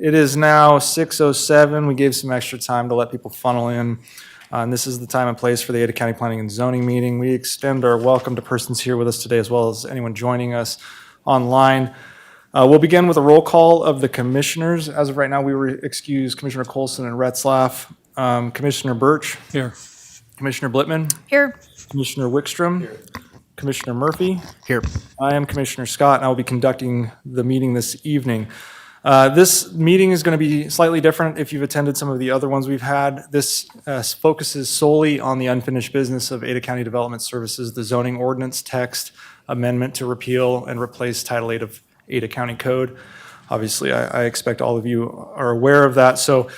It is now 6:07. We gave some extra time to let people funnel in. And this is the time and place for the Ada County Planning and Zoning meeting. We extend our welcome to persons here with us today, as well as anyone joining us online. We'll begin with a roll call of the commissioners. As of right now, we will excuse Commissioner Colson and Retzlaff. Commissioner Birch. Here. Commissioner Blitman. Here. Commissioner Wickstrom. Here. Commissioner Murphy. Here. I am Commissioner Scott, and I will be conducting the meeting this evening. This meeting is going to be slightly different if you've attended some of the other ones we've had. This focuses solely on the unfinished business of Ada County Development Services, the zoning ordinance text amendment to repeal and replace Title 8 of Ada County Code. Obviously, I expect all of you are aware of that. So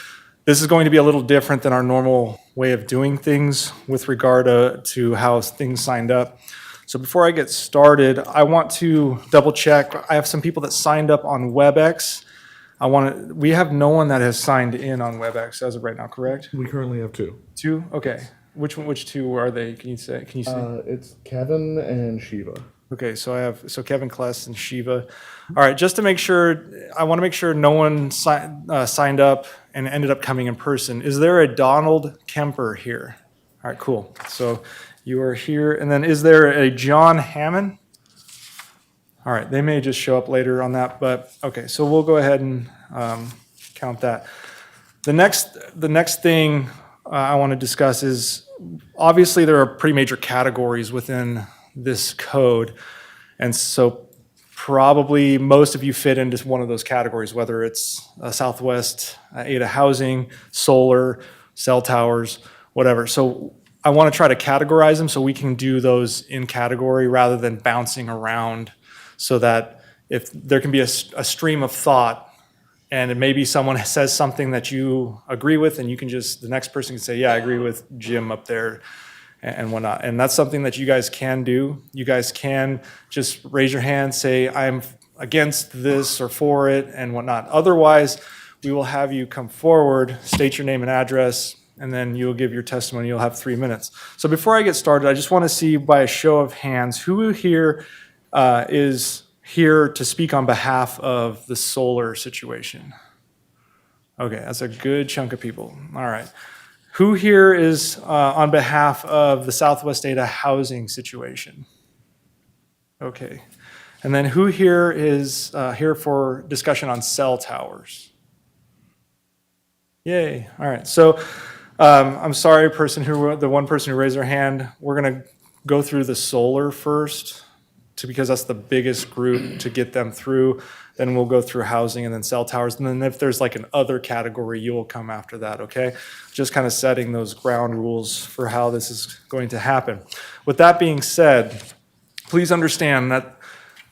this is going to be a little different than our normal way of doing things with regard to how things signed up. So before I get started, I want to double check. I have some people that signed up on WebEx. We have no one that has signed in on WebEx as of right now, correct? We currently have two. Two? Okay. Which two are they? Can you say? It's Kevin and Shiva. Okay, so Kevin Kless and Shiva. All right, just to make sure, I want to make sure no one signed up and ended up coming in person. Is there a Donald Kemper here? All right, cool. So you are here. And then is there a John Hammond? All right, they may just show up later on that, but okay, so we'll go ahead and count that. The next thing I want to discuss is, obviously there are pretty major categories within this code, and so probably most of you fit into one of those categories, whether it's Southwest Ada housing, solar, cell towers, whatever. So I want to try to categorize them so we can do those in category rather than bouncing around, so that if there can be a stream of thought and maybe someone says something that you agree with, and you can just, the next person can say, yeah, I agree with Jim up there and whatnot. And that's something that you guys can do. You guys can just raise your hand, say, I'm against this or for it and whatnot. Otherwise, we will have you come forward, state your name and address, and then you'll give your testimony. You'll have 3 minutes. So before I get started, I just want to see by a show of hands, who here is here to speak on behalf of the solar situation? Okay, that's a good chunk of people. All right. Who here is on behalf of the Southwest Ada housing situation? Okay. And then who here is here for discussion on cell towers? Yay. All right. So I'm sorry, the one person who raised their hand. We're going to go through the solar first, because that's the biggest group to get them through. Then we'll go through housing and then cell towers. And then if there's like an other category, you will come after that, okay? Just kind of setting those ground rules for how this is going to happen. With that being said, please understand that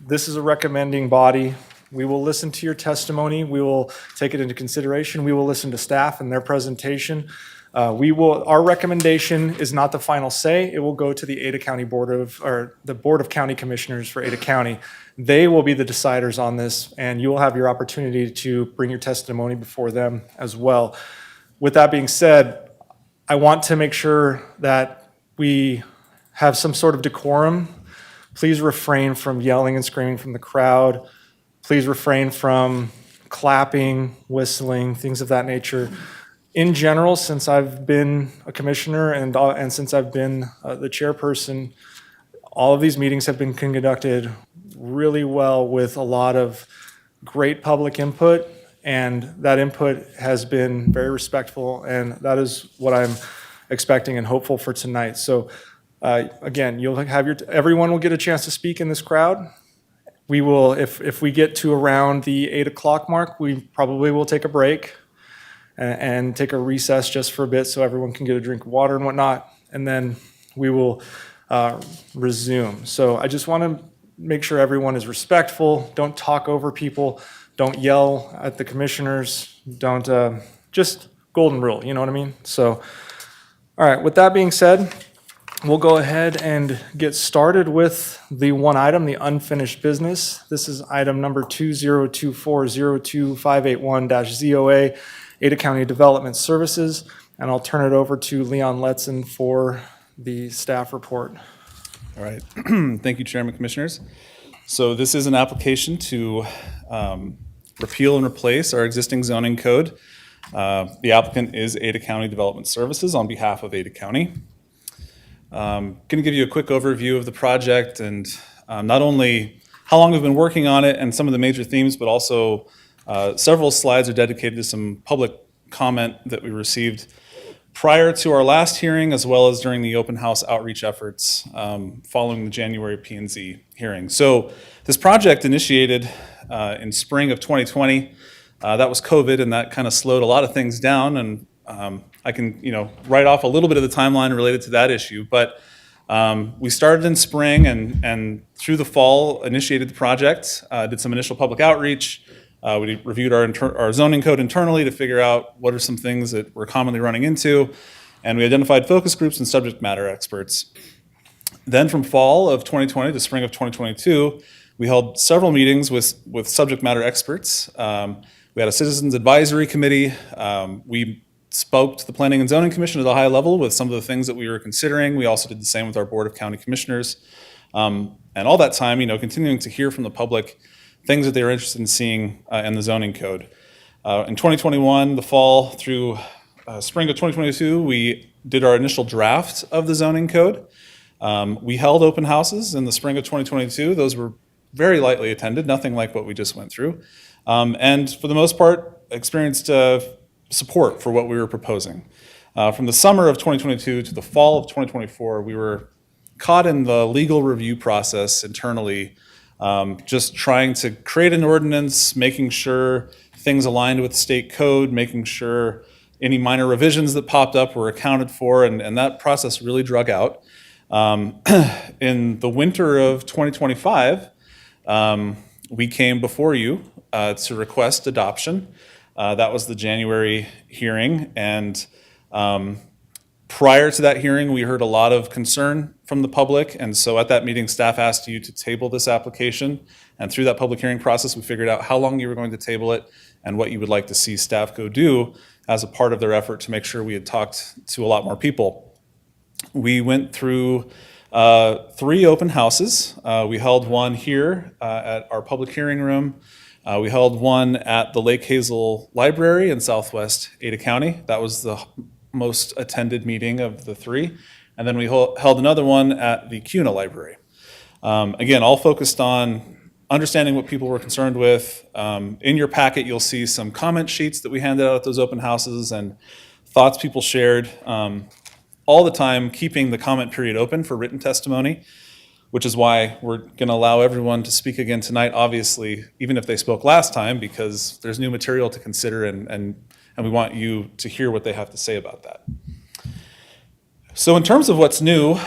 this is a recommending body. We will listen to your testimony. We will take it into consideration. We will listen to staff and their presentation. Our recommendation is not the final say. It will go to the Ada County Board of County Commissioners for Ada County. They will be the deciders on this, and you will have your opportunity to bring your testimony before them as well. With that being said, I want to make sure that we have some sort of decorum. Please refrain from yelling and screaming from the crowd. Please refrain from clapping, whistling, things of that nature. In general, since I've been a commissioner and since I've been the chairperson, all of these meetings have been conducted really well with a lot of great public input, and that input has been very respectful, and that is what I'm expecting and hopeful for tonight. So again, everyone will get a chance to speak in this crowd. We will, if we get to around the 8 o'clock mark, we probably will take a break and take a recess just for a bit so everyone can get a drink of water and whatnot, and then we will resume. So I just want to make sure everyone is respectful. Don't talk over people. Don't yell at the commissioners. Don't, just golden rule, you know what I mean? So, all right, with that being said, we'll go ahead and get started with the one item, the unfinished business. This is item number 2024-02581-ZOA, Ada County Development Services, and I'll turn it over to Leon Letson for the staff report. All right. Thank you, Chairman, Commissioners. So this is an application to repeal and replace our existing zoning code. The applicant is Ada County Development Services on behalf of Ada County. Going to give you a quick overview of the project and not only how long we've been working on it and some of the major themes, but also several slides are dedicated to some public comment that we received prior to our last hearing, as well as during the open house outreach efforts following the January P&Z hearing. So this project initiated in spring of 2020. That was COVID, and that kind of slowed a lot of things down. And I can, write off a little bit of the timeline related to that issue. But we started in spring, and through the fall, initiated the project. Did some initial public outreach. We reviewed our zoning code internally to figure out what are some things that we're commonly running into, and we identified focus groups and subject matter experts. Then from fall of 2020 to spring of 2022, we held several meetings with subject matter experts. We had a citizens advisory committee. We spoke to the Planning and Zoning Commission at a high level with some of the things that we were considering. We also did the same with our Board of County Commissioners. And all that time, continuing to hear from the public things that they were interested in seeing in the zoning code. In 2021, the fall through spring of 2022, we did our initial draft of the zoning code. We held open houses in the spring of 2022. Those were very lightly attended, nothing like what we just went through. And for the most part, experienced support for what we were proposing. From the summer of 2022 to the fall of 2024, we were caught in the legal review process internally, just trying to create an ordinance, making sure things aligned with state code, making sure any minor revisions that popped up were accounted for, and that process really drug out. In the winter of 2025, we came before you to request adoption. That was the January hearing, and prior to that hearing, we heard a lot of concern from the public, and so at that meeting, staff asked you to table this application, and through that public hearing process, we figured out how long you were going to table it and what you would like to see staff go do as a part of their effort to make sure we had talked to a lot more people. We went through 3 open houses. We held one here at our public hearing room. We held one at the Lake Hazel Library in Southwest Ada County. That was the most attended meeting of the 3. And then we held another one at the CUNA Library. Again, all focused on understanding what people were concerned with. In your packet, you'll see some comment sheets that we handed out at those open houses and thoughts people shared. All the time keeping the comment period open for written testimony, which is why we're going to allow everyone to speak again tonight, obviously, even if they spoke last time, because there's new material to consider and we want you to hear what they have to say about that. So in terms of what's new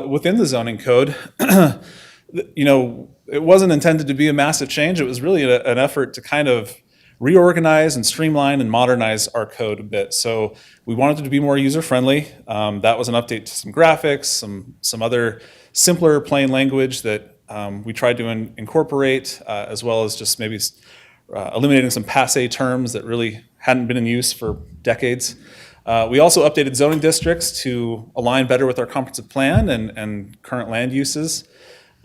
within the zoning code, it wasn't intended to be a massive change. It was really an effort to kind of reorganize and streamline and modernize our code a bit. So we wanted it to be more user-friendly. That was an update to some graphics, some other simpler plain language that we tried to incorporate, as well as just maybe eliminating some passé terms that really hadn't been in use for decades. We also updated zoning districts to align better with our comprehensive plan and current land uses.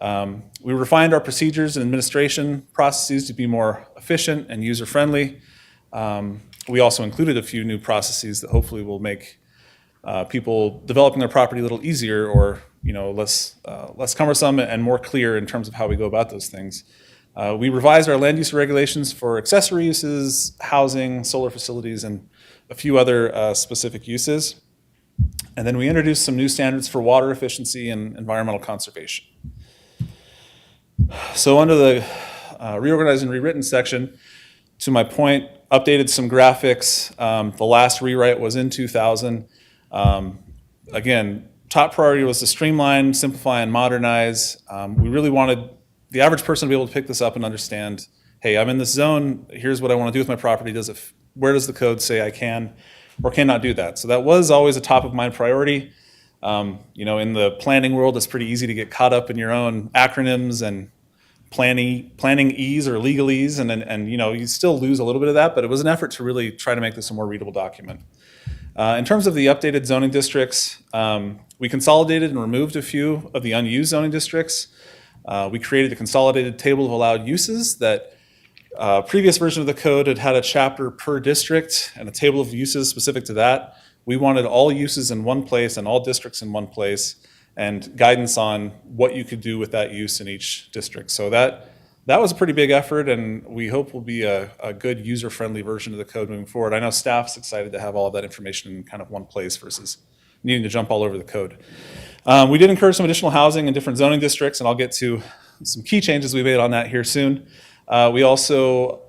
We refined our procedures and administration processes to be more efficient and user-friendly. We also included a few new processes that hopefully will make people developing their property a little easier or less cumbersome and more clear in terms of how we go about those things. We revised our land use regulations for accessory uses, housing, solar facilities, and a few other specific uses. And then we introduced some new standards for water efficiency and environmental conservation. So under the reorganized and rewritten section, to my point, updated some graphics. The last rewrite was in 2000. Again, top priority was to streamline, simplify, and modernize. We really wanted the average person to be able to pick this up and understand, hey, I'm in this zone, here's what I want to do with my property. Where does the code say I can or cannot do that? So that was always a top of mind priority. In the planning world, it's pretty easy to get caught up in your own acronyms and planning ease or legalese, and you still lose a little bit of that, but it was an effort to really try to make this a more readable document. In terms of the updated zoning districts, we consolidated and removed a few of the unused zoning districts. We created a consolidated table of allowed uses that Previous version of the code had a chapter per district and a table of uses specific to that. We wanted all uses in one place and all districts in one place, and guidance on what you could do with that use in each district. So that was a pretty big effort, and we hope will be a good user-friendly version of the code moving forward. I know staff's excited to have all of that information in kind of one place versus needing to jump all over the code. We did encourage some additional housing in different zoning districts, and I'll get to some key changes we made on that here soon. We also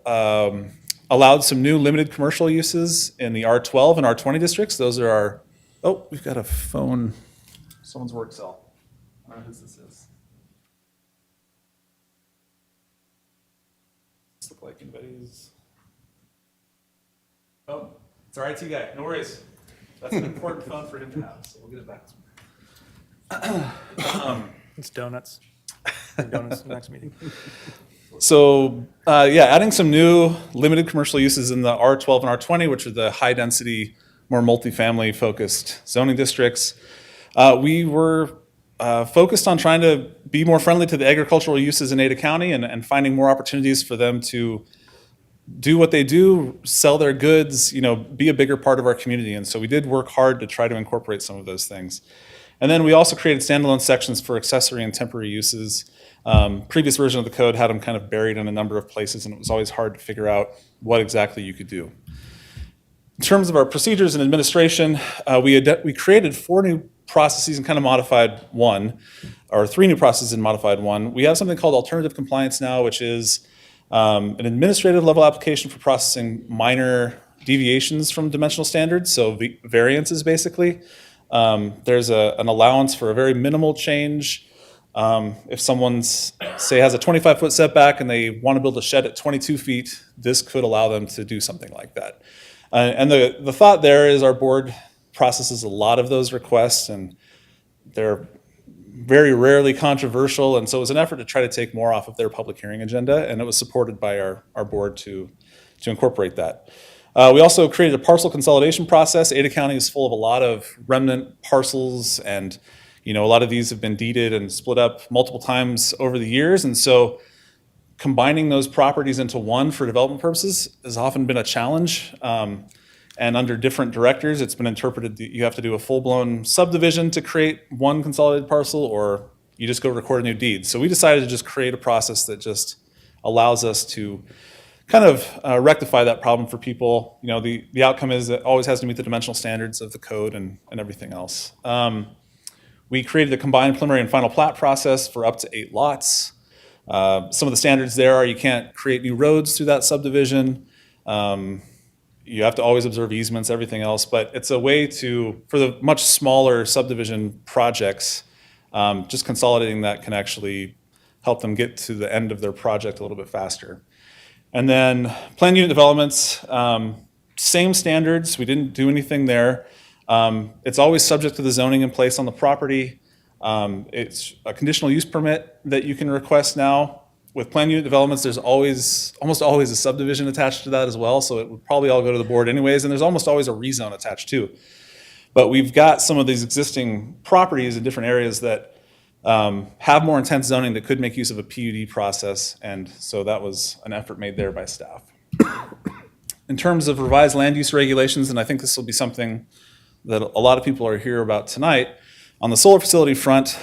allowed some new limited commercial uses in the R12 and R20 districts. Those are our, oh, we've got a phone, someone's work cell. I don't know whose this is. Does this look like anybody's? Oh, it's our IT guy, no worries. That's an important phone for him to have, so we'll get it back to him. It's donuts. Donuts next meeting. So adding some new limited commercial uses in the R12 and R20, which are the high-density, more multifamily focused zoning districts. We were focused on trying to be more friendly to the agricultural uses in Ada County and finding more opportunities for them to do what they do, sell their goods, be a bigger part of our community. And so we did work hard to try to incorporate some of those things. And then we also created standalone sections for accessory and temporary uses. Previous version of the code had them kind of buried in a number of places, and it was always hard to figure out what exactly you could do. In terms of our procedures and administration, we created 4 new processes and kind of modified 1, or 3 new processes and modified 1. We have something called alternative compliance now, which is an administrative level application for processing minor deviations from dimensional standards, so variances basically. There's an allowance for a very minimal change. If someone's, say, has a 25-foot setback and they want to build a shed at 22 feet, this could allow them to do something like that. And the thought there is our board processes a lot of those requests, and they're very rarely controversial, and so it was an effort to try to take more off of their public hearing agenda, and it was supported by our board to incorporate that. We also created a parcel consolidation process. Ada County is full of a lot of remnant parcels, and a lot of these have been deeded and split up multiple times over the years, and so combining those properties into one for development purposes has often been a challenge. And under different directors, it's been interpreted that you have to do a full-blown subdivision to create one consolidated parcel, or you just go record a new deed. So we decided to just create a process that just allows us to kind of rectify that problem for people. The outcome is it always has to meet the dimensional standards of the code and everything else. We created a combined preliminary and final plat process for up to 8 lots. Some of the standards there are you can't create new roads through that subdivision. You have to always observe easements, everything else, but it's a way to, for the much smaller subdivision projects, just consolidating that can actually help them get to the end of their project a little bit faster. And then planned unit developments, same standards, we didn't do anything there. It's always subject to the zoning in place on the property. It's a conditional use permit that you can request now. With planned unit developments, there's almost always a subdivision attached to that as well, so it would probably all go to the board anyways, and there's almost always a rezone attached too. But we've got some of these existing properties in different areas that have more intense zoning that could make use of a PUD process, and so that was an effort made there by staff. In terms of revised land use regulations, and I think this will be something that a lot of people are here about tonight, on the solar facility front,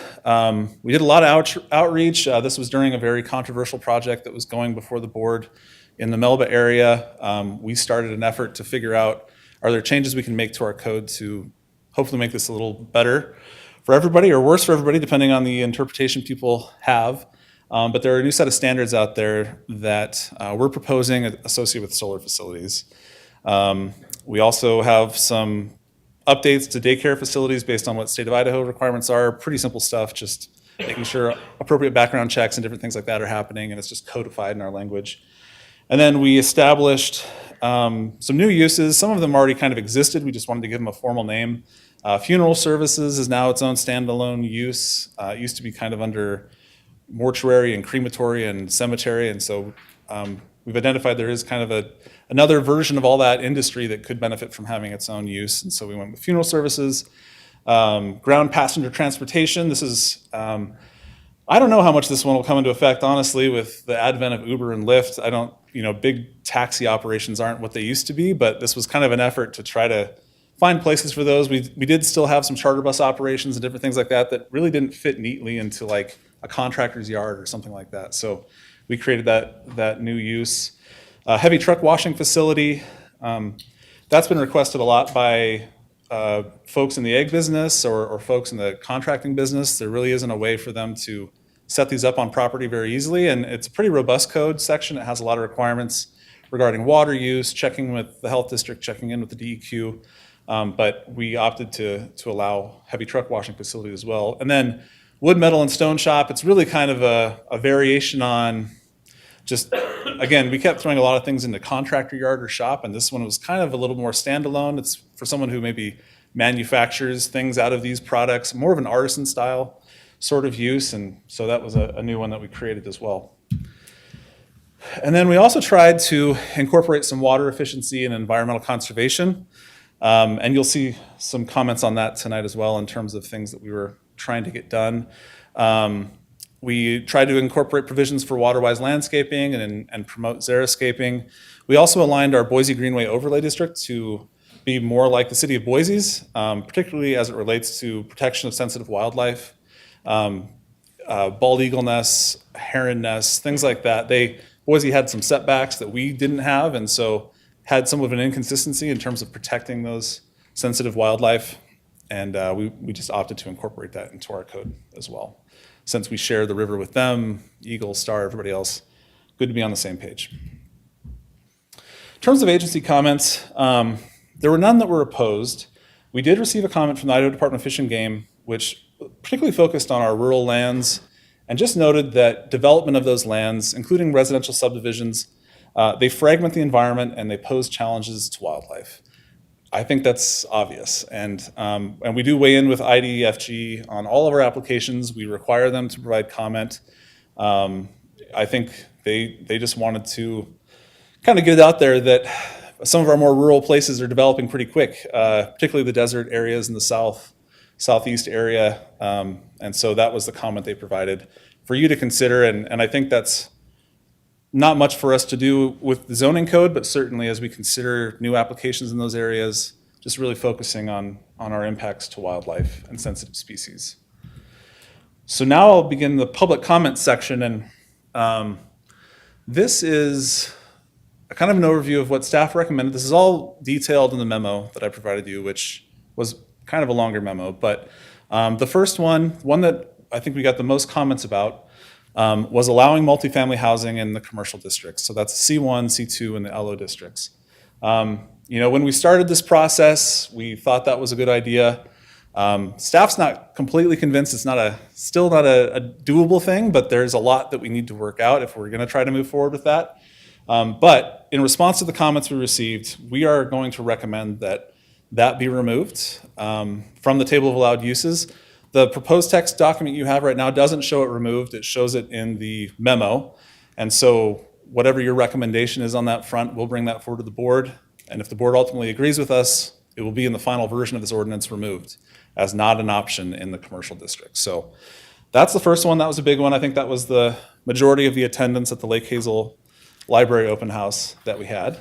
we did a lot of outreach. This was during a very controversial project that was going before the board in the Melba area. We started an effort to figure out, are there changes we can make to our code to hopefully make this a little better for everybody or worse for everybody, depending on the interpretation people have. But there are a new set of standards out there that we're proposing associated with solar facilities. We also have some updates to daycare facilities based on what state of Idaho requirements are. Pretty simple stuff, just making sure appropriate background checks and different things like that are happening, and it's just codified in our language. And then we established some new uses. Some of them already kind of existed. We just wanted to give them a formal name. Funeral services is now its own standalone use. It used to be kind of under mortuary and crematory and cemetery, and so we've identified there is kind of another version of all that industry that could benefit from having its own use, and so we went with funeral services. Ground passenger transportation, this is, I don't know how much this one will come into effect, honestly, with the advent of Uber and Lyft. I don't big taxi operations aren't what they used to be, but this was kind of an effort to try to find places for those. We did still have some charter bus operations and different things like that that really didn't fit neatly into like a contractor's yard or something like that. So we created that new use. Heavy truck washing facility. That's been requested a lot by folks in the egg business or folks in the contracting business. There really isn't a way for them to set these up on property very easily, and it's a pretty robust code section. It has a lot of requirements regarding water use, checking with the health district, checking in with the DEQ, but we opted to allow heavy truck washing facilities as well. And then wood, metal, and stone shop, it's really kind of a variation on just, again, we kept throwing a lot of things into contractor yard or shop, and this one was kind of a little more standalone. It's for someone who maybe manufactures things out of these products, more of an artisan style sort of use, and so that was a new one that we created as well. And then we also tried to incorporate some water efficiency and environmental conservation, and you'll see some comments on that tonight as well in terms of things that we were trying to get done. We tried to incorporate provisions for water-wise landscaping and promote xeriscaping. We also aligned our Boise Greenway Overlay District to be more like the city of Boise's, particularly as it relates to protection of sensitive wildlife. Bald eagle nests, heron nests, things like that. Boise had some setbacks that we didn't have, and so had some of an inconsistency in terms of protecting those sensitive wildlife, and we just opted to incorporate that into our code as well. Since we share the river with them, Eagle, Star, everybody else, good to be on the same page. In terms of agency comments, there were none that were opposed. We did receive a comment from the Idaho Department of Fish and Game, which particularly focused on our rural lands and just noted that development of those lands, including residential subdivisions, they fragment the environment and they pose challenges to wildlife. I think that's obvious, and we do weigh in with IDFG on all of our applications. We require them to provide comment. I think they just wanted to kind of get it out there that some of our more rural places are developing pretty quick, particularly the desert areas in the southeast area, and so that was the comment they provided for you to consider, and I think that's not much for us to do with the zoning code, but certainly as we consider new applications in those areas, just really focusing on our impacts to wildlife and sensitive species. So now I'll begin the public comment section, and this is a kind of an overview of what staff recommended. This is all detailed in the memo that I provided you, which was kind of a longer memo, but the first one that I think we got the most comments about was allowing multifamily housing in the commercial districts. So that's C1, C2, and the LO districts. When we started this process, we thought that was a good idea. Staff's not completely convinced. It's still not a doable thing, but there's a lot that we need to work out if we're going to try to move forward with that. But in response to the comments we received, we are going to recommend that be removed from the table of allowed uses. The proposed text document you have right now doesn't show it removed. It shows it in the memo. And so whatever your recommendation is on that front, we'll bring that forward to the board. And if the board ultimately agrees with us, it will be in the final version of this ordinance removed as not an option in the commercial district. So that's the first one. That was a big one. I think that was the majority of the attendance at the Lake Hazel Library open house that we had.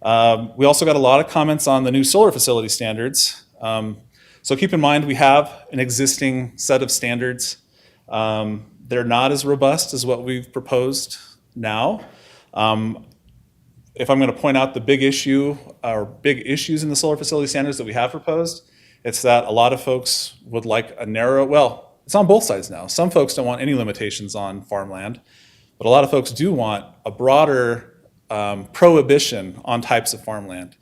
We also got a lot of comments on the new solar facility standards. So keep in mind, we have an existing set of standards. They're not as robust as what we've proposed now. If I'm going to point out the big issue or big issues in the solar facility standards that we have proposed, it's that a lot of folks would like it's on both sides now. Some folks don't want any limitations on farmland, but a lot of folks do want a broader prohibition on types of farmland.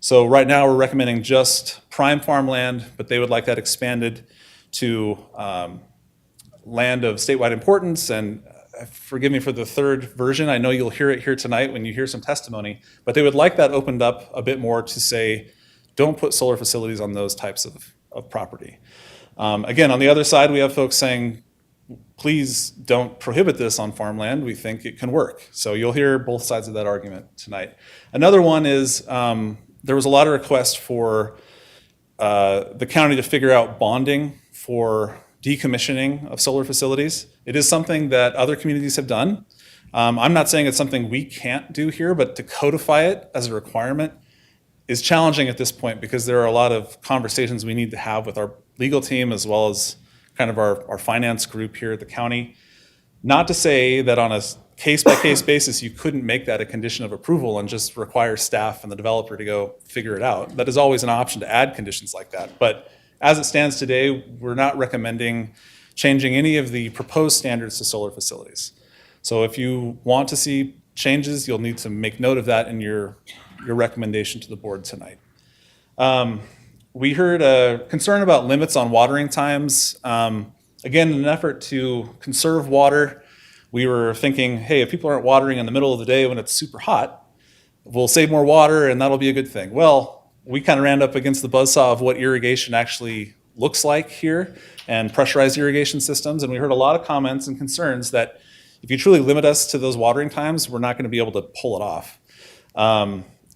So right now we're recommending just prime farmland, but they would like that expanded to land of statewide importance. And forgive me for the third version. I know you'll hear it here tonight when you hear some testimony, but they would like that opened up a bit more to say, don't put solar facilities on those types of property. Again, on the other side, we have folks saying, please don't prohibit this on farmland. We think it can work. So you'll hear both sides of that argument tonight. Another one is, there was a lot of requests for the county to figure out bonding for decommissioning of solar facilities. It is something that other communities have done. I'm not saying it's something we can't do here, but to codify it as a requirement is challenging at this point because there are a lot of conversations we need to have with our legal team as well as kind of our finance group here at the county. Not to say that on a case-by-case basis, you couldn't make that a condition of approval and just require staff and the developer to go figure it out. That is always an option to add conditions like that. But as it stands today, we're not recommending changing any of the proposed standards to solar facilities. So if you want to see changes, you'll need to make note of that in your recommendation to the board tonight. We heard a concern about limits on watering times. Again, in an effort to conserve water, we were thinking, hey, if people aren't watering in the middle of the day when it's super hot, we'll save more water and that'll be a good thing. Well, we kind of ran up against the buzzsaw of what irrigation actually looks like here and pressurized irrigation systems. And we heard a lot of comments and concerns that if you truly limit us to those watering times, we're not going to be able to pull it off.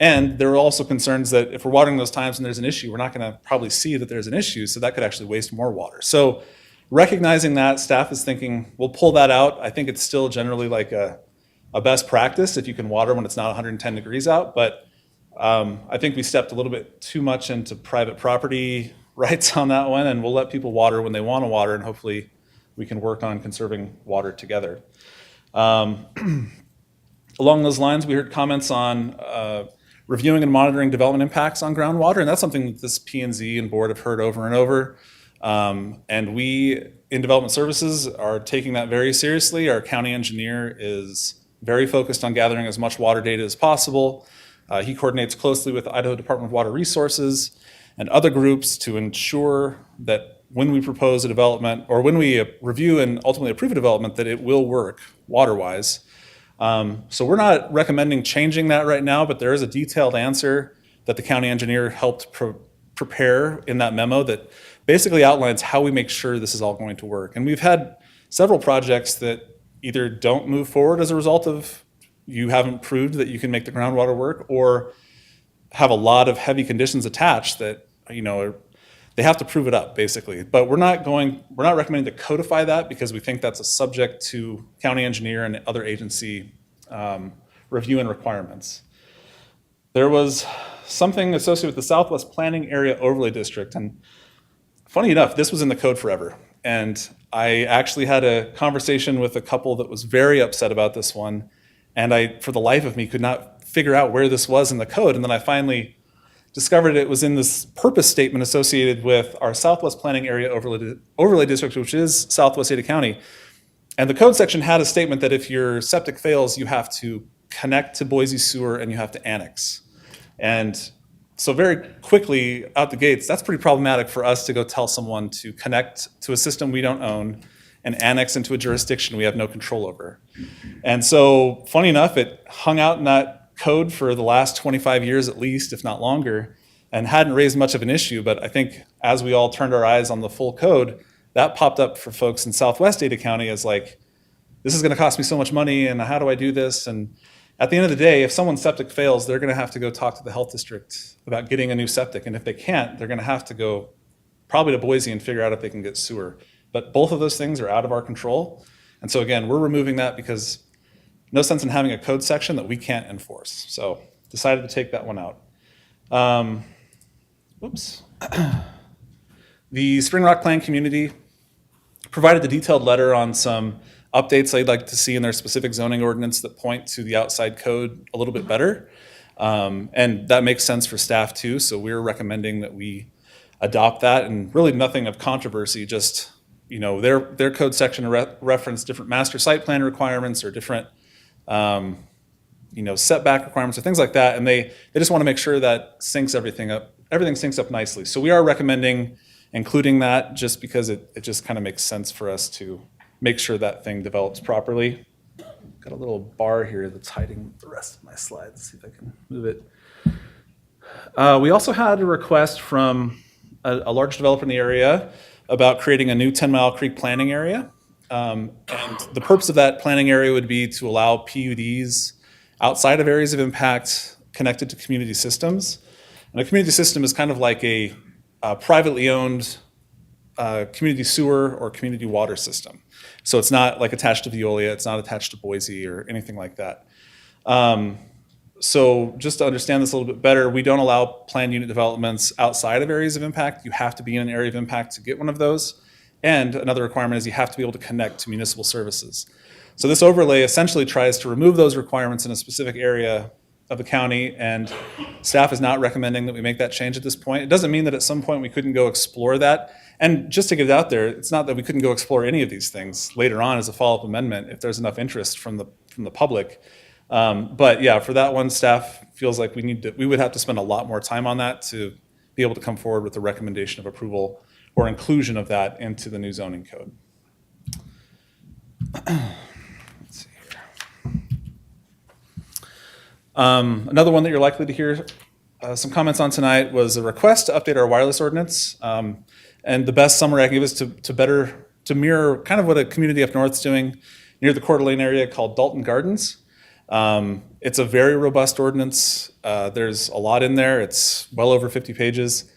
And there were also concerns that if we're watering those times and there's an issue, we're not going to probably see that there's an issue, so that could actually waste more water. So recognizing that, staff is thinking, we'll pull that out. I think it's still generally like a best practice if you can water when it's not 110 degrees out, but I think we stepped a little bit too much into private property rights on that one, and we'll let people water when they want to water, and hopefully we can work on conserving water together. Along those lines, we heard comments on reviewing and monitoring development impacts on groundwater, and that's something that this P&Z and board have heard over and over. And we, in Development Services, are taking that very seriously. Our county engineer is very focused on gathering as much water data as possible. He coordinates closely with the Idaho Department of Water Resources and other groups to ensure that when we propose a development, or when we review and ultimately approve a development, that it will work water-wise. So we're not recommending changing that right now, but there is a detailed answer that the county engineer helped prepare in that memo that basically outlines how we make sure this is all going to work. And we've had several projects that either don't move forward as a result of you haven't proved that you can make the groundwater work, or have a lot of heavy conditions attached that, they have to prove it up basically. But we're not recommending to codify that because we think that's a subject to county engineer and other agency review and requirements. There was something associated with the Southwest Planning Area Overlay District, and funny enough, this was in the code forever. And I actually had a conversation with a couple that was very upset about this one, and I, for the life of me, could not figure out where this was in the code. And then I finally discovered it was in this purpose statement associated with our Southwest Planning Area Overlay District, which is Southwest Ada County. And the code section had a statement that if your septic fails, you have to connect to Boise Sewer and you have to annex. And so very quickly out the gates, that's pretty problematic for us to go tell someone to connect to a system we don't own and annex into a jurisdiction we have no control over. And so funny enough, it hung out in that code for the last 25 years at least, if not longer, and hadn't raised much of an issue. But I think as we all turned our eyes on the full code, that popped up for folks in Southwest Ada County as like, this is going to cost me so much money, and how do I do this? And at the end of the day, if someone's septic fails, they're going to have to go talk to the health district about getting a new septic. And if they can't, they're going to have to go probably to Boise and figure out if they can get sewer. But both of those things are out of our control. And so again, we're removing that because no sense in having a code section that we can't enforce. So decided to take that one out. The Spring Rock Plan community provided the detailed letter on some updates they'd like to see in their specific zoning ordinance that point to the outside code a little bit better. And that makes sense for staff too. So we're recommending that we adopt that, and really nothing of controversy, just their code section reference different master site plan requirements or different setback requirements or things like that. And they just want to make sure that everything syncs up nicely. So we are recommending including that just because it just kind of makes sense for us to make sure that thing develops properly. Got a little bar here that's hiding the rest of my slides. Let's see if I can move it. We also had a request from a large developer in the area about creating a new 10 Mile Creek planning area. And the purpose of that planning area would be to allow PUDs outside of areas of impact connected to community systems. And a community system is kind of like a privately owned community sewer or community water system. So it's not like attached to Veolia, it's not attached to Boise or anything like that. So just to understand this a little bit better, we don't allow planned unit developments outside of areas of impact. You have to be in an area of impact to get one of those. And another requirement is you have to be able to connect to municipal services. So this overlay essentially tries to remove those requirements in a specific area of the county, and staff is not recommending that we make that change at this point. It doesn't mean that at some point we couldn't go explore that. And just to get it out there, it's not that we couldn't go explore any of these things later on as a follow-up amendment if there's enough interest from the public. But yeah, for that one, staff feels like we would have to spend a lot more time on that to be able to come forward with a recommendation of approval or inclusion of that into the new zoning code. Let's see here. Another one that you're likely to hear some comments on tonight was a request to update our wireless ordinance. And the best summary I can give is to mirror kind of what a community up north is doing near the Coeur d'Alene area called Dalton Gardens. It's a very robust ordinance. There's a lot in there. It's well over 50 pages.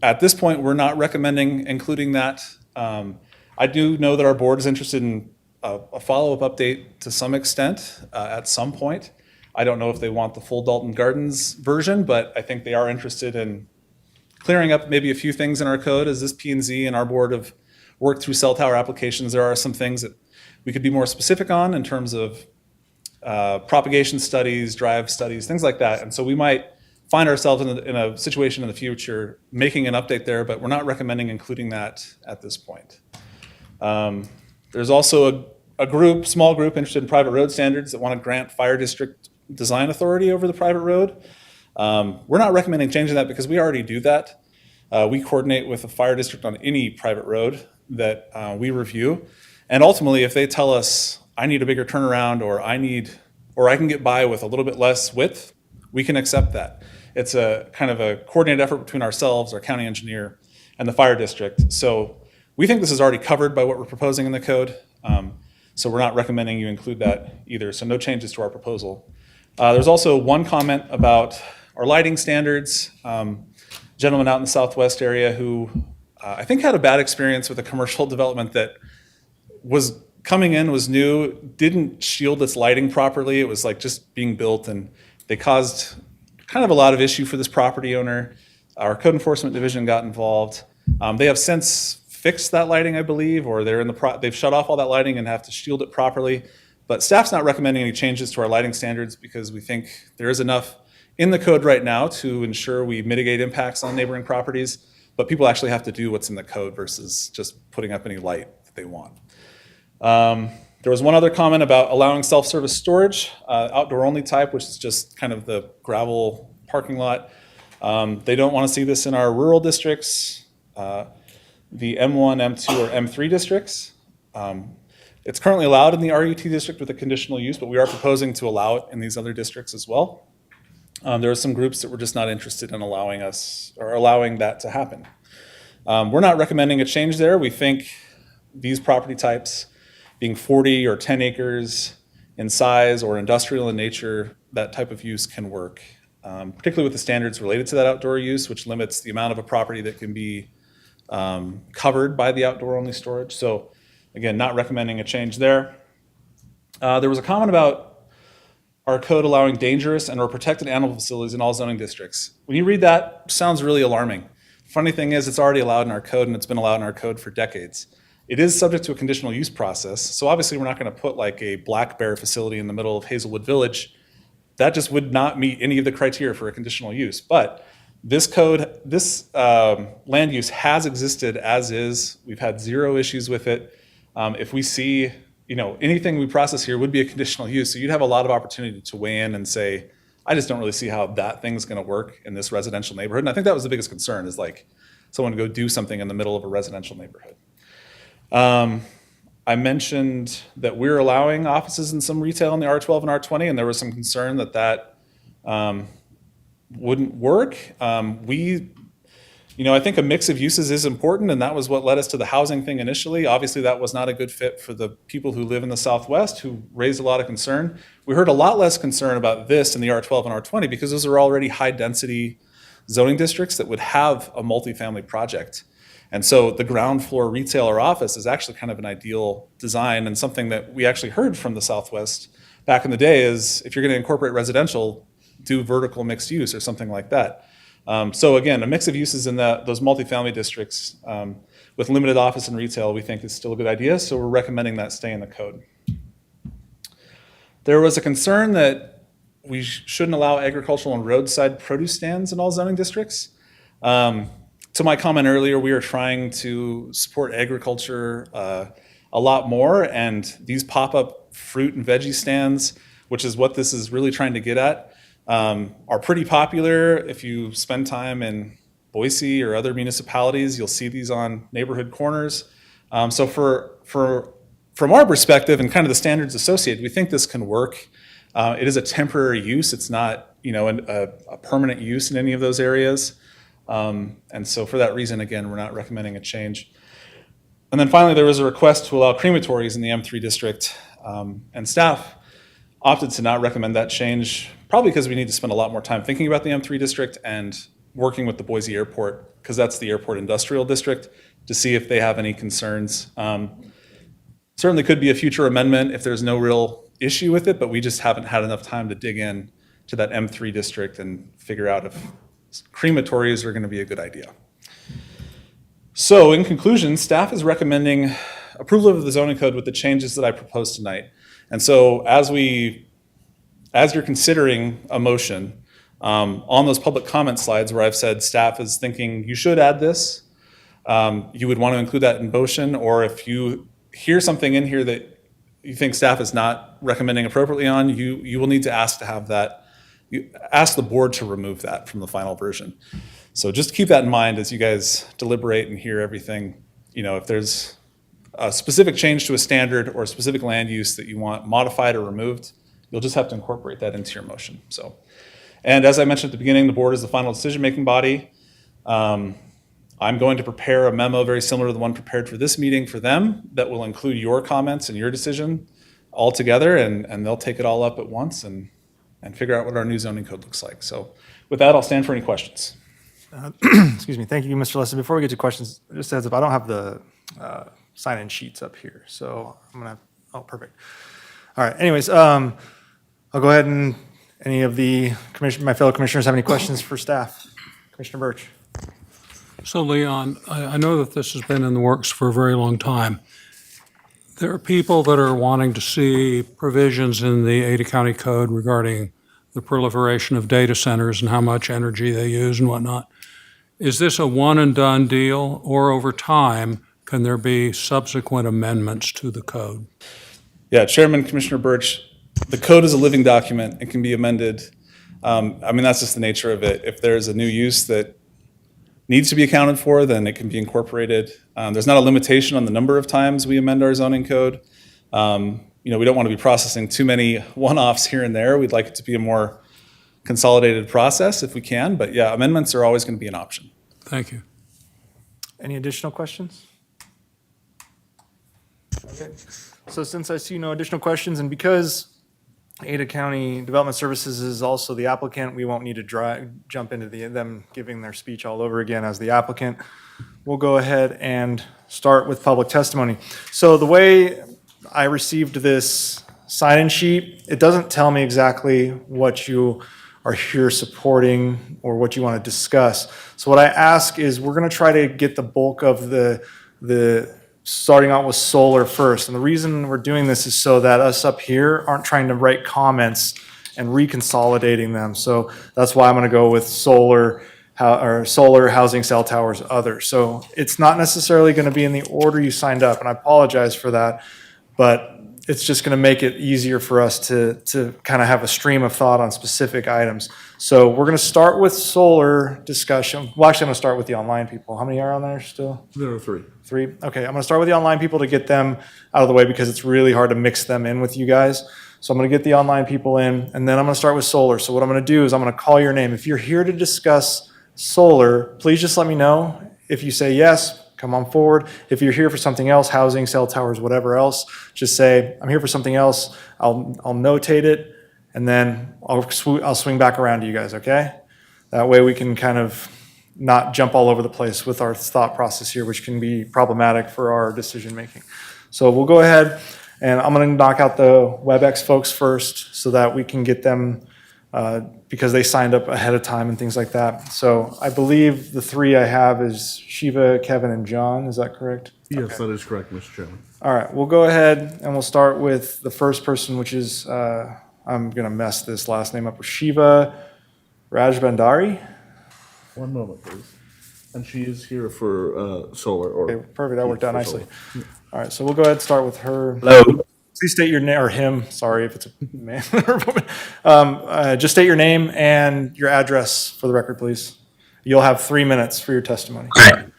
At this point, we're not recommending including that. I do know that our board is interested in a follow-up update to some extent at some point. I don't know if they want the full Dalton Gardens version, but I think they are interested in clearing up maybe a few things in our code. As this P&Z and our board have worked through cell tower applications, there are some things that we could be more specific on in terms of propagation studies, drive studies, things like that. And so we might find ourselves in a situation in the future making an update there, but we're not recommending including that at this point. There's also a small group interested in private road standards that want to grant fire district design authority over the private road. We're not recommending changing that because we already do that. We coordinate with a fire district on any private road that we review. And ultimately, if they tell us, I need a bigger turnaround, or I can get by with a little bit less width, we can accept that. It's a kind of a coordinated effort between ourselves, our county engineer, and the fire district. So we think this is already covered by what we're proposing in the code. So we're not recommending you include that either. So no changes to our proposal. There's also one comment about our lighting standards. Gentleman out in the southwest area who I think had a bad experience with a commercial development that was coming in, was new, didn't shield its lighting properly. It was like just being built, and they caused kind of a lot of issue for this property owner. Our code enforcement division got involved. They have since fixed that lighting, I believe, or they've shut off all that lighting and have to shield it properly. But staff's not recommending any changes to our lighting standards because we think there is enough in the code right now to ensure we mitigate impacts on neighboring properties, but people actually have to do what's in the code versus just putting up any light that they want. There was one other comment about allowing self-service storage, outdoor only type, which is just kind of the gravel parking lot. They don't want to see this in our rural districts, the M1, M2, or M3 districts. It's currently allowed in the RUT district with a conditional use, but we are proposing to allow it in these other districts as well. There are some groups that were just not interested in allowing that to happen. We're not recommending a change there. We think these property types, being 40 or 10 acres in size or industrial in nature, that type of use can work, particularly with the standards related to that outdoor use, which limits the amount of a property that can be covered by the outdoor only storage. So again, not recommending a change there. There was a comment about our code allowing dangerous and or protected animal facilities in all zoning districts. When you read that, it sounds really alarming. Funny thing is, it's already allowed in our code, and it's been allowed in our code for decades. It is subject to a conditional use process, so obviously we're not going to put like a black bear facility in the middle of Hazelwood Village. That just would not meet any of the criteria for a conditional use. But this land use has existed as is. We've had zero issues with it. If we see, anything we process here would be a conditional use, so you'd have a lot of opportunity to weigh in and say, I just don't really see how that thing's going to work in this residential neighborhood. And I think that was the biggest concern, is like someone to go do something in the middle of a residential neighborhood. I mentioned that we're allowing offices and some retail in the R12 and R20, and there was some concern that wouldn't work. I think a mix of uses is important, and that was what led us to the housing thing initially. Obviously, that was not a good fit for the people who live in the Southwest, who raised a lot of concern. We heard a lot less concern about this in the R12 and R20 because those are already high-density zoning districts that would have a multifamily project. And so the ground floor retail or office is actually kind of an ideal design, and something that we actually heard from the Southwest back in the day is if you're going to incorporate residential, do vertical mixed use or something like that. So again, a mix of uses in those multifamily districts with limited office and retail we think is still a good idea, so we're recommending that stay in the code. There was a concern that we shouldn't allow agricultural and roadside produce stands in all zoning districts. To my comment earlier, we are trying to support agriculture a lot more, and these pop-up fruit and veggie stands, which is what this is really trying to get at, are pretty popular. If you spend time in Boise or other municipalities, you'll see these on neighborhood corners. So from our perspective and kind of the standards associated, we think this can work. It is a temporary use. It's not, a permanent use in any of those areas. And so for that reason, again, we're not recommending a change. And then finally, there was a request to allow crematories in the M3 district, and staff opted to not recommend that change, probably because we need to spend a lot more time thinking about the M3 district and working with the Boise Airport, because that's the airport industrial district, to see if they have any concerns. Certainly could be a future amendment if there's no real issue with it, but we just haven't had enough time to dig in to that M3 district and figure out if crematories are going to be a good idea. So in conclusion, staff is recommending approval of the zoning code with the changes that I proposed tonight. And so as you're considering a motion, on those public comment slides where I've said staff is thinking you should add this, you would want to include that in motion, or if you hear something in here that you think staff is not recommending appropriately on, you will need to ask ask the board to remove that from the final version. So just keep that in mind as you guys deliberate and hear everything. If there's a specific change to a standard or a specific land use that you want modified or removed, you'll just have to incorporate that into your motion. And as I mentioned at the beginning, the board is the final decision-making body. I'm going to prepare a memo very similar to the one prepared for this meeting for them that will include your comments and your decision all together, and they'll take it all up at once and figure out what our new zoning code looks like. So with that, I'll stand for any questions. Excuse me. Thank you, Mr. Lesson. Before we get to questions, just as if I don't have the sign-in sheets up here, so I'm gonna. Oh, perfect. All right. Anyways, I'll go ahead and any of my fellow commissioners have any questions for staff? Commissioner Birch. So Leon, I know that this has been in the works for a very long time. There are people that are wanting to see provisions in the Ada County Code regarding the proliferation of data centers and how much energy they use and whatnot. Is this a one and done deal, or over time, can there be subsequent amendments to the code? Yeah, Chairman, Commissioner Birch, the code is a living document. It can be amended. That's just the nature of it. If there's a new use that needs to be accounted for, then it can be incorporated. There's not a limitation on the number of times we amend our zoning code. We don't want to be processing too many one-offs here and there. We'd like it to be a more consolidated process if we can, but yeah, amendments are always going to be an option. Thank you. Any additional questions? Okay. So since I see no additional questions, and because Ada County Development Services is also the applicant, we won't need to jump into them giving their speech all over again as the applicant. We'll go ahead and start with public testimony. So the way I received this sign-in sheet, it doesn't tell me exactly what you are here supporting or what you want to discuss. So what I ask is we're going to try to get the bulk of the starting out with solar first. And the reason we're doing this is so that us up here aren't trying to write comments and reconsolidating them. So that's why I'm going to go with solar, housing, cell towers, other. So it's not necessarily going to be in the order you signed up, and I apologize for that, but it's just going to make it easier for us to kind of have a stream of thought on specific items. So we're going to start with solar discussion. Well, actually, I'm going to start with the online people. How many are on there still? There are three. 3? Okay, I'm going to start with the online people to get them out of the way because it's really hard to mix them in with you guys. So I'm going to get the online people in, and then I'm going to start with solar. So what I'm going to do is I'm going to call your name. If you're here to discuss solar, please just let me know. If you say yes, come on forward. If you're here for something else, housing, cell towers, whatever else, just say, I'm here for something else. I'll notate it, and then I'll swing back around to you guys, okay? That way we can kind of not jump all over the place with our thought process here, which can be problematic for our decision making. So we'll go ahead and I'm going to knock out the WebEx folks first so that we can get them because they signed up ahead of time and things like that. So I believe the three I have is Shiva, Kevin, and John. Is that correct? Yes, that is correct, Mr. Chairman. All right, we'll go ahead and we'll start with the first person, which is, I'm going to mess this last name up, Shiva Rajbandari. One moment, please. And she is here for solar. Or Okay, perfect, that worked out for nicely. solar. All right, so we'll go ahead and start with her. Hello. Please state your name, or him, sorry if it's a man or a woman. Just state your name and your address for the record, please. You'll have 3 minutes for your testimony. All right.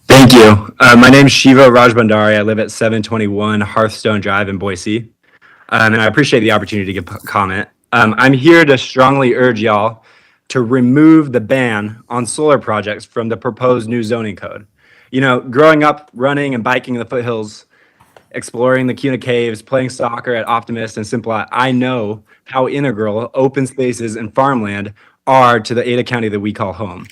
Thank you. My name is Shiva Rajbandari. I live at 721 Hearthstone Drive in Boise. And I appreciate the opportunity to give comment. I'm here to strongly urge y'all to remove the ban on solar projects from the proposed new zoning code. You know, growing up, running and biking in the foothills, exploring the Kuna Caves, playing soccer at Optimist and Simplot, I know how integral open spaces and farmland are to the Ada County that we call home.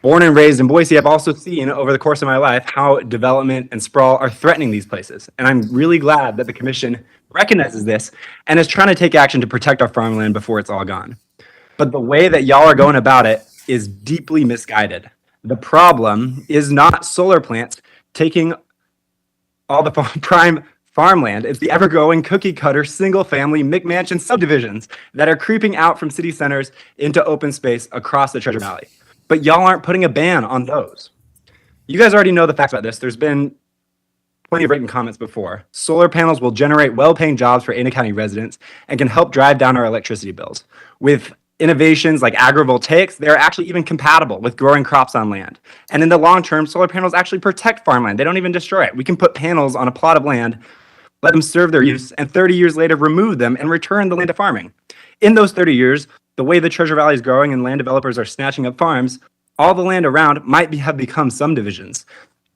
Born and raised in Boise, I've also seen over the course of my life how development and sprawl are threatening these places. And I'm really glad that the commission recognizes this and is trying to take action to protect our farmland before it's all gone. But the way that y'all are going about it is deeply misguided. The problem is not solar plants taking all the prime farmland. It's the ever-growing cookie-cutter single-family McMansion subdivisions that are creeping out from city centers into open space across the Treasure Valley. But y'all aren't putting a ban on those. You guys already know the facts about this. There's been plenty of written comments before. Solar panels will generate well-paying jobs for Ada County residents and can help drive down our electricity bills. With innovations like agrivoltaics, they're actually even compatible with growing crops on land. And in the long term, solar panels actually protect farmland. They don't even destroy it. We can put panels on a plot of land, let them serve their use, and 30 years later remove them and return the land to farming. In those 30 years, the way the Treasure Valley is growing and land developers are snatching up farms, all the land around might have become subdivisions.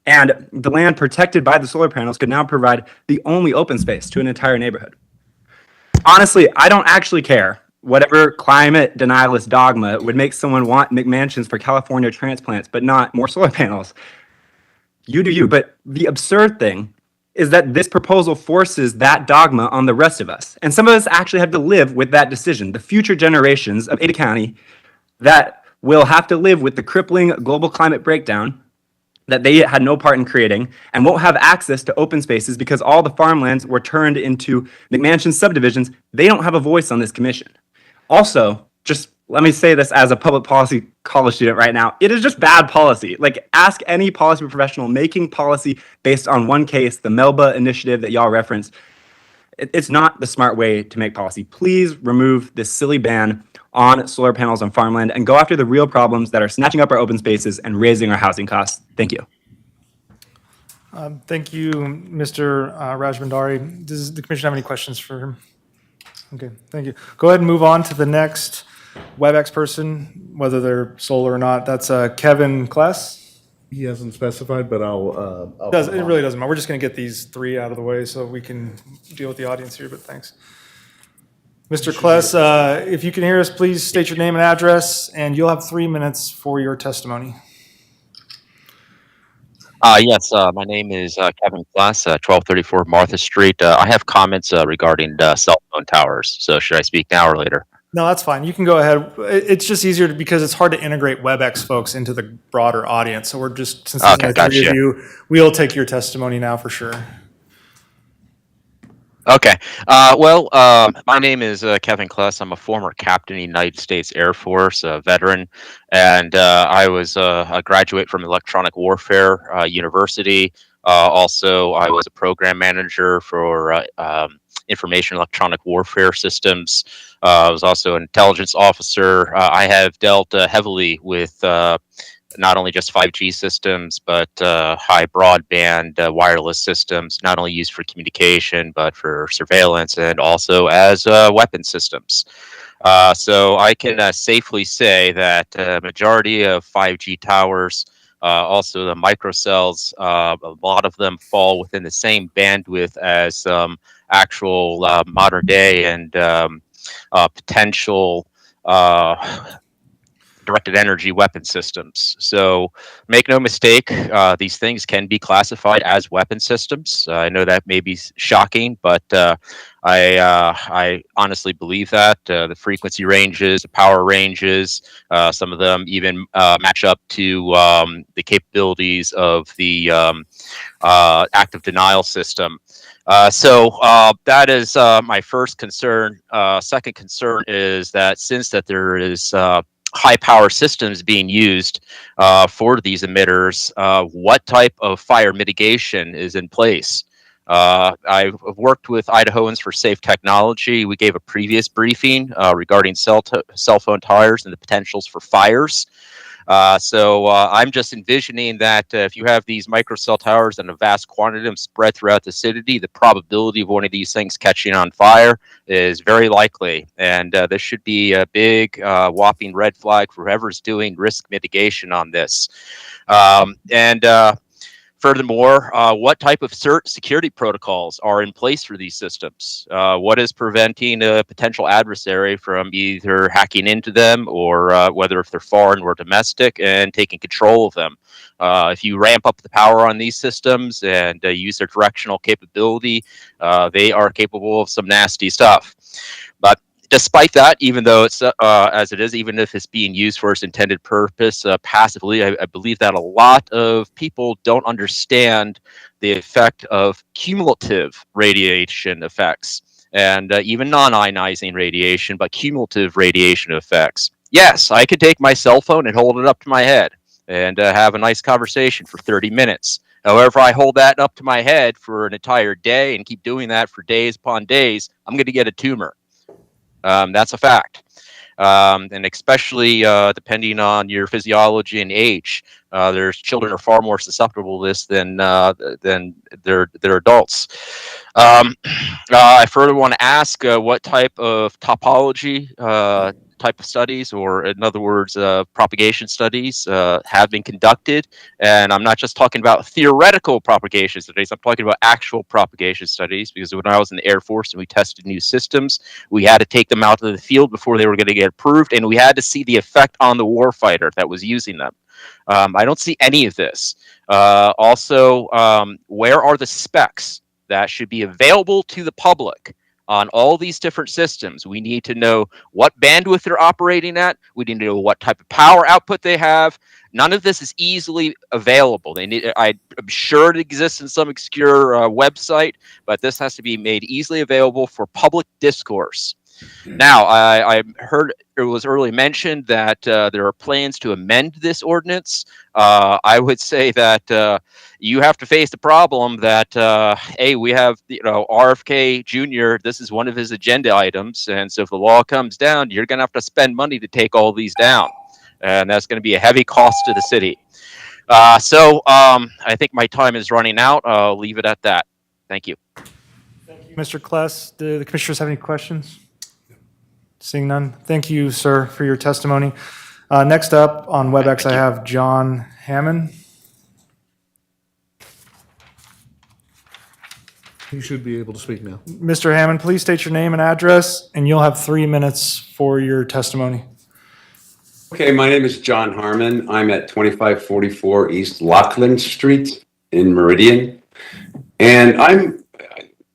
And the land protected by the solar panels could now provide the only open space to an entire neighborhood. Honestly, I don't actually care. Whatever climate denialist dogma would make someone want McMansions for California transplants, but not more solar panels. You do you. But the absurd thing is that this proposal forces that dogma on the rest of us. And some of us actually have to live with that decision. The future generations of Ada County that will have to live with the crippling global climate breakdown that they had no part in creating and won't have access to open spaces because all the farmlands were turned into McMansion subdivisions. They don't have a voice on this commission. Also, just let me say this as a public policy college student right now, it is just bad policy. Like, ask any policy professional making policy based on one case, the Melba initiative that y'all referenced. It's not the smart way to make policy. Please remove this silly ban on solar panels on farmland and go after the real problems that are snatching up our open spaces and raising our housing costs. Thank you. Thank you, Mr. Rajbandari. Does the commission have any questions for him? Okay, thank you. Go ahead and move on to the next WebEx person, whether they're solar or not. That's Kevin Kless. He hasn't specified, but I'll It really doesn't matter. We're just going to get these three out of the way so we can deal with the audience here, but thanks. Mr. Kless, if you can hear us, please state your name and address, and you'll have 3 minutes for your testimony. Yes, my name is Kevin Klass, 1234 Martha Street. I have comments regarding cell phone towers. So should I speak now or later? No, that's fine. You can go ahead. It's just easier because it's hard to integrate WebEx folks into the broader audience. So we're just, since there's Okay, three of gotcha. you, we'll take your testimony now for sure. Okay. My name is Kevin Kless. I'm a former captain in the United States Air Force, a veteran, and I was a graduate from Electronic Warfare University. Also, I was a program manager for information electronic warfare systems. I was also an intelligence officer. I have dealt heavily with not only just 5G systems, but high broadband wireless systems, not only used for communication, but for surveillance and also as weapon systems. So I can safely say that the majority of 5G towers, also the microcells, a lot of them fall within the same bandwidth as actual modern day and potential directed energy weapon systems. So make no mistake, these things can be classified as weapon systems. I know that may be shocking, but I honestly believe that the frequency ranges, the power ranges, some of them even match up to the capabilities of the active denial system. So that is my first concern. Second concern is that since that there is high power systems being used for these emitters, what type of fire mitigation is in place? I've worked with Idahoans for Safe Technology. We gave a previous briefing regarding cell phone towers and the potentials for fires. So I'm just envisioning that if you have these microcell towers in a vast quantity spread throughout the city, the probability of one of these things catching on fire is very likely. And this should be a big whopping red flag for whoever's doing risk mitigation on this. Furthermore, what type of security protocols are in place for these systems? What is preventing a potential adversary from either hacking into them or whether if they're foreign or domestic and taking control of them? If you ramp up the power on these systems and use their directional capability, they are capable of some nasty stuff. But despite that, even though it's as it is, even if it's being used for its intended purpose passively, I believe that a lot of people don't understand the effect of cumulative radiation effects and even non-ionizing radiation, but cumulative radiation effects. Yes, I could take my cell phone and hold it up to my head and have a nice conversation for 30 minutes. However, I hold that up to my head for an entire day and keep doing that for days upon days, I'm going to get a tumor. That's a fact. And especially depending on your physiology and age, there's children are far more susceptible to this than their adults. I further want to ask what type of topology type of studies, or in other words, propagation studies have been conducted. And I'm not just talking about theoretical propagation studies, I'm talking about actual propagation studies, because when I was in the Air Force and we tested new systems, we had to take them out to the field before they were going to get approved, and we had to see the effect on the warfighter that was using them. I don't see any of this. Also, where are the specs that should be available to the public on all these different systems? We need to know what bandwidth they're operating at. We need to know what type of power output they have. None of this is easily available. I'm sure it exists in some obscure website, but this has to be made easily available for public discourse. Now, I heard it was earlier mentioned that there are plans to amend this ordinance. I would say that you have to face the problem that, hey, we have, RFK Jr., this is one of his agenda items. And so if the law comes down, you're going to have to spend money to take all these down. And that's going to be a heavy cost to the city. So I think my time is running out. I'll leave it at that. Thank you. Mr. Kless, do the commissioners have any questions? Seeing none. Thank you, sir, for your testimony. Next up on WebEx, I have John Hammond. You should be able to speak now. Mr. Hammond, please state your name and address, and you'll have 3 minutes for your testimony. Okay, my name is John Harmon. I'm at 2544 East Laughlin Street in Meridian. And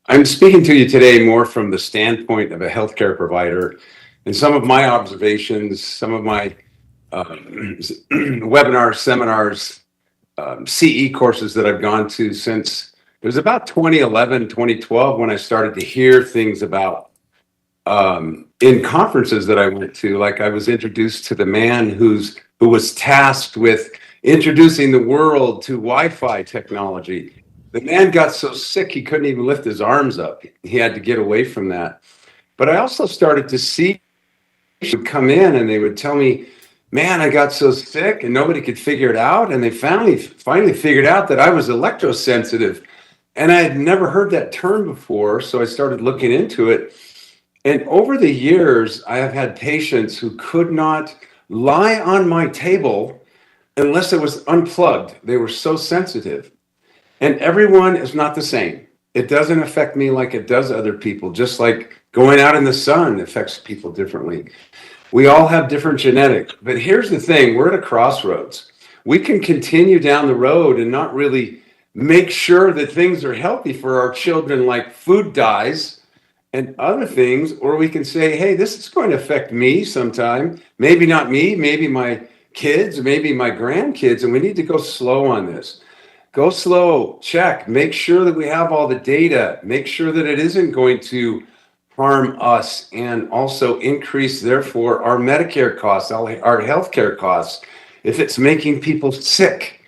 I'm speaking to you today more from the standpoint of a healthcare provider. And some of my observations, some of my webinars, seminars, CE courses that I've gone to since it was about 2011, 2012 when I started to hear things about in conferences that I went to. Like I was introduced to the man who was tasked with introducing the world to Wi-Fi technology. The man got so sick he couldn't even lift his arms up. He had to get away from that. But I also started to see would come in and they would tell me, man, I got so sick and nobody could figure it out. And they finally figured out that I was electrosensitive. And I had never heard that term before. So I started looking into it. And over the years, I have had patients who could not lie on my table unless it was unplugged. They were so sensitive. And everyone is not the same. It doesn't affect me like it does other people, just like going out in the sun affects people differently. We all have different genetics, but here's the thing, we're at a crossroads. We can continue down the road and not really make sure that things are healthy for our children, like food dyes and other things, or we can say, hey, this is going to affect me sometime. Maybe not me, maybe my kids, maybe my grandkids, and we need to go slow on this. Go slow, check, make sure that we have all the data, make sure that it isn't going to harm us and also increase, therefore, our Medicare costs, our healthcare costs, if it's making people sick.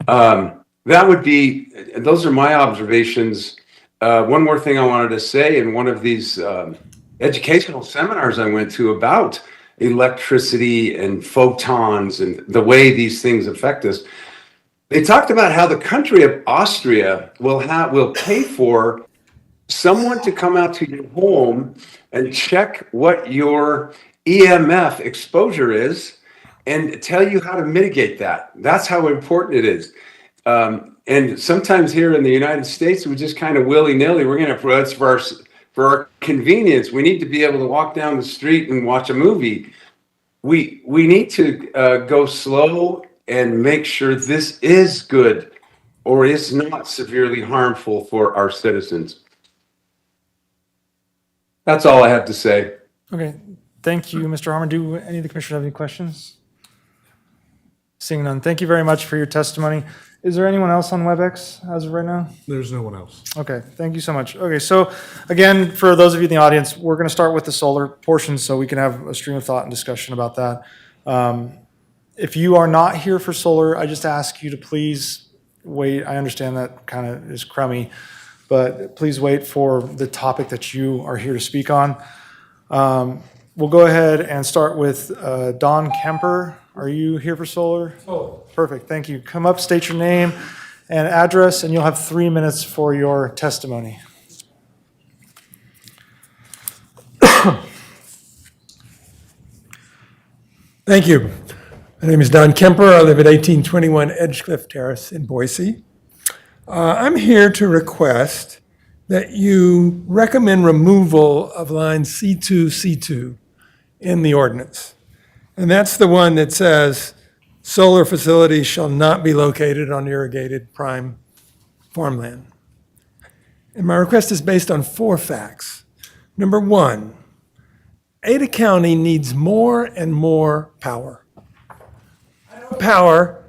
Those are my observations. One more thing I wanted to say, in one of these educational seminars I went to about electricity and photons and the way these things affect us, they talked about how the country of Austria will pay for someone to come out to your home and check what your EMF exposure is and tell you how to mitigate that. That's how important it is. And sometimes here in the United States, we just kind of willy-nilly, we're going to, that's for our convenience. We need to be able to walk down the street and watch a movie. We need to go slow and make sure this is good or is not severely harmful for our citizens. That's all I have to say. Okay, thank you, Mr. Harmon. Do any of the commissioners have any questions? Seeing none, thank you very much for your testimony. Is there anyone else on WebEx as of right now? There's no one else. Okay, thank you so much. Okay, so again, for those of you in the audience, we're going to start with the solar portion so we can have a stream of thought and discussion about that. If you are not here for solar, I just ask you to please wait. I understand that kind of is crummy, but please wait for the topic that you are here to speak on. We'll go ahead and start with Don Kemper. Are you here for solar? Oh, perfect. Thank you. Come up, state your name and address, and you'll have 3 minutes for your testimony. Thank you. My name is Don Kemper. I live at 1821 Edgecliff Terrace in Boise. I'm here to request that you recommend removal of line C2C2 in the ordinance. And that's the one that says solar facilities shall not be located on irrigated prime farmland. And my request is based on 4 facts. Number 1, Ada County needs more and more power. Power,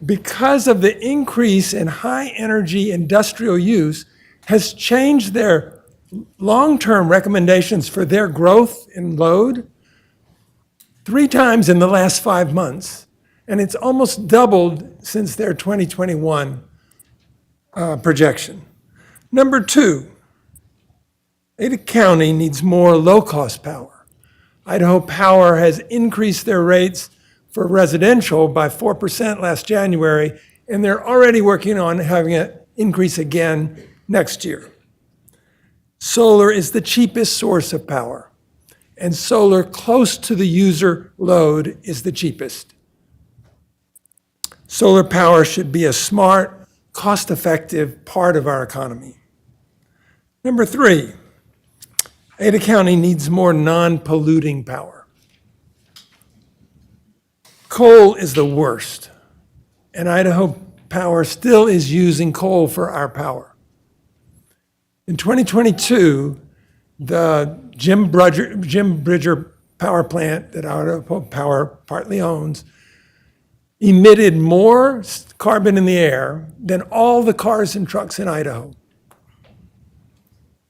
because of the increase in high energy industrial use, has changed their long-term recommendations for their growth in load 3 times in the last 5 months. And it's almost doubled since their 2021 projection. Number 2, Ada County needs more low-cost power. Idaho Power has increased their rates for residential by 4% last January, and they're already working on having it increase again next year. Solar is the cheapest source of power, and solar close to the user load is the cheapest. Solar power should be a smart, cost-effective part of our economy. Number 3, Ada County needs more non-polluting power. Coal is the worst, and Idaho Power still is using coal for our power. In 2022, the Jim Bridger power plant that Idaho Power partly owns emitted more carbon in the air than all the cars and trucks in Idaho.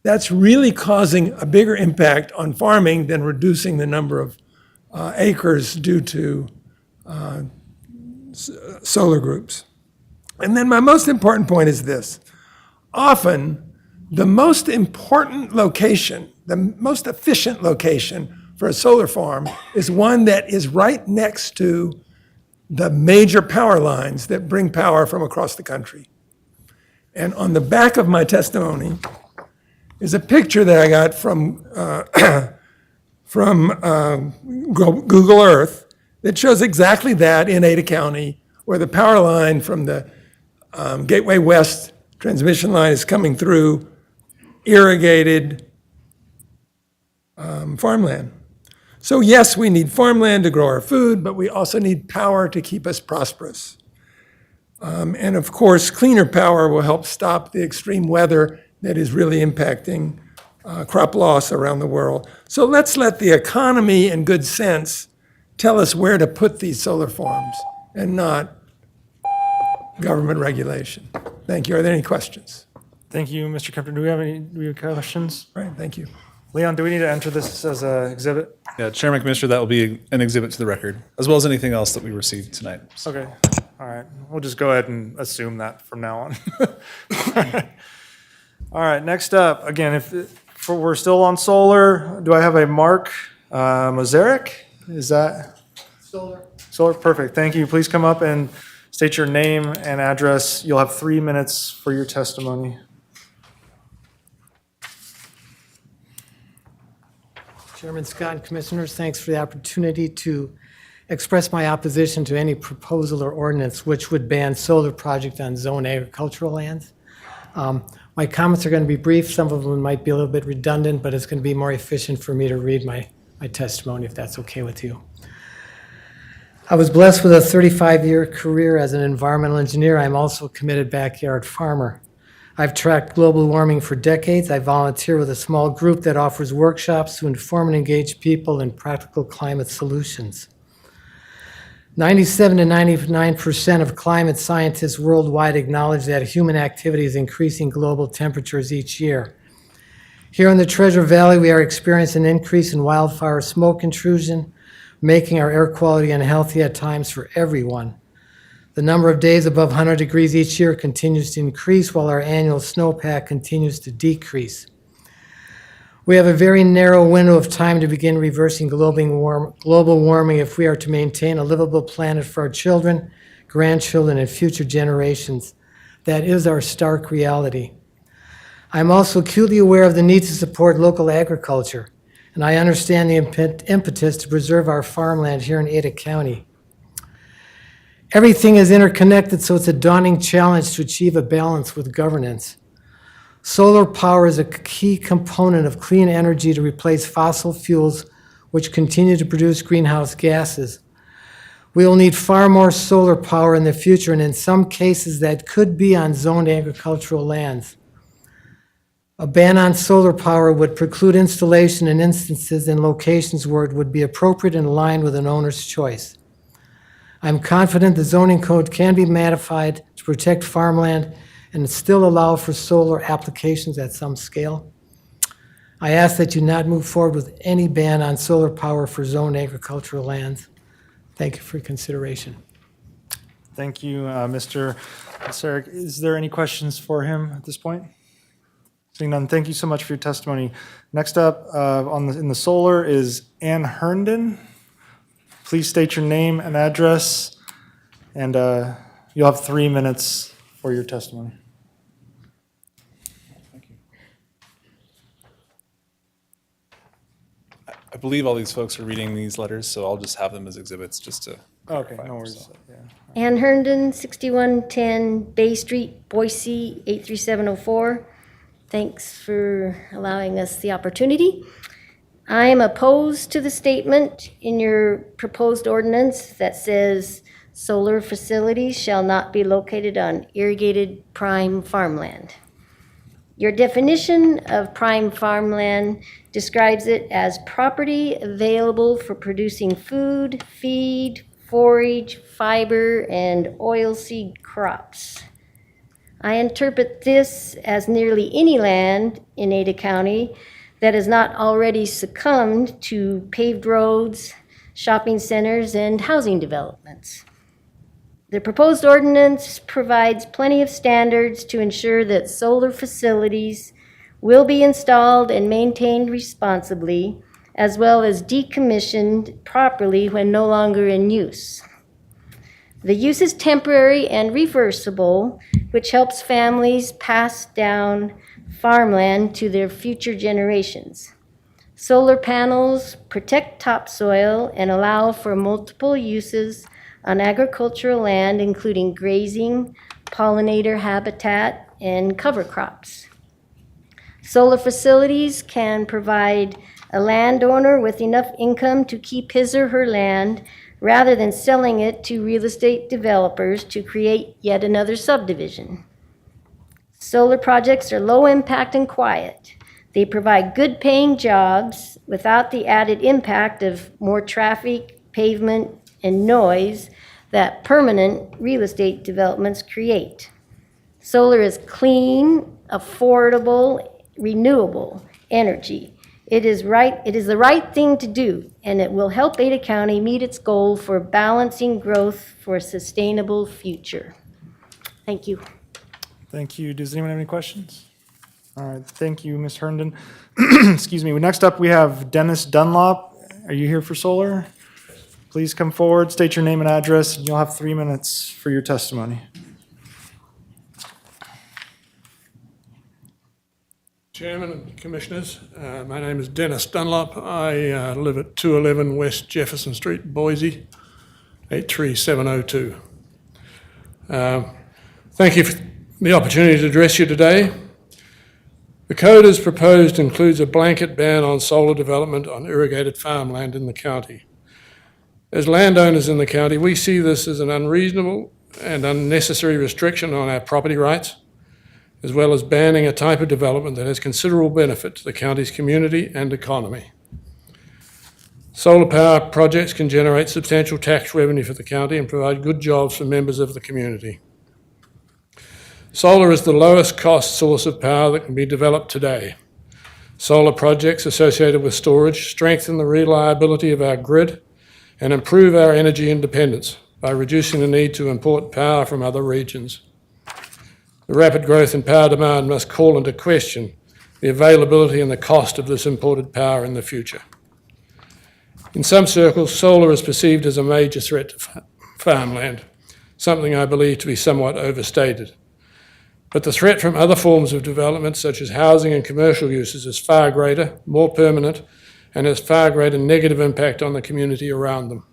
That's really causing a bigger impact on farming than reducing the number of acres due to solar groups. And then my most important point is this. Often, the most important location, the most efficient location for a solar farm is one that is right next to the major power lines that bring power from across the country. And on the back of my testimony is a picture that I got from Google Earth that shows exactly that in Ada County, where the power line from the Gateway West transmission line is coming through irrigated farmland. So yes, we need farmland to grow our food, but we also need power to keep us prosperous. And of course, cleaner power will help stop the extreme weather that is really impacting crop loss around the world. So let's let the economy and good sense tell us where to put these solar farms and not government regulation. Thank you. Are there any questions? Thank you, Mr. Kempton. Do we have questions? All right, thank you. Leon, do we need to enter this as an exhibit? Yeah, Chairman Commissioner, that will be an exhibit to the record, as well as anything else that we received tonight. Okay, all right. We'll just go ahead and assume that from now on. All right, next up, again, we're still on solar, do I have a Mark Mozarek? Is that? Solar, perfect. Thank you. Please come up and state your name and address. You'll have 3 minutes for your testimony. Chairman Scott and Commissioners, thanks for the opportunity to express my opposition to any proposal or ordinance which would ban solar project on zone agricultural lands. My comments are going to be brief. Some of them might be a little bit redundant, but it's going to be more efficient for me to read my testimony, if that's okay with you. I was blessed with a 35-year career as an environmental engineer. I'm also a committed backyard farmer. I've tracked global warming for decades. I volunteer with a small group that offers workshops to inform and engage people in practical climate solutions. 97 to 99% of climate scientists worldwide acknowledge that human activity is increasing global temperatures each year. Here in the Treasure Valley, we are experiencing an increase in wildfire smoke intrusion, making our air quality unhealthy at times for everyone. The number of days above 100 degrees each year continues to increase while our annual snowpack continues to decrease. We have a very narrow window of time to begin reversing global warming if we are to maintain a livable planet for our children, grandchildren, and future generations. That is our stark reality. I'm also acutely aware of the need to support local agriculture, and I understand the impetus to preserve our farmland here in Ada County. Everything is interconnected, so it's a daunting challenge to achieve a balance with governance. Solar power is a key component of clean energy to replace fossil fuels, which continue to produce greenhouse gases. We will need far more solar power in the future, and in some cases that could be on zoned agricultural lands. A ban on solar power would preclude installation in instances and locations where it would be appropriate and aligned with an owner's choice. I'm confident the zoning code can be modified to protect farmland and still allow for solar applications at some scale. I ask that you not move forward with any ban on solar power for zoned agricultural lands. Thank you for your consideration. Thank you, Mr. Sarek. Is there any questions for him at this point? Seeing none, thank you so much for your testimony. Next up in the solar is Ann Herndon. Please state your name and address, and you'll have 3 minutes for your testimony. I believe all these folks are reading these letters, so I'll just have them as exhibits just to. Okay, clarify, no worries. so. Yeah. Ann Herndon, 6110 Bay Street, Boise, 83704. Thanks for allowing us the opportunity. I am opposed to the statement in your proposed ordinance that says solar facilities shall not be located on irrigated prime farmland. Your definition of prime farmland describes it as property available for producing food, feed, forage, fiber, and oilseed crops. I interpret this as nearly any land in Ada County that has not already succumbed to paved roads, shopping centers, and housing developments. The proposed ordinance provides plenty of standards to ensure that solar facilities will be installed and maintained responsibly, as well as decommissioned properly when no longer in use. The use is temporary and reversible, which helps families pass down farmland to their future generations. Solar panels protect topsoil and allow for multiple uses on agricultural land, including grazing, pollinator habitat, and cover crops. Solar facilities can provide a landowner with enough income to keep his or her land rather than selling it to real estate developers to create yet another subdivision. Solar projects are low impact and quiet. They provide good paying jobs without the added impact of more traffic, pavement, and noise that permanent real estate developments create. Solar is clean, affordable, renewable energy. It is the right thing to do, and it will help Ada County meet its goal for balancing growth for a sustainable future. Thank you. Thank you. Does anyone have any questions? All right, thank you, Ms. Herndon. Excuse me. Next up, we have Dennis Dunlop. Are you here for solar? Please come forward, state your name and address, and you'll have 3 minutes for your testimony. Chairman and Commissioners, my name is Dennis Dunlop. I live at 211 West Jefferson Street, Boise, 83702. Thank you for the opportunity to address you today. The code as proposed includes a blanket ban on solar development on irrigated farmland in the county. As landowners in the county, we see this as an unreasonable and unnecessary restriction on our property rights, as well as banning a type of development that has considerable benefit to the county's community and economy. Solar power projects can generate substantial tax revenue for the county and provide good jobs for members of the community. Solar is the lowest cost source of power that can be developed today. Solar projects associated with storage strengthen the reliability of our grid and improve our energy independence by reducing the need to import power from other regions. The rapid growth in power demand must call into question the availability and the cost of this imported power in the future. In some circles, solar is perceived as a major threat to farmland, something I believe to be somewhat overstated. But the threat from other forms of development, such as housing and commercial uses, is far greater, more permanent, and has far greater negative impact on the community around them.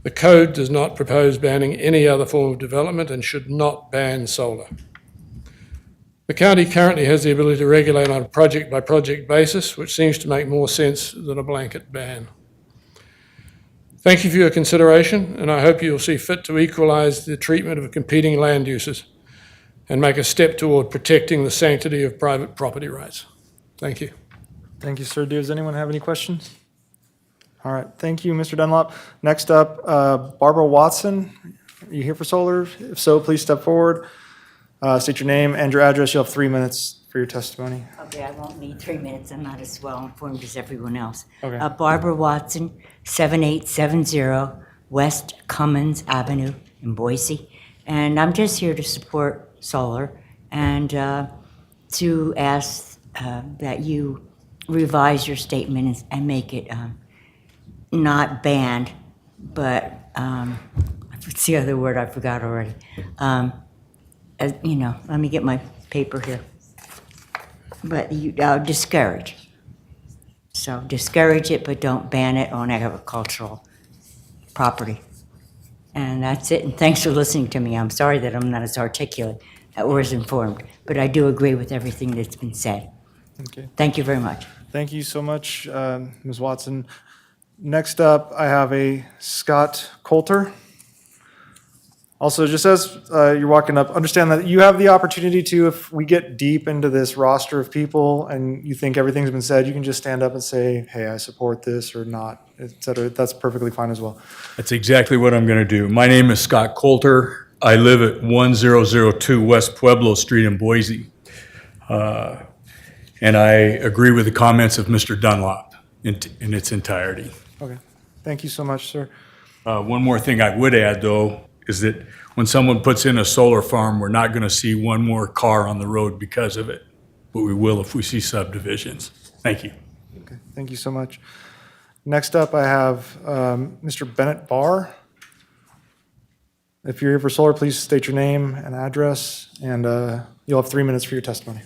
The code does not propose banning any other form of development and should not ban solar. The county currently has the ability to regulate on a project-by-project basis, which seems to make more sense than a blanket ban. Thank you for your consideration, and I hope you will see fit to equalize the treatment of competing land uses and make a step toward protecting the sanctity of private property rights. Thank you. Thank you, sir. Does anyone have any questions? All right, thank you, Mr. Dunlop. Next up, Barbara Watson. Are you here for solar? If so, please step forward. State your name and your address. You'll have 3 minutes for your testimony. Okay, I won't need 3 minutes. I'm not as well informed as everyone else. Okay. Barbara Watson, 7870 West Cummins Avenue in Boise. And I'm just here to support solar and to ask that you revise your statement and make it not banned, but what's the other word? I forgot already. Let me get my paper here. But you discourage. So discourage it, but don't ban it on agricultural property. And that's it. And thanks for listening to me. I'm sorry that I'm not as articulate or as informed, but I do agree with everything that's been said. Okay. Thank you very much. Thank you so much, Ms. Watson. Next up, I have a Scott Coulter. Also, just as you're walking up, understand that you have the opportunity to, if we get deep into this roster of people and you think everything's been said, you can just stand up and say, hey, I support this or not, et cetera. That's perfectly fine as well. That's exactly what I'm going to do. My name is Scott Coulter. I live at 1002 West Pueblo Street in Boise. And I agree with the comments of Mr. Dunlop in its entirety. Okay. Thank you so much, sir. One more thing I would add, though, is that when someone puts in a solar farm, we're not going to see one more car on the road because of it, but we will if we see subdivisions. Thank you. Okay. Thank you so much. Next up, I have Mr. Bennett Barr. If you're here for solar, please state your name and address, and you'll have 3 minutes for your testimony.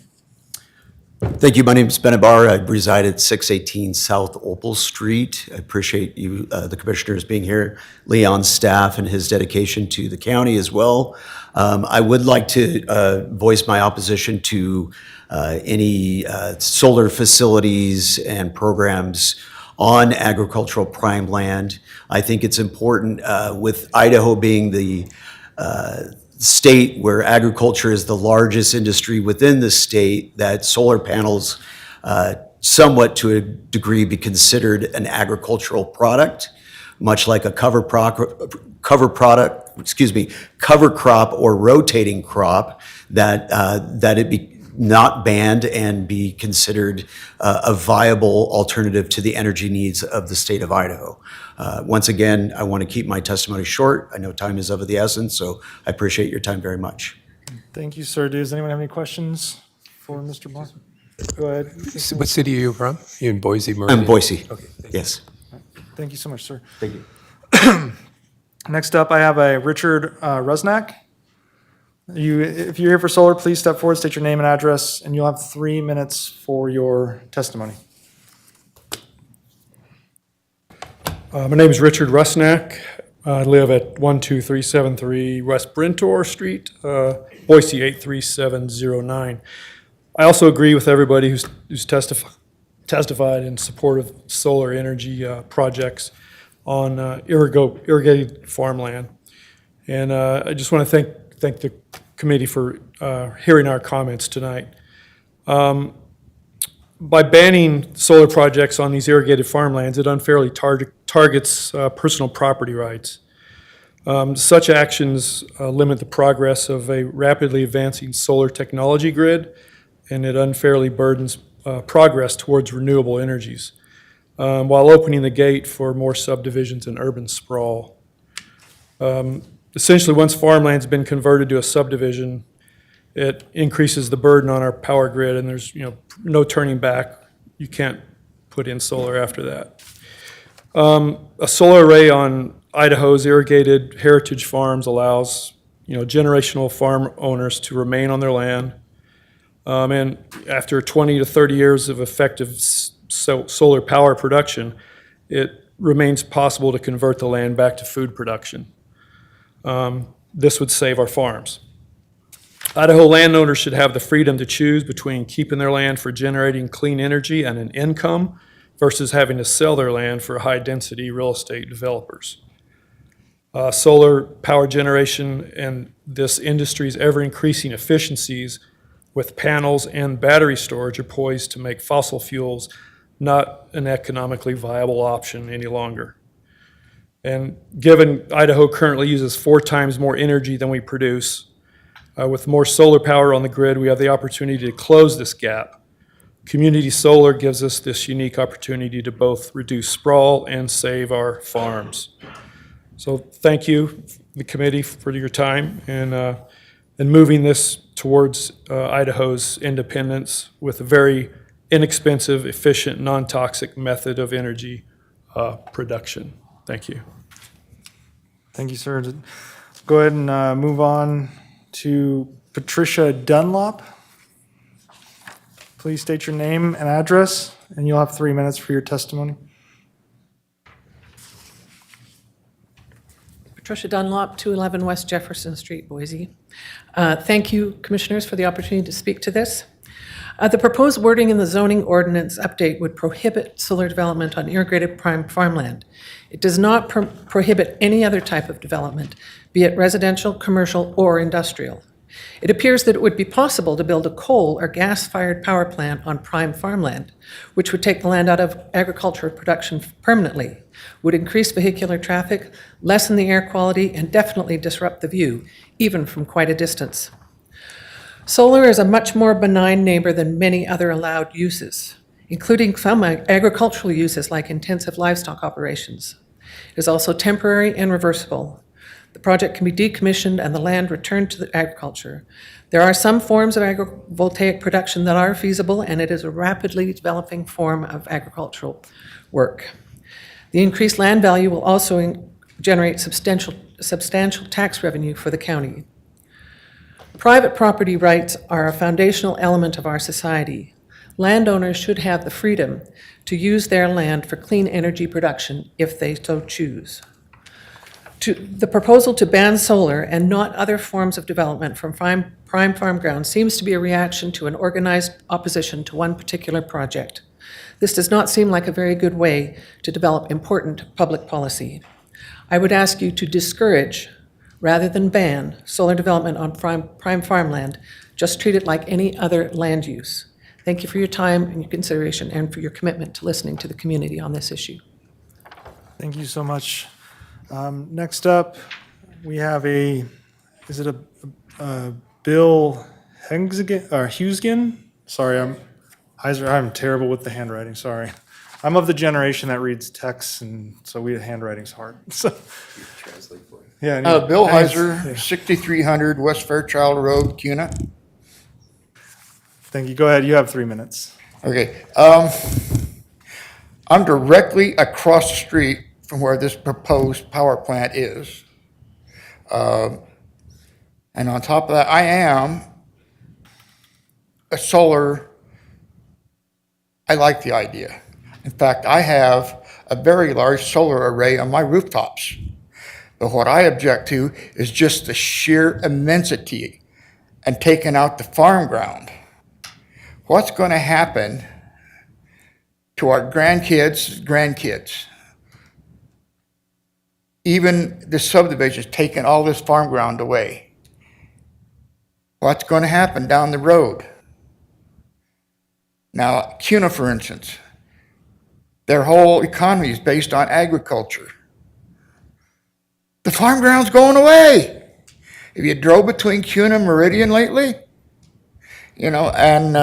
Thank you. My name is Benabar. I reside at 618 South Opal Street. I appreciate you, the commissioners, being here, Leon's staff, and his dedication to the county as well. I would like to voice my opposition to any solar facilities and programs on agricultural prime land. I think it's important, with Idaho being the state where agriculture is the largest industry within the state, that solar panels somewhat to a degree be considered an agricultural product, much like a cover crop or rotating crop, that it be not banned and be considered a viable alternative to the energy needs of the state of Idaho. Once again, I want to keep my testimony short. I know time is of the essence, so I appreciate your time very much. Thank you, sir. Does anyone have any questions for Mr. Blanc? Go ahead. What city are you from? You in Boise, I'm Meridian? Boise. Okay. Yes. Thank you so much, sir. Thank you. Next up, I have a Richard Rusnak. If you're here for solar, please step forward, state your name and address, and you'll have 3 minutes for your testimony. My name is Richard Rusnak. I live at 12373 West Brentor Street, Boise 83709. I also agree with everybody who's testified in support of solar energy projects on irrigated farmland. And I just want to thank the committee for hearing our comments tonight. By banning solar projects on these irrigated farmlands, it unfairly targets personal property rights. Such actions limit the progress of a rapidly advancing solar technology grid, and it unfairly burdens progress towards renewable energies, while opening the gate for more subdivisions and urban sprawl. Essentially, once farmland's been converted to a subdivision, it increases the burden on our power grid, and there's no turning back. You can't put in solar after that. A solar array on Idaho's irrigated heritage farms allows generational farm owners to remain on their land, and after 20 to 30 years of effective solar power production, it remains possible to convert the land back to food production. This would save our farms. Idaho landowners should have the freedom to choose between keeping their land for generating clean energy and an income versus having to sell their land for high-density real estate developers. Solar power generation and this industry's ever-increasing efficiencies with panels and battery storage are poised to make fossil fuels not an economically viable option any longer. And given Idaho currently uses 4 times more energy than we produce, with more solar power on the grid, we have the opportunity to close this gap. Community solar gives us this unique opportunity to both reduce sprawl and save our farms. So thank you, the committee, for your time and moving this towards Idaho's independence with a very inexpensive, efficient, non-toxic method of energy production. Thank you. Thank you, sir. Go ahead and move on to Patricia Dunlop. Please state your name and address, and you'll have 3 minutes for your testimony. Patricia Dunlop, 211 West Jefferson Street, Boise. Thank you, commissioners, for the opportunity to speak to this. The proposed wording in the zoning ordinance update would prohibit solar development on irrigated prime farmland. It does not prohibit any other type of development, be it residential, commercial, or industrial. It appears that it would be possible to build a coal or gas-fired power plant on prime farmland, which would take the land out of agricultural production permanently, would increase vehicular traffic, lessen the air quality, and definitely disrupt the view, even from quite a distance. Solar is a much more benign neighbor than many other allowed uses, including some agricultural uses like intensive livestock operations. It is also temporary and reversible. The project can be decommissioned and the land returned to the agriculture. There are some forms of agrivoltaic production that are feasible, and it is a rapidly developing form of agricultural work. The increased land value will also generate substantial tax revenue for the county. Private property rights are a foundational element of our society. Landowners should have the freedom to use their land for clean energy production if they so choose. The proposal to ban solar and not other forms of development from prime farm ground seems to be a reaction to an organized opposition to one particular project. This does not seem like a very good way to develop important public policy. I would ask you to discourage, rather than ban, solar development on prime farmland. Just treat it like any other land use. Thank you for your time and your consideration and for your commitment to listening to the community on this issue. Thank you so much. Next up, we have is it a Bill Hughesgen? Sorry, I'm terrible with the handwriting, sorry. I'm of the generation that reads text, and so handwriting's hard. So, yeah. Bill Thanks. Heiser, 6300 West Fairchild Road, Cuna. Thank you. Go ahead. You have 3 minutes. Okay. I'm directly across the street from where this proposed power plant is. And on top of that, I am a solar. I like the idea. In fact, I have a very large solar array on my rooftops. But what I object to is just the sheer immensity and taking out the farm ground. What's going to happen to our grandkids? Even the subdivisions taking all this farm ground away. What's going to happen down the road? Now, Cuna, for instance, their whole economy is based on agriculture. The farm ground's going away. Have you drove between Cuna and Meridian lately? You know, and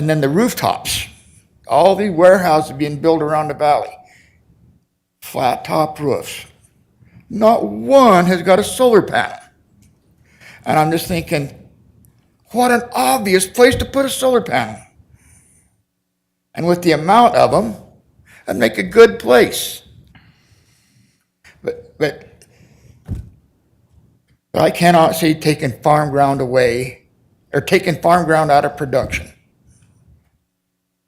then the rooftops, all the warehouses being built around the valley, flat top roofs. Not one has got a solar panel. And I'm just thinking, what an obvious place to put a solar panel. And with the amount of them, that'd make a good place. But I cannot see taking farm ground away or taking farm ground out of production.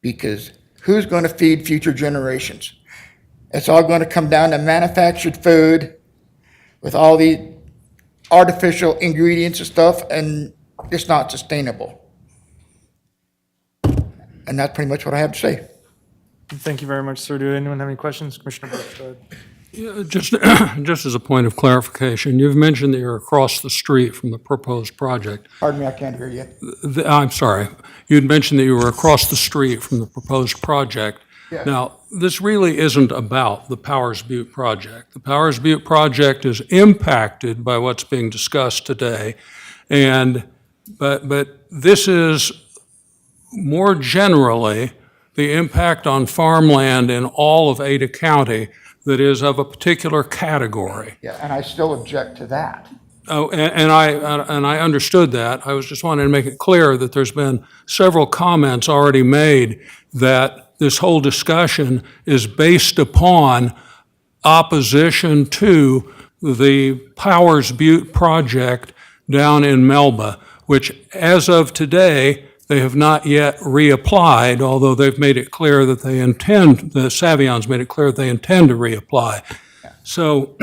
Because who's going to feed future generations? It's all going to come down to manufactured food with all the artificial ingredients and stuff, and it's not sustainable. And that's pretty much what I have to say. Thank you very much, sir. Do anyone have any questions? Commissioner Brooks, go ahead. Yeah, just as a point of clarification, you've mentioned that you're across the street from the proposed project. Pardon me, I can't hear you. I'm sorry. You'd mentioned that you were across the street from the proposed project. Yes. Now, this really isn't about the Powers Butte project. The Powers Butte project is impacted by what's being discussed today, but this is more generally the impact on farmland in all of Ada County that is of a particular category. Yeah, and I still object to that. Oh, and I understood that. I was just wanting to make it clear that there's been several comments already made that this whole discussion is based upon opposition to the Powers Butte project down in Melba, which as of today, they have not yet reapplied, although they've made it clear that they intend, the Savion's made it clear that they intend to reapply. So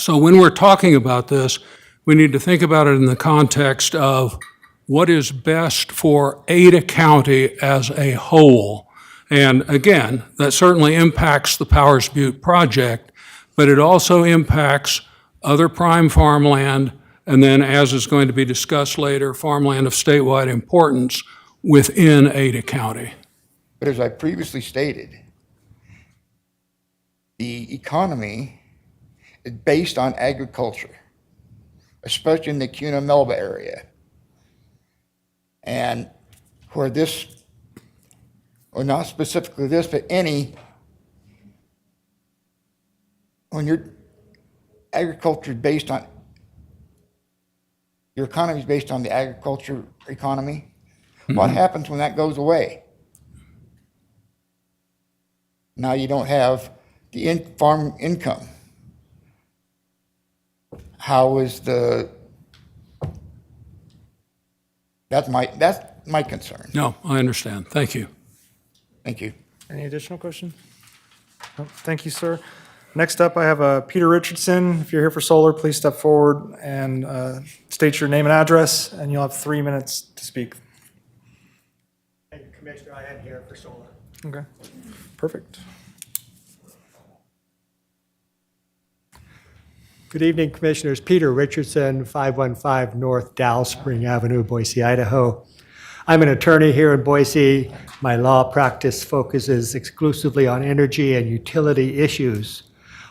when we're talking about this, we need to think about it in the context of what is best for Ada County as a whole. And again, that certainly impacts the Powers Butte project, but it also impacts other prime farmland, and then, as is going to be discussed later, farmland of statewide importance within Ada County. But as I previously stated, the economy is based on agriculture, especially in the Cuna-Melba area. And where this, or not specifically this, but when your agriculture is based on, your economy is based on the agriculture economy, what happens when that goes away? Now you don't have the farm income. How is that's my concern. No, I understand. Thank you. Thank you. Any additional questions? No, thank you, sir. Next up, I have Peter Richardson. If you're here for solar, please step forward and state your name and address, and you'll have 3 minutes to speak. Thank you, Commissioner. I am here for solar. Okay, perfect. Good evening, Commissioners. Peter Richardson, 515 North Dalles Spring Avenue, Boise, Idaho. I'm an attorney here in Boise. My law practice focuses exclusively on energy and utility issues.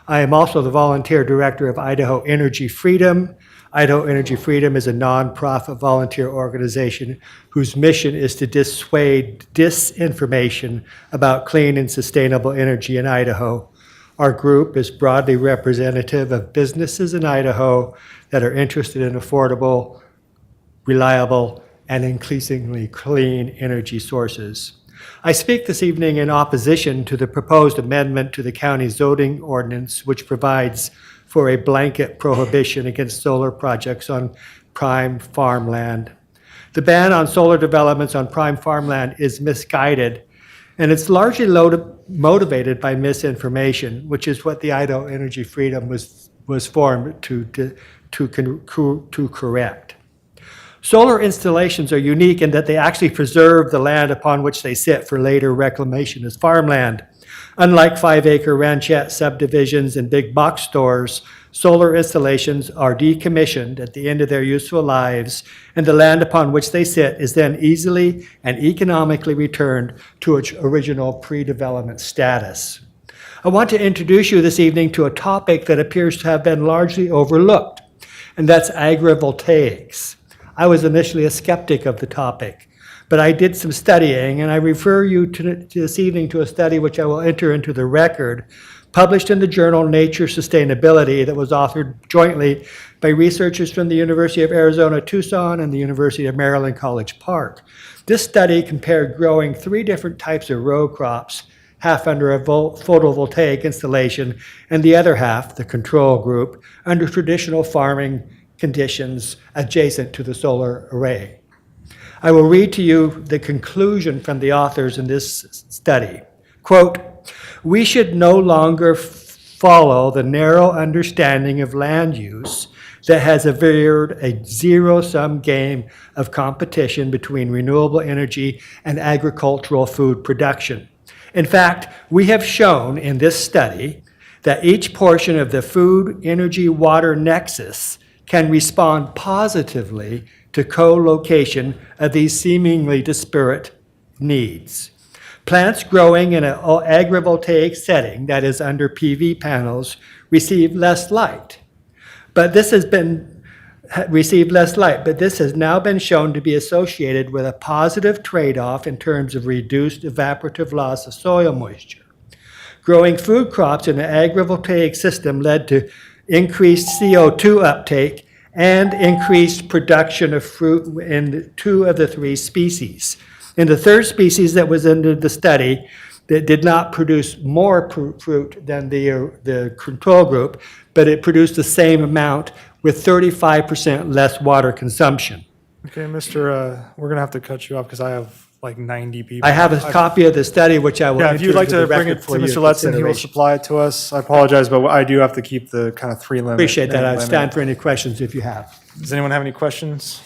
I am also the volunteer director of Idaho Energy Freedom. Idaho Energy Freedom is a nonprofit volunteer organization whose mission is to dissuade disinformation about clean and sustainable energy in Idaho. Our group is broadly representative of businesses in Idaho that are interested in affordable, reliable, and increasingly clean energy sources. I speak this evening in opposition to the proposed amendment to the county zoning ordinance, which provides for a blanket prohibition against solar projects on prime farmland. The ban on solar developments on prime farmland is misguided, and it's largely motivated by misinformation, which is what the Idaho Energy Freedom was formed to correct. Solar installations are unique in that they actually preserve the land upon which they sit for later reclamation as farmland. Unlike 5-acre ranchette subdivisions and big box stores, solar installations are decommissioned at the end of their useful lives, and the land upon which they sit is then easily and economically returned to its original pre-development status. I want to introduce you this evening to a topic that appears to have been largely overlooked, and that's agrivoltaics. I was initially a skeptic of the topic, but I did some studying, and I refer you to this evening to a study which I will enter into the record, published in the journal Nature Sustainability, that was authored jointly by researchers from the University of Arizona Tucson and the University of Maryland College Park. This study compared growing 3 different types of row crops, half under a photovoltaic installation and the other half, the control group, under traditional farming conditions adjacent to the solar array. I will read to you the conclusion from the authors in this study. Quote, "We should no longer follow the narrow understanding of land use that has veered a zero-sum game of competition between renewable energy and agricultural food production. In fact, we have shown in this study that each portion of the food, energy, water nexus can respond positively to co-location of these seemingly disparate needs. Plants growing in an agrivoltaic setting, that is under PV panels, receive less light. But this has now been shown to be associated with a positive trade-off in terms of reduced evaporative loss of soil moisture. Growing food crops in an agrivoltaic system led to increased CO2 uptake and increased production of fruit in 2 of the 3 species. In the 3rd species that was under the study, that did not produce more fruit than the control group, but it produced the same amount with 35% less water consumption. Okay, Mr. We're gonna have to cut you off because I have like 90 people. I have a copy of the study, which I will Yeah, if you'd enter like into the to bring record it for to your Mr. Letson, he will consideration. supply it to us. I apologize, but I do have to keep the kind of 3 limit. Appreciate that. I limit. stand for any questions if you have. Does anyone have any questions?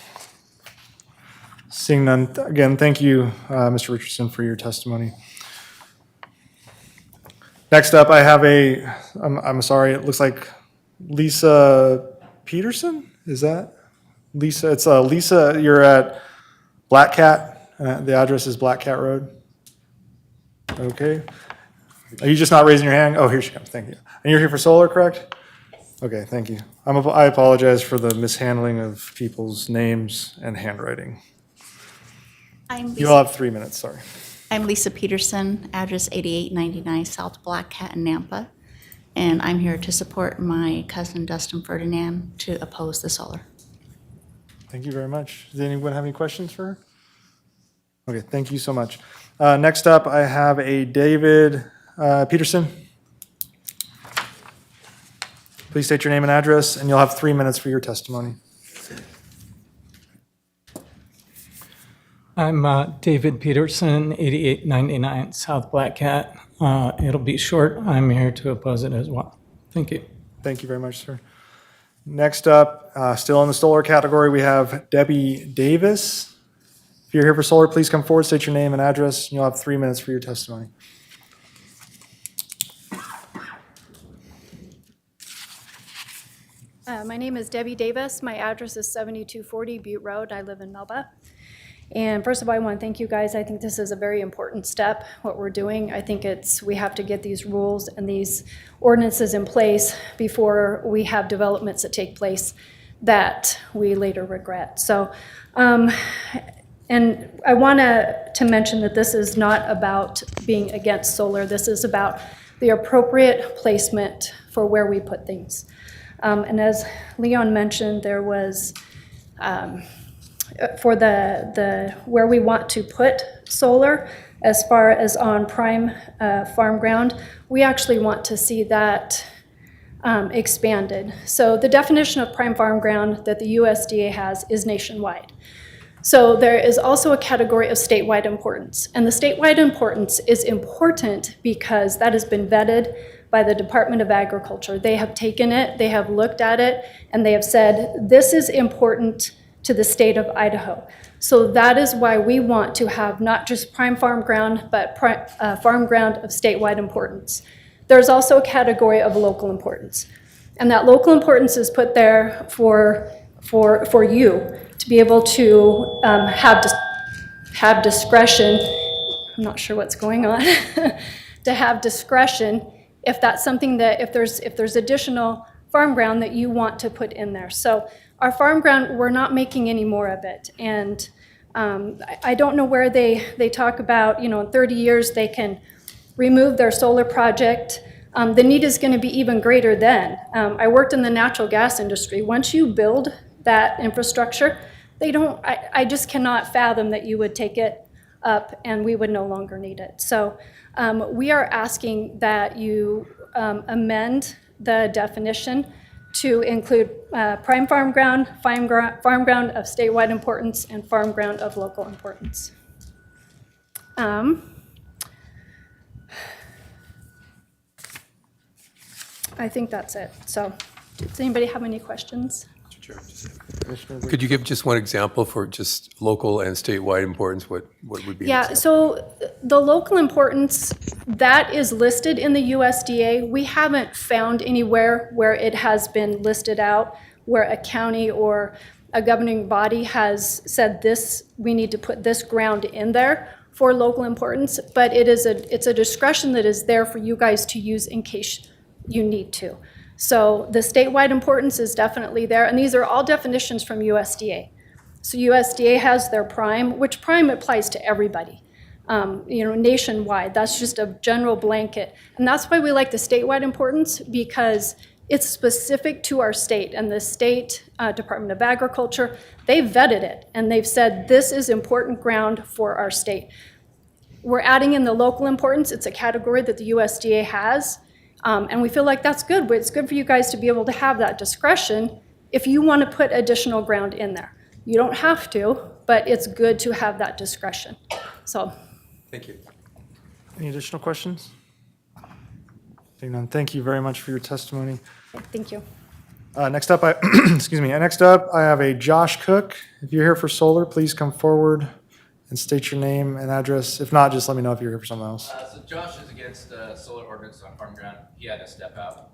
Seeing none, again, thank you, Mr. Richardson, for your testimony. Next up, I have I'm sorry, it looks like Lisa Peterson? Is that? Lisa, it's Lisa, you're at Black Cat. The address is Black Cat Road. Okay. Are you just not raising your hand? Oh, here she comes. Thank you. And you're here for solar, correct? Okay, thank you. I apologize for the mishandling of people's names and handwriting. You'll have 3 minutes, sorry. I'm Lisa Peterson, address 8899 South Black Cat in Nampa, and I'm here to support my cousin Dustin Ferdinand to oppose the solar. Thank you very much. Does anyone have any questions for her? Okay, thank you so much. Next up, I have a David Peterson. Please state your name and address, and you'll have 3 minutes for your testimony. I'm David Peterson, 8899 South Black Cat. It'll be short. I'm here to oppose it as well. Thank you. Thank you very much, sir. Next up, still in the solar category, we have Debbie Davis. If you're here for solar, please come forward, state your name and address, and you'll have 3 minutes for your testimony. My name is Debbie Davis. My address is 7240 Butte Road. I live in Melba. And first of all, I want to thank you guys. I think this is a very important step, what we're doing. I think we have to get these rules and these ordinances in place before we have developments that take place that we later regret. So, and I want to mention that this is not about being against solar. This is about the appropriate placement for where we put things. And as Leon mentioned, there was, for the where we want to put solar, as far as on prime farm ground, we actually want to see that expanded. So the definition of prime farm ground that the USDA has is nationwide. So there is also a category of statewide importance. And the statewide importance is important because that has been vetted by the Department of Agriculture. They have taken it, they have looked at it, and they have said, this is important to the state of Idaho. So that is why we want to have not just prime farm ground, but farm ground of statewide importance. There's also a category of local importance. And that local importance is put there for you to be able to have discretion. I'm not sure what's going on. To have discretion if that's something that, if there's additional farm ground that you want to put in there. So our farm ground, we're not making any more of it. And I don't know where they talk about, in 30 years they can remove their solar project. The need is going to be even greater then. I worked in the natural gas industry. Once you build that infrastructure, I just cannot fathom that you would take it up and we would no longer need it. So we are asking that you amend the definition to include prime farm ground, farm ground of statewide importance, and farm ground of local importance. I think that's it. So does anybody have any questions? Could you give just one example for just local and statewide importance? What would be? Yeah, so the local importance, that is listed in the USDA. We haven't found anywhere where it has been listed out, where a county or a governing body has said this, we need to put this ground in there for local importance, but it's a discretion that is there for you guys to use in case you need to. So the statewide importance is definitely there, and these are all definitions from USDA. So USDA has their prime, which prime applies to everybody, nationwide. That's just a general blanket. And that's why we like the statewide importance, because it's specific to our state, and the state Department of Agriculture, they've vetted it, and they've said this is important ground for our state. We're adding in the local importance. It's a category that the USDA has. And we feel like that's good, but it's good for you guys to be able to have that discretion if you want to put additional ground in there. You don't have to, but it's good to have that discretion. So. Thank you. Any additional questions? Seeing none, thank you very much for your testimony. Thank you. Next up, excuse me. Next up, I have a Josh Cook. If you're here for solar, please come forward and state your name and address. If not, just let me know if you're here for something else. So Josh is against solar ordinance on farm ground. He had to step out.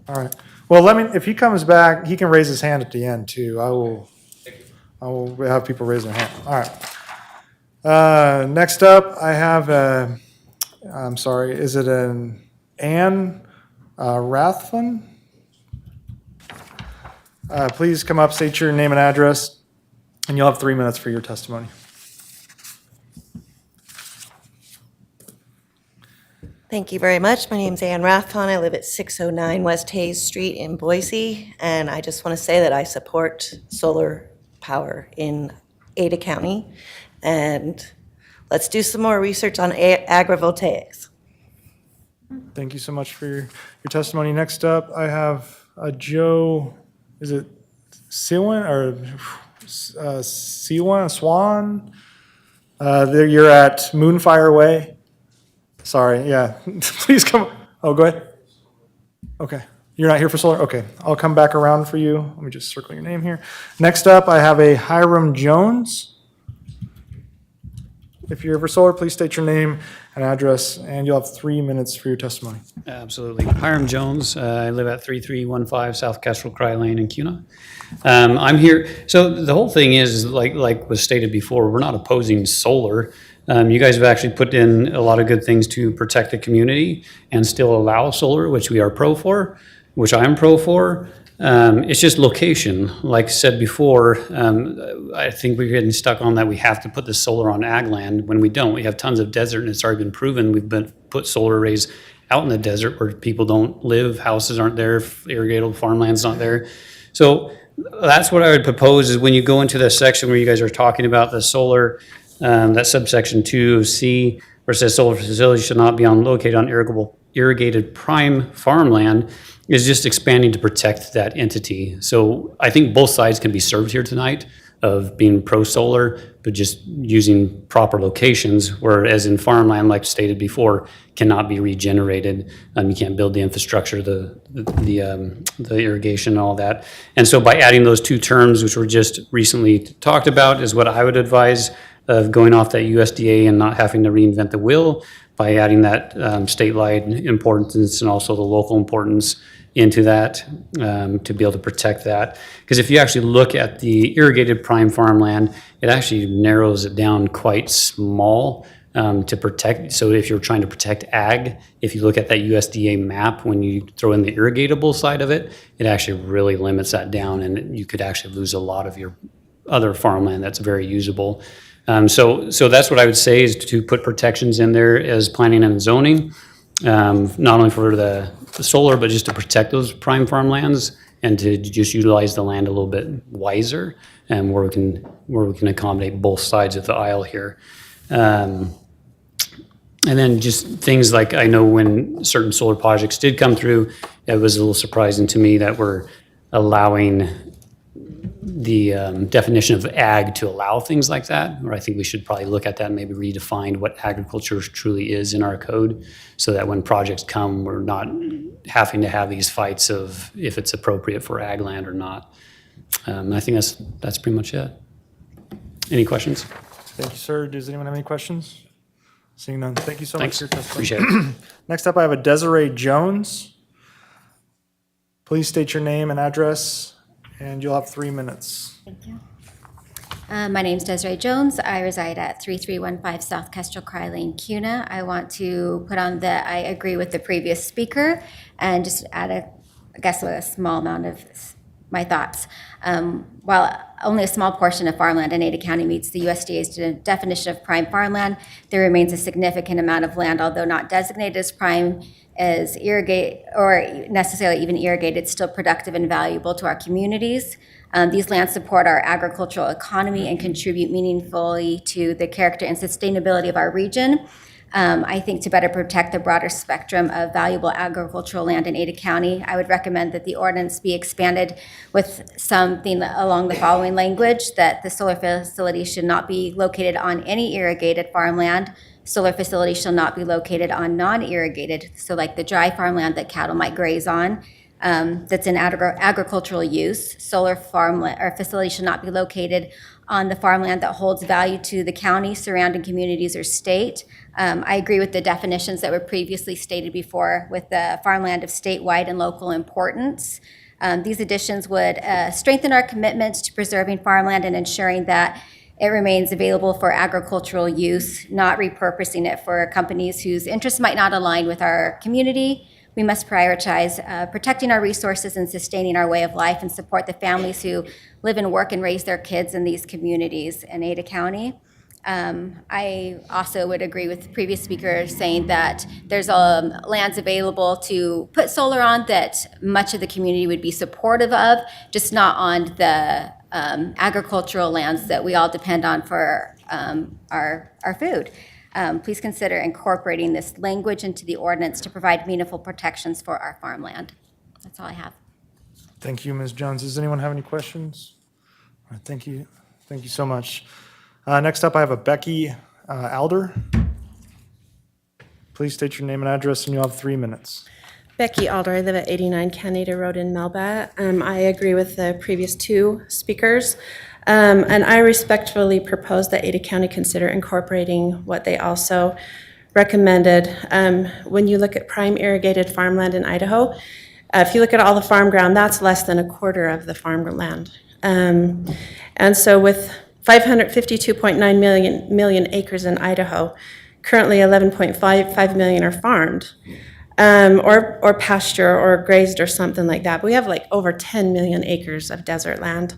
All right. Well, if he comes back, he can raise his hand at the end too. I will have people raise their hand. All right. Next up, I have I'm sorry, is it an Ann Rathfun? Please come up, state your name and address, and you'll have 3 minutes for your testimony. Thank you very much. My name's Ann Rathon. I live at 609 West Hayes Street in Boise, and I just want to say that I support solar power in Ada County, and let's do some more research on agrivoltaics. Thank you so much for your testimony. Next up, I have Joe, is it Siwan or Siwan, Swan? You're at Moonfire Way. Sorry, yeah. Please come. Oh, go ahead. Okay. You're not here for solar? Okay. I'll come back around for you. Let me just circle your name here. Next up, I have a Hiram Jones. If you're here for solar, please state your name and address, and you'll have 3 minutes for your testimony. Absolutely. Hiram Jones. I live at 3315 South Kestrel Cry Lane in Cuna. I'm here. So the whole thing is, like was stated before, we're not opposing solar. You guys have actually put in a lot of good things to protect the community and still allow solar, which we are pro for, which I am pro for. It's just location. Like I said before, I think we're getting stuck on that we have to put the solar on ag land when we don't. We have tons of desert, and it's already been proven. We've put solar arrays out in the desert where people don't live, houses aren't there, irrigatable farmland's not there. So that's what I would propose is when you go into the section where you guys are talking about the solar, that subsection 2C, where it says solar facilities should not be located on irrigated prime farmland, is just expanding to protect that entity. So I think both sides can be served here tonight of being pro-solar, but just using proper locations, whereas in farmland, like stated before, cannot be regenerated. You can't build the infrastructure, the irrigation and all that. And so by adding those two terms, which were just recently talked about, is what I would advise of going off that USDA and not having to reinvent the wheel by adding that statewide importance and also the local importance into that to be able to protect that. Because if you actually look at the irrigated prime farmland, it actually narrows it down quite small to protect. So if you're trying to protect ag, if you look at that USDA map, when you throw in the irrigatable side of it, it actually really limits that down, and you could actually lose a lot of your other farmland that's very usable. So that's what I would say, is to put protections in there as planning and zoning, not only for the solar, but just to protect those prime farmlands and to just utilize the land a little bit wiser, and where we can accommodate both sides of the aisle here. And then just things like, I know when certain solar projects did come through, it was a little surprising to me that we're allowing the definition of ag to allow things like that, or I think we should probably look at that and maybe redefine what agriculture truly is in our code, so that when projects come, we're not having to have these fights of if it's appropriate for ag land or not. I think that's pretty much it. Any questions? Thank you, sir. Does anyone have any questions? Seeing none. Thank you so much Thanks. for your testimony. Appreciate it. Next up, I have a Desiree Jones. Please state your name and address, and you'll have 3 minutes. Thank you. My name's Desiree Jones. I reside at 3315 South Kestrel Cry Lane, Cuna. I want to put on that I agree with the previous speaker and just add a small amount of my thoughts. While only a small portion of farmland in Ada County meets the USDA's definition of prime farmland, there remains a significant amount of land, although not designated as prime, as irrigate or necessarily even irrigated, still productive and valuable to our communities. These lands support our agricultural economy and contribute meaningfully to the character and sustainability of our region. I think to better protect the broader spectrum of valuable agricultural land in Ada County, I would recommend that the ordinance be expanded with something along the following language: that the solar facility should not be located on any irrigated farmland. Solar facilities shall not be located on non-irrigated, so like the dry farmland that cattle might graze on, that's in agricultural use. Solar farmland or facilities should not be located on the farmland that holds value to the county, surrounding communities, or state. I agree with the definitions that were previously stated before with the farmland of statewide and local importance. These additions would strengthen our commitment to preserving farmland and ensuring that it remains available for agricultural use, not repurposing it for companies whose interests might not align with our community. We must prioritize protecting our resources and sustaining our way of life, and support the families who live and work and raise their kids in these communities in Ada County. I also would agree with the previous speaker saying that there's lands available to put solar on that much of the community would be supportive of, just not on the agricultural lands that we all depend on for our food. Please consider incorporating this language into the ordinance to provide meaningful protections for our farmland. That's all I have. Thank you, Ms. Jones. Does anyone have any questions? All right, thank you. Thank you so much. Next up, I have a Becky Alder. Please state your name and address, and you'll have 3 minutes. Becky Alder, I live at 89 Canada Road in Melba. I agree with the previous two speakers, and I respectfully propose that Ada County consider incorporating what they also recommended. When you look at prime irrigated farmland in Idaho, if you look at all the farm ground, that's less than a quarter of the farmland. And so with 552.9 million acres in Idaho, currently 11.55 million are farmed. Or pasture or grazed or something like that. But we have like over 10 million acres of desert land.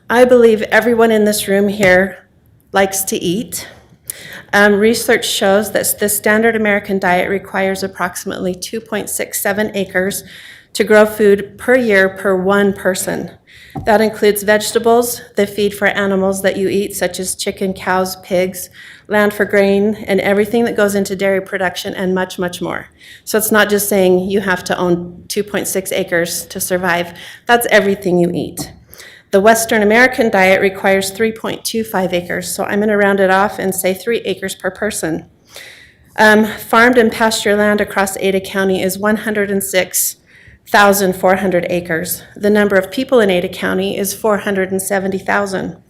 I believe everyone in this room here likes to eat. Research shows that the standard American diet requires approximately 2.67 acres to grow food per year per one person. That includes vegetables, the feed for animals that you eat, such as chicken, cows, pigs, land for grain, and everything that goes into dairy production, and much, much more. So it's not just saying you have to own 2.6 acres to survive. That's everything you eat. The Western American diet requires 3.25 acres, so I'm going to round it off and say 3 acres per person. Farmed and pasture land across Ada County is 106,400 acres. The number of people in Ada County is 470,000.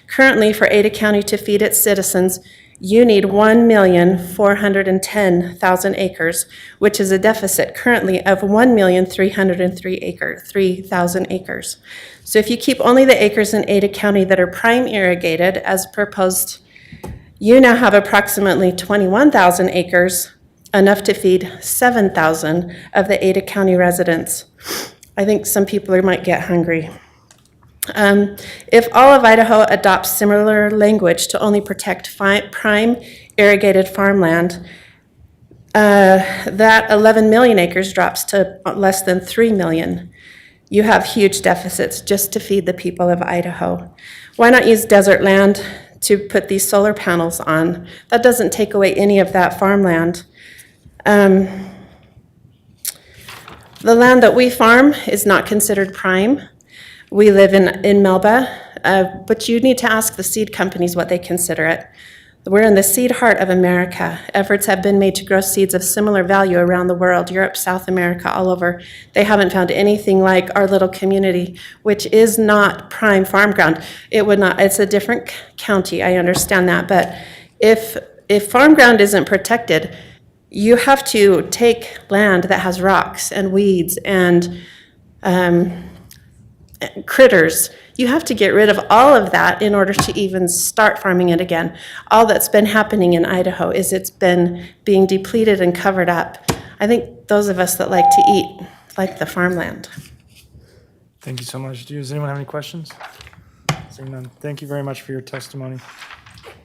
Currently, for Ada County to feed its citizens, you need 1,410,000 acres, which is a deficit currently of 1,303,000 acres. So if you keep only the acres in Ada County that are prime irrigated, as proposed, you now have approximately 21,000 acres, enough to feed 7,000 of the Ada County residents. I think some people might get hungry. If all of Idaho adopts similar language to only protect prime irrigated farmland, that 11 million acres drops to less than 3 million. You have huge deficits just to feed the people of Idaho. Why not use desert land to put these solar panels on? That doesn't take away any of that farmland. The land that we farm is not considered prime. We live in Melba, but you need to ask the seed companies what they consider it. We're in the seed heart of America. Efforts have been made to grow seeds of similar value around the world, Europe, South America, all over. They haven't found anything like our little community, which is not prime farm ground. It would not, it's a different county, I understand that, but if farm ground isn't protected, you have to take land that has rocks and weeds and critters. You have to get rid of all of that in order to even start farming it again. All that's been happening in Idaho is it's been being depleted and covered up. I think those of us that like to eat like the farmland. Thank you so much. Does anyone have any questions? Seeing none. Thank you very much for your testimony.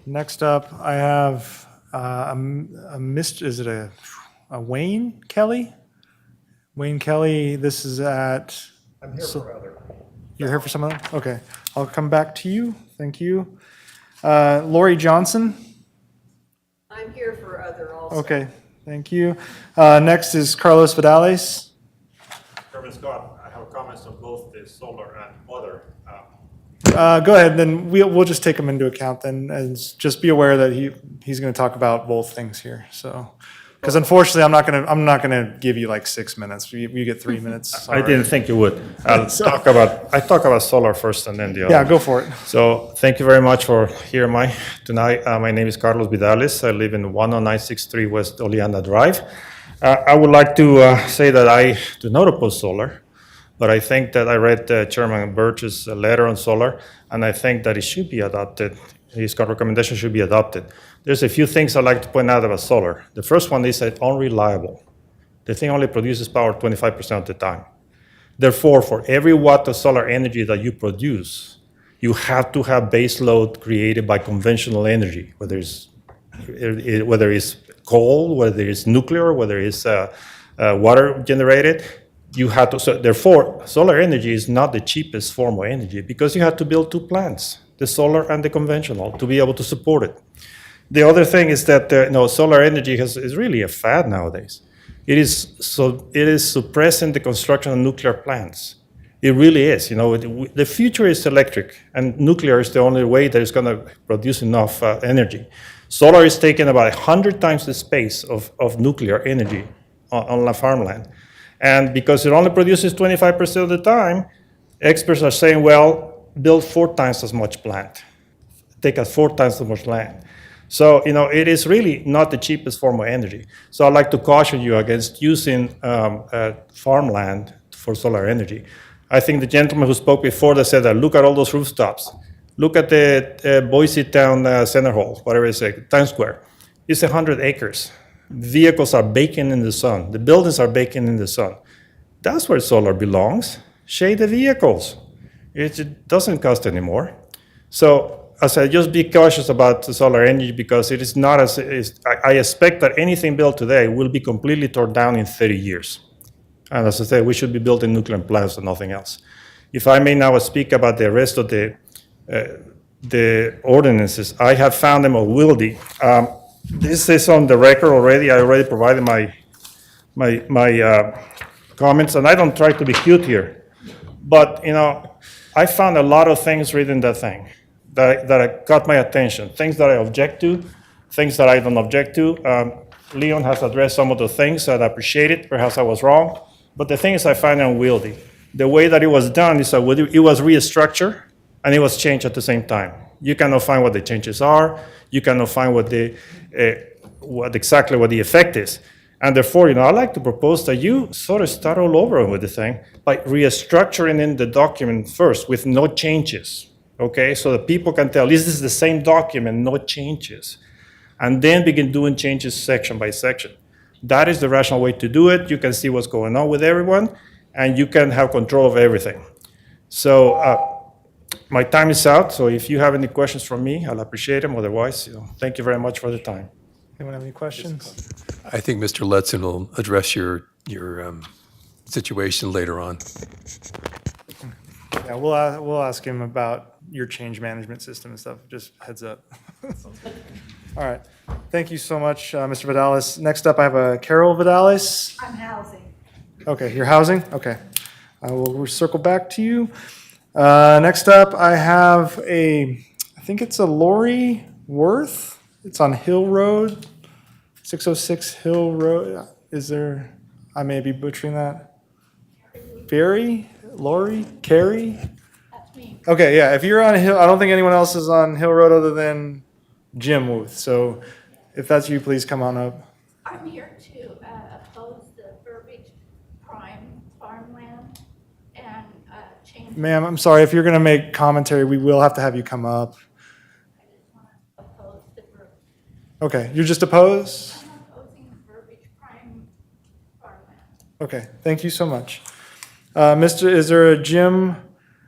Next up, I have is it a Wayne Kelly? Wayne Kelly, this is at... I'm here for other. You're here for some other? Okay. I'll come back to you. Thank you. Lori Johnson? I'm here for other also. Okay. Thank you. Next is Carlos Vidales. Chairman Scott, I have comments on both the solar and other. Go ahead, then we'll just take him into account then, and just be aware that he's going to talk about both things here. So, because unfortunately, I'm not gonna give you like 6 minutes. You get 3 minutes. I didn't think you would. I'll talk about solar first and then the other. Yeah, go for it. So thank you very much for hearing me tonight. My name is Carlos Vidales. I live in 10963 West Oleana Drive. I would like to say that I do not oppose solar. But I think that I read Chairman Birch's letter on solar, and I think that it should be adopted. His recommendation should be adopted. There's a few things I'd like to point out about solar. The first one is that unreliable. The thing only produces power 25% of the time. Therefore, for every watt of solar energy that you produce, you have to have base load created by conventional energy, whether it's coal, whether it's nuclear, whether it's water generated. You have to, so therefore, solar energy is not the cheapest form of energy because you have to build two plants, the solar and the conventional, to be able to support it. The other thing is that solar energy is really a fad nowadays. It is suppressing the construction of nuclear plants. It really is. The future is electric, and nuclear is the only way that is going to produce enough energy. Solar is taking about 100 times the space of nuclear energy on la farmland. And because it only produces 25% of the time, experts are saying, well, build 4 times as much plant, take us 4 times as much land. So, it is really not the cheapest form of energy. So I'd like to caution you against using farmland for solar energy. I think the gentleman who spoke before that said that, look at all those rooftops. Look at the Boise Town Center Hall, whatever it's like, Times Square. It's 100 acres. Vehicles are baking in the sun. The buildings are baking in the sun. That's where solar belongs. Shade the vehicles. It doesn't cost anymore. So, I said, just be cautious about the solar energy because it is not as, I expect that anything built today will be completely torn down in 30 years. And as I said, we should be building nuclear plants and nothing else. If I may now speak about the rest of the ordinances, I have found them unwieldy. This is on the record already. I already provided my comments, and I don't try to be cute here. But, I found a lot of things reading that thing that got my attention, things that I object to, things that I don't object to. Leon has addressed some of the things that I appreciate it. Perhaps I was wrong. But the thing is, I find it unwieldy. The way that it was done is that it was restructured and it was changed at the same time. You cannot find what the changes are. You cannot find what exactly what the effect is. And therefore, I'd like to propose that you sort of start all over with the thing by restructuring in the document first with no changes, okay? So that people can tell, this is the same document, no changes. And then begin doing changes section by section. That is the rational way to do it. You can see what's going on with everyone, and you can have control of everything. So my time is out, so if you have any questions from me, I'll appreciate them. Otherwise, thank you very much for the time. Anyone have any questions? I think Mr. Letson will address your situation later on. Yeah, we'll ask him about your change management system and stuff, just heads up. All right, thank you so much, Mr. Vidalis. Next up, I have Carol Vidalis. I'm housing. Okay, you're housing? Okay. We'll circle back to you. Next up, I have I think it's a Lori Worth. It's on Hill Road, 606 Hill Road. I may be butchering that. Barry? Lori? Carrie? That's me. Okay, yeah, if you're on Hill, I don't think anyone else is on Hill Road other than Jim Wuth. So if that's you, please come on up. I'm here to oppose the Burbage Prime farmland and change. Ma'am, I'm sorry, if you're going to make commentary, we will have to have you come up. I just want to oppose the Burbage. Okay, you're just opposed? I'm opposing the Burbage Prime farmland. Okay, thank you so much. Is there a Jim,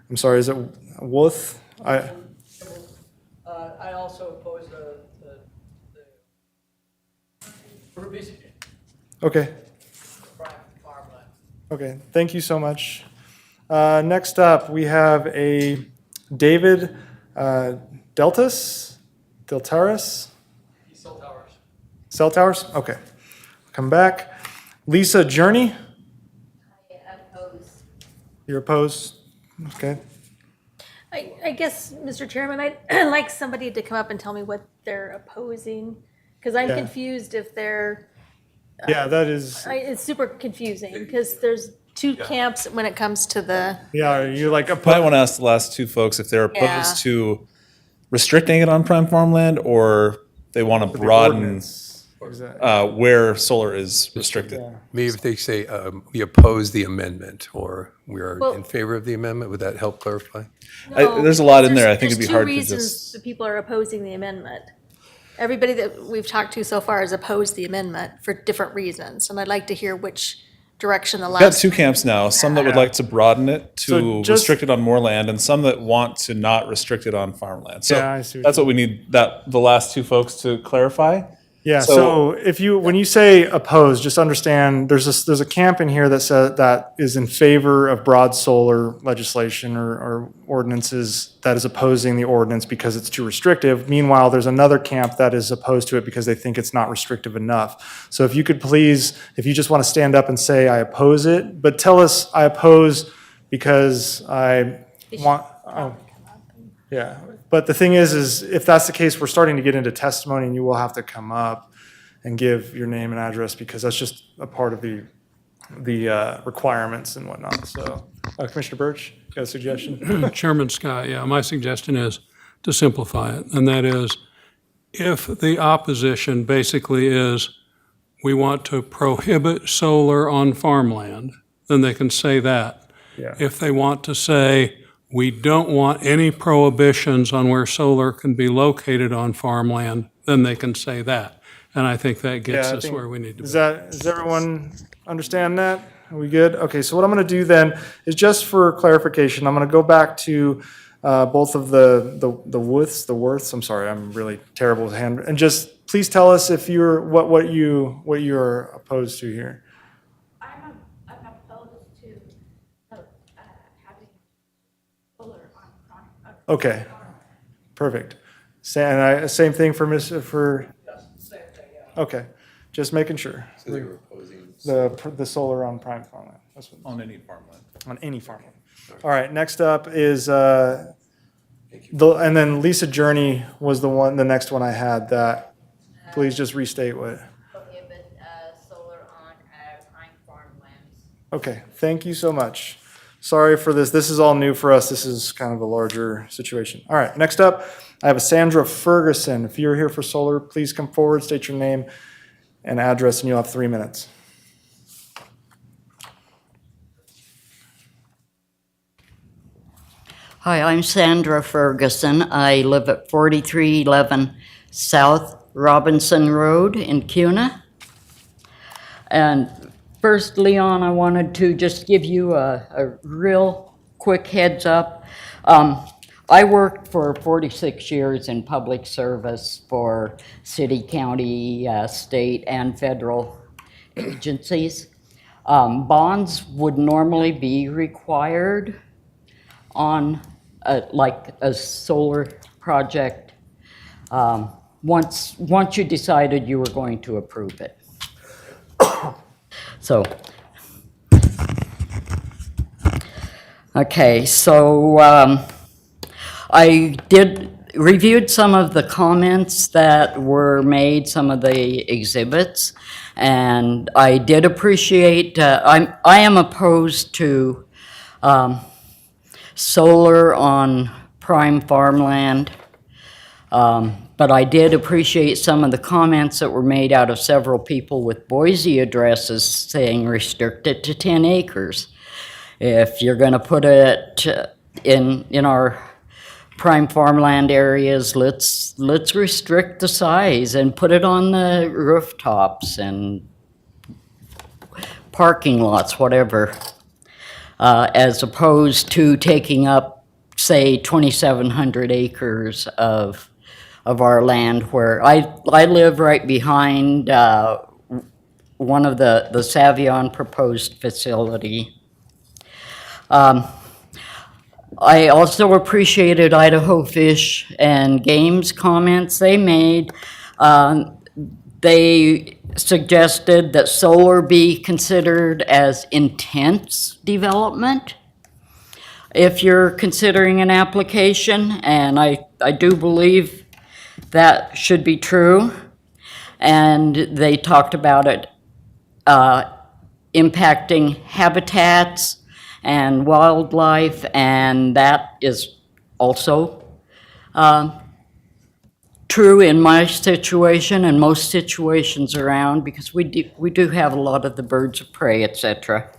I'm sorry, is it Wuth? I also oppose the Burbage Okay, Prime farmland. okay, thank you so much. Next up, we have a David Deltaris? Cell towers. Cell towers? Okay, come back. Lisa Journey? You're opposed? Okay. I guess, Mr. Chairman, I'd like somebody to come up and tell me what they're opposing, because I'm Yeah. confused if they're, Yeah, that is, it's super confusing, because there's two camps when it comes to the, yeah, are you like Probably want to ask the last two folks if they're opposed to restricting it on prime farmland or they want to broaden where solar is restricted. Maybe if they say we oppose the amendment or we are Well- in favor of the amendment, would that help clarify? There's a lot in there. I think it'd be hard to There's two just. reasons that people are opposing the amendment. Everybody that we've talked to so far has opposed the amendment for different reasons, and I'd like to hear which direction the We've got last. two camps now, some that would like to broaden it So to just- restrict it on more land and some that want to not restrict it on farmland. So Yeah, I see what that's what we need the last two folks to clarify. Yeah, so when you say oppose, just understand there's a camp in here that is in favor of broad solar legislation or ordinances that is opposing the ordinance because it's too restrictive. Meanwhile, there's another camp that is opposed to it because they think it's not restrictive enough. So if you could please, if you just want to stand up and say I oppose it, but tell us I oppose because I want. Yeah, but the thing is if that's the case, we're starting to get into testimony, and you will have to come up and give your name and address, because that's just a part of the requirements and whatnot. So, Commissioner Birch, you got a suggestion? Chairman Scott, yeah, my suggestion is to simplify it, and that is, if the opposition basically is, we want to prohibit solar on farmland, then they can say that. Yeah. If they want to say, we don't want any prohibitions on where solar can be located on farmland, then they can say that. And I think that gets Yeah, I us think- where we need to be. Does everyone understand that? Are we good? Okay, so what I'm going to do then is, just for clarification, I'm going to go back to both of the worths. I'm sorry, I'm really terrible with hand. And just please tell us if you're what you're opposed to here. I'm opposed to having solar on. Okay, perfect. Same thing for Okay, just making sure. So they were opposing The solar on prime farmland. That's what. on any farmland. On any farmland. All right, next up is, and then Lisa Journey was the next one I had that, please just restate what. Prohibit solar on prime farmlands. Okay, thank you so much. Sorry for this. This is all new for us. This is kind of a larger situation. All right, next up, I have a Sandra Ferguson. If you're here for solar, please come forward, state your name and address, and you'll have 3 minutes. Hi, I'm Sandra Ferguson. I live at 4311 South Robinson Road in Cuna. And first, Leon, I wanted to just give you a real quick heads up. I worked for 46 years in public service for city, county, state, and federal agencies. Bonds would normally be required on like a solar project once you decided you were going to approve it. So, okay, so I reviewed some of the comments that were made, some of the exhibits, and I did appreciate, I am opposed to solar on prime farmland, but I did appreciate some of the comments that were made out of several people with Boise addresses saying restrict it to 10 acres. If you're going to put it in our prime farmland areas, let's restrict the size and put it on the rooftops and parking lots, whatever. As opposed to taking up, say, 2,700 acres of our land, where I live right behind one of the Savion proposed facility. I also appreciated Idaho Fish and Game's comments they made. They suggested that solar be considered as intense development if you're considering an application, and I do believe that should be true. And they talked about it impacting habitats and wildlife, and that is also true in my situation and most situations around, because we do have a lot of the birds of prey, etc.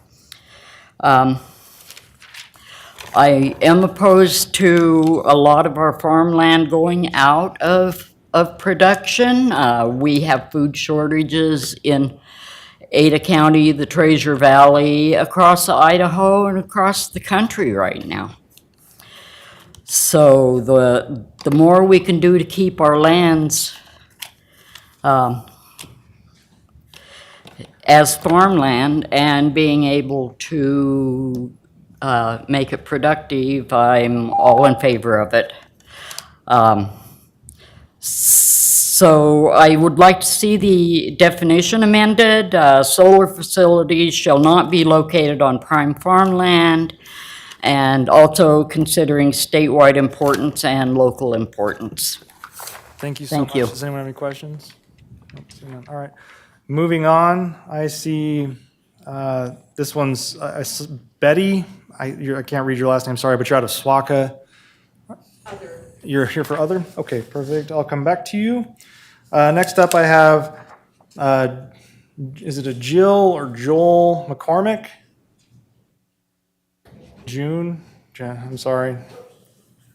I am opposed to a lot of our farmland going out of production. We have food shortages in Ada County, the Treasure Valley, across Idaho, and across the country right now. So the more we can do to keep our lands as farmland and being able to make it productive, I'm all in favor of it. So I would like to see the definition amended. Solar facilities shall not be located on prime farmland, and also considering statewide importance and local importance. Thank you so Thank much. you. Does anyone have any questions? Nope, seeing none. All right. Moving on, I see this one's Betty. I can't read your last name, sorry, but you're out of Swaka. You're here for other? Okay, perfect. I'll come back to you. Next up, I have, is it a Jill or Joel McCormick? June? I'm sorry.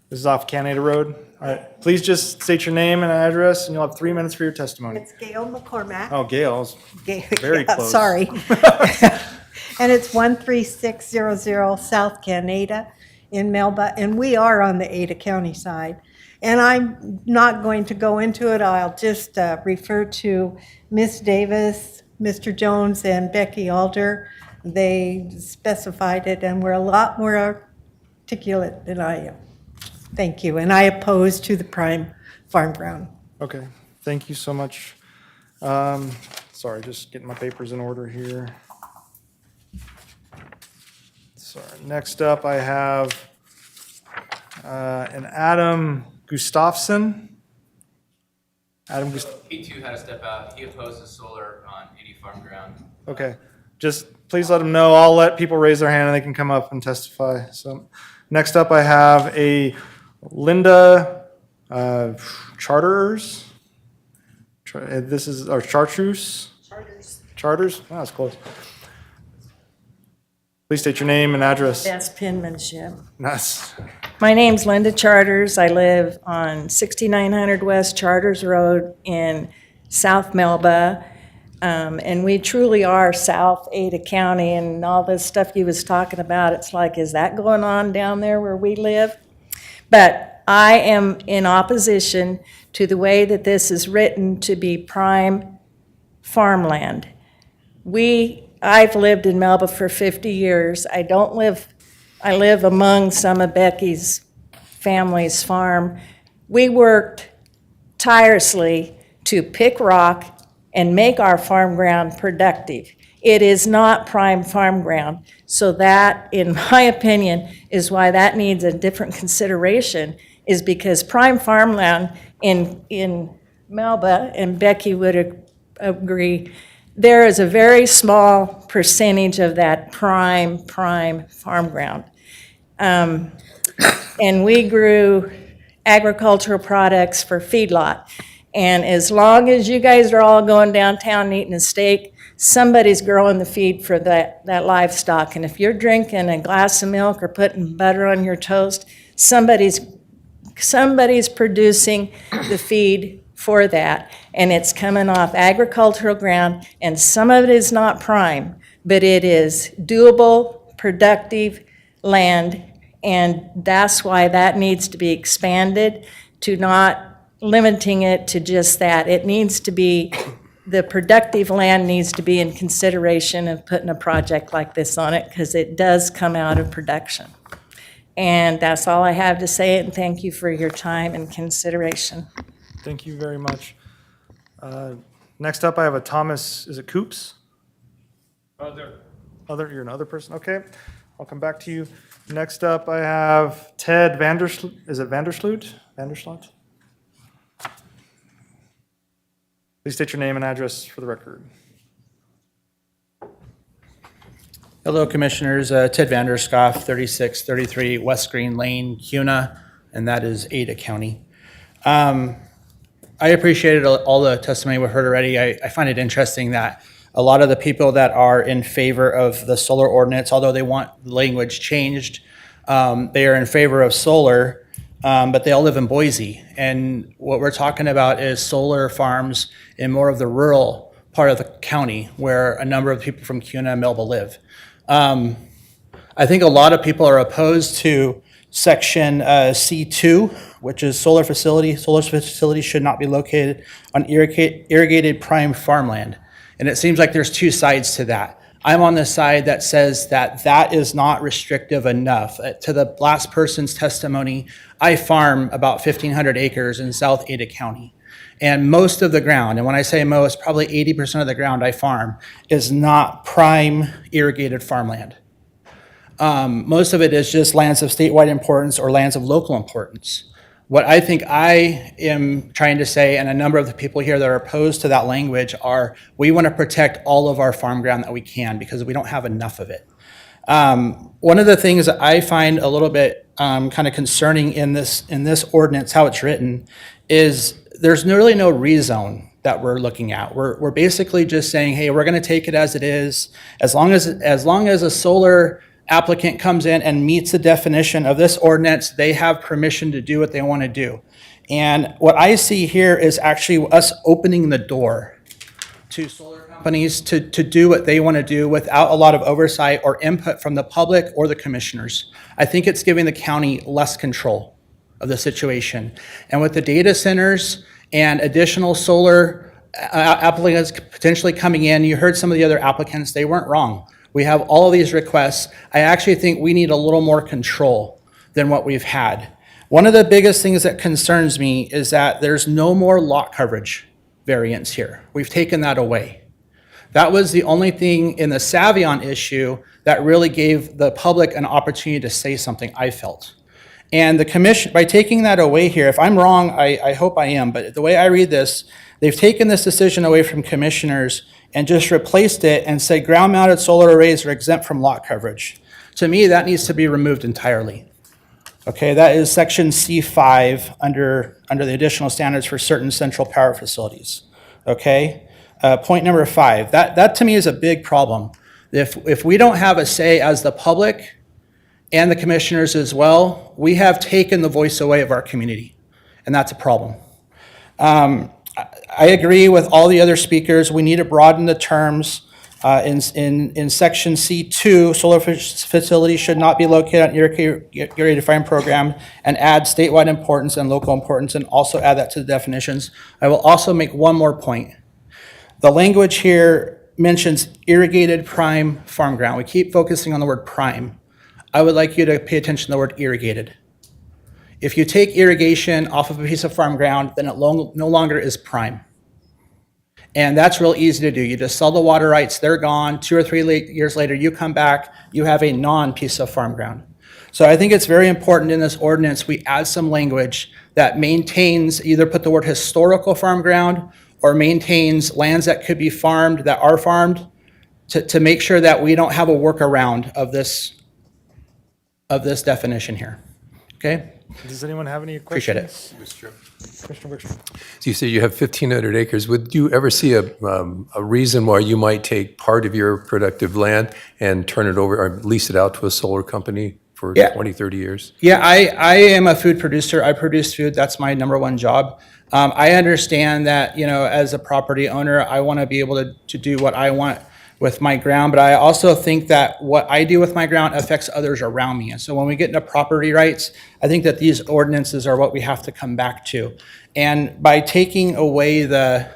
This is off Canada Road. All right, please just state your name and address, and you'll have 3 minutes for your testimony. It's Gail McCormack. Oh, Gail, Gail, very yeah, close. Sorry. And it's 13600 South Canada in Melba, and we are on the Ada County side. And I'm not going to go into it. I'll just refer to Ms. Davis, Mr. Jones, and Becky Alder. They specified it, and we're a lot more articulate than I am. Thank you. And I oppose to the prime farm ground. Okay, thank you so much. Sorry, just getting my papers in order here. Sorry, next up I have an Adam Gustafson. He too had to step out. He opposes solar on 80 farm ground. Okay, just please let them know. I'll let people raise their hand and they can come up and testify. So next up I have a Linda Charters. This is our Chartreuse. Charters. Oh, that's close. Please state your name and address. That's penmanship. Nice. My name's Linda Charters. I live on 6900 West Charters Road in South Melba. And we truly are South Ada County, and all this stuff you was talking about, it's like, is that going on down there where we live? But I am in opposition to the way that this is written to be prime farmland. I've lived in Melba for 50 years. I live among some of Becky's family's farm. We worked tirelessly to pick rock and make our farm ground productive. It is not prime farm ground. So that, in my opinion, is why that needs a different consideration, is because prime farmland in Melba, and Becky would agree, there is a very small percentage of that prime farm ground. And we grew agricultural products for feedlot. And as long as you guys are all going downtown and eating a steak, somebody's growing the feed for that livestock. And if you're drinking a glass of milk or putting butter on your toast, somebody's producing the feed for that, and it's coming off agricultural ground, and some of it is not prime, but it is doable, productive land, and that's why that needs to be expanded to not limiting it to just that. It needs to be, the productive land needs to be in consideration of putting a project like this on it, because it does come out of production. And that's all I have to say, and thank you for your time and consideration. Thank you very much. Next up, I have a Thomas, is it Coops? Other, you're another person? Okay, I'll come back to you. Next up, I have Ted Vandersloot. Is it Vandersloot? Vandersloot? Please state your name and address for the record. Hello, Commissioners. Ted Vanderscoff, 3633 West Green Lane, Cuna, and that is Ada County. I appreciated all the testimony we've heard already. I find it interesting that a lot of the people that are in favor of the solar ordinance, although they want the language changed, they are in favor of solar, but they all live in Boise. And what we're talking about is solar farms in more of the rural part of the county where a number of people from Cuna and Melba live. I think a lot of people are opposed to Section C2, which is solar facilities should not be located on irrigated prime farmland. And it seems like there's two sides to that. I'm on the side that says that that is not restrictive enough. To the last person's testimony, I farm about 1,500 acres in South Ada County. And most of the ground, and when I say most, probably 80% of the ground I farm is not prime irrigated farmland. Most of it is just lands of statewide importance or lands of local importance. What I think I am trying to say, and a number of the people here that are opposed to that language, are we want to protect all of our farm ground that we can because we don't have enough of it. One of the things that I find a little bit kind of concerning in this ordinance, how it's written, is there's really no rezone that we're looking at. We're basically just saying, hey, we're going to take it as it is. As long as a solar applicant comes in and meets the definition of this ordinance, they have permission to do what they want to do. And what I see here is actually us opening the door to solar companies to do what they want to do without a lot of oversight or input from the public or the commissioners. I think it's giving the county less control of the situation. And with the data centers and additional solar applicants potentially coming in, you heard some of the other applicants, they weren't wrong. We have all of these requests. I actually think we need a little more control than what we've had. One of the biggest things that concerns me is that there's no more lot coverage variance here. We've taken that away. That was the only thing in the Savion issue that really gave the public an opportunity to say something, I felt. And the commission, by taking that away here, if I'm wrong, I hope I am, but the way I read this, they've taken this decision away from commissioners and just replaced it and said ground-mounted solar arrays are exempt from lot coverage. To me, that needs to be removed entirely. Okay, that is section C5 under the additional standards for certain central power facilities. Okay, point number 5, that to me is a big problem. If we don't have a say as the public and the commissioners as well, we have taken the voice away of our community, and that's a problem. I agree with all the other speakers. We need to broaden the terms. In section C2, solar facilities should not be located on area defined program, and add statewide importance and local importance, and also add that to the definitions. I will also make one more point. The language here mentions irrigated prime farm ground. We keep focusing on the word prime. I would like you to pay attention to the word irrigated. If you take irrigation off of a piece of farm ground, then it no longer is prime. And that's real easy to do. You just sell the water rights, they're gone. 2 or 3 years later, you come back, you have a non-piece of farm ground. So I think it's very important in this ordinance, we add some language that maintains, either put the word historical farm ground or maintains lands that could be farmed, that are farmed, to make sure that we don't have a workaround of this definition here. Okay? Does anyone have any questions? Appreciate it. Commissioner Wickstrom. So you say you have 1,500 acres. Would you ever see a reason why you might take part of your productive land and turn it over or lease it out to a solar company for 20, 30 years? Yeah, I am a food producer. I produce food. That's my number one job. I understand that, as a property owner, I want to be able to do what I want with my ground, but I also think that what I do with my ground affects others around me. And so when we get into property rights, I think that these ordinances are what we have to come back to. And by taking away the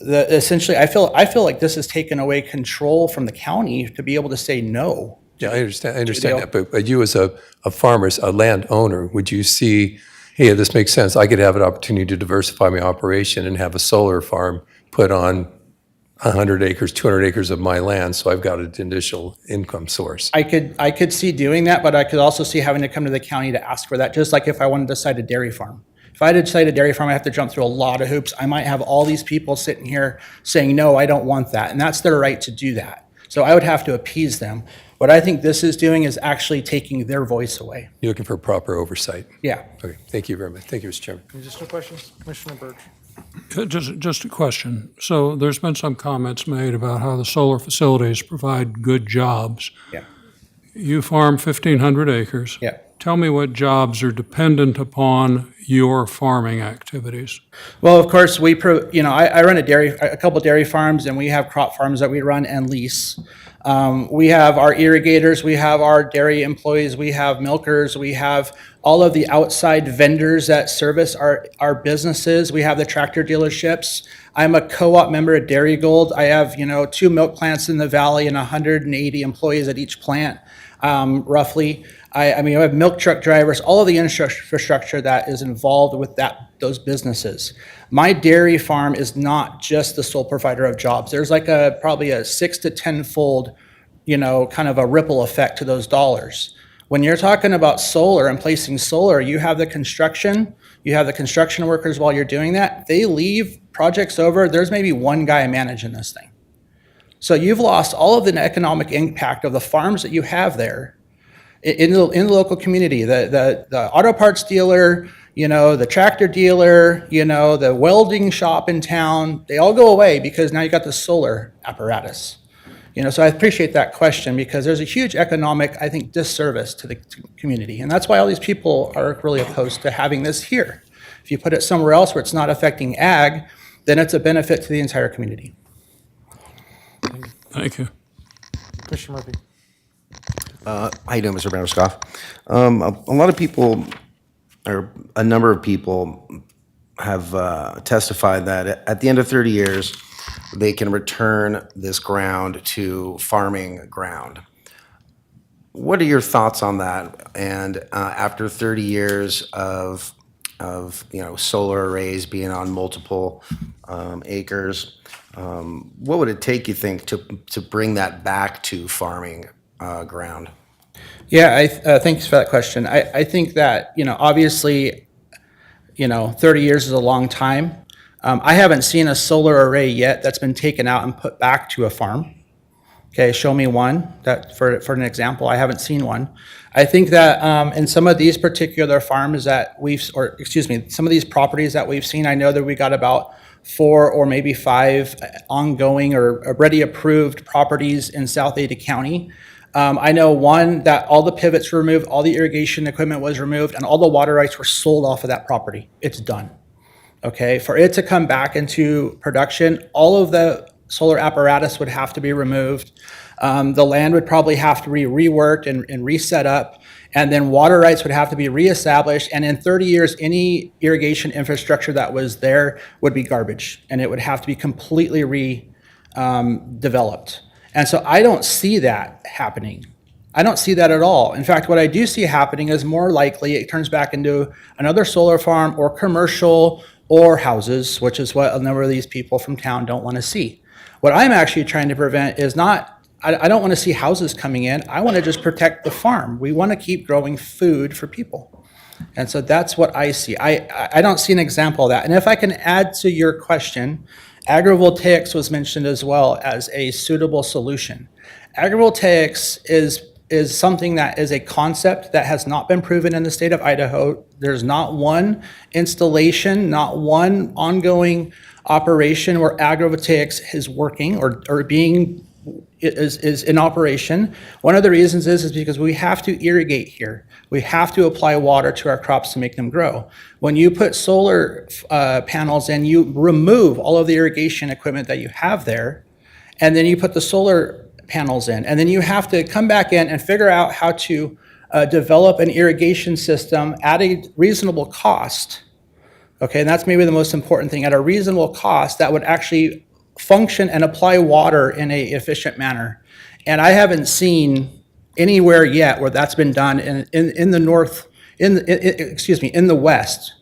essentially, I feel like this has taken away control from the county to be able to say no. Yeah, I understand that. But you as a farmer, a landowner, would you see, hey, this makes sense. I could have an opportunity to diversify my operation and have a solar farm put on 100 acres, 200 acres of my land, so I've got an additional income source. I could see doing that, but I could also see having to come to the county to ask for that, just like if I wanted to cite a dairy farm. If I had to cite a dairy farm, I have to jump through a lot of hoops. I might have all these people sitting here saying, no, I don't want that, and that's their right to do that. So I would have to appease them. What I think this is doing is actually taking their voice away. You're looking for proper oversight. Yeah. Okay, thank you very much. Thank you, Mr. Chairman. Any additional questions? Commissioner Birch. Just a question. So there's been some comments made about how the solar facilities provide good jobs. Yeah. You farm 1,500 acres. Yeah. Tell me what jobs are dependent upon your farming activities. Well, of course, I run a couple dairy farms, and we have crop farms that we run and lease. We have our irrigators, we have our dairy employees, we have milkers, we have all of the outside vendors that service our businesses. We have the tractor dealerships. I'm a co-op member at Dairy Gold. I have, 2 milk plants in the valley and 180 employees at each plant, roughly. I have milk truck drivers, all of the infrastructure that is involved with those businesses. My dairy farm is not just the sole provider of jobs. There's like probably a 6 to 10-fold kind of a ripple effect to those dollars. When you're talking about solar and placing solar, you have the construction workers while you're doing that. They leave, projects over, there's maybe one guy managing this thing. So you've lost all of the economic impact of the farms that you have there in the local community. The auto parts dealer, the tractor dealer, the welding shop in town, they all go away because now you got the solar apparatus. So I appreciate that question because there's a huge economic, I think, disservice to the community. And that's why all these people are really opposed to having this here. If you put it somewhere else where it's not affecting ag, then it's a benefit to the entire community. Thank you. Commissioner Murphy. How you doing, Mr. Vanderscoff? A lot of people, or a number of people, have testified that at the end of 30 years, they can return this ground to farming ground. What are your thoughts on that? And after 30 years of solar arrays being on multiple acres, what would it take, you think, to bring that back to farming ground? Yeah, thanks for that question. I think that, obviously, 30 years is a long time. I haven't seen a solar array yet that's been taken out and put back to a farm. Okay, show me one that for an example. I haven't seen one. I think that in some of these particular farms that some of these properties that we've seen, I know that we got about 4 or maybe 5 ongoing or already approved properties in South Ada County. I know one that all the pivots were removed, all the irrigation equipment was removed, and all the water rights were sold off of that property. It's done. Okay, for it to come back into production, all of the solar apparatus would have to be removed. The land would probably have to be reworked and reset up, and then water rights would have to be reestablished. And in 30 years, any irrigation infrastructure that was there would be garbage, and it would have to be completely redeveloped. And so I don't see that happening. I don't see that at all. In fact, what I do see happening is more likely it turns back into another solar farm or commercial or houses, which is what a number of these people from town don't want to see. What I'm actually trying to prevent is not, I don't want to see houses coming in. I want to just protect the farm. We want to keep growing food for people. And so that's what I see. I don't see an example of that. And if I can add to your question, agrivoltaics was mentioned as well as a suitable solution. Agrivoltaics is something that is a concept that has not been proven in the state of Idaho. There's not one installation, not one ongoing operation where agrivoltaics is working or is in operation. One of the reasons is because we have to irrigate here. We have to apply water to our crops to make them grow. When you put solar panels in, you remove all of the irrigation equipment that you have there, and then you put the solar panels in, and then you have to come back in and figure out how to develop an irrigation system at a reasonable cost. Okay, and that's maybe the most important thing, at a reasonable cost that would actually function and apply water in a efficient manner. And I haven't seen anywhere yet where that's been done in the north, in the west.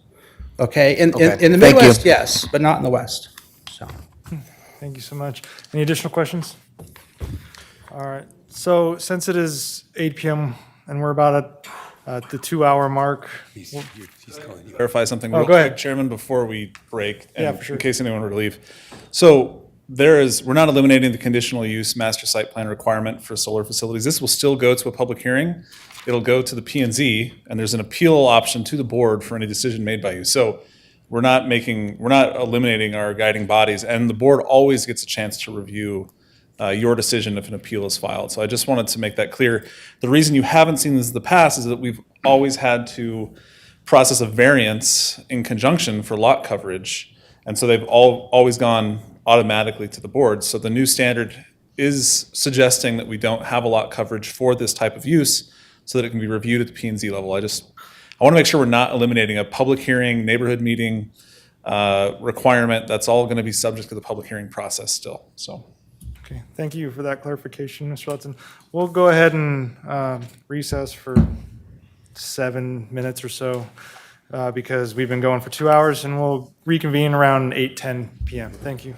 Okay, in the Midwest, yes, but not in the west. So, thank you so much. Any additional questions? All right. So since it is 8 p.m. and we're about at the 2-hour mark, Clarify something Oh, real go quick, ahead. Chairman, before we break, and Yeah, for sure. in case anyone were to leave. So we're not eliminating the conditional use master site plan requirement for solar facilities. This will still go to a public hearing. It'll go to the P&Z, and there's an appeal option to the board for any decision made by you. So we're not eliminating our guiding bodies, and the board always gets a chance to review your decision if an appeal is filed. So I just wanted to make that clear. The reason you haven't seen this in the past is that we've always had to process a variance in conjunction for lot coverage. And so they've always gone automatically to the board. So the new standard is suggesting that we don't have a lot coverage for this type of use so that it can be reviewed at the P&Z level. I want to make sure we're not eliminating a public hearing, neighborhood meeting requirement. That's all going to be subject to the public hearing process still. So. Okay, thank you for that clarification, Mr. Hudson. We'll go ahead and recess for 7 minutes or so because we've been going for 2 hours, and we'll reconvene around 8:10 p.m. Thank you.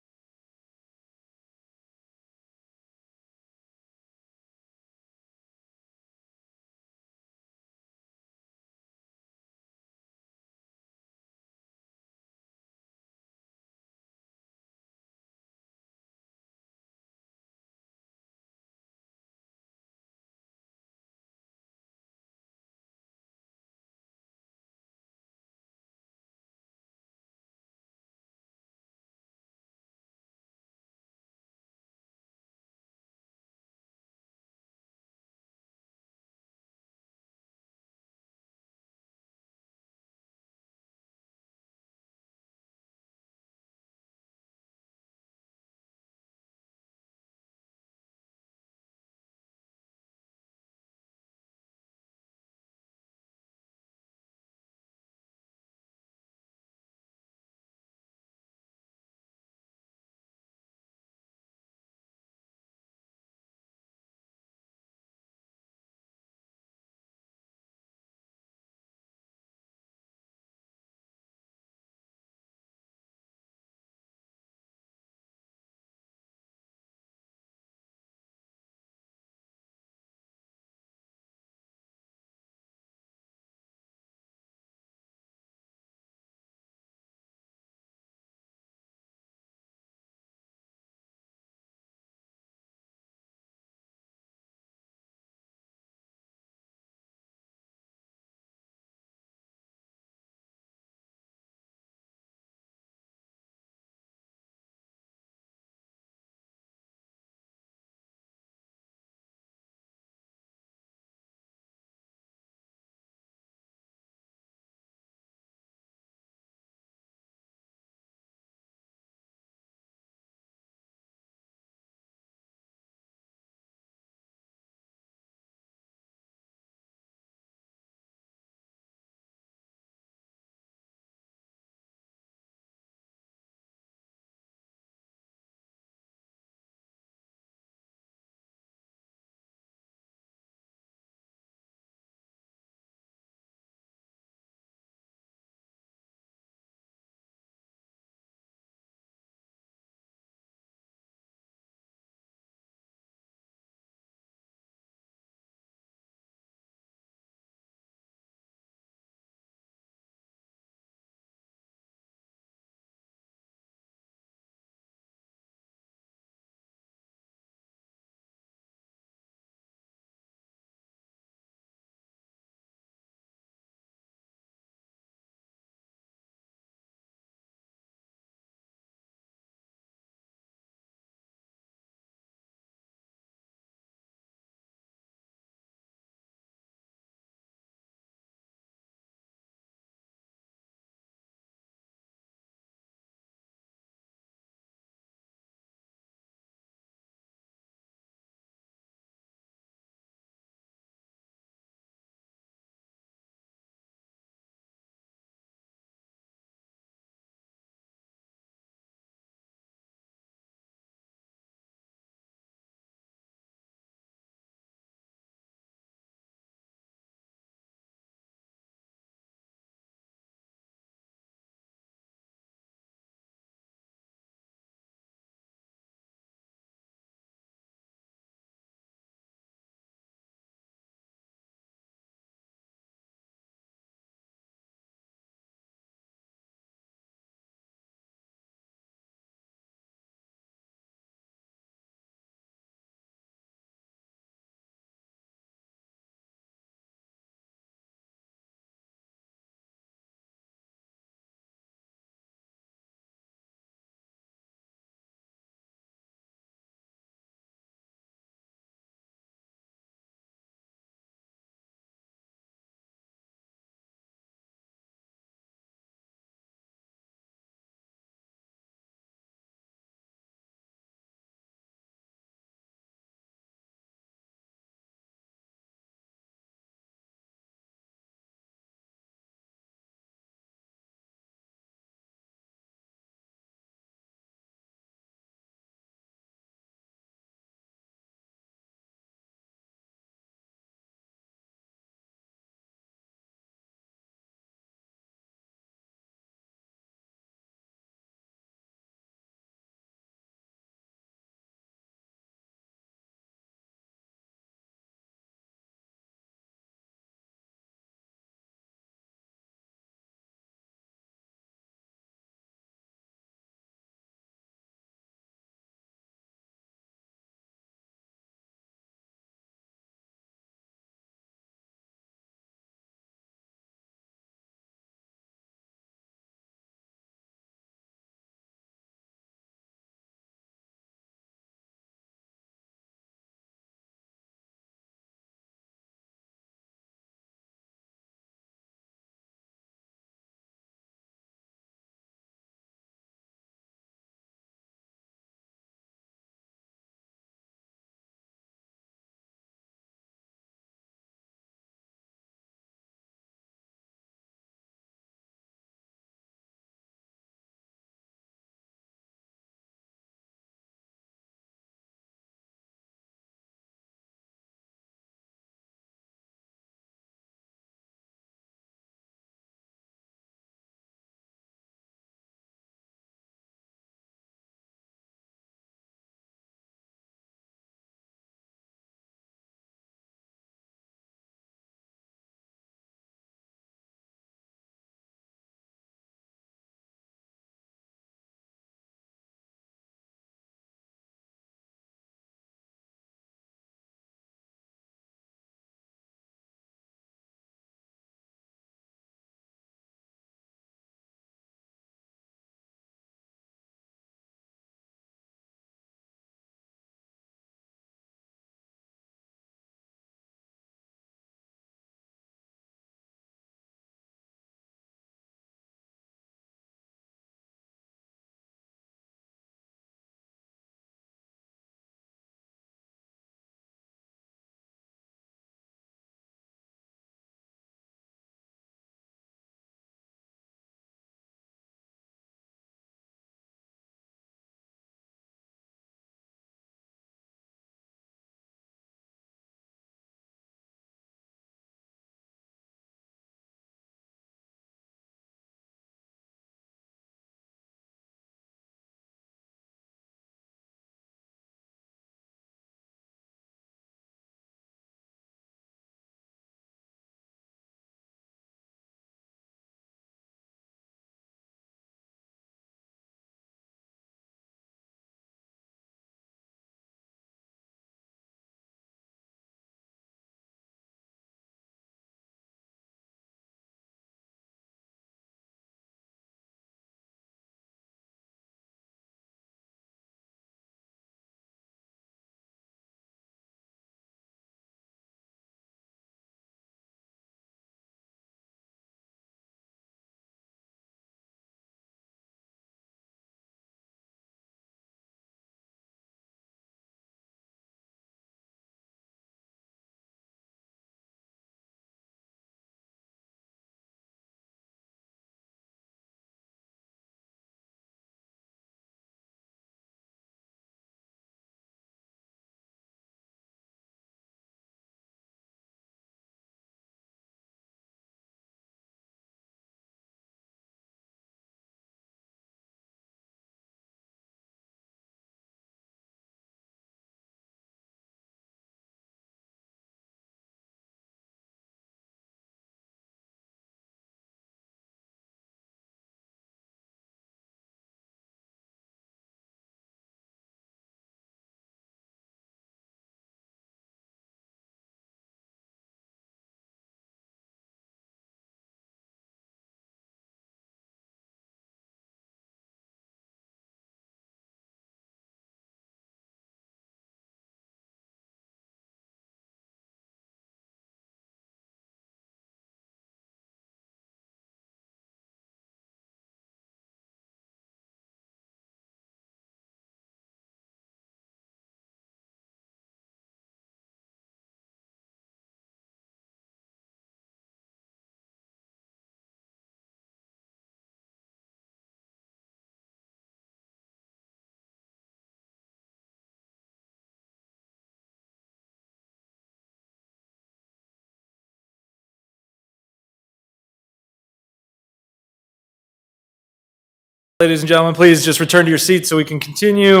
Ladies and gentlemen, please just return to your seats so we can continue.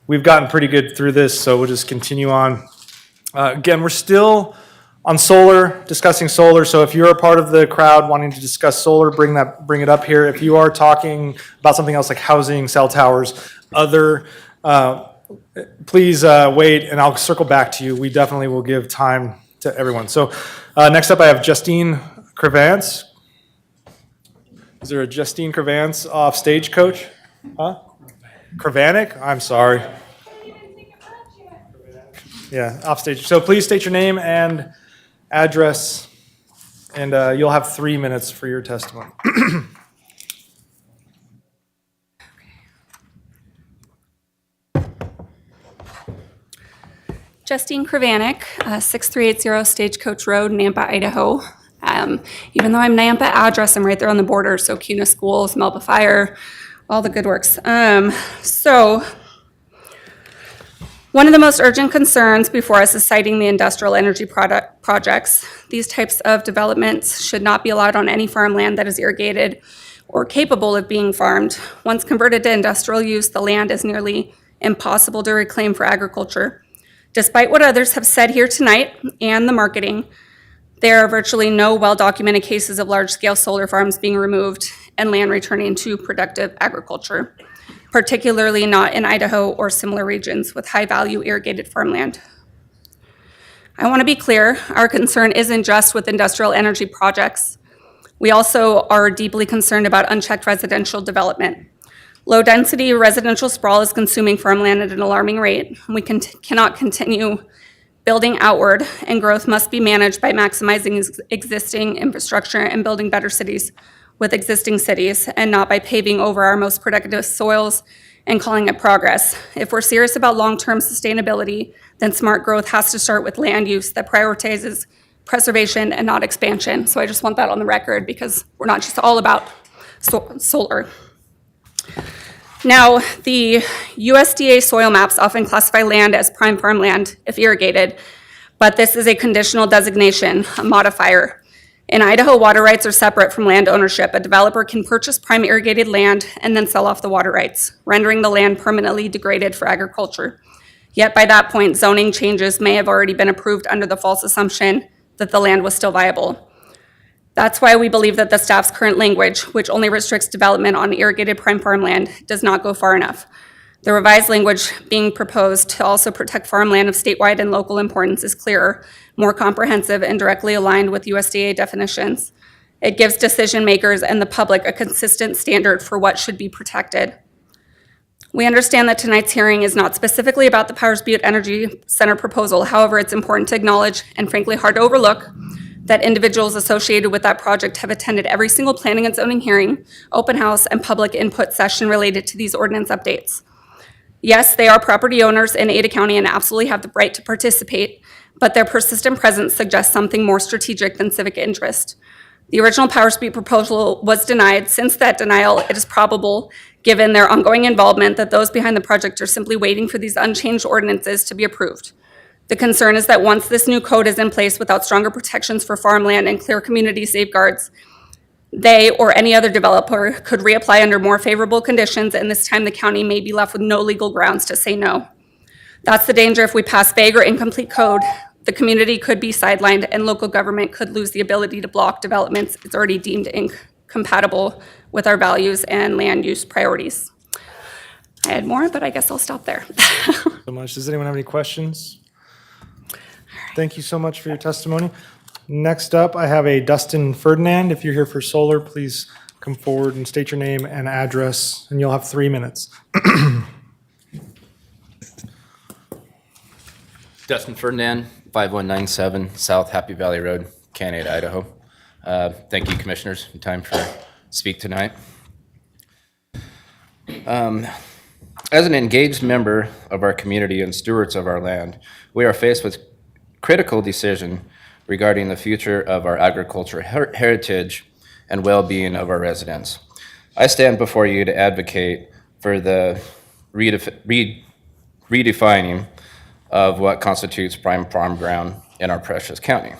We've gotten pretty good through this, so we'll just continue on. Again, we're still on solar, discussing solar. So if you're a part of the crowd wanting to discuss solar, bring it up here. If you are talking about something else like housing, cell towers, please wait, and I'll circle back to you. We definitely will give time to everyone. So next up, I have Justine Crevance. Is there a Justine Crevance off stage, Coach? Huh? Kravanek? I'm sorry. Yeah, off stage. So please state your name and address, and you'll have 3 minutes for your testimony. Justine Kravanek, 6380 Stagecoach Road, Nampa, Idaho. Even though I'm Nampa address, I'm right there on the border, so CUNA Schools, Melba Fire, all the good works. So one of the most urgent concerns before us is citing the industrial energy projects. These types of developments should not be allowed on any farmland that is irrigated or capable of being farmed. Once converted to industrial use, the land is nearly impossible to reclaim for agriculture. Despite what others have said here tonight and the marketing, there are virtually no well-documented cases of large-scale solar farms being removed and land returning to productive agriculture, particularly not in Idaho or similar regions with high-value irrigated farmland. I want to be clear, our concern isn't just with industrial energy projects. We also are deeply concerned about unchecked residential development. Low-density residential sprawl is consuming farmland at an alarming rate. We cannot continue building outward, and growth must be managed by maximizing existing infrastructure and building better cities with existing cities, and not by paving over our most productive soils and calling it progress. If we're serious about long-term sustainability, then smart growth has to start with land use that prioritizes preservation and not expansion. So I just want that on the record, because we're not just all about solar. Now, the USDA soil maps often classify land as prime farmland if irrigated, but this is a conditional designation, a modifier. In Idaho, water rights are separate from land ownership. A developer can purchase prime irrigated land and then sell off the water rights, rendering the land permanently degraded for agriculture. Yet by that point, zoning changes may have already been approved under the false assumption that the land was still viable. That's why we believe that the staff's current language, which only restricts development on irrigated prime farmland, does not go far enough. The revised language being proposed to also protect farmland of statewide and local importance is clearer, more comprehensive, and directly aligned with USDA definitions. It gives decision makers and the public a consistent standard for what should be protected. We understand that tonight's hearing is not specifically about the Powers Butte Energy Center proposal. However, it's important to acknowledge, and frankly hard to overlook, that individuals associated with that project have attended every single planning and zoning hearing, open house, and public input session related to these ordinance updates. Yes, they are property owners in Ada County and absolutely have the right to participate, but their persistent presence suggests something more strategic than civic interest. The original Powers Butte proposal was denied. Since that denial, it is probable, given their ongoing involvement, that those behind the project are simply waiting for these unchanged ordinances to be approved. The concern is that once this new code is in place without stronger protections for farmland and clear community safeguards, they or any other developer could reapply under more favorable conditions, and this time the county may be left with no legal grounds to say no. That's the danger if we pass vague or incomplete code. The community could be sidelined and local government could lose the ability to block developments it's already deemed incompatible with our values and land use priorities. I had more, but I guess I'll stop there. So much. Does anyone have any questions? Thank you so much for your testimony. Next up, I have a Dustin Ferdinand. If you're here for solar, please come forward and state your name and address, and you'll have 3 minutes. Dustin Ferdinand, 5197 South Happy Valley Road, Canada, Idaho. Thank you, commissioners, for the time to speak tonight. As an engaged member of our community and stewards of our land, we are faced with critical decision regarding the future of our agricultural heritage and well-being of our residents. I stand before you to advocate for the redefining of what constitutes prime farm ground in our precious county.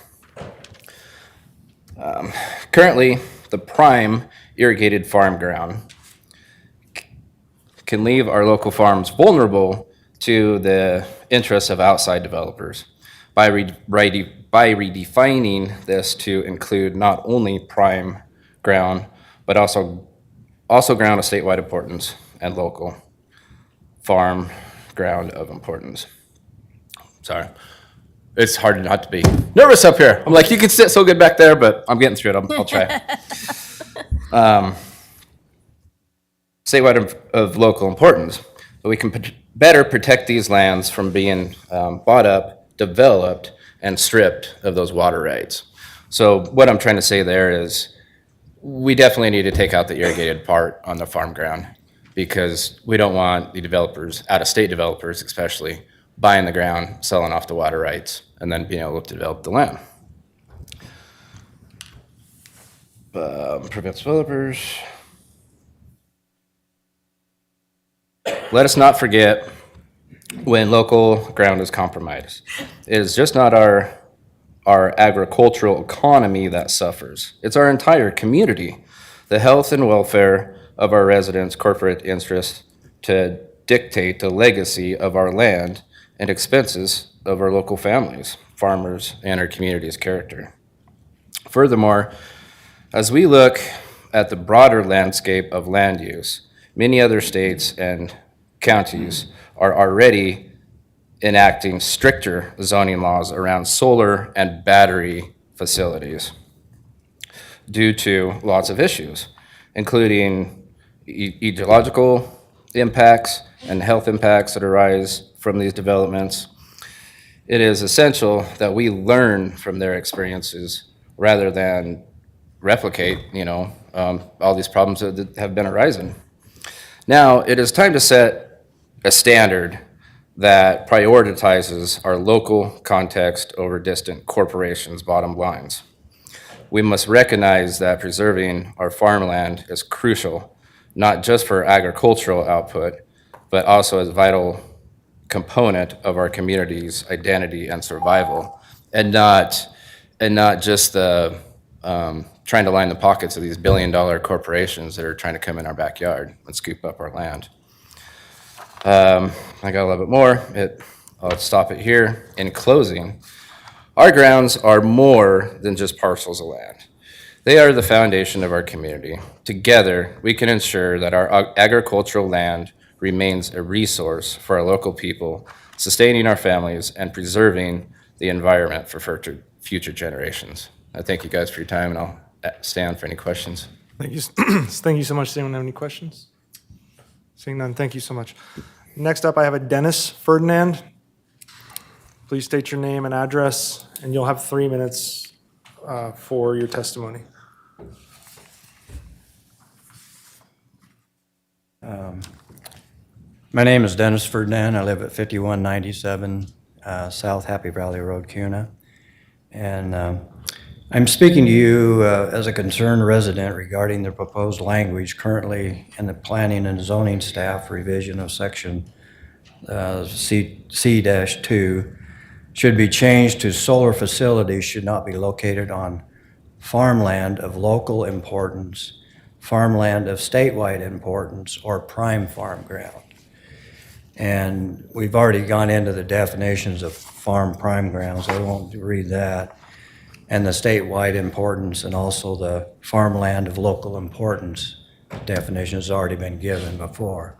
Currently, the prime irrigated farm ground can leave our local farms vulnerable to the interests of outside developers by redefining this to include not only prime ground, but also ground of statewide importance and local farm ground of importance. Sorry. It's hard not to be nervous up here. I'm like, you can sit so good back there, but I'm getting through it. I'll try. Statewide of local importance, but we can better protect these lands from being bought up, developed, and stripped of those water rights. So what I'm trying to say there is we definitely need to take out the irrigated part on the farm ground because we don't want the developers, out-of-state developers especially, buying the ground, selling off the water rights, and then being able to develop the land. Prevents developers. Let us not forget when local ground is compromised. It is just not our agricultural economy that suffers. It's our entire community. The health and welfare of our residents' corporate interests to dictate the legacy of our land and expenses of our local families, farmers, and our community's character. Furthermore, as we look at the broader landscape of land use, many other states and counties are already enacting stricter zoning laws around solar and battery facilities due to lots of issues, including ecological impacts and health impacts that arise from these developments. It is essential that we learn from their experiences rather than replicate, all these problems that have been arising. Now, it is time to set a standard that prioritizes our local context over distant corporations' bottom lines. We must recognize that preserving our farmland is crucial, not just for agricultural output, but also as a vital component of our community's identity and survival, and not just the trying to line the pockets of these billion-dollar corporations that are trying to come in our backyard and scoop up our land. I got a little bit more. I'll stop it here. In closing, our grounds are more than just parcels of land. They are the foundation of our community. Together, we can ensure that our agricultural land remains a resource for our local people, sustaining our families and preserving the environment for future generations. I thank you guys for your time, and I'll stand for any questions. Thank you. Thank you so much. Does anyone have any questions? Seeing none, thank you so much. Next up, I have a Dennis Ferdinand. Please state your name and address, and you'll have 3 minutes for your testimony. My name is Dennis Ferdinand. I live at 5197 South Happy Valley Road, Kuna. And I'm speaking to you as a concerned resident regarding the proposed language currently in the planning and zoning staff revision of section C-2 should be changed to solar facilities should not be located on farmland of local importance, farmland of statewide importance, or prime farm ground. And we've already gone into the definitions of farm prime grounds. I won't read that. And the statewide importance and also the farmland of local importance definition has already been given before.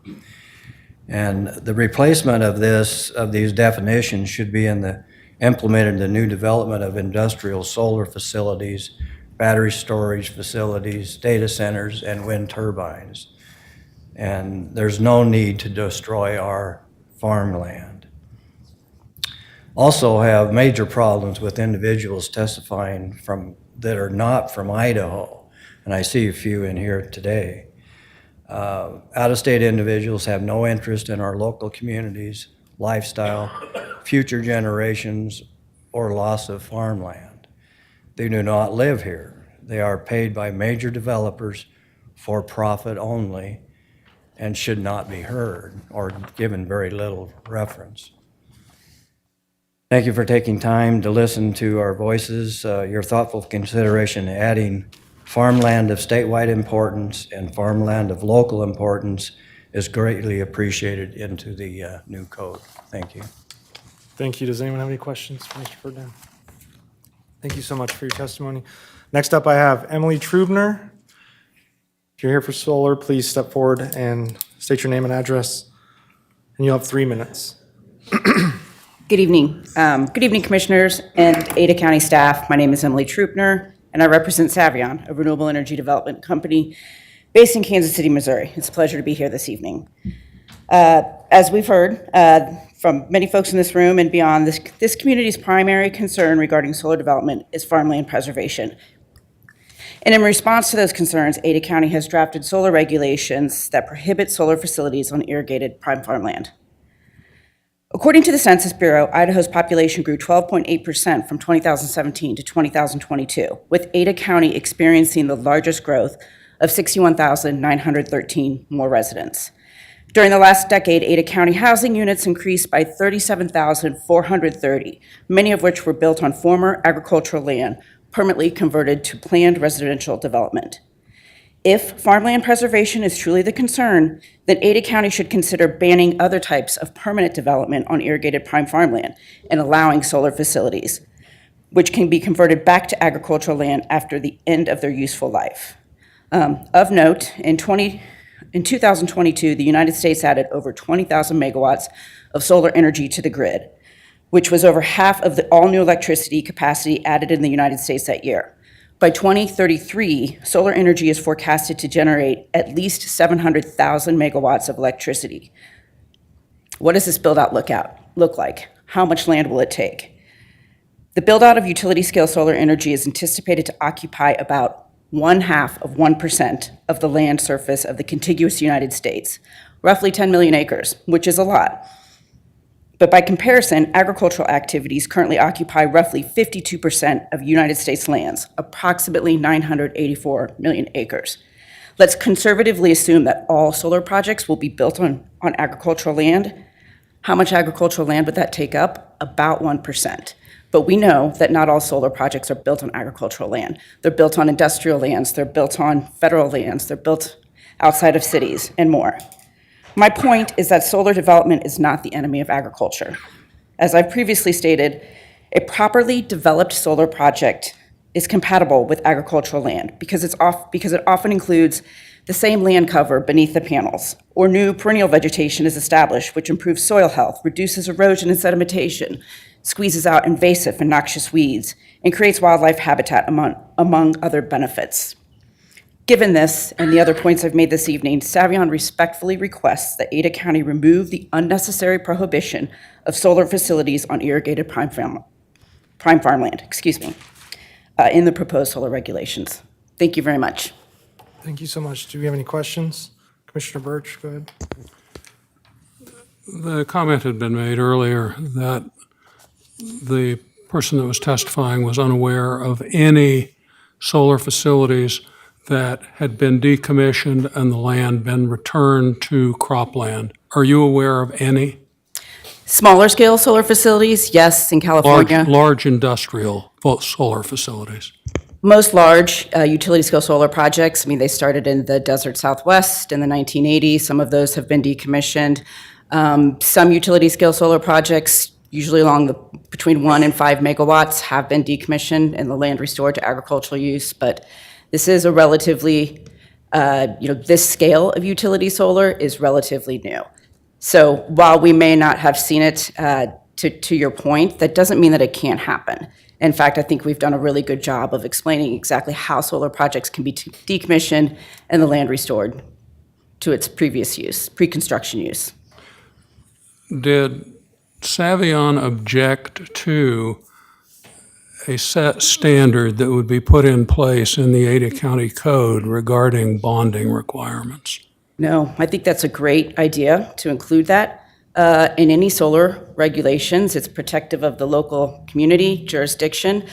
And the replacement of these definitions should be implemented in the new development of industrial solar facilities, battery storage facilities, data centers, and wind turbines. And there's no need to destroy our farmland. Also have major problems with individuals testifying that are not from Idaho, and I see a few in here today. Out-of-state individuals have no interest in our local communities, lifestyle, future generations, or loss of farmland. They do not live here. They are paid by major developers for profit only and should not be heard or given very little reference. Thank you for taking time to listen to our voices. Your thoughtful consideration adding farmland of statewide importance and farmland of local importance is greatly appreciated into the new code. Thank you. Thank you. Does anyone have any questions for Mr. Ferdinand? Thank you so much for your testimony. Next up, I have Emily Trubner. If you're here for solar, please step forward and state your name and address, and you'll have 3 minutes. Good evening. Good evening, Commissioners and Ada County staff. My name is Emily Trubner, and I represent Savion, a renewable energy development company based in Kansas City, Missouri. It's a pleasure to be here this evening. As we've heard from many folks in this room and beyond, this community's primary concern regarding solar development is farmland preservation. And in response to those concerns, Ada County has drafted solar regulations that prohibit solar facilities on irrigated prime farmland. According to the Census Bureau, Idaho's population grew 12.8% from 2017 to 2022, with Ada County experiencing the largest growth of 61,913 more residents. During the last decade, Ada County housing units increased by 37,430, many of which were built on former agricultural land, permanently converted to planned residential development. If farmland preservation is truly the concern, then Ada County should consider banning other types of permanent development on irrigated prime farmland and allowing solar facilities, which can be converted back to agricultural land after the end of their useful life. Of note, in 2022, the United States added over 20,000 megawatts of solar energy to the grid, which was over half of the all-new electricity capacity added in the United States that year. By 2033, solar energy is forecasted to generate at least 700,000 megawatts of electricity. What does this build-out look like? How much land will it take? The build-out of utility-scale solar energy is anticipated to occupy about 0.5% of the land surface of the contiguous United States, roughly 10 million acres, which is a lot. But by comparison, agricultural activities currently occupy roughly 52% of United States lands, approximately 984 million acres. Let's conservatively assume that all solar projects will be built on agricultural land. How much agricultural land would that take up? About 1%. But we know that not all solar projects are built on agricultural land. They're built on industrial lands, they're built on federal lands, they're built outside of cities, and more. My point is that solar development is not the enemy of agriculture. As I've previously stated, a properly developed solar project is compatible with agricultural land because it often includes the same land cover beneath the panels, or new perennial vegetation is established, which improves soil health, reduces erosion and sedimentation, squeezes out invasive and noxious weeds, and creates wildlife habitat, among other benefits. Given this and the other points I've made this evening, Savion respectfully requests that Ada County remove the unnecessary prohibition of solar facilities on irrigated prime farmland, in the proposed solar regulations. Thank you very much. Thank you so much. Do we have any questions? Commissioner Birch, go ahead. The comment had been made earlier that the person that was testifying was unaware of any solar facilities that had been decommissioned and the land been returned to cropland. Are you aware of any? Smaller scale solar facilities, yes, in California. Large industrial solar facilities. Most large utility scale solar projects, they started in the desert Southwest in the 1980s. Some of those have been decommissioned. Some utility scale solar projects, usually between 1 and 5 megawatts, have been decommissioned and the land restored to agricultural use, but this is a relatively, this scale of utility solar is relatively new. So while we may not have seen it, to your point, that doesn't mean that it can't happen. In fact, I think we've done a really good job of explaining exactly how solar projects can be decommissioned and the land restored to its previous use, pre-construction use. Did Savion object to a set standard that would be put in place in the Ada County Code regarding bonding requirements? No, I think that's a great idea to include that. In any solar regulations, it's protective of the local community jurisdiction.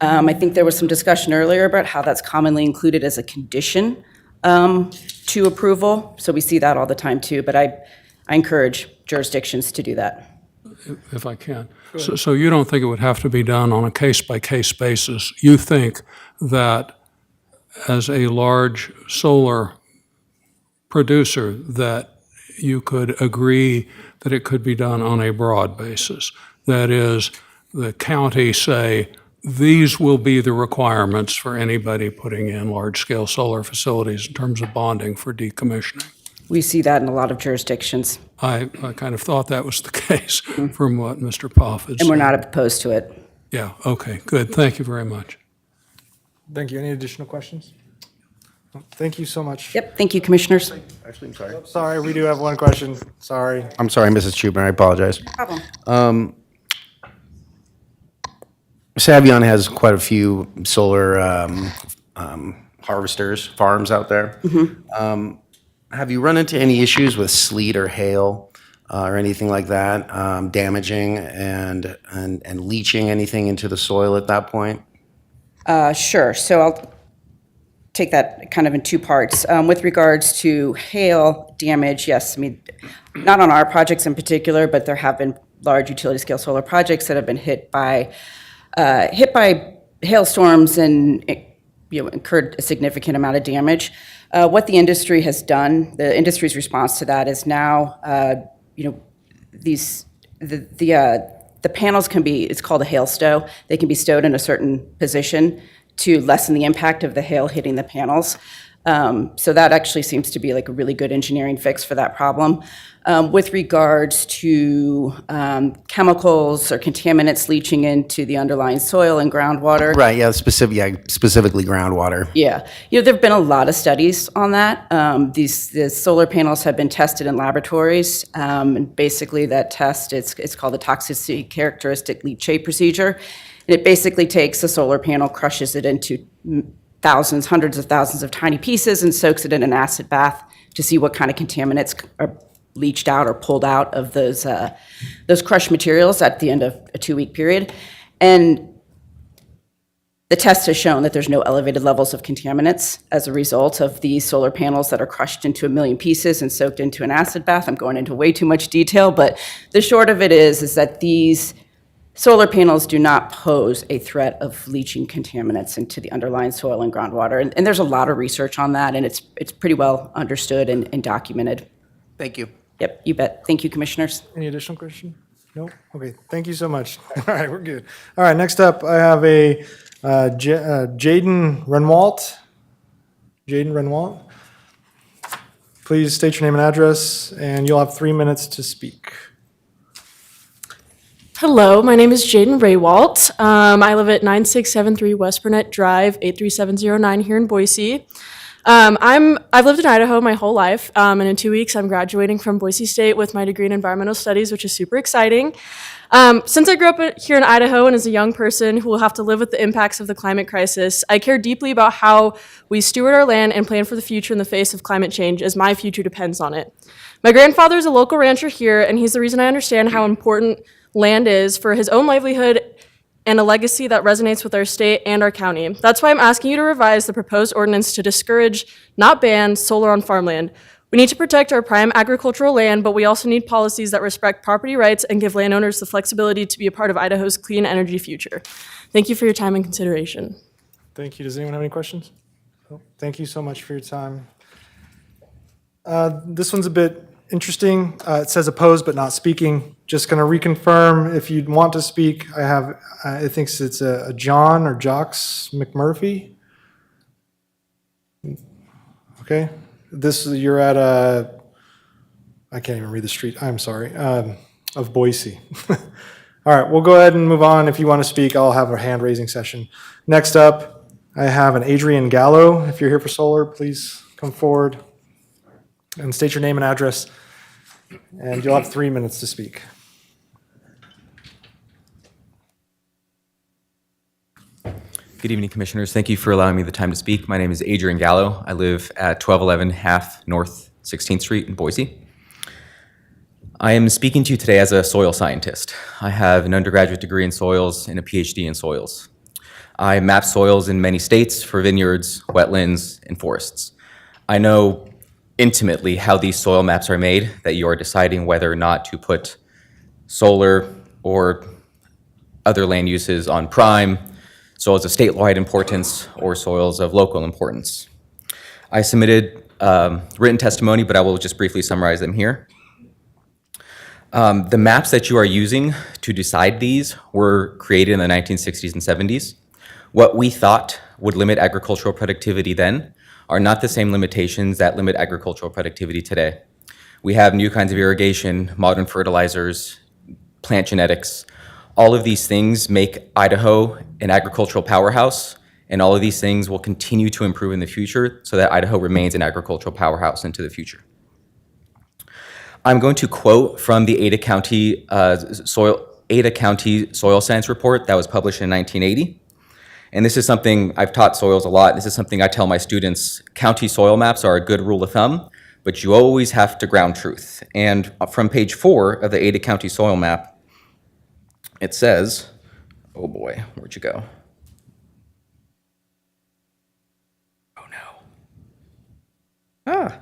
I think there was some discussion earlier about how that's commonly included as a condition to approval. So we see that all the time too, but I encourage jurisdictions to do that. If I can. So you don't think it would have to be done on a case-by-case basis? You think that as a large solar producer, that you could agree that it could be done on a broad basis. That is, the county say, these will be the requirements for anybody putting in large-scale solar facilities in terms of bonding for decommissioning. We see that in a lot of jurisdictions, I kind of thought that was the case from what Mr. Poff had said. and we're not opposed to it. Yeah, okay, good. Thank you very much. Thank you. Any additional questions? Thank you so much. Yep, thank you, commissioners. Actually, I'm sorry. Sorry, we do have one question. Sorry. I'm sorry, Mrs. Schubert, I apologize. Problem. Savion has quite a few solar harvesters, farms out there. Have you run into any issues with sleet or hail or anything like that, damaging and leaching anything into the soil at that point? Sure. So I'll take that kind of in two parts. With regards to hail damage, yes, I mean, not on our projects in particular, but there have been large utility scale solar projects that have been hit by hailstorms and incurred a significant amount of damage. What the industry has done, the industry's response to that is now, the panels can be, it's called a hail stow. They can be stowed in a certain position to lessen the impact of the hail hitting the panels. So that actually seems to be like a really good engineering fix for that problem. With regards to chemicals or contaminants leaching into the underlying soil and groundwater. Right, specifically groundwater. Yeah, there have been a lot of studies on that. The solar panels have been tested in laboratories. And basically that test, it's called the toxicity characteristic leachate procedure. And it basically takes a solar panel, crushes it into thousands, hundreds of thousands of tiny pieces and soaks it in an acid bath to see what kind of contaminants are leached out or pulled out of those crushed materials at the end of a 2-week period. And the test has shown that there's no elevated levels of contaminants as a result of these solar panels that are crushed into 1 million pieces and soaked into an acid bath. I'm going into way too much detail, but the short of it is that these solar panels do not pose a threat of leaching contaminants into the underlying soil and groundwater. And there's a lot of research on that, and it's pretty well understood and documented. Thank you. Yep, you bet. Thank you, commissioners. Any additional question? No? Okay, thank you so much. All right, we're good. All right, next up, I have a Jaden Renwalt. Jaden Renwalt. Please state your name and address, and you'll have 3 minutes to speak. Hello, my name is Jaden Raywalt. I live at 9673 West Burnett Drive, 83709 here in Boise. I've lived in Idaho my whole life, and in 2 weeks I'm graduating from Boise State with my degree in environmental studies, which is super exciting. Since I grew up here in Idaho and as a young person who will have to live with the impacts of the climate crisis, I care deeply about how we steward our land and plan for the future in the face of climate change, as my future depends on it. My grandfather is a local rancher here, and he's the reason I understand how important land is for his own livelihood and a legacy that resonates with our state and our county. That's why I'm asking you to revise the proposed ordinance to discourage, not ban, solar on farmland. We need to protect our prime agricultural land, but we also need policies that respect property rights and give landowners the flexibility to be a part of Idaho's clean energy future. Thank you for your time and consideration. Thank you. Does anyone have any questions? No? Thank you so much for your time. This one's a bit interesting. It says opposed but not speaking. Just going to reconfirm if you'd want to speak. I have, I think it's a John or Jocks McMurphy. Okay. You're at I can't even read the street. I'm sorry. Of Boise. All right, we'll go ahead and move on. If you want to speak, I'll have a hand raising session. Next up, I have an Adrian Gallo. If you're here for solar, please come forward and state your name and address, and you'll have 3 minutes to speak. Good evening, Commissioners. Thank you for allowing me the time to speak. My name is Adrian Gallo. I live at 1211 Half North 16th Street in Boise. I am speaking to you today as a soil scientist. I have an undergraduate degree in soils and a PhD in soils. I map soils in many states for vineyards, wetlands, and forests. I know intimately how these soil maps are made, that you are deciding whether or not to put solar or other land uses on prime, soils of statewide importance, or soils of local importance. I submitted written testimony, but I will just briefly summarize them here. The maps that you are using to decide these were created in the 1960s and 70s. What we thought would limit agricultural productivity then are not the same limitations that limit agricultural productivity today. We have new kinds of irrigation, modern fertilizers, plant genetics. All of these things make Idaho an agricultural powerhouse, and all of these things will continue to improve in the future so that Idaho remains an agricultural powerhouse into the future. I'm going to quote from the Ada County Soil Science Report that was published in 1980. And this is something, I've taught soils a lot, this is something I tell my students, county soil maps are a good rule of thumb, but you always have to ground truth. And from page 4 of the Ada County soil map, it says, oh boy, where'd you go? Oh no.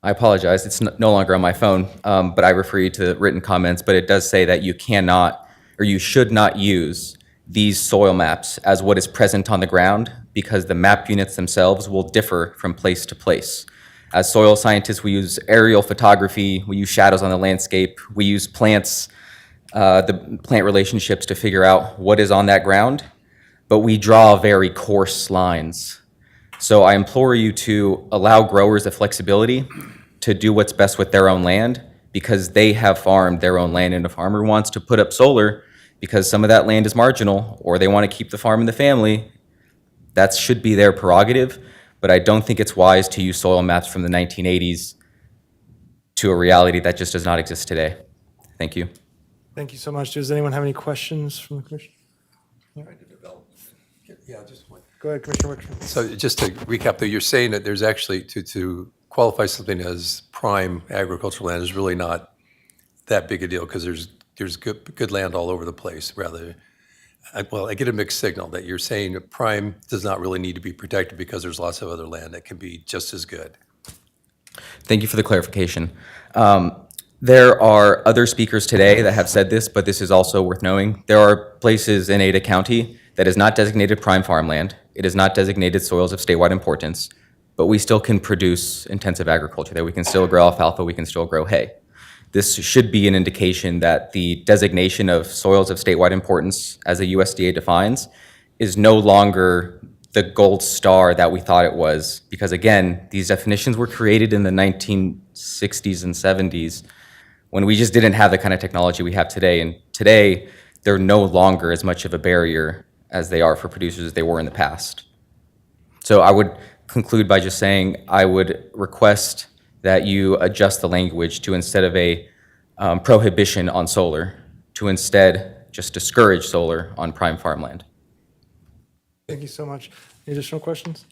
I apologize, it's no longer on my phone, but I refer you to written comments, but it does say that you cannot, or you should not use these soil maps as what is present on the ground, because the map units themselves will differ from place to place. As soil scientists, we use aerial photography, we use shadows on the landscape, we use plants, the plant relationships to figure out what is on that ground, but we draw very coarse lines. So I implore you to allow growers the flexibility to do what's best with their own land, because they have farmed their own land, and if a farmer wants to put up solar because some of that land is marginal, or they want to keep the farm in the family, that should be their prerogative, but I don't think it's wise to use soil maps from the 1980s to a reality that just does not exist today. Thank you. Thank you so much. Does anyone have any questions from the commission? Yeah, just one. Go ahead, Commissioner Wickstrom. So just to recap, though, you're saying that there's actually, to qualify something as prime agricultural land is really not that big a deal, because there's good land all over the place, rather. Well, I get a mixed signal that you're saying prime does not really need to be protected because there's lots of other land that can be just as good. Thank you for the clarification. There are other speakers today that have said this, but this is also worth knowing. There are places in Ada County that is not designated prime farmland. It is not designated soils of statewide importance, but we still can produce intensive agriculture there. We can still grow alfalfa, we can still grow hay. This should be an indication that the designation of soils of statewide importance, as the USDA defines, is no longer the gold star that we thought it was. Because again, these definitions were created in the 1960s and 70s when we just didn't have the kind of technology we have today. And today, they're no longer as much of a barrier as they are for producers as they were in the past. So I would conclude by just saying I would request that you adjust the language to, instead of a prohibition on solar, to instead just discourage solar on prime farmland. Thank you so much. Any additional questions?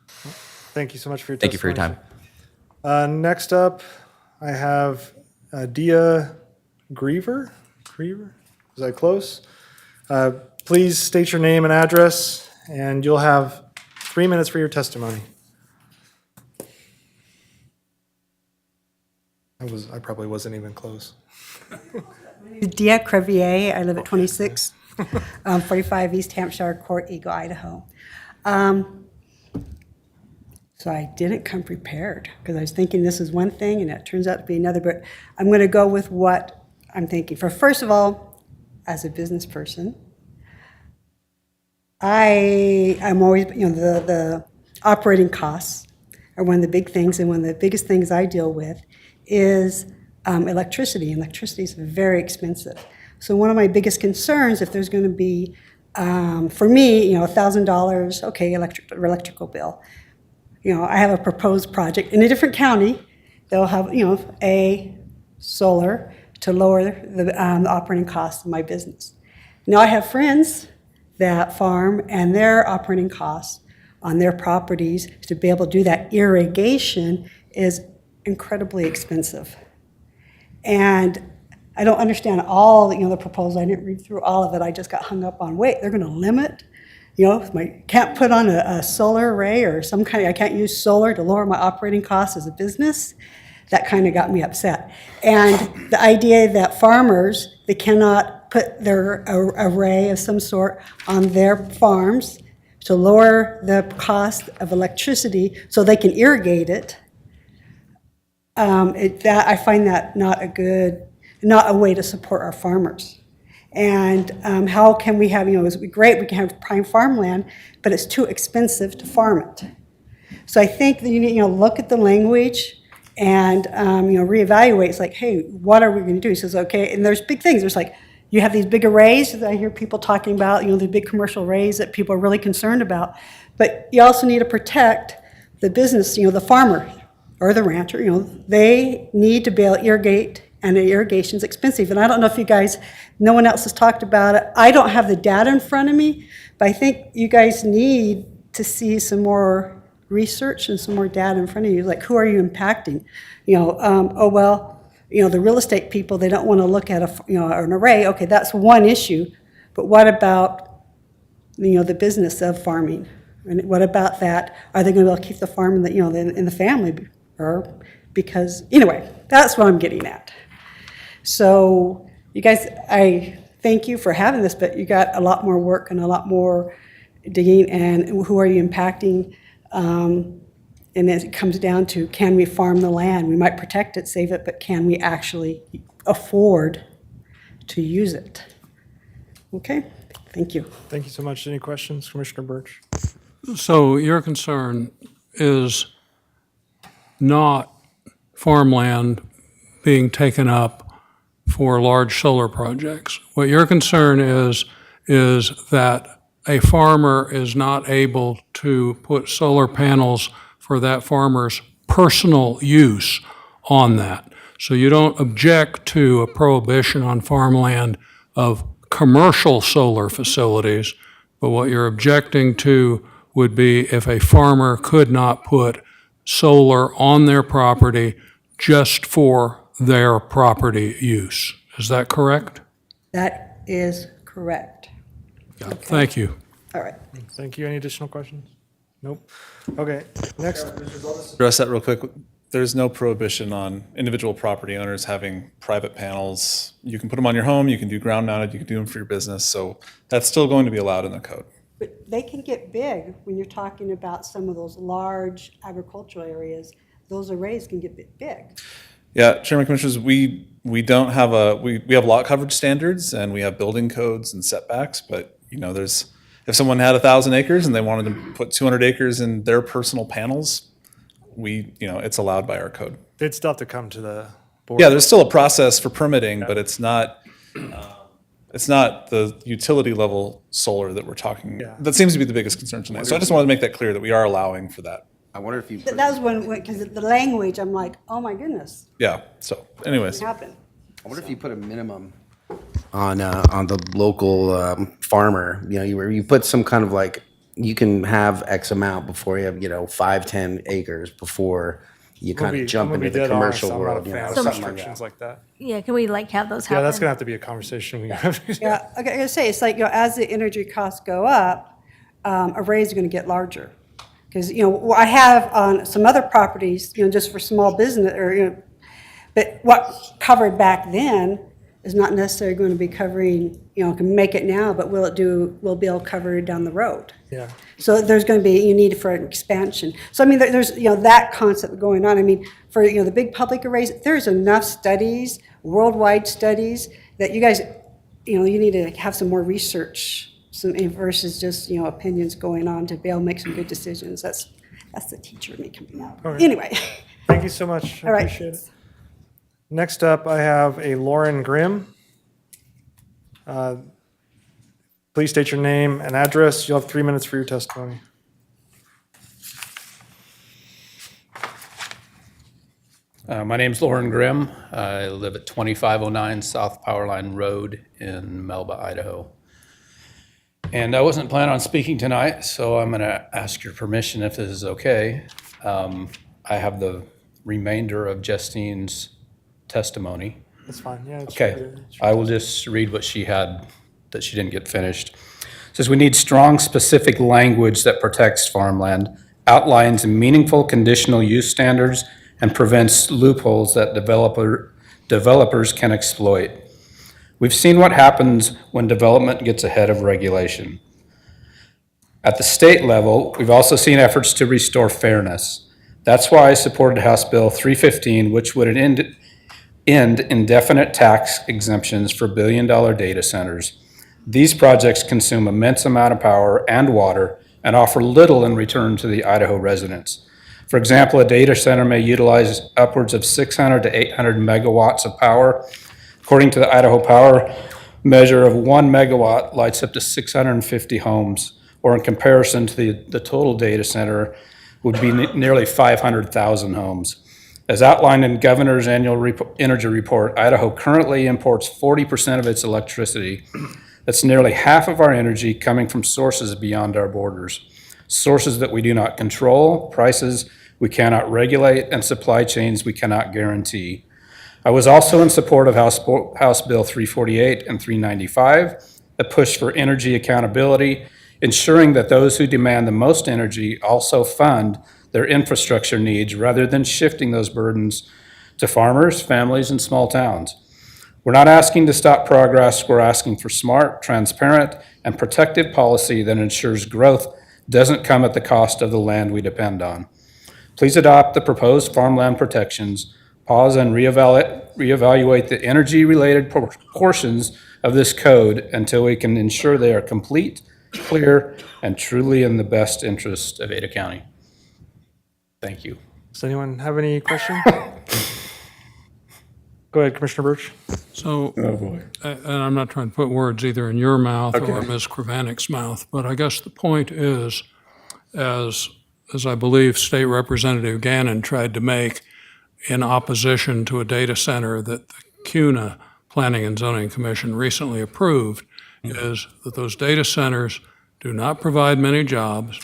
Thank you so much for your Thank you for your time. Next up, I have Dia Griever. Is that close? Please state your name and address, and you'll have 3 minutes for your testimony. I probably wasn't even close. Dia Crevier. I live at 4645 East Hampshire Court, Eagle, Idaho. So I didn't come prepared because I was thinking this is one thing and it turns out to be another, but I'm going to go with what I'm thinking. First of all, as a business person, I'm always, the operating costs are one of the big things, and one of the biggest things I deal with is electricity. Electricity is very expensive. So one of my biggest concerns, if there's going to be, for me, $1,000, okay, electrical bill. I have a proposed project in a different county. They'll have, a solar to lower the operating costs of my business. Now I have friends that farm, and their operating costs on their properties to be able to do that irrigation is incredibly expensive. And I don't understand all the proposals. I didn't read through all of it. I just got hung up on, wait, they're going to limit, can't put on a solar array or some kind of, I can't use solar to lower my operating costs as a business. That kind of got me upset. And the idea that farmers, they cannot put their array of some sort on their farms to lower the cost of electricity so they can irrigate it. I find that not a way to support our farmers. And how can we have, it would be great, we can have prime farmland, but it's too expensive to farm it. So I think that you need, look at the language and, reevaluate. It's like, hey, what are we going to do? He says, okay, and there's big things. There's like, you have these big arrays that I hear people talking about, the big commercial arrays that people are really concerned about. But you also need to protect the business, the farmer or the rancher, they need to be able to irrigate, and the irrigation's expensive. And I don't know if you guys, no one else has talked about it. I don't have the data in front of me, but I think you guys need to see some more research and some more data in front of you. Like, who are you impacting? The real estate people, they don't want to look at an array. Okay, that's one issue, but what about the business of farming? And what about that? Are they going to be able to keep the farm in the family? Or because anyway, that's what I'm getting at. So you guys, I thank you for having this, but you got a lot more work and a lot more digging. And who are you impacting? And it comes down to, can we farm the land? We might protect it, save it, but can we actually afford to use it? Okay, thank you. Thank you so much. Any questions, Commissioner Birch? So your concern is not farmland being taken up for large solar projects. What your concern is that a farmer is not able to put solar panels for that farmer's personal use on that. So you don't object to a prohibition on farmland of commercial solar facilities, but what you're objecting to would be if a farmer could not put solar on their property just for their property use. Is that correct? That is correct. Thank you. All right. Thank you. Any additional questions? Nope. Okay, next. Address that real quick. There's no prohibition on individual property owners having private panels. You can put them on your home, you can do ground mounted, you can do them for your business. So that's still going to be allowed in the code. But they can get big when you're talking about some of those large agricultural areas. Those arrays can get big. Yeah, Chairman, Commissioners, we don't have we have lot coverage standards and we have building codes and setbacks, but if someone had 1,000 acres and they wanted to put 200 acres in their personal panels, it's allowed by our code. They'd still have to come to the board. Yeah, there's still a process for permitting, but it's not the utility level solar that we're talking. Yeah. That seems to be the biggest concern tonight. So I just wanted to make that clear that we are allowing for that. I wonder if you. That was when, because the language, I'm like, oh my goodness. Yeah. So, anyways, It happened. I wonder if you put a minimum on the local farmer. You put some kind of like, you can have X amount before you have 5, 10 acres before you kind of jump into the commercial world. Something like that. Yeah, can we have those happen? Yeah, that's gonna have to be a conversation we have. Yeah, I gotta say, it's like, as the energy costs go up, arrays are gonna get larger. Because, I have on some other properties, just for small business, but what covered back then is not necessarily going to be covering, can make it now, but will be able to cover it down the road. Yeah. So there's going to be, you need for an expansion. So, there's, that concept going on. For, the big public arrays, there's enough studies, worldwide studies, that you guys, you need to have some more research versus just, opinions going on to be able to make some good decisions. That's the teacher in me coming out. All right. Anyway. Thank you so much. I All right. appreciate it. Next up, I have a Lauren Grimm. Please state your name and address. You'll have 3 minutes for your testimony. My name's Lauren Grimm. I live at 2509 South Powerline Road in Melba, Idaho. And I wasn't planning on speaking tonight, so I'm going to ask your permission if this is okay. I have the remainder of Justine's testimony. That's fine. Yeah. It's Okay, I will just read what she had that she didn't get finished. It says, we need strong, specific language that protects farmland, outlines meaningful conditional use standards, and prevents loopholes that developers can exploit. We've seen what happens when development gets ahead of regulation. At the state level, we've also seen efforts to restore fairness. That's why I supported House Bill 315, which would end indefinite tax exemptions for billion-dollar data centers. These projects consume immense amount of power and water and offer little in return to the Idaho residents. For example, a data center may utilize upwards of 600 to 800 megawatts of power. According to the Idaho Power measure of 1 megawatt lights up to 650 homes, or in comparison to the total data center would be nearly 500,000 homes. As outlined in Governor's annual energy report, Idaho currently imports 40% of its electricity. That's nearly half of our energy coming from sources beyond our borders. Sources that we do not control, prices we cannot regulate, and supply chains we cannot guarantee. I was also in support of House Bill 348 and 395, a push for energy accountability, ensuring that those who demand the most energy also fund their infrastructure needs rather than shifting those burdens to farmers, families, and small towns. We're not asking to stop progress. We're asking for smart, transparent, and protective policy that ensures growth doesn't come at the cost of the land we depend on. Please adopt the proposed farmland protections, pause and reevaluate the energy-related portions of this code until we can ensure they are complete, clear, and truly in the best interest of Ada County. Thank you. Does anyone have any questions? Go ahead, Commissioner Birch. So, and I'm not trying to put words either in your mouth or Ms. Kravanik's mouth, but I guess the point is, as I believe State Representative Gannon tried to make in opposition to a data center that the CUNA Planning and Zoning Commission recently approved, is that those data centers do not provide many jobs.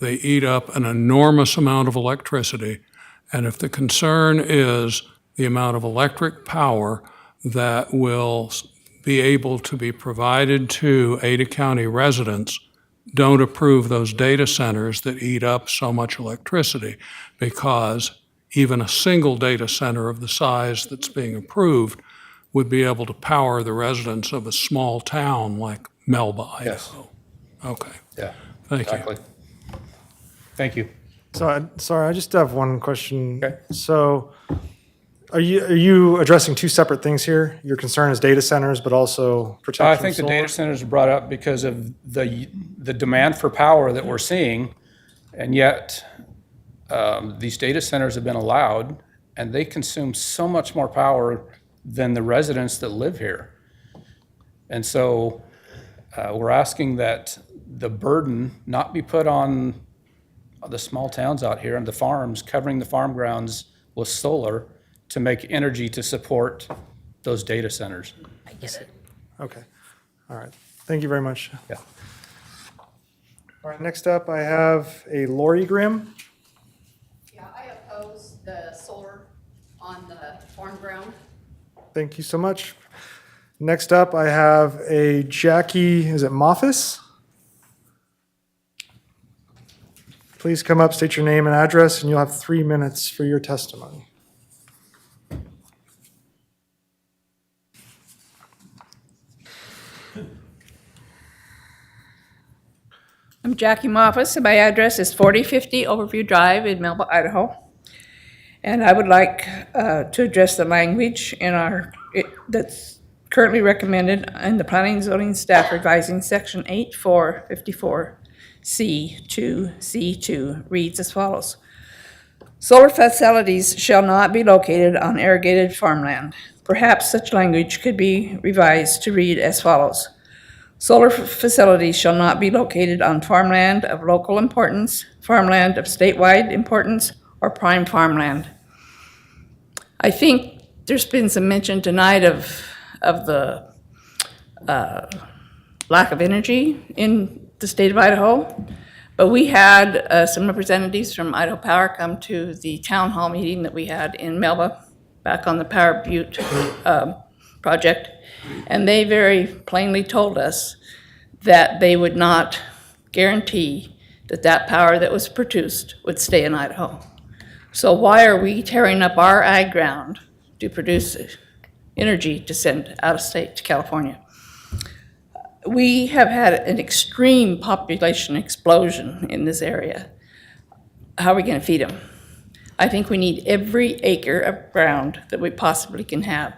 They eat up an enormous amount of electricity. And if the concern is the amount of electric power that will be able to be provided to Ada County residents, don't approve those data centers that eat up so much electricity, because even a single data center of the size that's being approved would be able to power the residents of a small town like Melba, Idaho. Yes. Okay. Yeah. Thank you. Exactly. Thank you. So, sorry, I just have one question. Okay. So, are you addressing two separate things here? Your concern is data centers, but also protection I of think the solar? data centers are brought up because of the demand for power that we're seeing, and yet these data centers have been allowed, and they consume so much more power than the residents that live here. And so we're asking that the burden not be put on the small towns out here and the farms, covering the farm grounds with solar to make energy to support those data centers. I get it. Okay. All right. Thank you very much. Yeah. All right, next up, I have a Lori Grimm. Yeah, I oppose the solar on the farm ground. Thank you so much. Next up, I have a Jackie, is it Moffis? Please come up, state your name and address, and you'll have 3 minutes for your testimony. I'm Jackie Moffis, and my address is 4050 Overview Drive in Melba, Idaho. And I would like to address the language that's currently recommended in the Planning and Zoning Staff Revising Section 8454C2C2 reads as follows. Solar facilities shall not be located on irrigated farmland. Perhaps such language could be revised to read as follows. Solar facilities shall not be located on farmland of local importance, farmland of statewide importance, or prime farmland. I think there's been some mention tonight of the lack of energy in the state of Idaho, but we had some representatives from Idaho Power come to the town hall meeting that we had in Melba back on the Power Butte project, and they very plainly told us that they would not guarantee that that power that was produced would stay in Idaho. So why are we tearing up our ag ground to produce energy to send out of state to California. We have had an extreme population explosion in this area. How are we going to feed them? I think we need every acre of ground that we possibly can have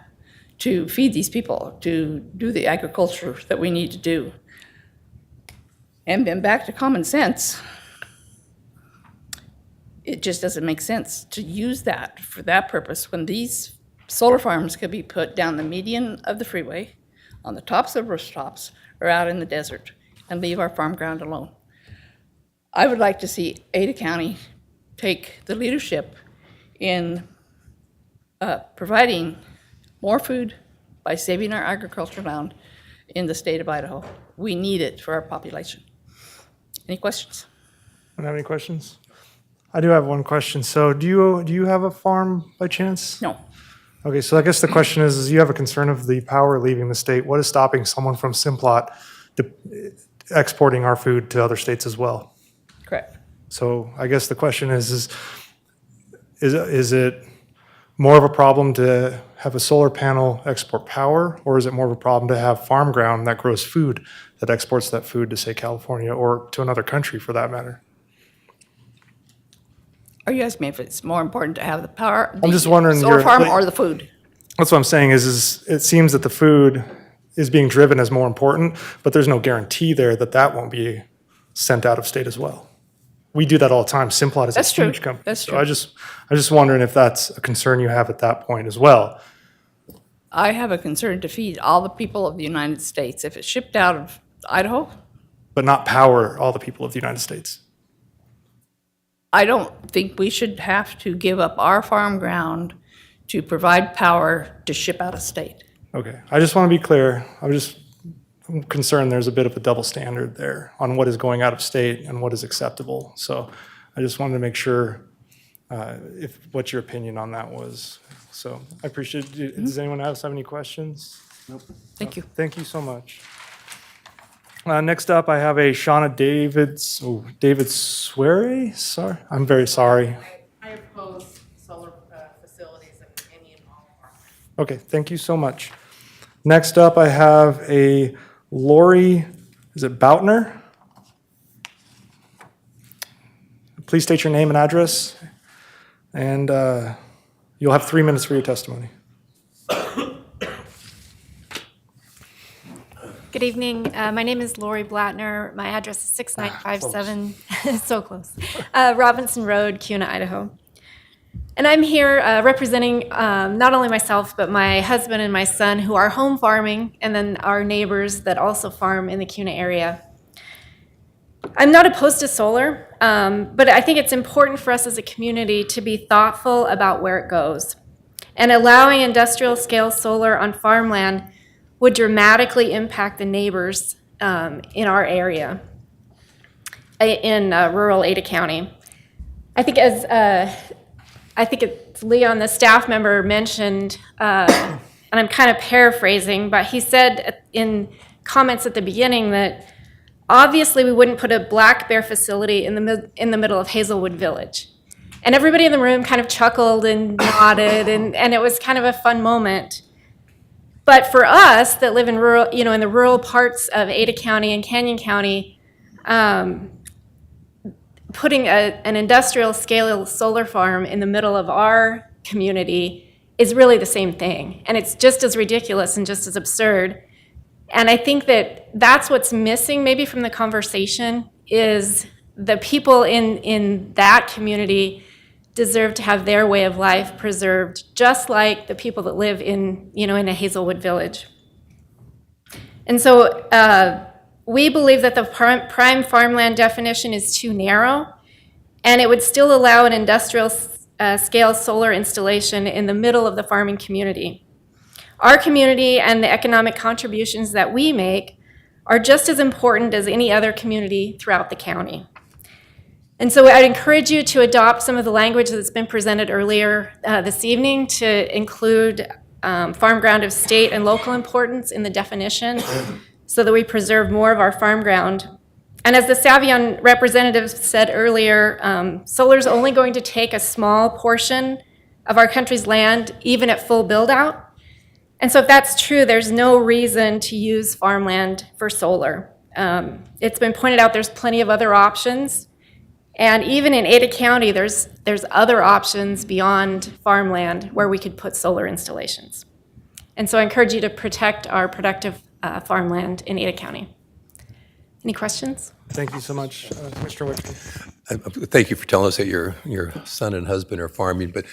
to feed these people, to do the agriculture that we need to do. And then back to common sense. It just doesn't make sense to use that for that purpose when these solar farms could be put down the median of the freeway, on the tops of rooftops, or out in the desert, and leave our farm ground alone. I would like to see Ada County take the leadership in providing more food by saving our agricultural land in the state of Idaho. We need it for our population. Any questions? Don't have any questions? I do have one question. So do you have a farm by chance? No. Okay, so I guess the question is you have a concern of the power leaving the state. What is stopping someone from Simplot exporting our food to other states as well? Correct. So I guess the question is it more of a problem to have a solar panel export power, or is it more of a problem to have farm ground that grows food that exports that food to, say, California or to another country for that matter? Are you asking me if it's more important to have the power, I'm just wondering solar your- farm like- or the food? That's what I'm saying is it seems that the food is being driven as more important, but there's no guarantee there that that won't be sent out of state as well. We do that all the time. Simplot is That's a true. huge company. That's So true. I'm just wondering if that's a concern you have at that point as well. I have a concern to feed all the people of the United States. If it's shipped out of Idaho, But not power all the people of the United States. I don't think we should have to give up our farm ground to provide power to ship out of state. Okay, I just want to be clear. I'm concerned there's a bit of a double standard there on what is going out of state and what is acceptable. So I just wanted to make sure what your opinion on that was. So I appreciate it. Does anyone else have any questions? Nope. Thank you. Thank you so much. Next up, I have a Shauna David Swery. Sorry, I'm very sorry. I oppose solar facilities of any and all farmland. Okay, thank you so much. Next up, I have a Lori, is it Boutner? Please state your name and address, and you'll have 3 minutes for your testimony. Good evening. My name is Lori Blattner. My address is 6957, so close, Robinson Road, Kuna, Idaho. And I'm here representing not only myself, but my husband and my son who are home farming, and then our neighbors that also farm in the Kuna area. I'm not opposed to solar, but I think it's important for us as a community to be thoughtful about where it goes. And allowing industrial scale solar on farmland would dramatically impact the neighbors in our area, in rural Ada County. I think it's Leon, the staff member, mentioned, and I'm kind of paraphrasing, but he said in comments at the beginning that obviously we wouldn't put a black bear facility in the middle of Hazelwood Village. And everybody in the room kind of chuckled and nodded, and it was kind of a fun moment. But for us that live in rural, in the rural parts of Ada County and Canyon County, putting an industrial scale solar farm in the middle of our community is really the same thing. And it's just as ridiculous and just as absurd. And I think that that's what's missing maybe from the conversation is the people in that community deserve to have their way of life preserved, just like the people that live in a Hazelwood Village. And so we believe that the prime farmland definition is too narrow, and it would still allow an industrial scale solar installation in the middle of the farming community. Our community and the economic contributions that we make are just as important as any other community throughout the county. And so I'd encourage you to adopt some of the language that's been presented earlier this evening to include farm ground of state and local importance in the definition so that we preserve more of our farm ground. And as the Savion representative said earlier, solar is only going to take a small portion of our country's land, even at full build out. And so if that's true, there's no reason to use farmland for solar. It's been pointed out there's plenty of other options. And even in Ada County, there's other options beyond farmland where we could put solar installations. And so I encourage you to protect our productive farmland in Ada County. Any questions? Thank you so much, Commissioner Witkin. Thank you for telling us that your son and husband are farming, but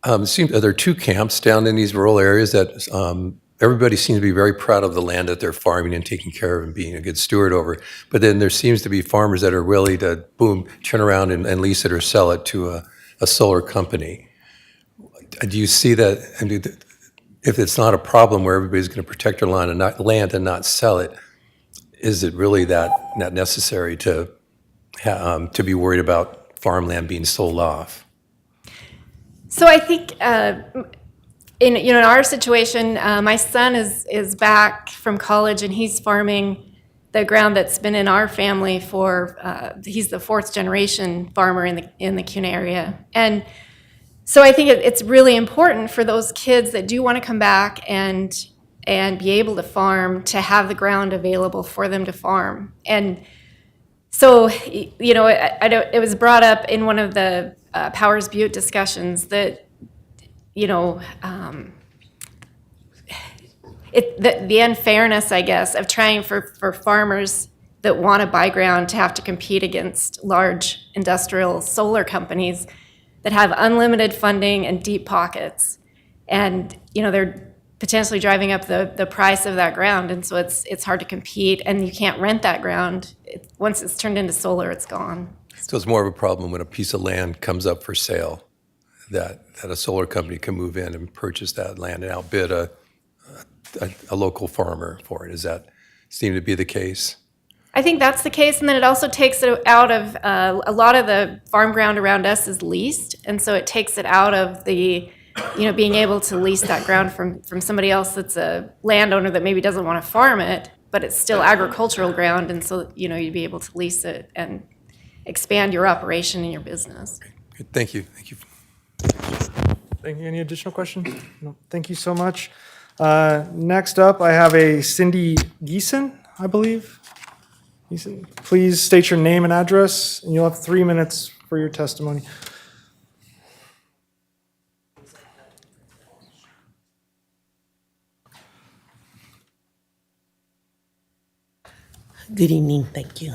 it seems there are two camps down in these rural areas that everybody seems to be very proud of the land that they're farming and taking care of and being a good steward over. But then there seems to be farmers that are willing to, boom, turn around and lease it or sell it to a solar company. Do you see that? I mean, if it's not a problem where everybody's going to protect their land and not sell it, is it really that necessary to be worried about farmland being sold off? So I think in our situation, my son is back from college and he's farming the ground that's been in our family for he's the fourth generation farmer in the Kuna area. And so I think it's really important for those kids that do want to come back and be able to farm to have the ground available for them to farm. And so, it was brought up in one of the Powers Butte discussions that, the unfairness, I guess, of trying for farmers that want to buy ground to have to compete against large industrial solar companies that have unlimited funding and deep pockets. And, they're potentially driving up the price of that ground. And so it's hard to compete, and you can't rent that ground. Once it's turned into solar, it's gone. So it's more of a problem when a piece of land comes up for sale, that a solar company can move in and purchase that land and outbid a local farmer for it. Does that seem to be the case? I think that's the case, and then it also takes it out of, a lot of the farm ground around us is leased, and so it takes it out of the, being able to lease that ground from somebody else that's a landowner that maybe doesn't want to farm it, but it's still agricultural ground, and so, you'd be able to lease it and expand your operation and your business. Good. Thank you. Thank you. Any additional questions? No. Thank you so much. Next up, I have a Cindy Geeson, I believe. Geeson, please state your name and address, and you'll have 3 minutes for your testimony. Good evening, thank you.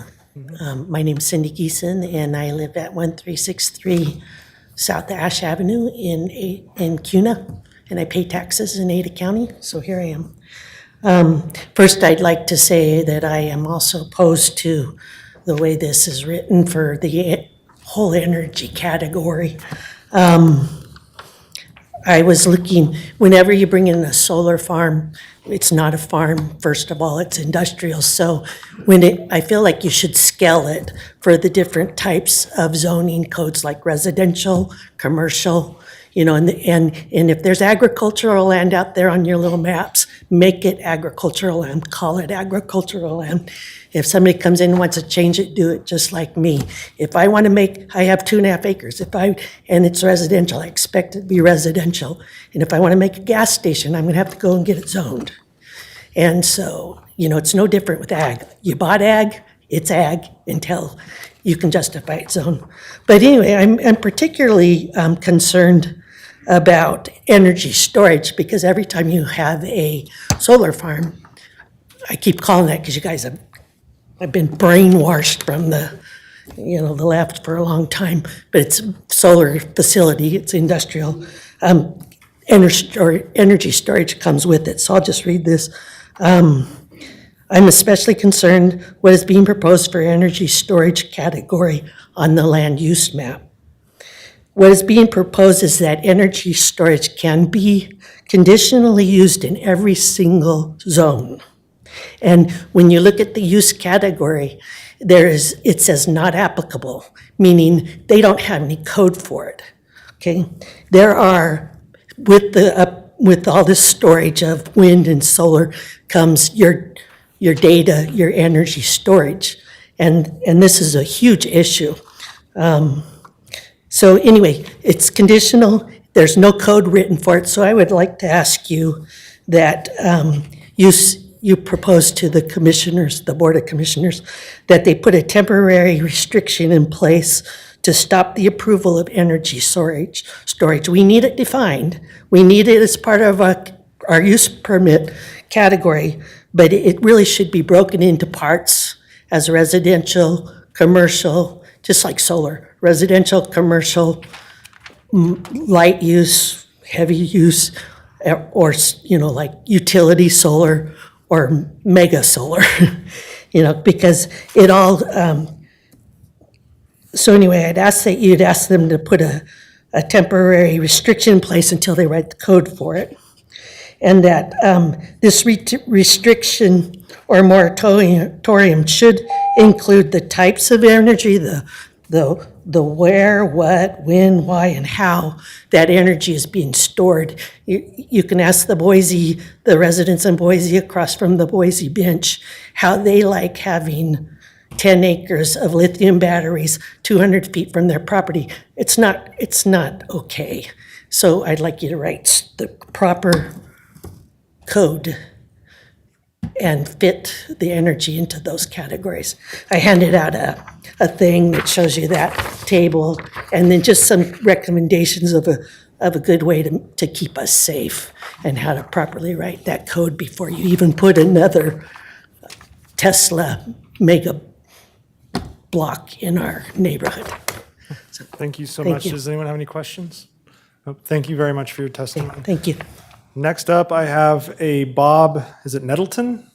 My name is Cindy Geeson, and I live at 1363 South Ash Avenue in Kuna, and I pay taxes in Ada County, so here I am. First, I'd like to say that I am also opposed to the way this is written for the whole energy category. I was looking, whenever you bring in a solar farm, it's not a farm, first of all, it's industrial. So I feel like you should scale it for the different types of zoning codes like residential, commercial, and if there's agricultural land out there on your little maps, make it agricultural land, call it agricultural land. If somebody comes in and wants to change it, do it just like me. If I want to I have 2.5 acres, and it's residential, I expect it to be residential. And if I want to make a gas station, I'm going to have to go and get it zoned. And so, it's no different with ag. You bought ag, it's ag until you can justify its zone. But anyway, I'm particularly concerned about energy storage, because every time you have a solar farm, I keep calling that because you guys I've been brainwashed from the left for a long time, but it's solar facility, it's industrial. Energy storage comes with it, so I'll just read this. I'm especially concerned what is being proposed for energy storage category on the land use map. What is being proposed is that energy storage can be conditionally used in every single zone. And when you look at the use category, it says not applicable, meaning they don't have any code for it. Okay, there are with all this storage of wind and solar comes your data, your energy storage, and this is a huge issue. So anyway, it's conditional. There's no code written for it. So I would like to ask you that you proposed to the commissioners, the Board of Commissioners, that they put a temporary restriction in place to stop the approval of energy storage. We need it defined. We need it as part of our use permit category, but it really should be broken into parts as residential, commercial, just like solar, residential, commercial, light use, heavy use, or, like utility solar or mega solar, because it all, so anyway, I'd ask that you'd ask them to put a temporary restriction in place until they write the code for it. And that this restriction or moratorium should include the types of energy, the where, what, when, why, and how that energy is being stored. You can ask the residents in Boise across from the Boise bench, how they like having 10 acres of lithium batteries 200 feet from their property. It's not okay. So I'd like you to write the proper code and fit the energy into those categories. I handed out a thing that shows you that table, and then just some recommendations of a good way to keep us safe and how to properly write that code before you even put another Tesla mega block in our neighborhood. Thank you so Thank much. you. Does anyone have any questions? Nope. Thank you very much for your testimony. Thank you. Next up, I have a Bob, is it Nettleton?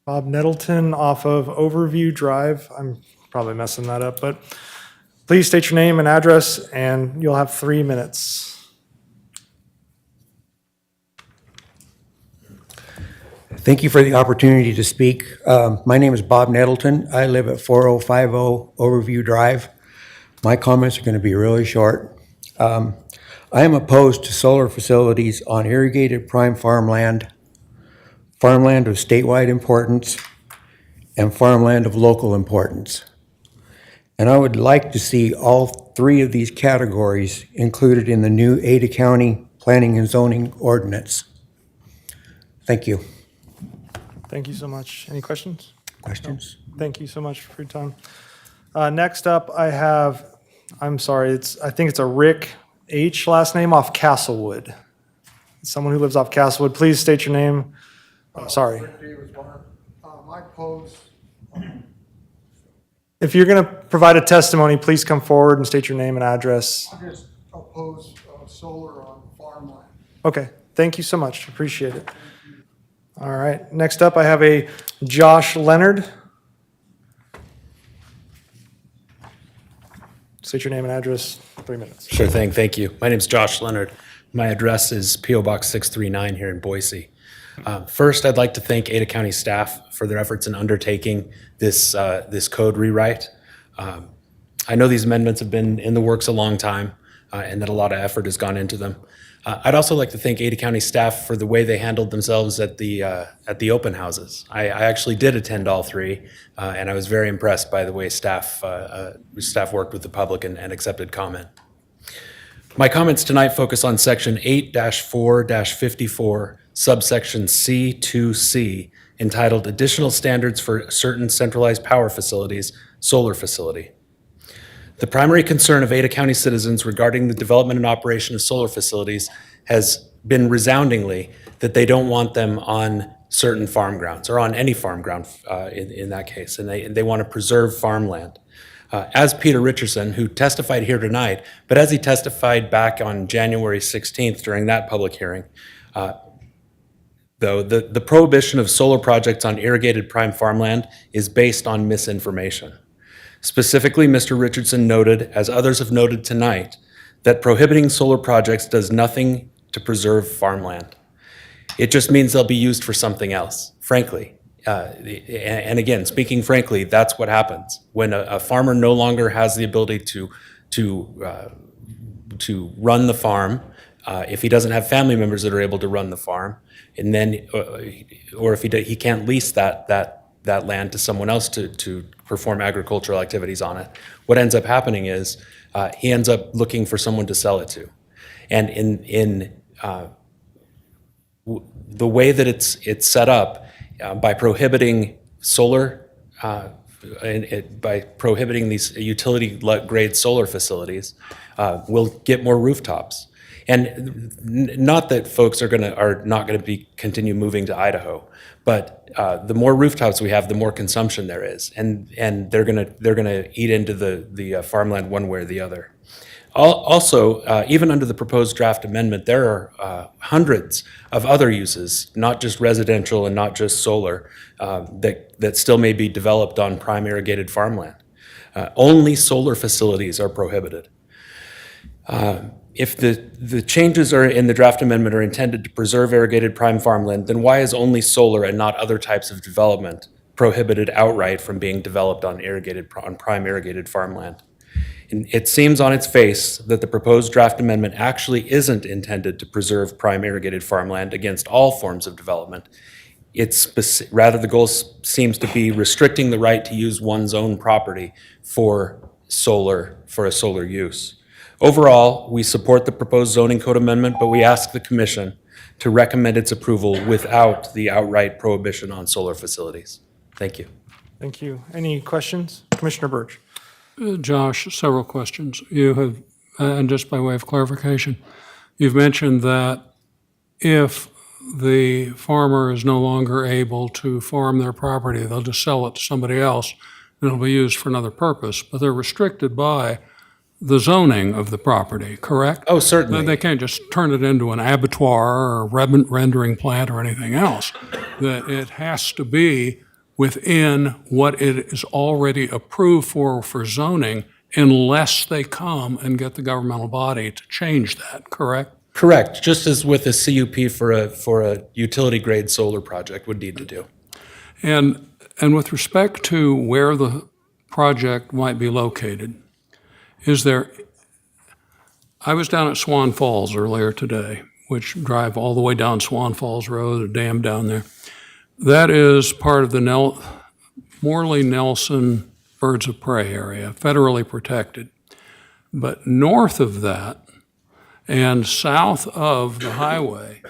Bob Nettleton off of Overview Drive. I'm probably messing that up, but please state your name and address, and you'll have 3 minutes. Thank you for the opportunity to speak. My name is Bob Nettleton. I live at 4050 Overview Drive. My comments are going to be really short. I am opposed to solar facilities on irrigated prime farmland, farmland of statewide importance, and farmland of local importance. And I would like to see all 3 of these categories included in the new Ada County Planning and Zoning Ordinance. Thank you. Thank you so much. Any questions? Questions? No. Thank you so much for your time. Next up, I have, I'm sorry, I think it's a Rick H. last name off Castlewood. Someone who lives off Castlewood, please state your name. Sorry. I pose. If you're going to provide a testimony, please come forward and state your name and address. I just oppose solar on farmland. Okay, thank you so much. Appreciate it. All right, next up, I have a Josh Leonard. State your name and address, 3 minutes. Sure thing, thank you. My name's Josh Leonard. My address is P.O. Box 639 here in Boise. First, I'd like to thank Ada County staff for their efforts in undertaking this code rewrite. I know these amendments have been in the works a long time and that a lot of effort has gone into them. I'd also like to thank Ada County staff for the way they handled themselves at the open houses. I actually did attend all 3, and I was very impressed by the way staff worked with the public and accepted comment. My comments tonight focus on section 8-4-54, subsection C2C, entitled Additional Standards for Certain Centralized Power Facilities, Solar Facility. The primary concern of Ada County citizens regarding the development and operation of solar facilities has been resoundingly that they don't want them on certain farm grounds or on any farm ground in that case, and they want to preserve farmland. As Peter Richardson, who testified here tonight, but as he testified back on January 16th during that public hearing, though the prohibition of solar projects on irrigated prime farmland is based on misinformation. Specifically, Mr. Richardson noted, as others have noted tonight, that prohibiting solar projects does nothing to preserve farmland. It just means they'll be used for something else, frankly. And again, speaking frankly, that's what happens. When a farmer no longer has the ability to run the farm, if he doesn't have family members that are able to run the farm, and then, or if he can't lease that land to someone else to perform agricultural activities on it, what ends up happening is he ends up looking for someone to sell it to. And the way that it's set up, by prohibiting solar, by prohibiting these utility-grade solar facilities, we'll get more rooftops. And not that folks are not gonna continue moving to Idaho, but the more rooftops we have, the more consumption there is, and they're gonna eat into the farmland one way or the other. Also, even under the proposed draft amendment, there are hundreds of other uses, not just residential and not just solar, that still may be developed on prime irrigated farmland. Only solar facilities are prohibited. If the changes are in the draft amendment are intended to preserve irrigated prime farmland, then why is only solar and not other types of development prohibited outright from being developed on prime irrigated farmland? And it seems on its face that the proposed draft amendment actually isn't intended to preserve prime irrigated farmland against all forms of development. Rather, the goal seems to be restricting the right to use one's own property for a solar use. Overall, we support the proposed zoning code amendment, but we ask the commission to recommend its approval without the outright prohibition on solar facilities. Thank you. Thank you. Any questions? Commissioner Birch. Josh, several questions. You have, and just by way of clarification, you've mentioned that if the farmer is no longer able to farm their property, they'll just sell it to somebody else and it'll be used for another purpose, but they're restricted by the zoning of the property, correct? Oh, certainly. They can't just turn it into an abattoir or a rendering plant or anything else. That it has to be within what it is already approved for zoning unless they come and get the governmental body to change that, correct? Correct, just as with a CUP for a utility-grade solar project would need to do. And with respect to where the project might be located, I was down at Swan Falls earlier today, which drive all the way down Swan Falls Road, a dam down there. That is part of the Morley-Nelson Birds of Prey area, federally protected. But north of that and south of the highway,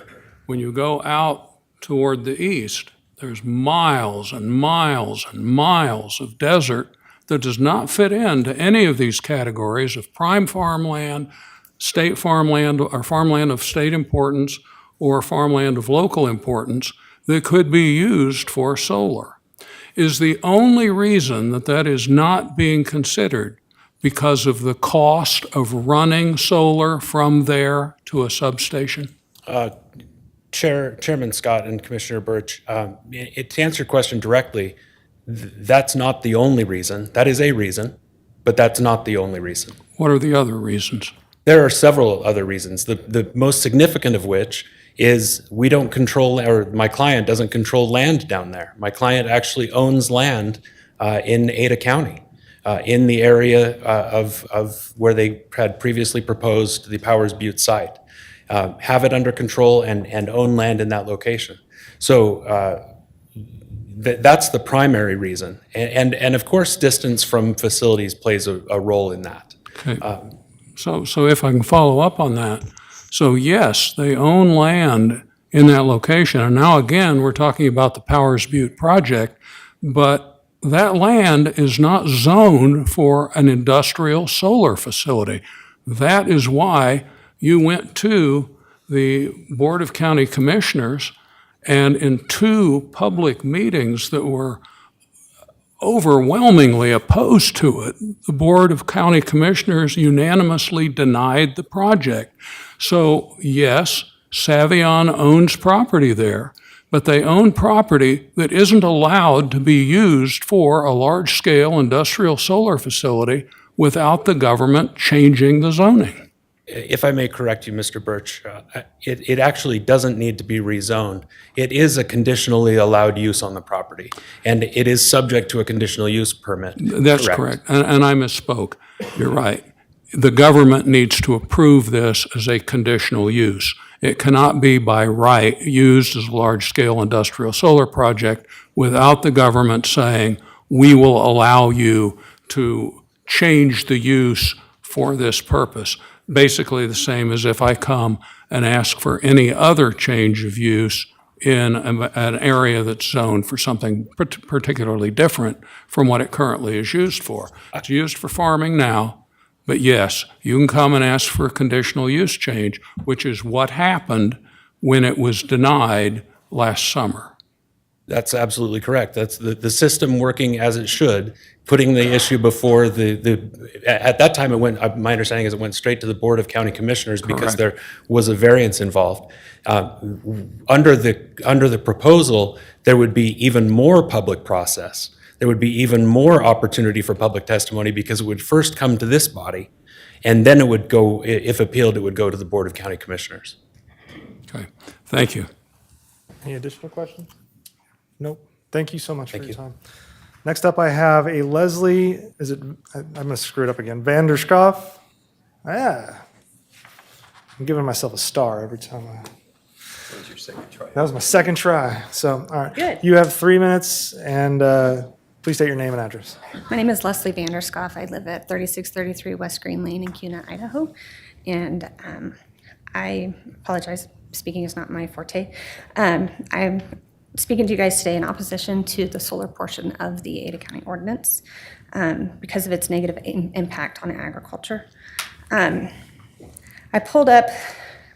when you go out toward the east, there's miles and miles and miles of desert that does not fit into any of these categories of prime farmland, state farmland, or farmland of state importance, or farmland of local importance that could be used for solar. Is the only reason that that is not being considered because of the cost of running solar from there to a substation? Chairman Scott and Commissioner Birch, to answer your question directly, that's not the only reason. That is a reason, but that's not the only reason. What are the other reasons? There are several other reasons, the most significant of which is we don't control, or my client doesn't control land down there. My client actually owns land in Ada County, in the area of where they had previously proposed the Powers Butte site. Have it under control and own land in that location. So that's the primary reason. And of course, distance from facilities plays a role in that. Okay. So if I can follow up on that. So yes, they own land in that location. And now again, we're talking about the Powers Butte project, but that land is not zoned for an industrial solar facility. That is why you went to the Board of County Commissioners, and in 2 public meetings that were overwhelmingly opposed to it, the Board of County Commissioners unanimously denied the project. So yes, Savion owns property there, but they own property that isn't allowed to be used for a large-scale industrial solar facility without the government changing the zoning. If I may correct you, Mr. Birch, it actually doesn't need to be rezoned. It is a conditionally allowed use on the property, and it is subject to a conditional use permit. That's correct. And I misspoke. You're right. The government needs to approve this as a conditional use. It cannot be by right used as a large-scale industrial solar project without the government saying, we will allow you to change the use for this purpose. Basically the same as if I come and ask for any other change of use in an area that's zoned for something particularly different from what it currently is used for. It's used for farming now, but yes, you can come and ask for a conditional use change, which is what happened when it was denied last summer. That's absolutely correct. That's the system working as it should, putting the issue before at that time, my understanding is it went straight to the Board of County Commissioners because there was a variance involved. Under the proposal, there would be even more public process. There would be even more opportunity for public testimony because it would first come to this body, and then it would go, if appealed, it would go to the Board of County Commissioners. Okay, thank you. Any additional questions? Nope. Thank you so much for your time. Next up, I have a Leslie, I'm going to screw it up again, Vanderskoff. Yeah. I'm giving myself a star every time That was your second try. That was my second try. So, all right. Good. You have 3 minutes, and please state your name and address. My name is Leslie Vanderskoff. I live at 3633 West Green Lane in Kuna, Idaho. And I apologize, speaking is not my forte. I'm speaking to you guys today in opposition to the solar portion of the Ada County ordinance because of its negative impact on agriculture. I pulled up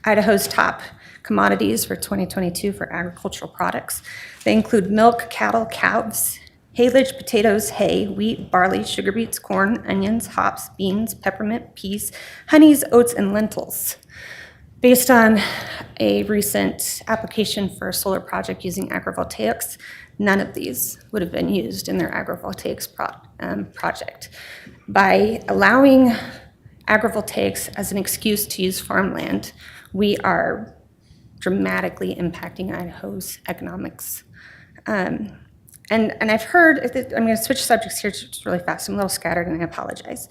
Idaho's top commodities for 2022 for agricultural products. They include milk, cattle, calves, haylage, potatoes, hay, wheat, barley, sugar beets, corn, onions, hops, beans, peppermint, peas, honeys, oats, and lentils. Based on a recent application for a solar project using agrivoltaics, none of these would have been used in their agrivoltaics project. By allowing agrivoltaics as an excuse to use farmland, we are dramatically impacting Idaho's economics. And I've heard, I'm going to switch subjects here just really fast. I'm a little scattered and I apologize.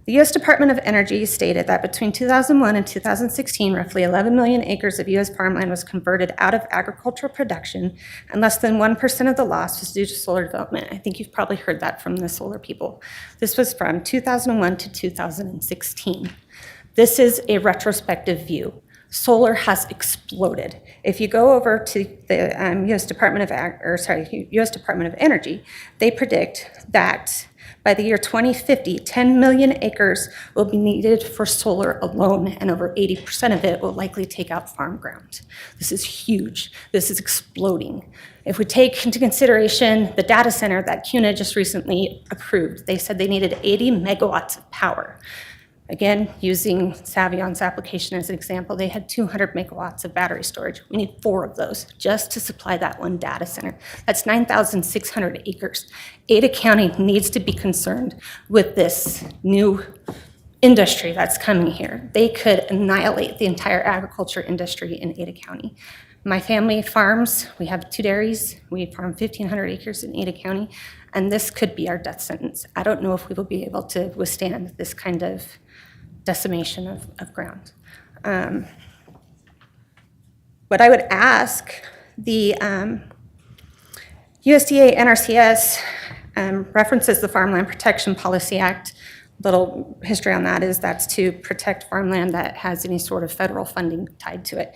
The U.S. Department of Energy stated that between 2001 and 2016, roughly 11 million acres of U.S. farmland was converted out of agricultural production, and less than 1% of the loss was due to solar development. I think you've probably heard that from the solar people. This was from 2001 to 2016. This is a retrospective view. Solar has exploded. If you go over to the U.S. Department of Energy, they predict that by the year 2050, 10 million acres will be needed for solar alone, and over 80% of it will likely take out farm ground. This is huge. This is exploding. If we take into consideration the data center that CUNA just recently approved, they said they needed 80 megawatts of power. Again, using Savion's application as an example, they had 200 megawatts of battery storage. We need 4 of those just to supply that one data center. That's 9,600 acres. Ada County needs to be concerned with this new industry that's coming here. They could annihilate the entire agriculture industry in Ada County. My family farms, we have 2 dairies, we farm 1,500 acres in Ada County, and this could be our death sentence. I don't know if we will be able to withstand this kind of decimation of ground. What I would ask the USDA NRCS references the Farmland Protection Policy Act. Little history on that is that's to protect farmland that has any sort of federal funding tied to it.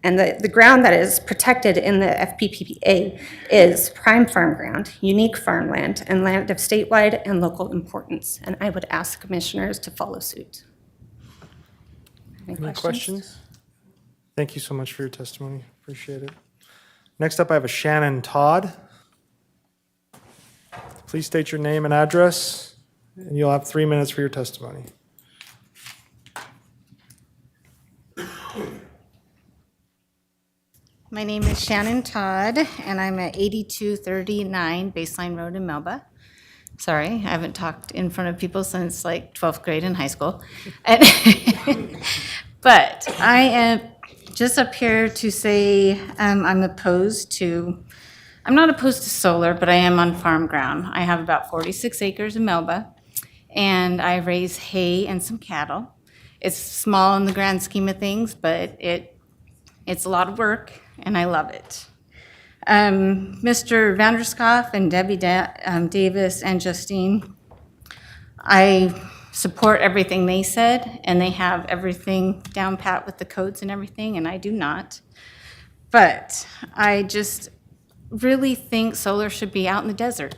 And the ground that is protected in the FPPA is prime farm ground, unique farmland, and land of statewide and local importance. And I would ask commissioners to follow suit. Any questions? Thank you so much for your testimony. Appreciate it. Next up, I have a Shannon Todd. Please state your name and address, and you'll have 3 minutes for your testimony. My name is Shannon Todd, and I'm at 8239 Baseline Road in Melba. Sorry, I haven't talked in front of people since like 12th grade in high school. But I am just up here to say I'm not opposed to solar, but I am on farm ground. I have about 46 acres in Melba, and I raise hay and some cattle. It's small in the grand scheme of things, but it's a lot of work, and I love it. Mr. Vanderskoff and Debbie Davis and Justine, I support everything they said, and they have everything down pat with the codes and everything, and I do not. But I just really think solar should be out in the desert.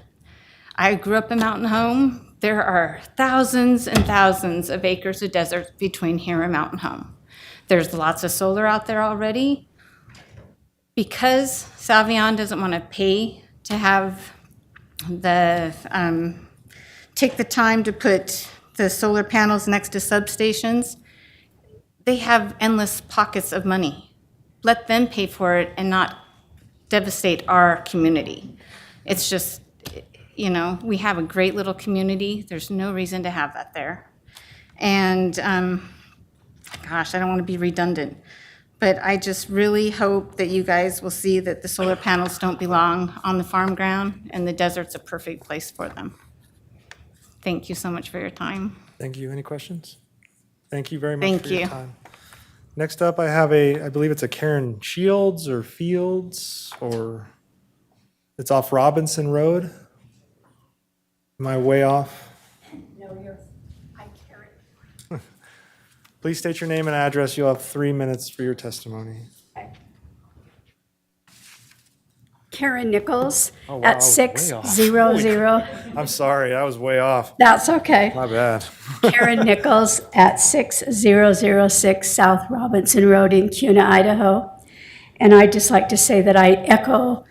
I grew up in Mountain Home. There are thousands and thousands of acres of desert between here and Mountain Home. There's lots of solar out there already. Because Savion doesn't want to pay to have the, take the time to put the solar panels next to substations, they have endless pockets of money. Let them pay for it and not devastate our community. It's just, you know, we have a great little community. There's no reason to have that there. And gosh, I don't want to be redundant, but I just really hope that you guys will see that the solar panels don't belong on the farm ground, and the desert's a perfect place for them. Thank you so much for your time. Thank you. Any questions? Thank you very much Thank for your you. time. Next up, I have I believe it's a Karen Shields or Fields, or it's off Robinson Road. Am I way off? No, you're, I'm Karen. Please state your name and address. You'll have 3 minutes for your testimony. Karen Nichols Oh, wow, I at was way off. 600. I'm sorry, I was way off. That's okay. My bad. Karen Nichols at 6006 South Robinson Road in Cuna, Idaho. And I'd just like to say that I echo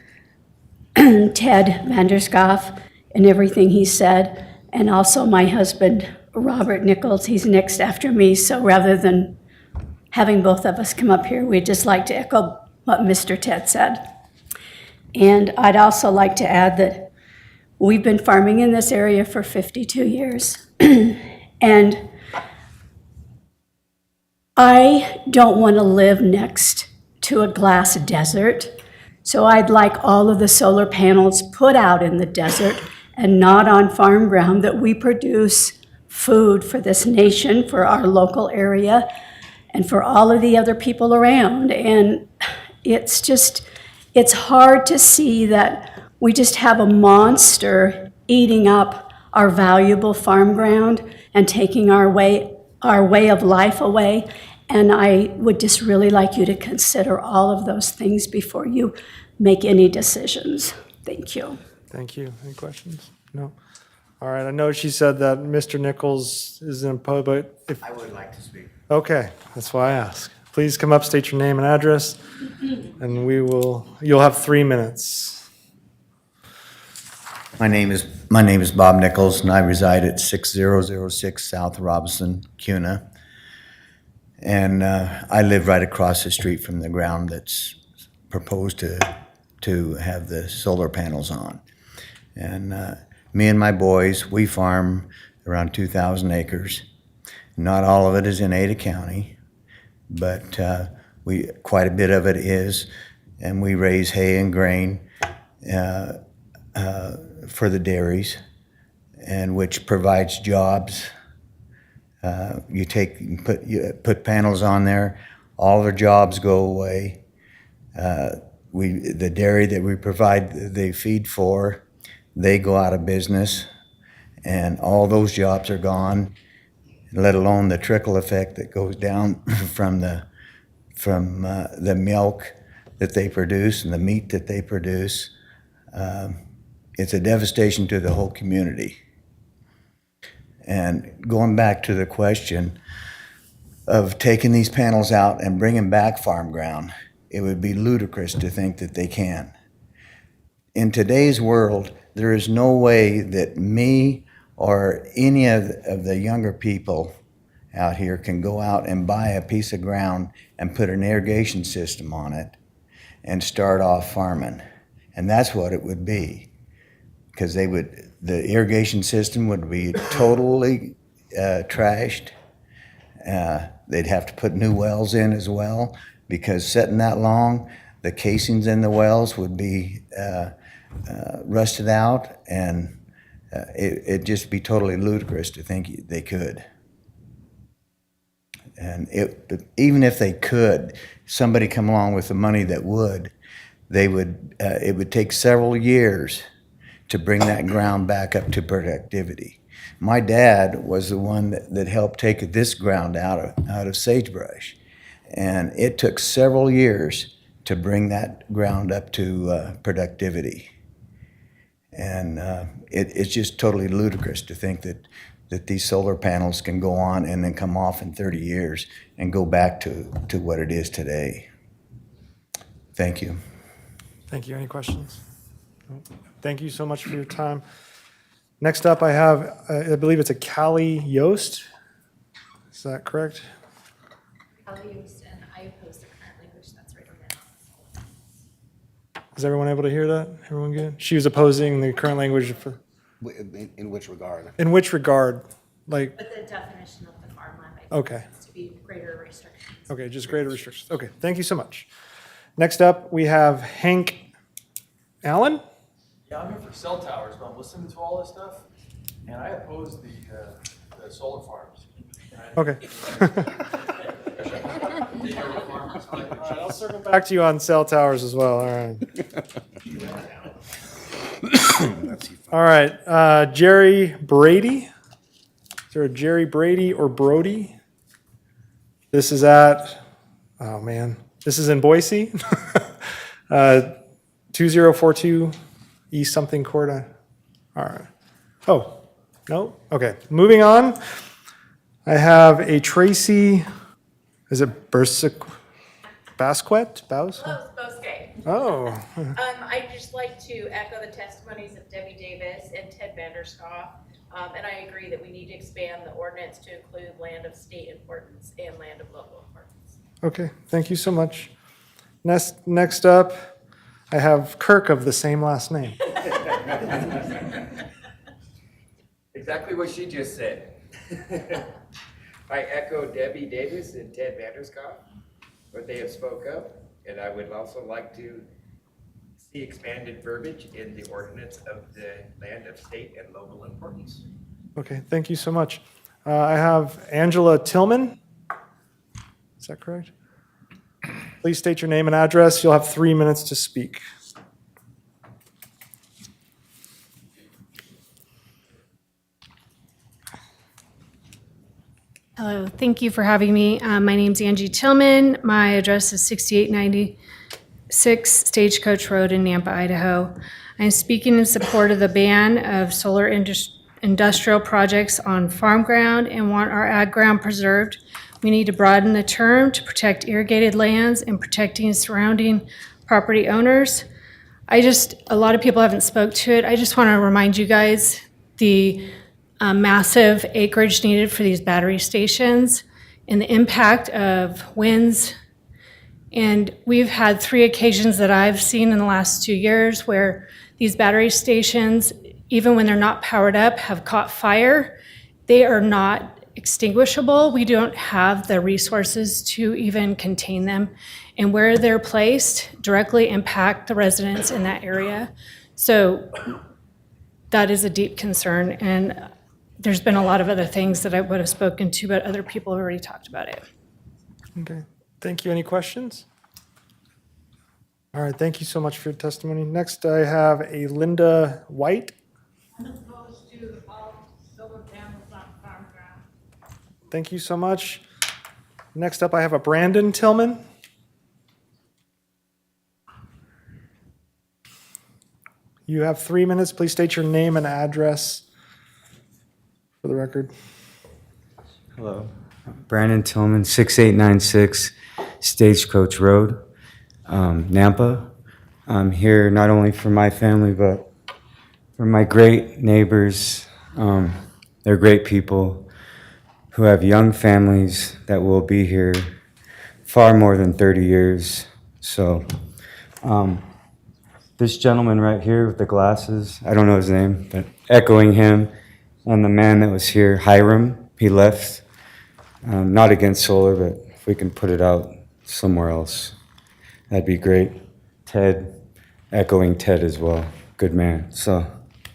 Ted Vanderscoff and everything he said, and also my husband, Robert Nichols. He's next after me, so rather than having both of us come up here, we'd just like to echo what Mr. Ted said. And I'd also like to add that we've been farming in this area for 52 years. And I don't want to live next to a glass desert. So I'd like all of the solar panels put out in the desert and not on farm ground, that we produce food for this nation, for our local area, and for all of the other people around. And it's just, it's hard to see that we just have a monster eating up our valuable farm ground and taking our way of life away. And I would just really like you to consider all of those things before you make any decisions. Thank you. Thank you. Any questions? No? All right, I know she said that Mr. Nichols is in pub, but if... I would like to speak. Okay, that's why I ask. Please come up, state your name and address, and you'll have 3 minutes. My name is Bob Nichols, and I reside at 6006 South Robinson, Cuna. And I live right across the street from the ground that's proposed to have the solar panels on. And me and my boys, we farm around 2,000 acres. Not all of it is in Ada County, but quite a bit of it is, and we raise hay and grain for the dairies, and which provides jobs. You put panels on there, all the jobs go away. The dairy that we provide the feed for, they go out of business, and all those jobs are gone, let alone the trickle effect that goes down from the milk that they produce and the meat that they produce. It's a devastation to the whole community. And going back to the question of taking these panels out and bringing back farm ground, it would be ludicrous to think that they can. In today's world, there is no way that me or any of the younger people out here can go out and buy a piece of ground and put an irrigation system on it and start off farming. And that's what it would be. Because the irrigation system would be totally trashed. They'd have to put new wells in as well, because setting that long, the casings in the wells would be rusted out, and it'd just be totally ludicrous to think they could. And even if they could, somebody come along with the money that would, it would take several years to bring that ground back up to productivity. My dad was the one that helped take this ground out of sagebrush. And it took several years to bring that ground up to productivity. And it's just totally ludicrous to think that these solar panels can go on and then come off in 30 years and go back to what it is today. Thank you. Thank you. Any questions? Thank you so much for your time. Next up, I have, I believe it's a Callie Yost. Is that correct? Kelly Houston, I oppose the current language that's written down. Is everyone able to hear that? Everyone good? She was opposing the current language for, In which regard? in which regard? Like, But the definition of the farmland, I think, okay. needs to be greater restrictions. Okay, just greater restrictions. Okay, thank you so much. Next up, we have Hank Allen. Yeah, I'm here for cell towers, but I'm listening to all this stuff, and I oppose the solar farms. Okay. All right, I'll circle back to you on cell towers as well. All right. All right, Jerry Brady. Is there a Jerry Brady or Brody? This is at, oh man, this is in Boise. 2042 East something Court. All right. Oh, no? Okay, moving on. I have a Tracy, is it Basquet? Baus? Bosque. Oh, I'd just like to echo the testimonies of Debbie Davis and Ted Vanderscoff. And I agree that we need to expand the ordinance to include land of state importance and land of local importance. okay, thank you so much. Next up, I have Kirk of the same last name. Exactly what she just said. I echo Debbie Davis and Ted Vanderscoff, what they have spoke of, and I would also like to see expanded verbiage in the ordinance of the land of state and local importance. Okay, thank you so much. I have Angela Tillman. Is that correct? Please state your name and address. You'll have 3 minutes to speak. Hello, thank you for having me. My name's Angie Tillman. My address is 6896 Stagecoach Road in Nampa, Idaho. I'm speaking in support of the ban of solar industrial projects on farm ground and want our ag ground preserved. We need to broaden the term to protect irrigated lands and protecting surrounding property owners. A lot of people haven't spoke to it. I just want to remind you guys the massive acreage needed for these battery stations and the impact of winds. And we've had 3 occasions that I've seen in the last 2 years where these battery stations, even when they're not powered up, have caught fire. They are not extinguishable. We don't have the resources to even contain them. And where they're placed directly impact the residents in that area. So that is a deep concern. And there's been a lot of other things that I would have spoken to, but other people have already talked about it. Okay, thank you. Any questions? All right, thank you so much for your testimony. Next, I have a Linda White. I'm opposed to all solar panels on farm ground. Thank you so much. Next up, I have a Brandon Tillman. You have 3 minutes. Please state your name and address for the record. Hello. Brandon Tillman, 6896 Stagecoach Road, Nampa. I'm here not only for my family, but for my great neighbors. They're great people who have young families that will be here far more than 30 years. So this gentleman right here with the glasses, I don't know his name, but echoing him, and the man that was here, Hiram, he left. Not against solar, but if we can put it out somewhere else, that'd be great. Ted, echoing Ted as well. Good man. So,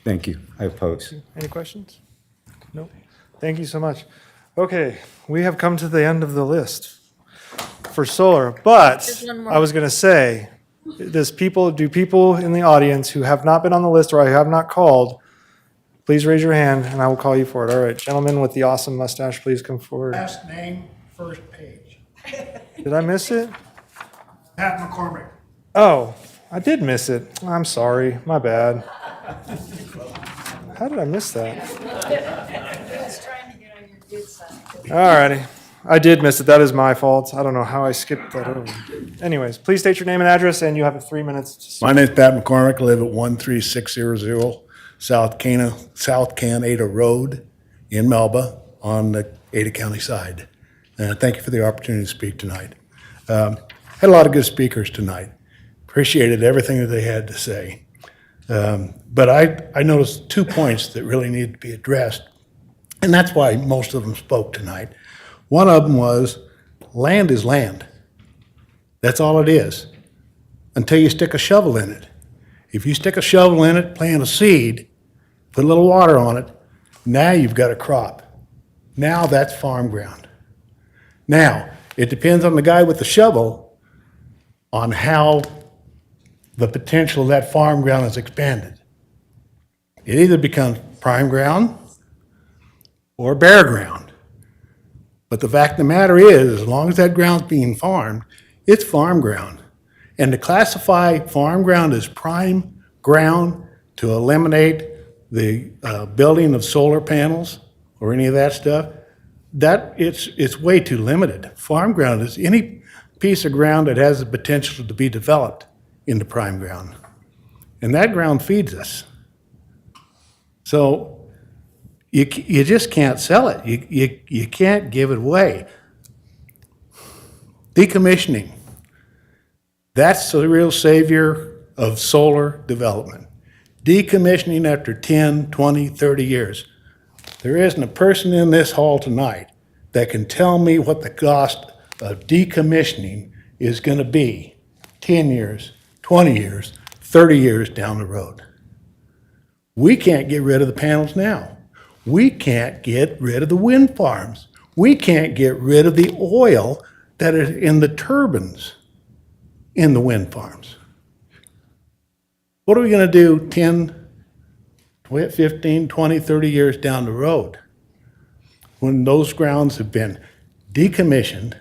thank you. I oppose. Any questions? No. Thank you so much. Okay, we have come to the end of the list for solar, but There's one more. I was going to say, do people in the audience who have not been on the list or I have not called, Please raise your hand and I will call you for it. All right, gentleman with the awesome mustache, please come forward. Last name, first page. Did I miss it? Pat McCormick. Oh, I did miss it. I'm sorry. My bad. How did I miss that? All righty. I did miss it. That is my fault. I don't know how I skipped that over. Anyways, please state your name and address, and you have 3 minutes to speak. My name's Pat McCormick. I live at 13600 South Canada Road in Melba on the Ada County side. Thank you for the opportunity to speak tonight. Had a lot of good speakers tonight. Appreciated everything that they had to say. But I noticed 2 points that really need to be addressed, and that's why most of them spoke tonight. One of them was, land is land. That's all it is, until you stick a shovel in it. If you stick a shovel in it, plant a seed, put a little water on it, now you've got a crop. Now that's farm ground. Now, it depends on the guy with the shovel on how the potential of that farm ground is expanded. It either becomes prime ground or bare ground. But the fact of the matter is, as long as that ground's being farmed, it's farm ground. And to classify farm ground as prime ground to eliminate the building of solar panels or any of that stuff, it's way too limited. Farm ground is any piece of ground that has the potential to be developed into prime ground. And that ground feeds us. So you just can't sell it. You can't give it away. Decommissioning. That's the real savior of solar development. Decommissioning after 10, 20, 30 years. There isn't a person in this hall tonight that can tell me what the cost of decommissioning is going to be 10 years, 20 years, 30 years down the road. We can't get rid of the panels now. We can't get rid of the wind farms. We can't get rid of the oil that is in the turbines in the wind farms. What are we going to do 10, 15, 20, 30 years down the road when those grounds have been decommissioned?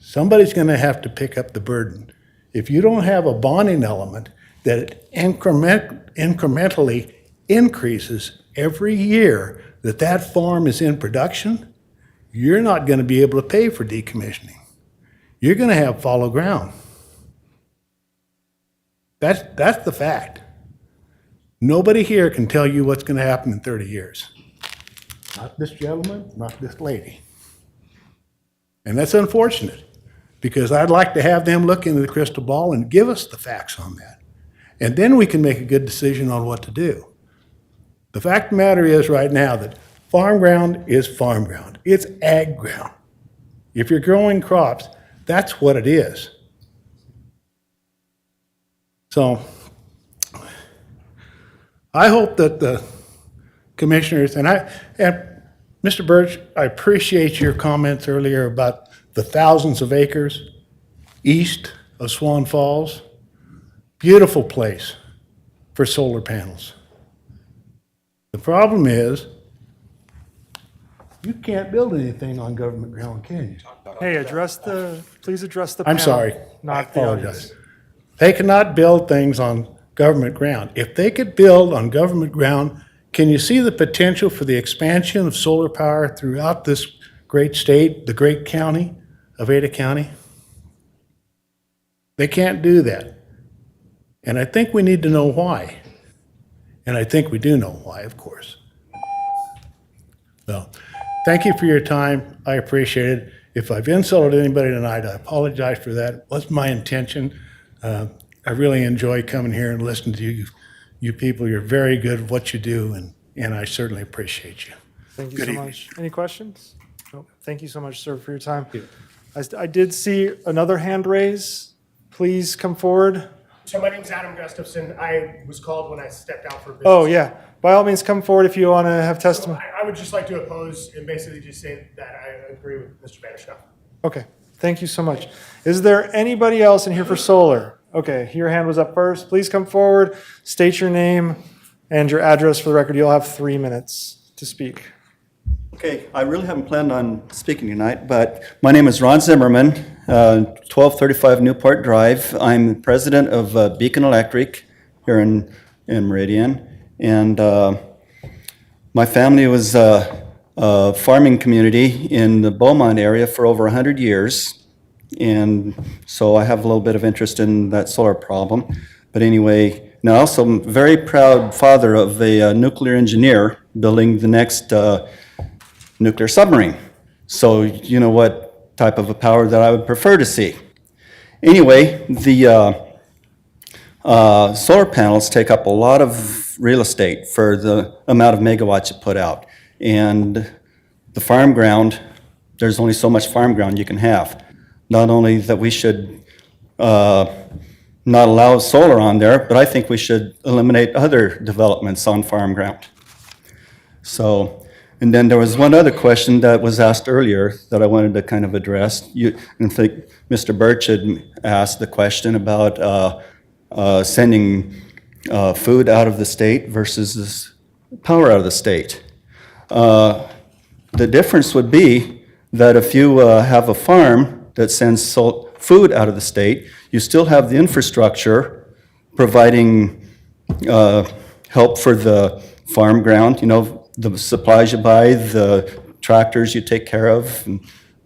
Somebody's going to have to pick up the burden. If you don't have a bonding element that incrementally increases every year that farm is in production, you're not going to be able to pay for decommissioning. You're going to have fallow ground. That's the fact. Nobody here can tell you what's going to happen in 30 years. Not this gentleman, not this lady. And that's unfortunate, because I'd like to have them look into the crystal ball and give us the facts on that. And then we can make a good decision on what to do. The fact of the matter is right now that farm ground is farm ground. It's ag ground. If you're growing crops, that's what it is. So I hope that the commissioners, and Mr. Birch, I appreciate your comments earlier about the thousands of acres east of Swan Falls. Beautiful place for solar panels. The problem is, you can't build anything on government ground, can you? Hey, please address the I'm panel, sorry. I not the audience. apologize. They cannot build things on government ground. If they could build on government ground, can you see the potential for the expansion of solar power throughout this great state, the great county of Ada County? They can't do that. And I think we need to know why. And I think we do know why, of course. So, thank you for your time. I appreciate it. If I've insulted anybody tonight, I apologize for that. It wasn't my intention. I really enjoy coming here and listening to you. You people, you're very good at what you do, and I certainly appreciate you. Thank you Good so evening. much. Any questions? Nope. Thank you so much, sir, for your time. I did see another hand raise. Please come forward. So my name's Adam Gustafson. I was called when I stepped out for business. Oh, yeah. By all means, come forward if you want to have testimony. I would just like to oppose and basically just say that I agree with Mr. Vanderscoff. Okay. Thank you so much. Is there anybody else in here for solar? Okay, your hand was up first. Please come forward, state your name and your address for the record. You'll have 3 minutes to speak. Okay, I really haven't planned on speaking tonight, but my name is Ron Zimmerman, 1235 Newport Drive. I'm the president of Beacon Electric here in Meridian. And my family was a farming community in the Beaumont area for over 100 years. And so I have a little bit of interest in that solar problem. But anyway, now also I'm a very proud father of a nuclear engineer building the next nuclear submarine. So you know what type of a power that I would prefer to see. Anyway, the solar panels take up a lot of real estate for the amount of megawatts you put out. And the farm ground, there's only so much farm ground you can have. Not only that we should not allow solar on there, but I think we should eliminate other developments on farm ground. So, and then there was one other question that was asked earlier that I wanted to kind of address. I think Mr. Birch had asked the question about sending food out of the state versus this power out of the state. The difference would be that if you have a farm that sends food out of the state, you still have the infrastructure providing help for the farm ground, you know, the supplies you buy, the tractors you take care of,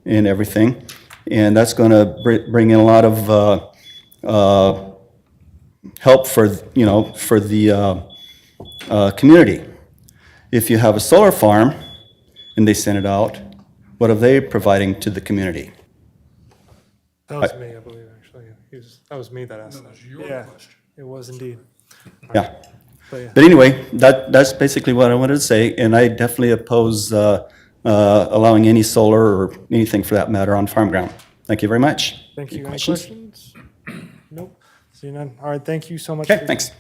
and everything. And that's going to bring in a lot of help for, you know, for the community. If you have a solar farm and they send it out, what are they providing to the community? That was me, I believe, actually. That was me that asked that. Yeah, it was indeed. Yeah. But yeah. But anyway, that's basically what I wanted to say, and I definitely oppose allowing any solar or anything for that matter on farm ground. Thank you very much. Thank you. Any questions? questions? Nope. See none. All right, thank you so much. Okay, thanks.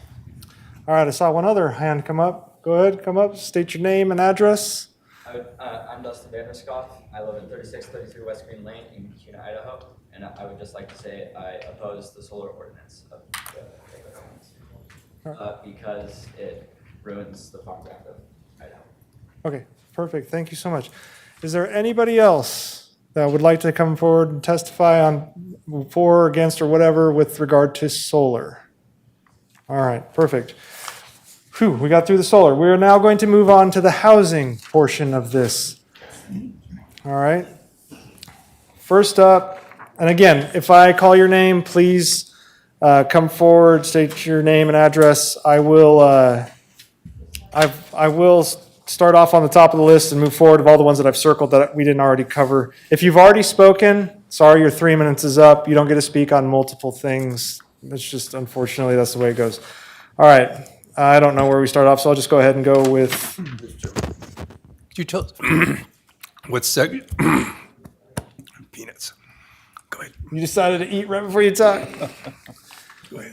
All right, I saw one other hand come up. Go ahead, come up, state your name and address. I'm Dustin Vanderscoff. I live at 3633 West Green Lane in Kuna, Idaho. And I would just like to say I oppose the solar ordinance of because it ruins the farm ground of Idaho. Okay, perfect. Thank you so much. Is there anybody else that would like to come forward and testify on for, against, or whatever with regard to solar? All right, perfect. Whew, we got through the solar. We are now going to move on to the housing portion of this. All right. First up, and again, if I call your name, please come forward, state your name and address. I will start off on the top of the list and move forward of all the ones that I've circled that we didn't already cover. If you've already spoken, sorry, your 3 minutes is up. You don't get to speak on multiple things. It's just, unfortunately, that's the way it goes. All right. I don't know where we start off, so I'll just go ahead and go with. Could you tell us what section? Peanuts. Go ahead. You decided to eat right before you talk? Go ahead.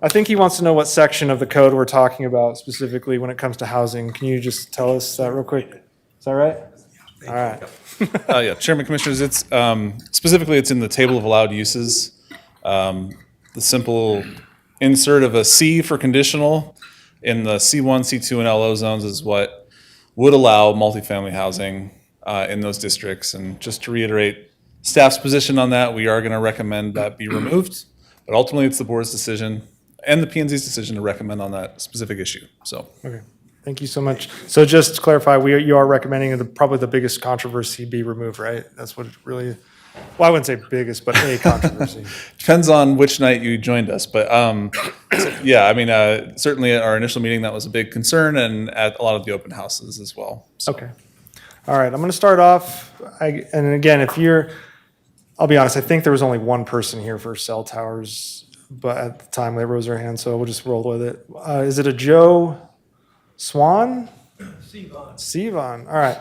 I think he wants to know what section of the code we're talking about specifically when it comes to housing. Can you just tell us that real quick? Is that right? All right. Yeah, Chairman, Commissioners, it's specifically it's in the table of allowed uses. The simple insert of a C for conditional in the C1, C2, and LO zones is what would allow multifamily housing in those districts. And just to reiterate staff's position on that, we are going to recommend that be removed. But ultimately, it's the board's decision and the P&Z's decision to recommend on that specific issue. So. Okay. Thank you so much. So just to clarify, you are recommending probably the biggest controversy be removed, right? That's what it really, well, I wouldn't say biggest, but a controversy. Depends on which night you joined us. But so, yeah, I mean, certainly at our initial meeting, that was a big concern, and at a lot of the open houses as well. So. Okay. All right. I'm going to start off. And again, I'll be honest, I think there was only one person here for cell towers, but at the time they rose their hand, so we'll just roll with it. Is it a Joe Swan? Sivan. All right.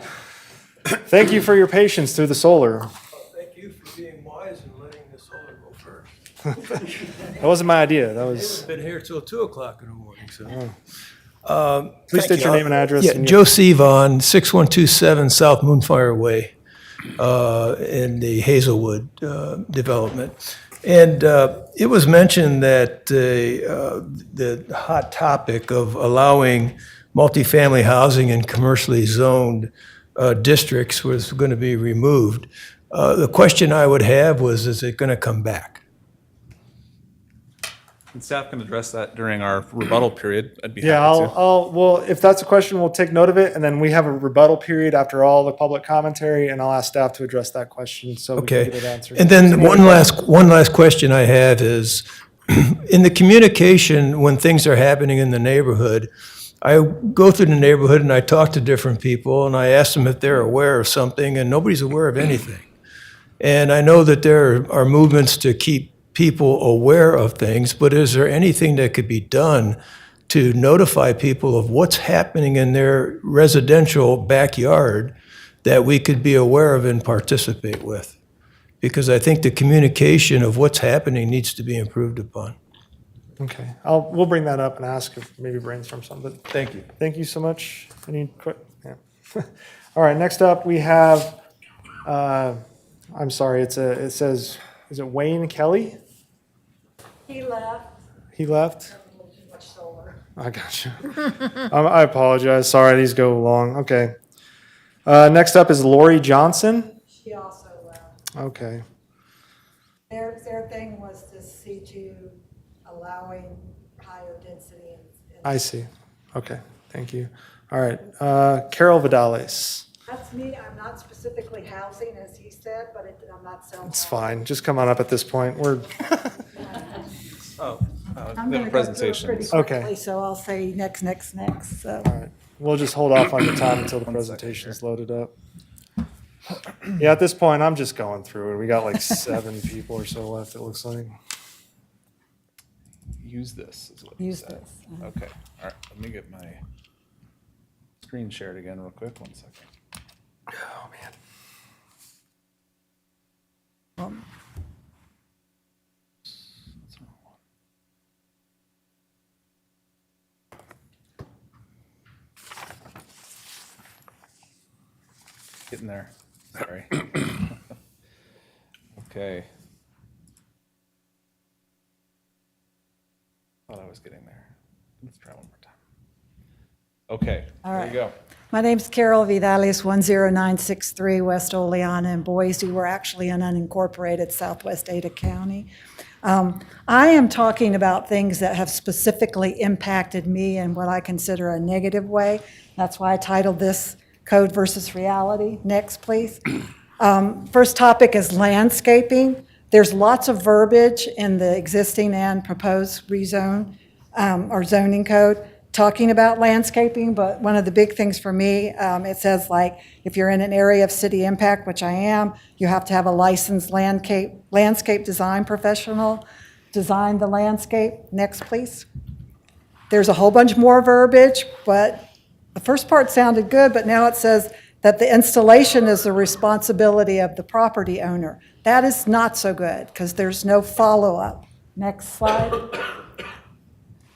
Thank you for your patience through the solar. Thank you for being wise and letting the solar go first. That wasn't my idea. That was. Been here till 2 o'clock in the morning, so. Please state your name and address. Yeah, Joe Sivan, 6127 South Moonfire Way, in the Hazelwood development. And it was mentioned that the hot topic of allowing multifamily housing in commercially zoned districts was going to be removed. The question I would have was, is it going to come back? And staff can address that during our rebuttal period. I'd be Yeah, happy to. well, if that's a question, we'll take note of it, and then we have a rebuttal period after all the public commentary, and I'll ask staff to address that question so we can Okay. get it answered. And then one last question I have is, in the communication, when things are happening in the neighborhood, I go through the neighborhood and I talk to different people and I ask them if they're aware of something, and nobody's aware of anything. And I know that there are movements to keep people aware of things, but is there anything that could be done to notify people of what's happening in their residential backyard that we could be aware of and participate with? Because I think the communication of what's happening needs to be improved upon. Okay, we'll bring that up and ask if maybe brainstorm something, but Thank you. thank you so much. Yeah. All right, next up, we have, I'm sorry, it says, is it Wayne Kelly? He left. He left? A little too much solar. I got you. I apologize. Sorry, these go long. Okay. Next up is Lori Johnson. She also left. Okay. Their thing was to see to allowing higher density. I see. Okay. Thank you. All right. Carol Vidales. That's me. I'm not specifically housing, as he said, but I'm not selling. It's fine. Just come on up at this point. We're I'm the going to go through it presentations. pretty Okay. quickly, so I'll say next. So. all right. We'll just hold off on the time until the presentation's loaded up. Yeah, at this point, I'm just going through it. We got like 7 people or so left, it looks like. Use this is what you Use said. this. Okay, all right, let me get my screen shared again real quick, 1 second. Oh, man. Getting there, sorry. Okay. Thought I was getting there. Let's try one more time. Okay, All there right. you go. My name's Carol Vidales, 10963 West Oleana in Boise. We're actually in unincorporated southwest Ada County. I am talking about things that have specifically impacted me in what I consider a negative way. That's why I titled this Code versus Reality. Next, please. First topic is landscaping. There's lots of verbiage in the existing and proposed rezone or zoning code talking about landscaping, but one of the big things for me, it says like, if you're in an area of city impact, which I am, you have to have a licensed landscape design professional design the landscape. Next, please. There's a whole bunch more verbiage, but the first part sounded good, but now it says that the installation is the responsibility of the property owner. That is not so good because there's no follow-up. Next slide.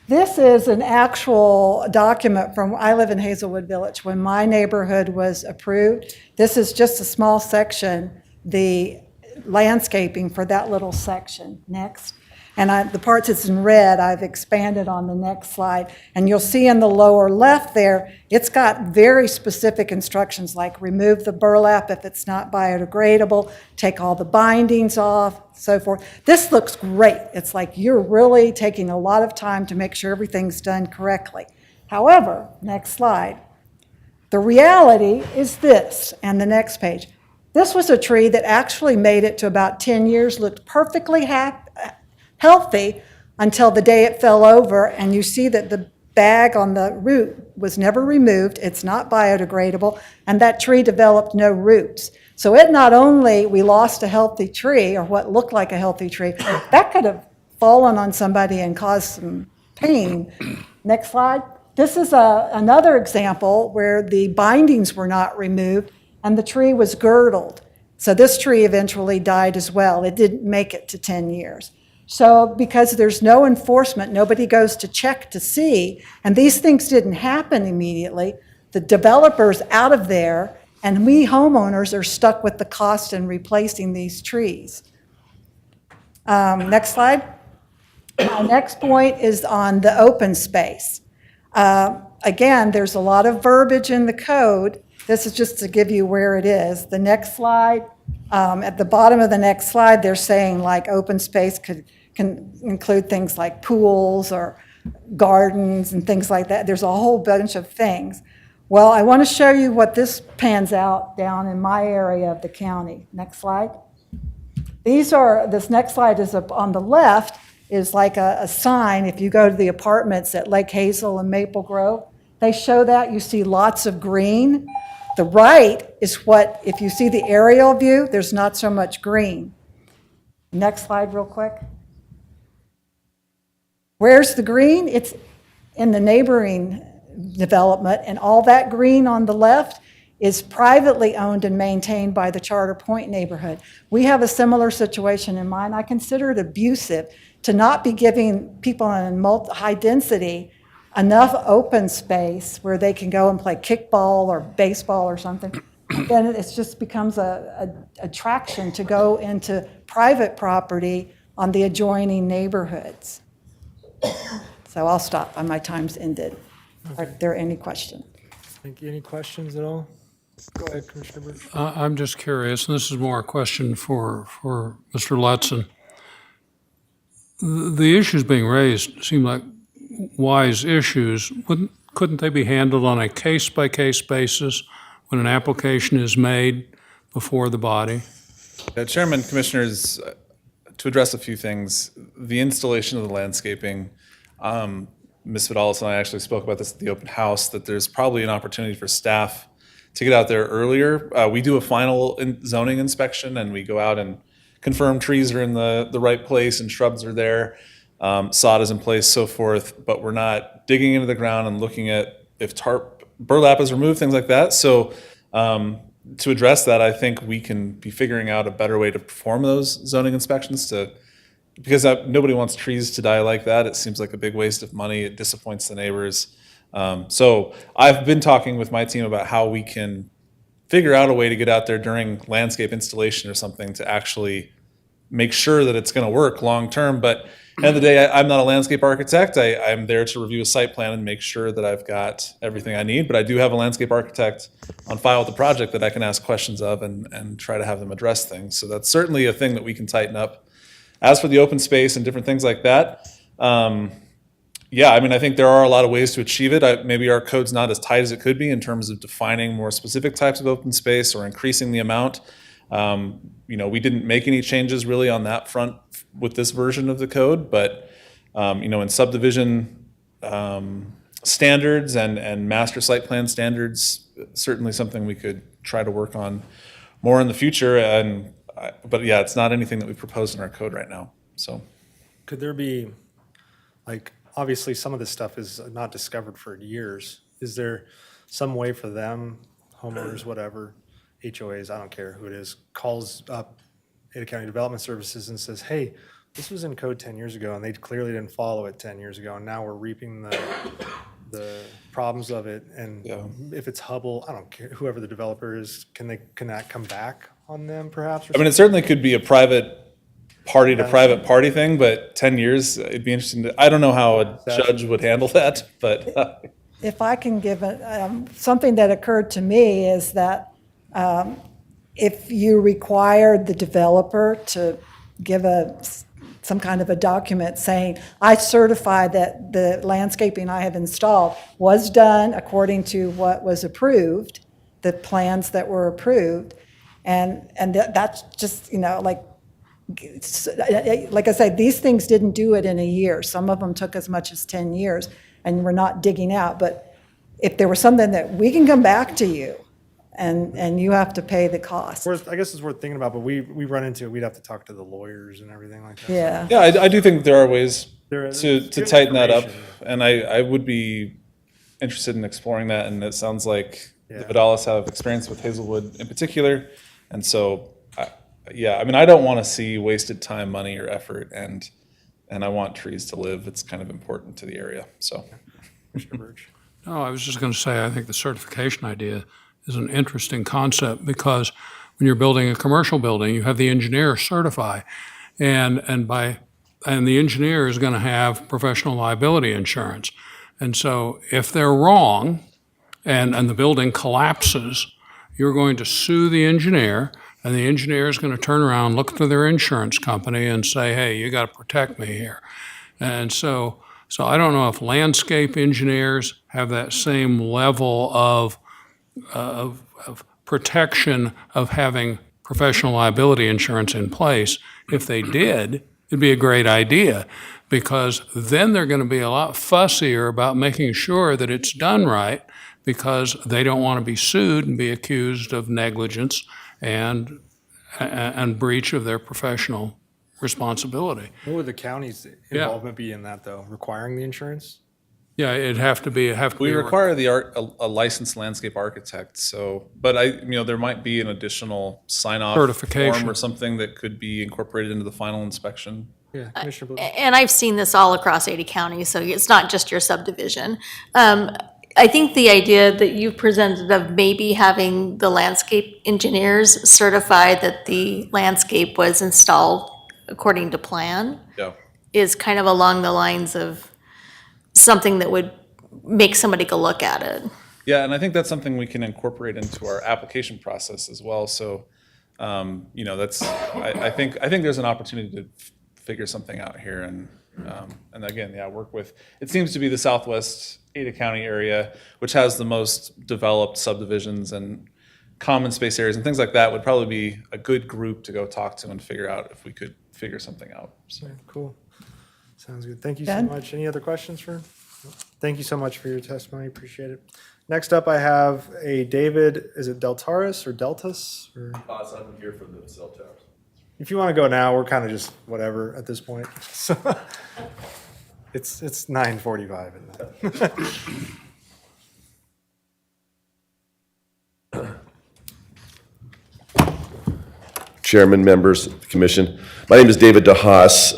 This is an actual document from, I live in Hazelwood Village, when my neighborhood was approved. This is just a small section, the landscaping for that little section. Next. And the parts that's in red, I've expanded on the next slide. And you'll see in the lower left there, it's got very specific instructions like remove the burlap if it's not biodegradable, take all the bindings off, so forth. This looks great. It's like you're really taking a lot of time to make sure everything's done correctly. However, next slide. The reality is this, and the next page. This was a tree that actually made it to about 10 years, looked perfectly healthy until the day it fell over, and you see that the bag on the root was never removed. It's not biodegradable, and that tree developed no roots. So it not only, we lost a healthy tree, or what looked like a healthy tree, that could have fallen on somebody and caused some pain. Next slide. This is another example where the bindings were not removed, and the tree was girdled. So this tree eventually died as well. It didn't make it to 10 years. So because there's no enforcement, nobody goes to check to see, and these things didn't happen immediately, the developer's out of there, and we homeowners are stuck with the cost in replacing these trees. Next slide. My next point is on the open space. Again, there's a lot of verbiage in the code. This is just to give you where it is. The next slide, at the bottom of the next slide, they're saying like open space can include things like pools or gardens and things like that. There's a whole bunch of things. Well, I want to show you what this pans out down in my area of the county. Next slide. This next slide is up on the left is like a sign. If you go to the apartments at Lake Hazel and Maple Grove, they show that. You see lots of green. The right is what, if you see the aerial view, there's not so much green. Next slide real quick. Where's the green? It's in the neighboring development, and all that green on the left is privately owned and maintained by the Charter Point neighborhood. We have a similar situation in mind. I consider it abusive to not be giving people in high density enough open space where they can go and play kickball or baseball or something. Then it just becomes a attraction to go into private property on the adjoining neighborhoods. So I'll stop. My time's ended. Are there any questions? Any questions at all? Go ahead, Commissioner Birch. I'm just curious, and this is more a question for Mr. Lutzen. The issues being raised seem like wise issues. Couldn't they be handled on a case-by-case basis when an application is made before the body? Chairman, Commissioners, to address a few things, the installation of the landscaping, Ms. Vidalis and I actually spoke about this at the open house, that there's probably an opportunity for staff to get out there earlier. We do a final zoning inspection and we go out and confirm trees are in the right place and shrubs are there, sod is in place, so forth, but we're not digging into the ground and looking at if burlap is removed, things like that. So to address that, I think we can be figuring out a better way to perform those zoning inspections because nobody wants trees to die like that. It seems like a big waste of money. It disappoints the neighbors. So I've been talking with my team about how we can figure out a way to get out there during landscape installation or something to actually make sure that it's going to work long term. But at the end of the day, I'm not a landscape architect. I'm there to review a site plan and make sure that I've got everything I need. But I do have a landscape architect on file with the project that I can ask questions of and try to have them address things. So that's certainly a thing that we can tighten up. As for the open space and different things like that, yeah, I mean, I think there are a lot of ways to achieve it. Maybe our code's not as tight as it could be in terms of defining more specific types of open space or increasing the amount. We didn't make any changes really on that front with this version of the code, but in subdivision standards and master site plan standards, certainly something we could try to work on more in the future. But yeah, it's not anything that we propose in our code right now. So, could there be, obviously some of this stuff is not discovered for years. Is there some way for them, homeowners, whatever, HOAs, I don't care who it is, calls up Ada County Development Services and says, hey, this was in code 10 years ago and they clearly didn't follow it 10 years ago and now we're reaping the problems of it. And if it's Hubble, I don't care, whoever the developer is, can that come back on them perhaps? I mean, it certainly could be a private party to private party thing, but 10 years, it'd be interesting I don't know how a judge would handle that, but. If I can give something that occurred to me is that if you required the developer to give some kind of a document saying, I certify that the landscaping I have installed was done according to what was approved, the plans that were approved, and that's just, like I said, these things didn't do it in a year. Some of them took as much as 10 years, and we're not digging out. But if there was something that we can come back to you, and you have to pay the cost. I guess it's worth thinking about, but we run into it. We'd have to talk to the lawyers and everything like that. Yeah. Yeah, I do think there are ways to tighten that up, and I would be interested in exploring that. And it sounds like the Vidalis have experience with Hazelwood in particular, and so I mean, I don't want to see wasted time, money, or effort, and I want trees to live. It's kind of important to the area. So, Commissioner Birch. No, I was just going to say, I think the certification idea is an interesting concept because when you're building a commercial building, you have the engineer certify. and the engineer is going to have professional liability insurance. And so if they're wrong and the building collapses, you're going to sue the engineer, and the engineer is going to turn around, look to their insurance company and say, hey, you got to protect me here. And so I don't know if landscape engineers have that same level of protection of having professional liability insurance in place. If they did, it'd be a great idea, because then they're going to be a lot fussier about making sure that it's done right, because they don't want to be sued and be accused of negligence and breach of their professional responsibility. What would the county's involvement be in that, though? Requiring the insurance? Yeah, it'd have to be. We require a licensed landscape architect. So, but there might be an additional sign-off Certification. form or something that could be incorporated into the final inspection. Yeah, Commissioner Blue. And I've seen this all across Ada County, so it's not just your subdivision. I think the idea that you presented of maybe having the landscape engineers certify that the landscape was installed according to plan is kind of along the lines of something that would make somebody go look at it. Yeah, and I think that's something we can incorporate into our application process as well. So, that's I think there's an opportunity to figure something out here, and again, work with. It seems to be the Southwest Ada County area, which has the most developed subdivisions and common space areas and things like that. Would probably be a good group to go talk to and figure out if we could figure something out. So. Yeah, cool. Sounds good. Thank you Ben? so much. Any other questions for? Thank you so much for your testimony. Appreciate it. Next up, I have a David, is it Deltaris or Deltas? Or? I'm here for the cell towers. If you want to go now, we're kind of just whatever at this point. So it's 9:45. Chairman, members of the commission. My name is David DeHaas.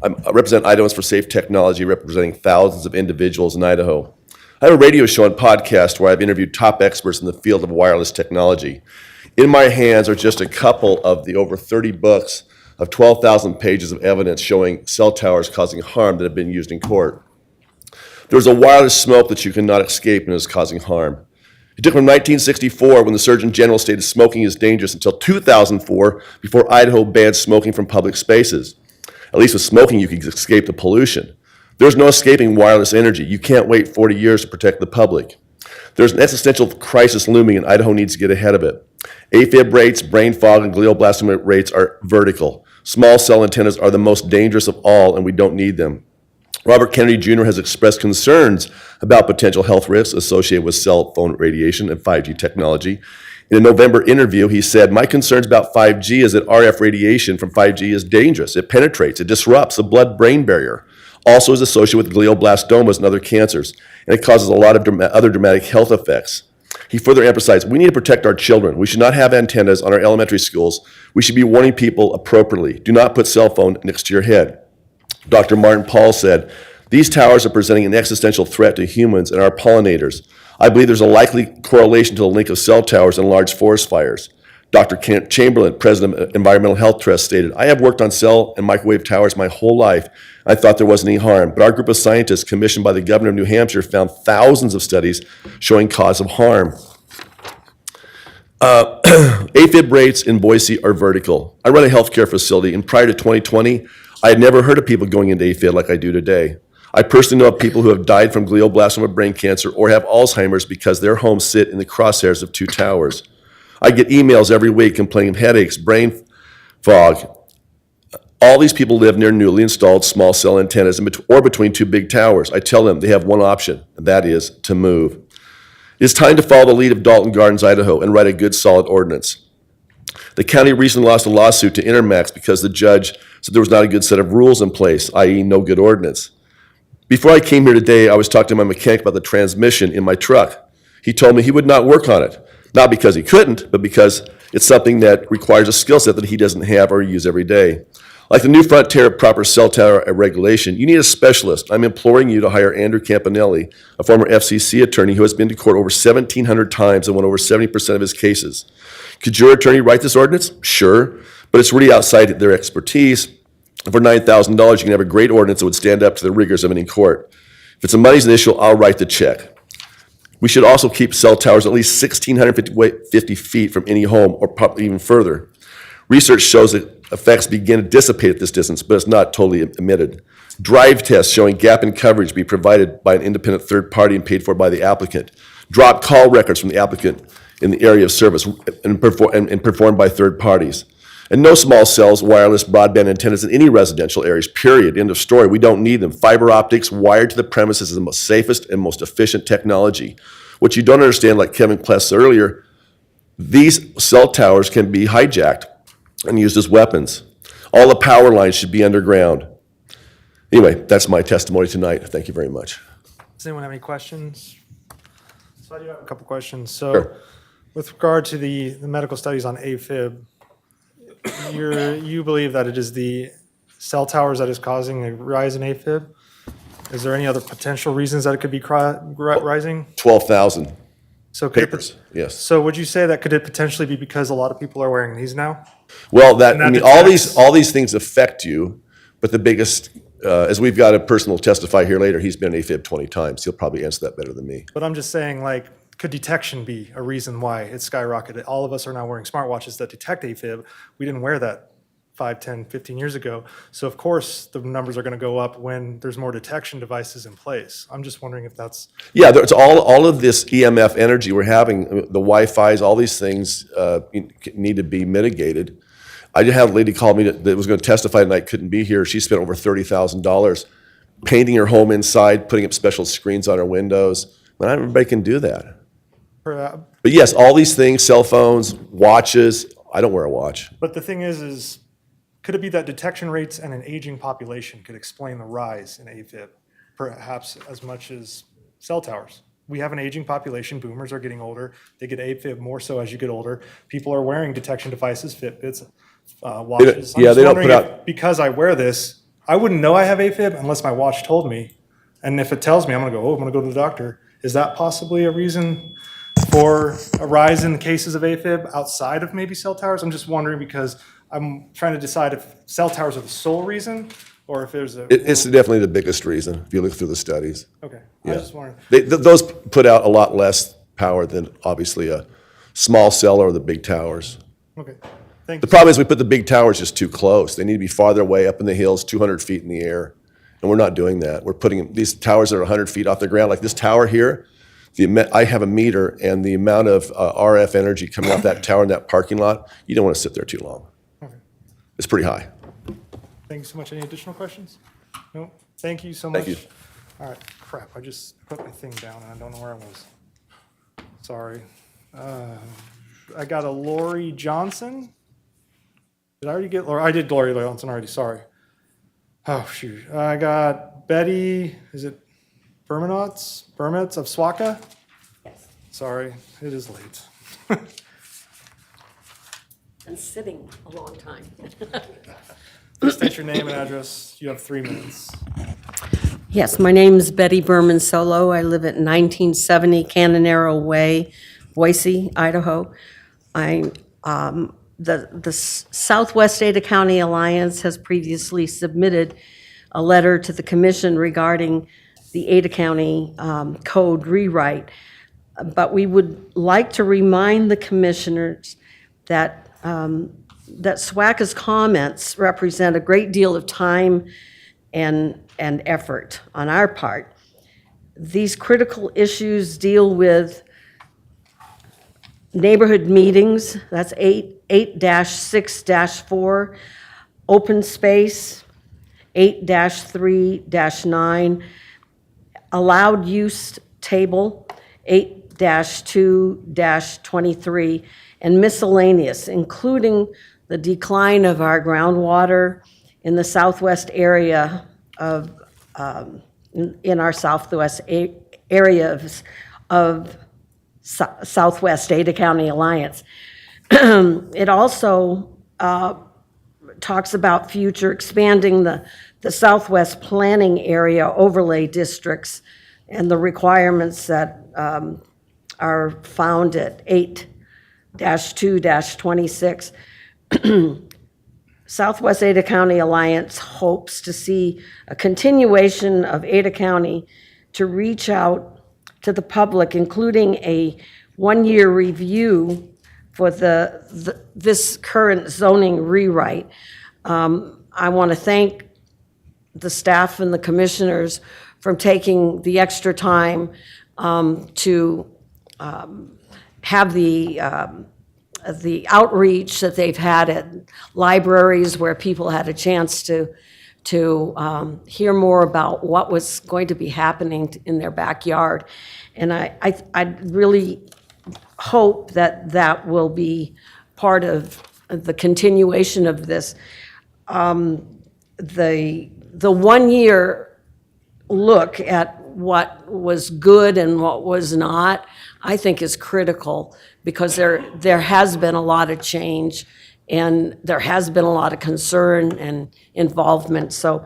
I represent Idahoans for Safe Technology, representing thousands of individuals in Idaho. I have a radio show and podcast where I've interviewed top experts in the field of wireless technology. In my hands are just a couple of the over 30 books of 12,000 pages of evidence showing cell towers causing harm that have been used in court. There's a wireless smoke that you cannot escape and is causing harm. It took from 1964, when the Surgeon General stated smoking is dangerous, until 2004, before Idaho banned smoking from public spaces. At least with smoking, you can escape the pollution. There's no escaping wireless energy. You can't wait 40 years to protect the public. There's an existential crisis looming, and Idaho needs to get ahead of it. AFib rates, brain fog, and glioblastoma rates are vertical. Small cell antennas are the most dangerous of all, and we don't need them. Robert Kennedy Jr. has expressed concerns about potential health risks associated with cell phone radiation and 5G technology. In a November interview, he said, "My concerns about 5G is that RF radiation from 5G is dangerous. It penetrates, it disrupts the blood-brain barrier. Also is associated with glioblastomas and other cancers, and it causes a lot of other dramatic health effects." He further emphasized, "We need to protect our children. We should not have antennas on our elementary schools. We should be warning people appropriately. Do not put cell phone next to your head." Dr. Martin Paul said, "These towers are presenting an existential threat to humans and our pollinators. I believe there's a likely correlation to the link of cell towers and large forest fires." Dr. Kent Chamberlain, president of Environmental Health Trust, stated, "I have worked on cell and microwave towers my whole life. I thought there wasn't any harm, but our group of scientists commissioned by the governor of New Hampshire found thousands of studies showing cause of harm." AFib rates in Boise are vertical. I run a healthcare facility, and prior to 2020, I had never heard of people going into AFib like I do today. I personally know of people who have died from glioblastoma brain cancer or have Alzheimer's because their homes sit in the crosshairs of two towers. I get emails every week complaining of headaches, brain fog. All these people live near newly installed small cell antennas or between two big towers. I tell them they have one option, and that is to move. It's time to follow the lead of Dalton Gardens, Idaho, and write a good, solid ordinance. The county recently lost a lawsuit to Intermax because the judge said there was not a good set of rules in place, i.e. no good ordinance. Before I came here today, I was talking to my mechanic about the transmission in my truck. He told me he would not work on it, not because he couldn't, but because it's something that requires a skill set that he doesn't have or use every day. Like the new frontier of proper cell tower regulation, you need a specialist. I'm imploring you to hire Andrew Campanelli, a former FCC attorney who has been to court over 1,700 times and won over 70% of his cases. Could your attorney write this ordinance? Sure, but it's really outside their expertise. For $9,000, you can have a great ordinance that would stand up to the rigors of any court. If it's a money's an issue, I'll write the check. We should also keep cell towers at least 1,650 feet from any home, or probably even further. Research shows that effects begin to dissipate at this distance, but it's not totally emitted. Drive tests showing gap in coverage be provided by an independent third party and paid for by the applicant. Drop call records from the applicant in the area of service and performed by third parties. And no small cells, wireless broadband antennas in any residential areas, period, end of story. We don't need them. Fiber optics wired to the premises is the most safest and most efficient technology. What you don't understand, like Kevin Kless said earlier, these cell towers can be hijacked and used as weapons. All the power lines should be underground. Anyway, that's my testimony tonight. Thank you very much. Does anyone have any questions? So I do have a couple questions. So Sure. with regard to the medical studies on AFib, you believe that it is the cell towers that is causing a rise in AFib? Is there any other potential reasons that it could be rising? 12,000 So could papers, yes. So would you say that could it potentially be because a lot of people are wearing these now? Well, And that all these things affect you, but the biggest, as we've got a person will testify here later, he's been an AFib 20 times. He'll probably answer that better than me. But I'm just saying, like, could detection be a reason why it's skyrocketed? All of us are now wearing smartwatches that detect AFib. We didn't wear that 5, 10, 15 years ago. So of course, the numbers are going to go up when there's more detection devices in place. I'm just wondering if that's... Yeah, there's all of this EMF energy we're having, the Wi-Fi's, all these things need to be mitigated. I did have a lady call me that was going to testify tonight, couldn't be here. She spent over $30,000 painting her home inside, putting up special screens on her windows. Not everybody can do that. But yes, all these things, cell phones, watches. I don't wear a watch. But the thing is could it be that detection rates and an aging population could explain the rise in AFib, perhaps as much as cell towers? We have an aging population. Boomers are getting older. They get AFib more so as you get older. People are wearing detection devices, Fitbits, watches. Yeah, I'm just they don't wondering put if, out- because I wear this, I wouldn't know I have AFib unless my watch told me. And if it tells me, I'm going to go to the doctor. Is that possibly a reason for a rise in the cases of AFib outside of maybe cell towers? I'm just wondering because I'm trying to decide if cell towers are the sole reason or if there's a... It's definitely the biggest reason, if you look through the studies. Okay, I Yeah. was just wondering. Those put out a lot less power than obviously a small cell or the big towers. Okay, thank The you. problem is we put the big towers just too close. They need to be farther away up in the hills, 200 feet in the air. And we're not doing that. We're putting these towers that are 100 feet off the ground, like this tower here. I have a meter, and the amount of RF energy coming off that tower in that parking lot, you don't want to sit there too long. Okay. It's pretty high. Thank you so much. Any additional questions? No? Thank you so much. Thank you. All right, crap, I just put my thing down and I don't know where I was. Sorry. I got a Lori Johnson. Did I already get Lori? I did Lori Johnson already, sorry. Oh, shoot. I got Betty, is it Bermanotz of SWACA? Yes. Sorry, it is late. Been sitting a long time. Please state your name and address. You have 3 minutes. Yes, my name is Betty Berman Solo. I live at 1970 Cannon Way, Boise, Idaho. The Southwest Ada County Alliance has previously submitted a letter to the commission regarding the Ada County code rewrite. But we would like to remind the commissioners that that SWACA's comments represent a great deal of time and effort on our part. These critical issues deal with neighborhood meetings, that's 8-6-4, open space, 8-3-9, allowed use table, 8-2-23, and miscellaneous, including the decline of our groundwater in the southwest area of, in our southwest area of Southwest Ada County Alliance. It also talks about future expanding the Southwest Planning Area overlay districts and the requirements that are found at 8-2-26. Southwest Ada County Alliance hopes to see a continuation of Ada County to reach out to the public, including a one-year review for this current zoning rewrite. I want to thank the staff and the commissioners for taking the extra time to have the outreach that they've had at libraries where people had a chance to hear more about what was going to be happening in their backyard. And I really hope that that will be part of the continuation of this. The 1 year look at what was good and what was not, I think is critical, because there has been a lot of change and there has been a lot of concern and involvement. So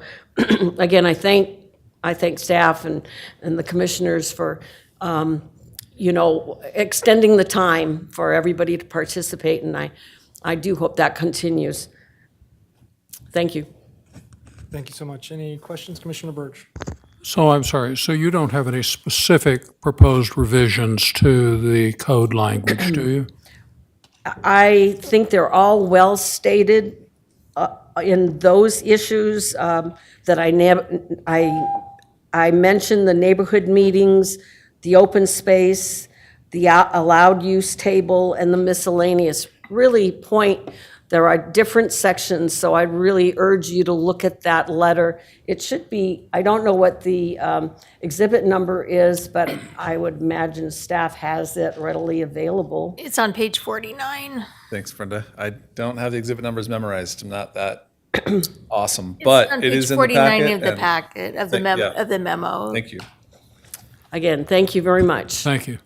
again, I thank staff and the commissioners for extending the time for everybody to participate, and I do hope that continues. Thank you. Thank you so much. Any questions, Commissioner Birch? So I'm sorry, so you don't have any specific proposed revisions to the code language, do you? I think they're all well stated in those issues that I mentioned, the neighborhood meetings, the open space, the allowed use table, and the miscellaneous. Really there are different sections, so I really urge you to look at that letter. It should be, I don't know what the exhibit number is, but I would imagine staff has it readily available. It's on page 49. Thanks, Brenda. I don't have the exhibit numbers memorized. I'm not that awesome, but it is in the packet. It's on page 49 of the and packet, of the memo. Thank you. Again, thank you very much. Thank you.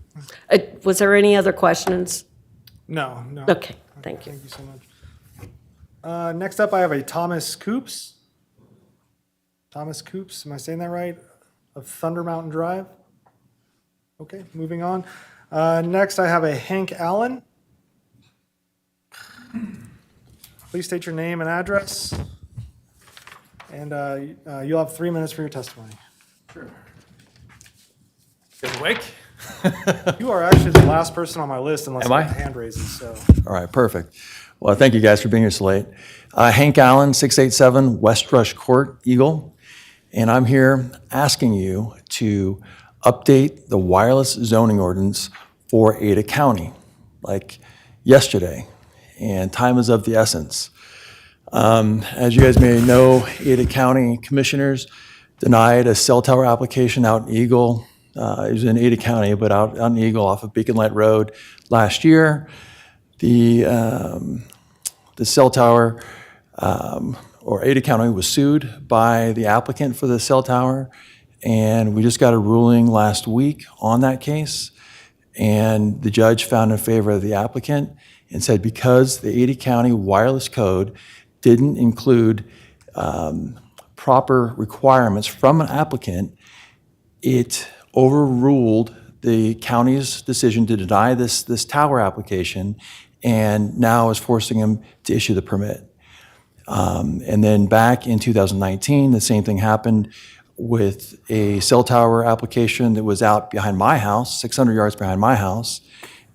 Was there any other questions? No. Okay, thank you. Thank you so much. Next up, I have a Thomas Coops. Thomas Coops, am I saying that right? Of Thunder Mountain Drive. Okay, moving on. Next, I have a Hank Allen. Please state your name and address. And you'll have 3 minutes for your testimony. Sure. Is awake? You are actually the last person on my list unless Am you I? have hand raises. So. All right, perfect. Well, thank you guys for being here so late. Hank Allen, 687 West Rush Court, Eagle. And I'm here asking you to update the wireless zoning ordinance for Ada County, like yesterday. And time is of the essence. As you guys may know, Ada County commissioners denied a cell tower application out in Eagle. It was in Ada County, but out in Eagle off of Beacon Light Road last year. The cell tower, or Ada County, was sued by the applicant for the cell tower, and we just got a ruling last week on that case, and the judge found in favor of the applicant and said because the Ada County wireless code didn't include proper requirements from an applicant, it overruled the county's decision to deny this tower application, and now is forcing him to issue the permit. And then back in 2019, the same thing happened with a cell tower application that was out behind my house, 600 yards behind my house.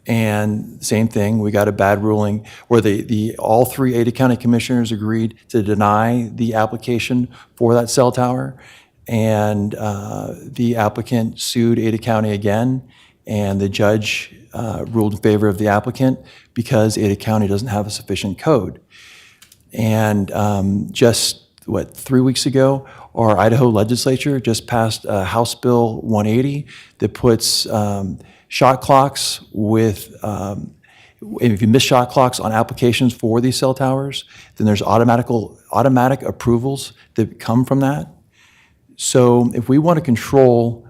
And same thing, we got a bad ruling where all three Ada County commissioners agreed to deny the application for that cell tower. And the applicant sued Ada County again, and the judge ruled in favor of the applicant because Ada County doesn't have a sufficient code. And just, 3 weeks ago, our Idaho legislature just passed House Bill 180 that puts shot clocks with, if you miss shot clocks on applications for these cell towers, then there's automatic approvals that come from that. So if we want to control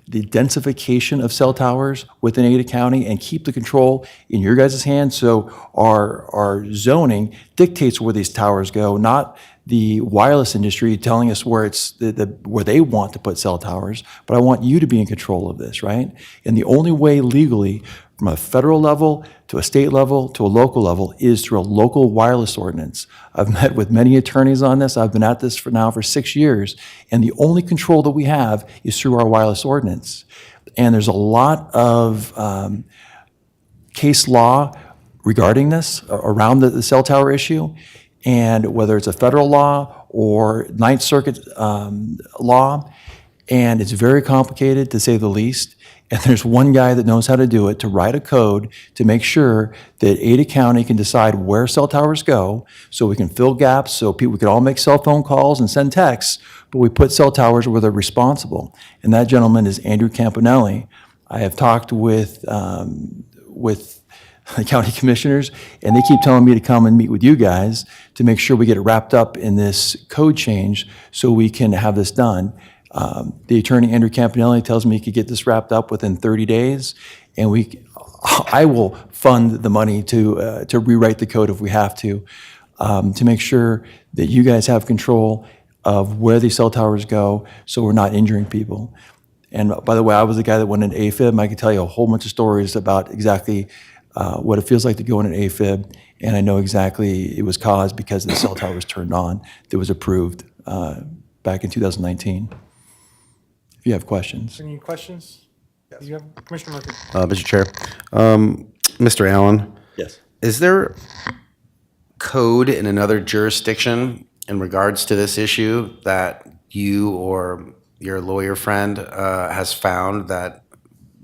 the densification of cell towers within Ada County and keep the control in your guys' hands, so our zoning dictates where these towers go, not the wireless industry telling us where where they want to put cell towers, but I want you to be in control of this, right? And the only way legally from a federal level to a state level to a local level is through a local wireless ordinance. I've met with many attorneys on this. I've been at this for 6 years, and the only control that we have is through our wireless ordinance. And there's a lot of case law regarding this, around the cell tower issue, and whether it's a federal law or Ninth Circuit law, and it's very complicated, to say the least. And there's one guy that knows how to do it, to write a code to make sure that Ada County can decide where cell towers go, so we can fill gaps, so we can all make cell phone calls and send texts, but we put cell towers where they're responsible. And that gentleman is Andrew Campanelli. I have talked with the county commissioners, and they keep telling me to come and meet with you guys to make sure we get it wrapped up in this code change so we can have this done. The attorney, Andrew Campanelli, tells me he could get this wrapped up within 30 days, and I will fund the money to rewrite the code if we have to make sure that you guys have control of where these cell towers go, so we're not injuring people. And by the way, I was the guy that went into AFib. I could tell you a whole bunch of stories about exactly what it feels like to go in an AFib, and I know exactly it was caused because the cell tower was turned on that was approved back in 2019. If you have questions. Any questions? You have Commissioner Murphy. Mr. Chair, Mr. Allen? Yes. Is there code in another jurisdiction in regards to this issue that you or your lawyer friend has found that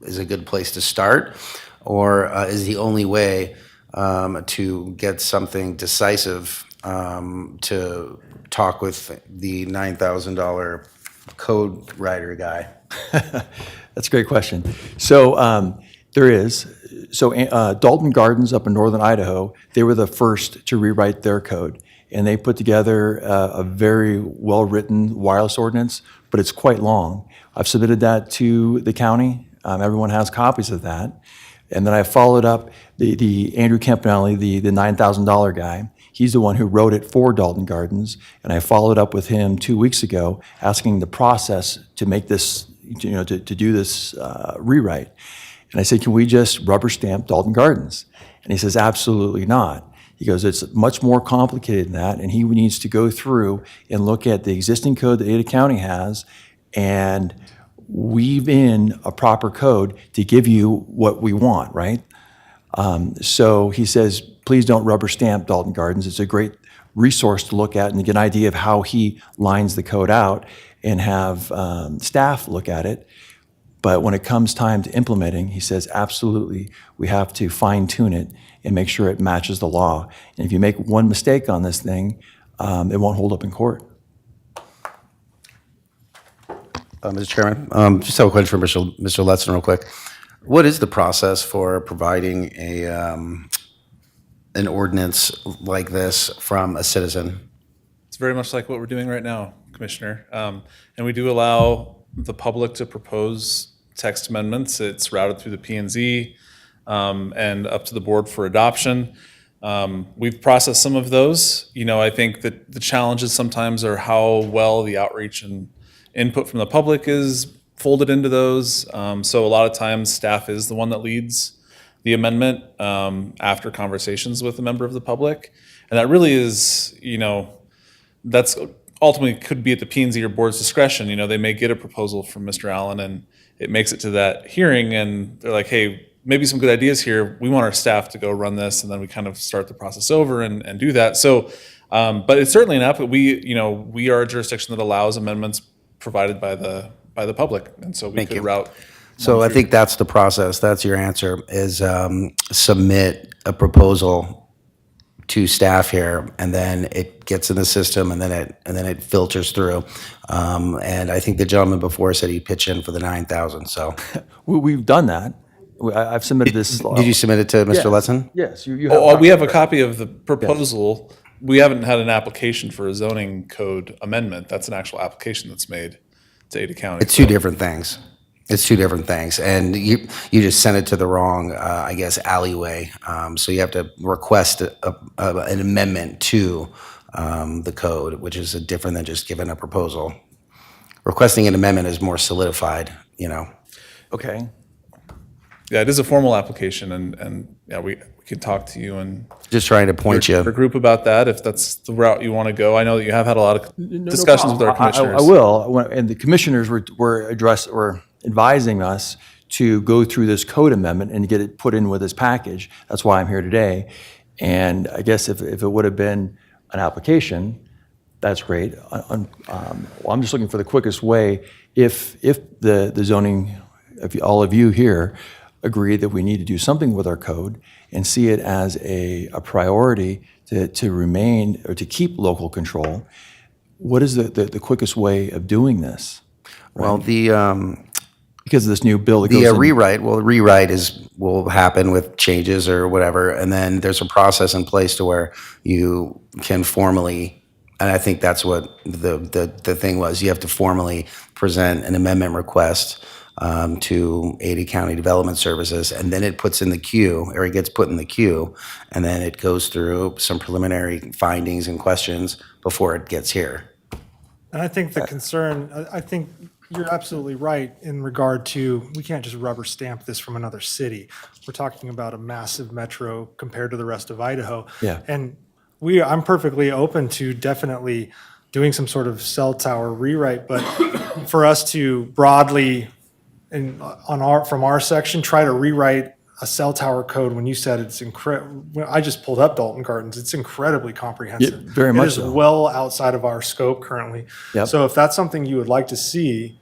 is a good place to start? Or is the only way to get something decisive to talk with the $9,000 code writer guy? That's a great question. So there is. So Dalton Gardens up in northern Idaho, they were the first to rewrite their code. And they put together a very well-written wireless ordinance, but it's quite long. I've submitted that to the county. Everyone has copies of that. And then I followed up the Andrew Campanelli, the $9,000 guy. He's the one who wrote it for Dalton Gardens. And I followed up with him 2 weeks ago, asking the process to make this, to do this rewrite. And I said, can we just rubber stamp Dalton Gardens? And he says, absolutely not. He goes, it's much more complicated than that. And he needs to go through and look at the existing code that Ada County has and weave in a proper code to give you what we want, right? So he says, please don't rubber stamp Dalton Gardens. It's a great resource to look at and to get an idea of how he lines the code out and have staff look at it. But when it comes time to implementing, he says, absolutely, we have to fine tune it and make sure it matches the law. And if you make one mistake on this thing, it won't hold up in court. Mr. Chairman, just have a question for Mr. Letson real quick. What is the process for providing an ordinance like this from a citizen? It's very much like what we're doing right now, Commissioner. And we do allow the public to propose text amendments. It's routed through the P&Z and up to the board for adoption. We've processed some of those. I think that the challenges sometimes are how well the outreach and input from the public is folded into those. So a lot of times staff is the one that leads the amendment after conversations with a member of the public. And that really is, that's ultimately could be at the P&Z or board's discretion. They may get a proposal from Mr. Allen and it makes it to that hearing and they're like, hey, maybe some good ideas here. We want our staff to go run this, and then we kind of start the process over and do that. So, but it's certainly an app. We are a jurisdiction that allows amendments provided by the public, and so we could route. So I think that's the process. That's your answer, is submit a proposal to staff here, and then it gets in the system, and then it filters through. And I think the gentleman before said he pitched in for the 9,000. So we've done that. I've submitted this. Did you submit it to Mr. Letson? Yes. We have a copy of the proposal. Yes. We haven't had an application for a zoning code amendment. That's an actual application that's made to Ada County. It's two different things. It's two different things, and you just sent it to the wrong, alleyway. So you have to request an amendment to the code, which is different than just giving a proposal. Requesting an amendment is more solidified, Okay. Yeah, it is a formal application, and yeah, we can talk to you and Just trying to point your you. group about that if that's the route you want to go. I know that you have had a lot of discussions with our commissioners. I will, and the commissioners were advising us to go through this code amendment and get it put in with this package. That's why I'm here today. And I guess if it would have been an application, that's great. I'm just looking for the quickest way. If the zoning, if all of you here agree that we need to do something with our code and see it as a priority to remain or to keep local control, what is the quickest way of doing this? Well, because of this new bill that goes in. rewrite will happen with changes or whatever, and then there's a process in place to where you can formally, and I think that's what the thing was. You have to formally present an amendment request to Ada County Development Services, and then it puts in the queue, or it gets put in the queue, and then it goes through some preliminary findings and questions before it gets here. And I think the concern, I think you're absolutely right in regard to, we can't just rubber stamp this from another city. We're talking about a massive metro compared to the rest of Idaho. Yeah. And I'm perfectly open to definitely doing some sort of cell tower rewrite, but for us to broadly, from our section, try to rewrite a cell tower code when you said it's incredible. I just pulled up Dalton Gardens. It's incredibly comprehensive. Yeah, very much It is so. well outside of our scope currently. Yep. So if that's something you would like to see,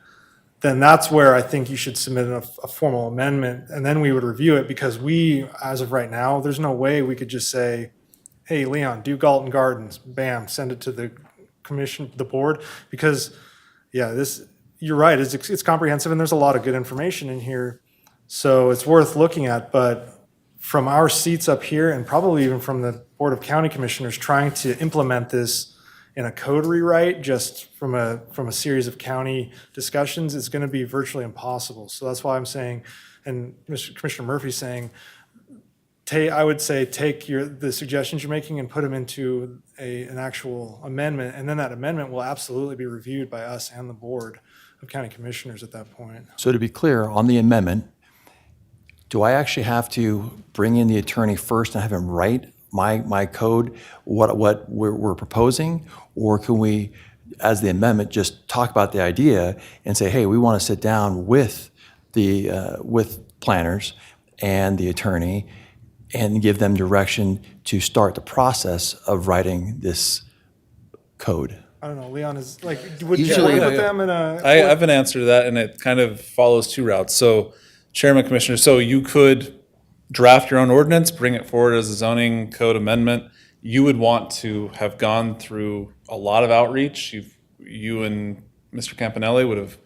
then that's where I think you should submit a formal amendment, and then we would review it, because we, as of right now, there's no way we could just say, hey, Leon, do Galton Gardens, bam, send it to the commission, the board, because, yeah, you're right, it's comprehensive, and there's a lot of good information in here, so it's worth looking at, but from our seats up here, and probably even from the Board of County Commissioners trying to implement this in a code rewrite, just from a series of county discussions, it's going to be virtually impossible. So that's why I'm saying, and Commissioner Murphy's saying, I would say take the suggestions you're making and put them into an actual amendment, and then that amendment will absolutely be reviewed by us and the Board of County Commissioners at that point. So to be clear, on the amendment, do I actually have to bring in the attorney first and have him write my code, what we're proposing, or can we, as the amendment, just talk about the idea and say, hey, we want to sit down with with planners and the attorney and give them direction to start the process of writing this code? I don't know, Leon, would you Usually, work with them in a? I have an answer to that, and it kind of follows two routes. So, Chairman, Commissioner, so you could draft your own ordinance, bring it forward as a zoning code amendment. You would want to have gone through a lot of outreach. You and Mr. Campanelli would have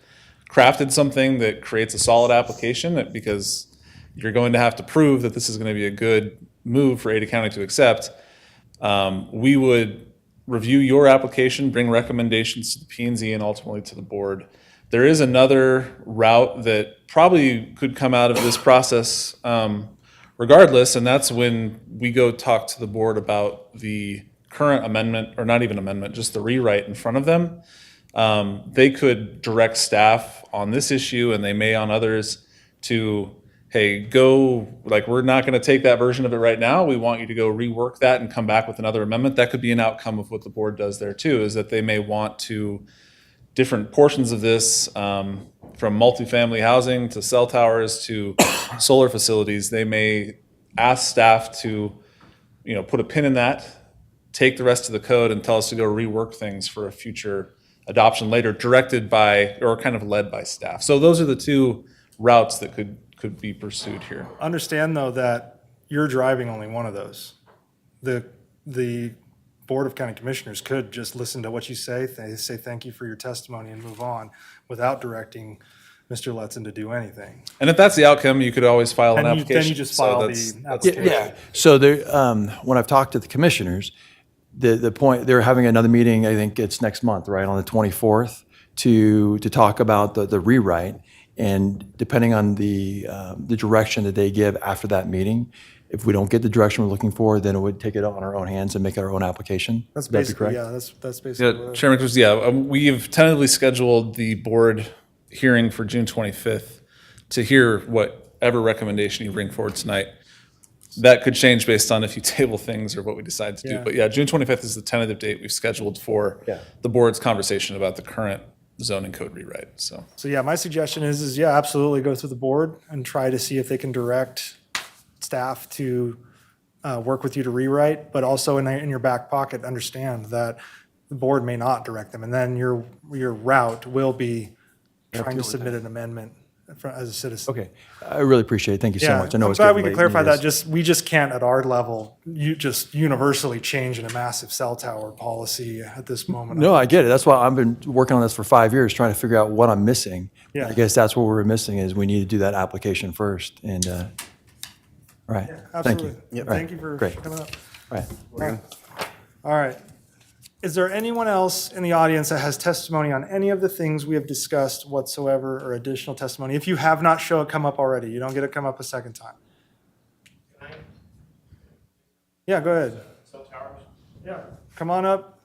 crafted something that creates a solid application, because you're going to have to prove that this is going to be a good move for Ada County to accept. We would review your application, bring recommendations to the P&Z and ultimately to the board. There is another route that probably could come out of this process regardless, and that's when we go talk to the board about the current amendment, or not even amendment, just the rewrite in front of them. They could direct staff on this issue, and they may on others, to, hey, we're not going to take that version of it right now. We want you to go rework that and come back with another amendment. That could be an outcome of what the board does there too, is that they may want to different portions of this, from multifamily housing to cell towers to solar facilities. They may ask staff to, put a pin in that, take the rest of the code and tell us to go rework things for a future adoption later, directed by, or kind of led by staff. So those are the two routes that could be pursued here. Understand, though, that you're driving only one of those. The Board of County Commissioners could just listen to what you say, they say thank you for your testimony and move on without directing Mr. Letson to do anything. And if that's the outcome, you could always file an application. Then you just file the application. Yeah. So when I've talked to the commissioners, the point, they're having another meeting, I think it's next month, right, on the 24th, to talk about the rewrite. And depending on the direction that they give after that meeting, if we don't get the direction we're looking for, then it would take it on our own hands and make our own application. That's Would that be basically, correct? yeah, that's basically. Yeah, Chairman Cruz, we've tentatively scheduled the board hearing for June 25th to hear what whatever recommendation you bring forward tonight. That could change based on if you table things or what we decide to do. Yeah. But yeah, June 25th is the tentative date we've scheduled for the board's conversation about the current zoning code rewrite, so. So yeah, my suggestion is yeah, absolutely go through the board and try to see if they can direct staff to work with you to rewrite, but also in your back pocket, understand that the board may not direct them. And then your route will be trying to submit an amendment as a citizen. Okay, I really appreciate it. Thank you so Yeah, much. I know I'm it's glad getting we late can in the clarify that. years. We just can't at our level, just universally change in a massive cell tower policy at this moment. No, I get it. That's why I've been working on this for 5 years, trying to figure out what I'm missing. Yeah. I guess that's what we're missing is we need to do that application first. And, all right. Thank you. Absolutely. All right. Thank you for Great. coming up. All right. All right. Is there anyone else in the audience that has testimony on any of the things we have discussed whatsoever or additional testimony? If you have not come up already, you don't get to come up a second time. Yeah, go ahead. Cell towers? Yeah. Come on up,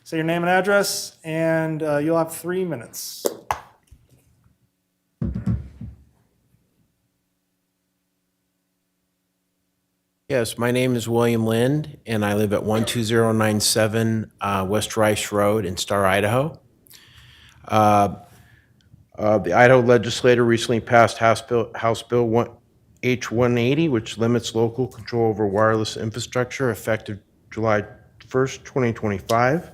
say your name and address, and you'll have 3 minutes. Yes, my name is William Lind, and I live at 12097 West Rice Road in Star, Idaho. The Idaho legislature recently passed House Bill H-180, which limits local control over wireless infrastructure effective July 1st, 2025.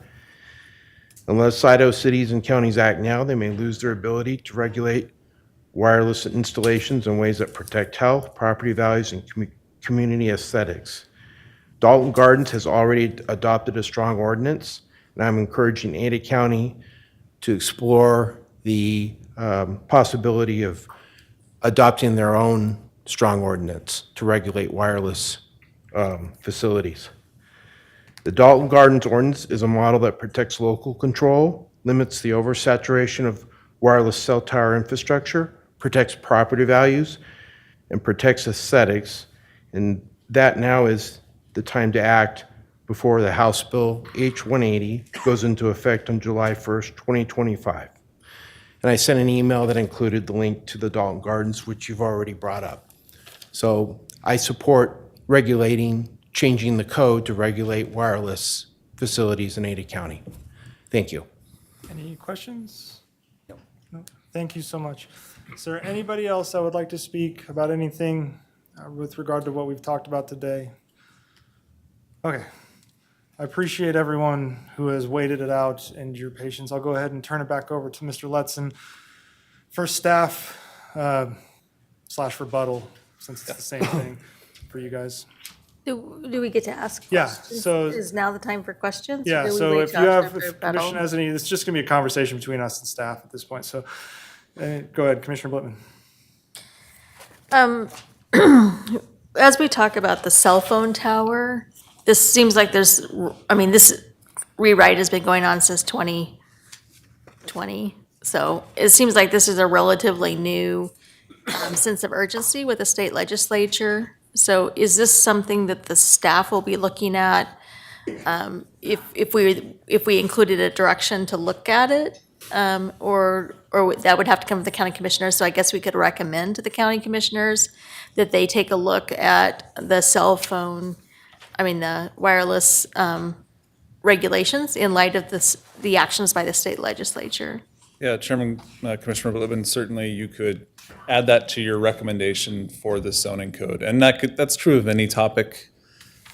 Unless Idaho cities and counties act now, they may lose their ability to regulate wireless installations in ways that protect health, property values, and community aesthetics. Dalton Gardens has already adopted a strong ordinance, and I'm encouraging Ada County to explore the possibility of adopting their own strong ordinance to regulate wireless facilities. The Dalton Gardens ordinance is a model that protects local control, limits the oversaturation of wireless cell tower infrastructure, protects property values, and protects aesthetics. And that now is the time to act before the House Bill H-180 goes into effect on July 1st, 2025. And I sent an email that included the link to the Dalton Gardens, which you've already brought up. So I support changing the code to regulate wireless facilities in Ada County. Thank you. Any questions? No. Thank you so much. Is there anybody else that would like to speak about anything with regard to what we've talked about today? Okay. I appreciate everyone who has waited it out and your patience. I'll go ahead and turn it back over to Mr. Letson for staff / rebuttal, since it's the same thing for you guys. Do we get to ask Yeah, questions? so- Is now the time for questions? or Yeah, do we so wait if till you after have, for if rebuttal? Commission has any, it's just going to be a conversation between us and staff at this point. So go ahead, Commissioner Blitman. As we talk about the cell phone tower, this seems like this rewrite has been going on since 2020. So it seems like this is a relatively new sense of urgency with the state legislature. So is this something that the staff will be looking at? If we included a direction to look at it? Or that would have to come from the county commissioners, so I guess we could recommend to the county commissioners that they take a look at the the wireless regulations in light of the actions by the state legislature. Yeah, Chairman, Commissioner Blitman, certainly you could add that to your recommendation for the zoning code. And that's true of any topic.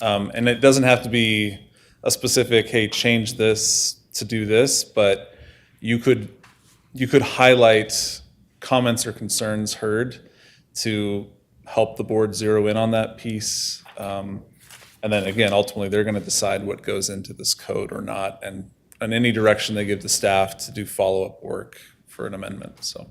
And it doesn't have to be a specific, hey, change this to do this, but you could highlight comments or concerns heard to help the board zero in on that piece. And then again, ultimately, they're going to decide what goes into this code or not, and any direction they give the staff to do follow-up work for an amendment, so.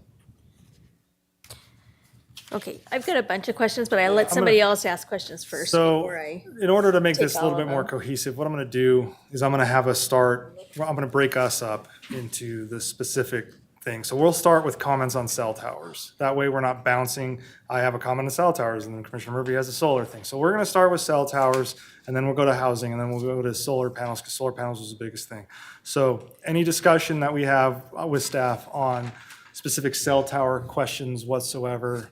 Okay, I've got a bunch of questions, but I let somebody else ask questions first So before I. in order to make take this a little all bit of more them. cohesive, what I'm going to do is I'm going to have us start, I'm going to break us up into the specific thing. So we'll start with comments on cell towers. That way we're not bouncing, I have a comment on cell towers, and then Commissioner Murphy has a solar thing. So we're going to start with cell towers, and then we'll go to housing, and then we'll go to solar panels, because solar panels was the biggest thing. So any discussion that we have with staff on specific cell tower questions whatsoever,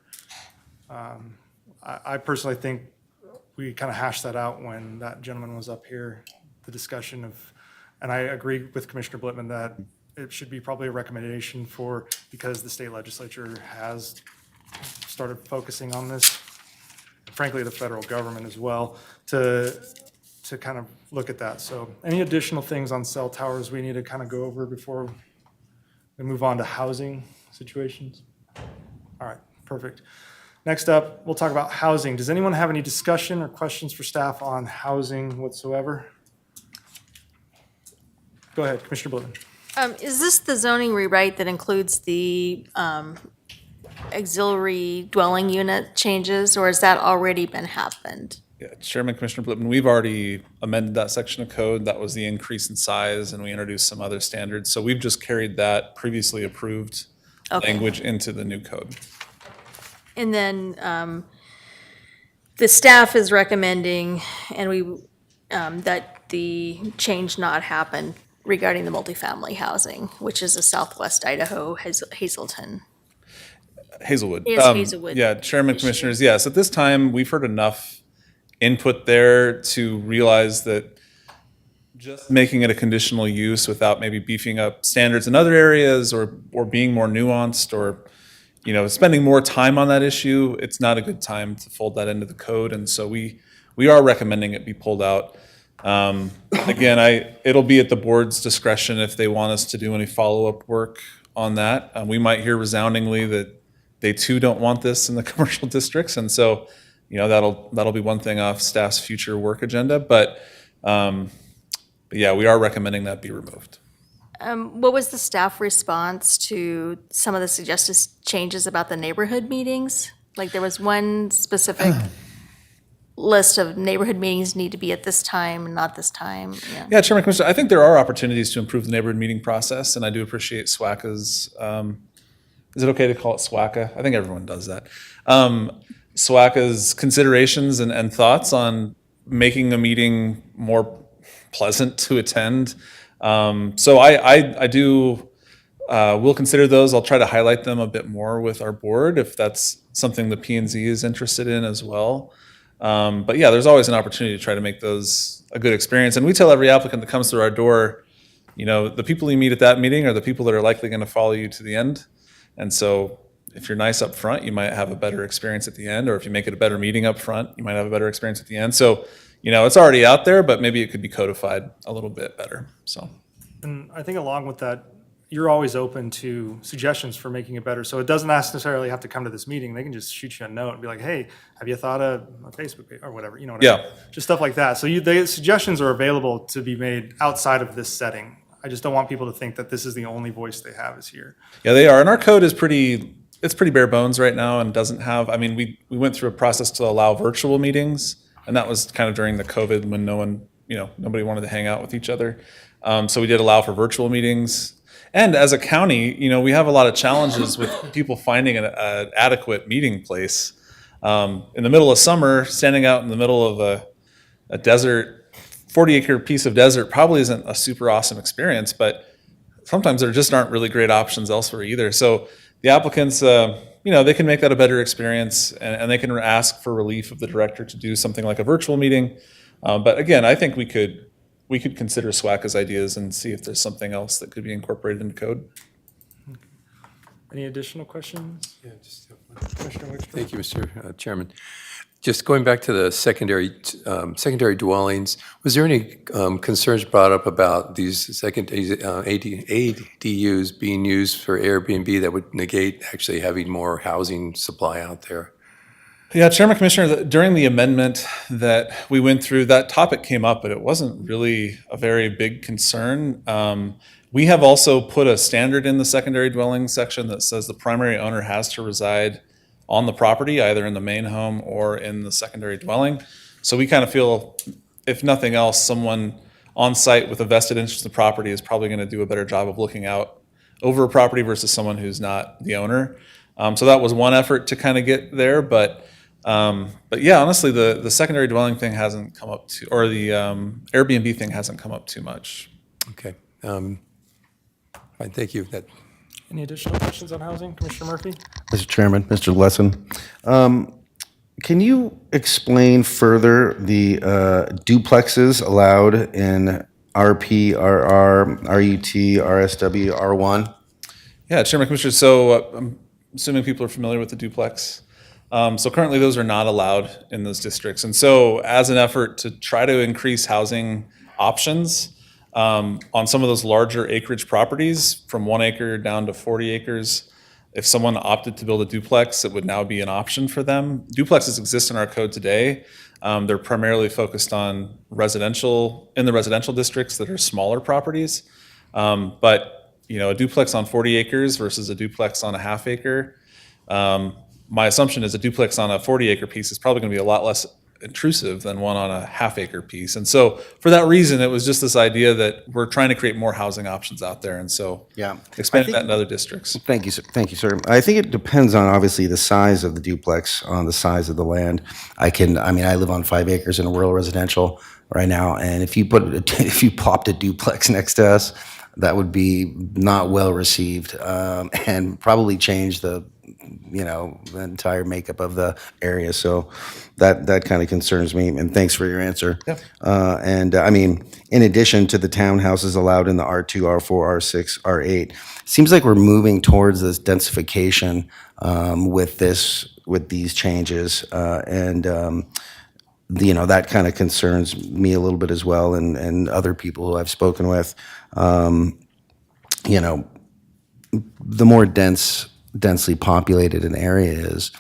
I personally think we kind of hashed that out when that gentleman was up here, the discussion of, and I agree with Commissioner Blitman that it should be probably a recommendation for, because the state legislature has started focusing on this, frankly, the federal government as well, to kind of look at that. So any additional things on cell towers we need to kind of go over before we move on to housing situations? All right, perfect. Next up, we'll talk about housing. Does anyone have any discussion or questions for staff on housing whatsoever? Go ahead, Commissioner Blitman. Is this the zoning rewrite that includes the auxiliary dwelling unit changes, or has that already been happened? Yeah, Chairman, Commissioner Blipman, we've already amended that section of code. That was the increase in size, and we introduced some other standards. So we've just carried that previously approved language into the new code. And then the staff is recommending, and that the change not happen regarding the multifamily housing, which is a Southwest Idaho Hazelwood. Yes, Hazelwood. Yeah, Chairman, Commissioners, yes. At this time, we've heard enough input there to realize that just making it a conditional use without maybe beefing up standards in other areas or being more nuanced or spending more time on that issue, it's not a good time to fold that into the code. And so we are recommending it be pulled out. Again, it'll be at the board's discretion if they want us to do any follow-up work on that. We might hear resoundingly that they too don't want this in the commercial districts. And so, that'll be one thing off staff's future work agenda. But yeah, we are recommending that be removed. What was the staff response to some of the suggested changes about the neighborhood meetings? Like there was one specific list of neighborhood meetings need to be at this time and not this time. Yeah, Chairman Commissioner, I think there are opportunities to improve the neighborhood meeting process, and I do appreciate SWACA's, is it okay to call it SWACA? I think everyone does that. SWACA's considerations and thoughts on making a meeting more pleasant to attend. So I do, we'll consider those. I'll try to highlight them a bit more with our board if that's something the P&Z is interested in as well. But yeah, there's always an opportunity to try to make those a good experience. And we tell every applicant that comes through our door, the people you meet at that meeting are the people that are likely going to follow you to the end. And so if you're nice up front, you might have a better experience at the end, or if you make it a better meeting up front, you might have a better experience at the end. So, it's already out there, but maybe it could be codified a little bit better, so. And I think along with that, you're always open to suggestions for making it better. So it doesn't necessarily have to come to this meeting. They can just shoot you a note and be like, hey, have you thought of a Facebook page or whatever, what I mean? Just stuff like that. So the suggestions are available to be made outside of this setting. I just don't want people to think that this is the only voice they have is here. Yeah, they are. And our code is pretty bare bones right now and doesn't have, we went through a process to allow virtual meetings, and that was kind of during the COVID when nobody wanted to hang out with each other. So we did allow for virtual meetings. And as a county, we have a lot of challenges with people finding an adequate meeting place. In the middle of summer, standing out in the middle of a desert, 40-acre piece of desert probably isn't a super awesome experience, but sometimes there just aren't really great options elsewhere either. So the applicants, they can make that a better experience, and they can ask for relief of the director to do something like a virtual meeting. But again, I think we could consider SWACA's ideas and see if there's something else that could be incorporated into code. Any additional questions? Yeah, just have one. Commissioner Wickstrom? Thank you, Mr. Chairman. Just going back to the secondary dwellings, was there any concerns brought up about these secondary ADUs being used for Airbnb that would negate actually having more housing supply out there? Yeah, Chairman Commissioner, during the amendment that we went through, that topic came up, but it wasn't really a very big concern. We have also put a standard in the secondary dwelling section that says the primary owner has to reside on the property, either in the main home or in the secondary dwelling. So we kind of feel, if nothing else, someone on site with a vested interest in the property is probably going to do a better job of looking out over a property versus someone who's not the owner. So that was one effort to kind of get there, but yeah, honestly, the secondary dwelling thing hasn't come up or the Airbnb thing hasn't come up too much. Okay. Fine, thank you. Any additional questions on housing? Commissioner Murphy? Mr. Chairman, Mr. Lesson. Can you explain further the duplexes allowed in RP, RR, RUT, RSW, R1? Yeah, Chairman Commissioner, so I'm assuming people are familiar with the duplex. So currently those are not allowed in those districts. And so as an effort to try to increase housing options on some of those larger acreage properties from 1 acre down to 40 acres, if someone opted to build a duplex, it would now be an option for them. Duplexes exist in our code today. They're primarily focused on residential, in the residential districts that are smaller properties. But you know, a duplex on 40 acres versus a duplex on a half acre, my assumption is a duplex on a 40-acre piece is probably going to be a lot less intrusive than one on a half-acre piece. And so for that reason, it was just this idea that we're trying to create more housing options out there. And so expanding that in other districts. Thank you, sir. Thank you, sir. I think it depends on obviously the size of the duplex, on the size of the land. I live on 5 acres in a rural residential right now, and if you popped a duplex next to us, that would be not well received, and probably change the entire makeup of the area. So that kind of concerns me, and thanks for your answer. In addition to the townhouses allowed in the R2, R4, R6, R8, seems like we're moving towards this densification with these changes, that kind of concerns me a little bit as well, and other people who I've spoken with. The more densely populated an area is,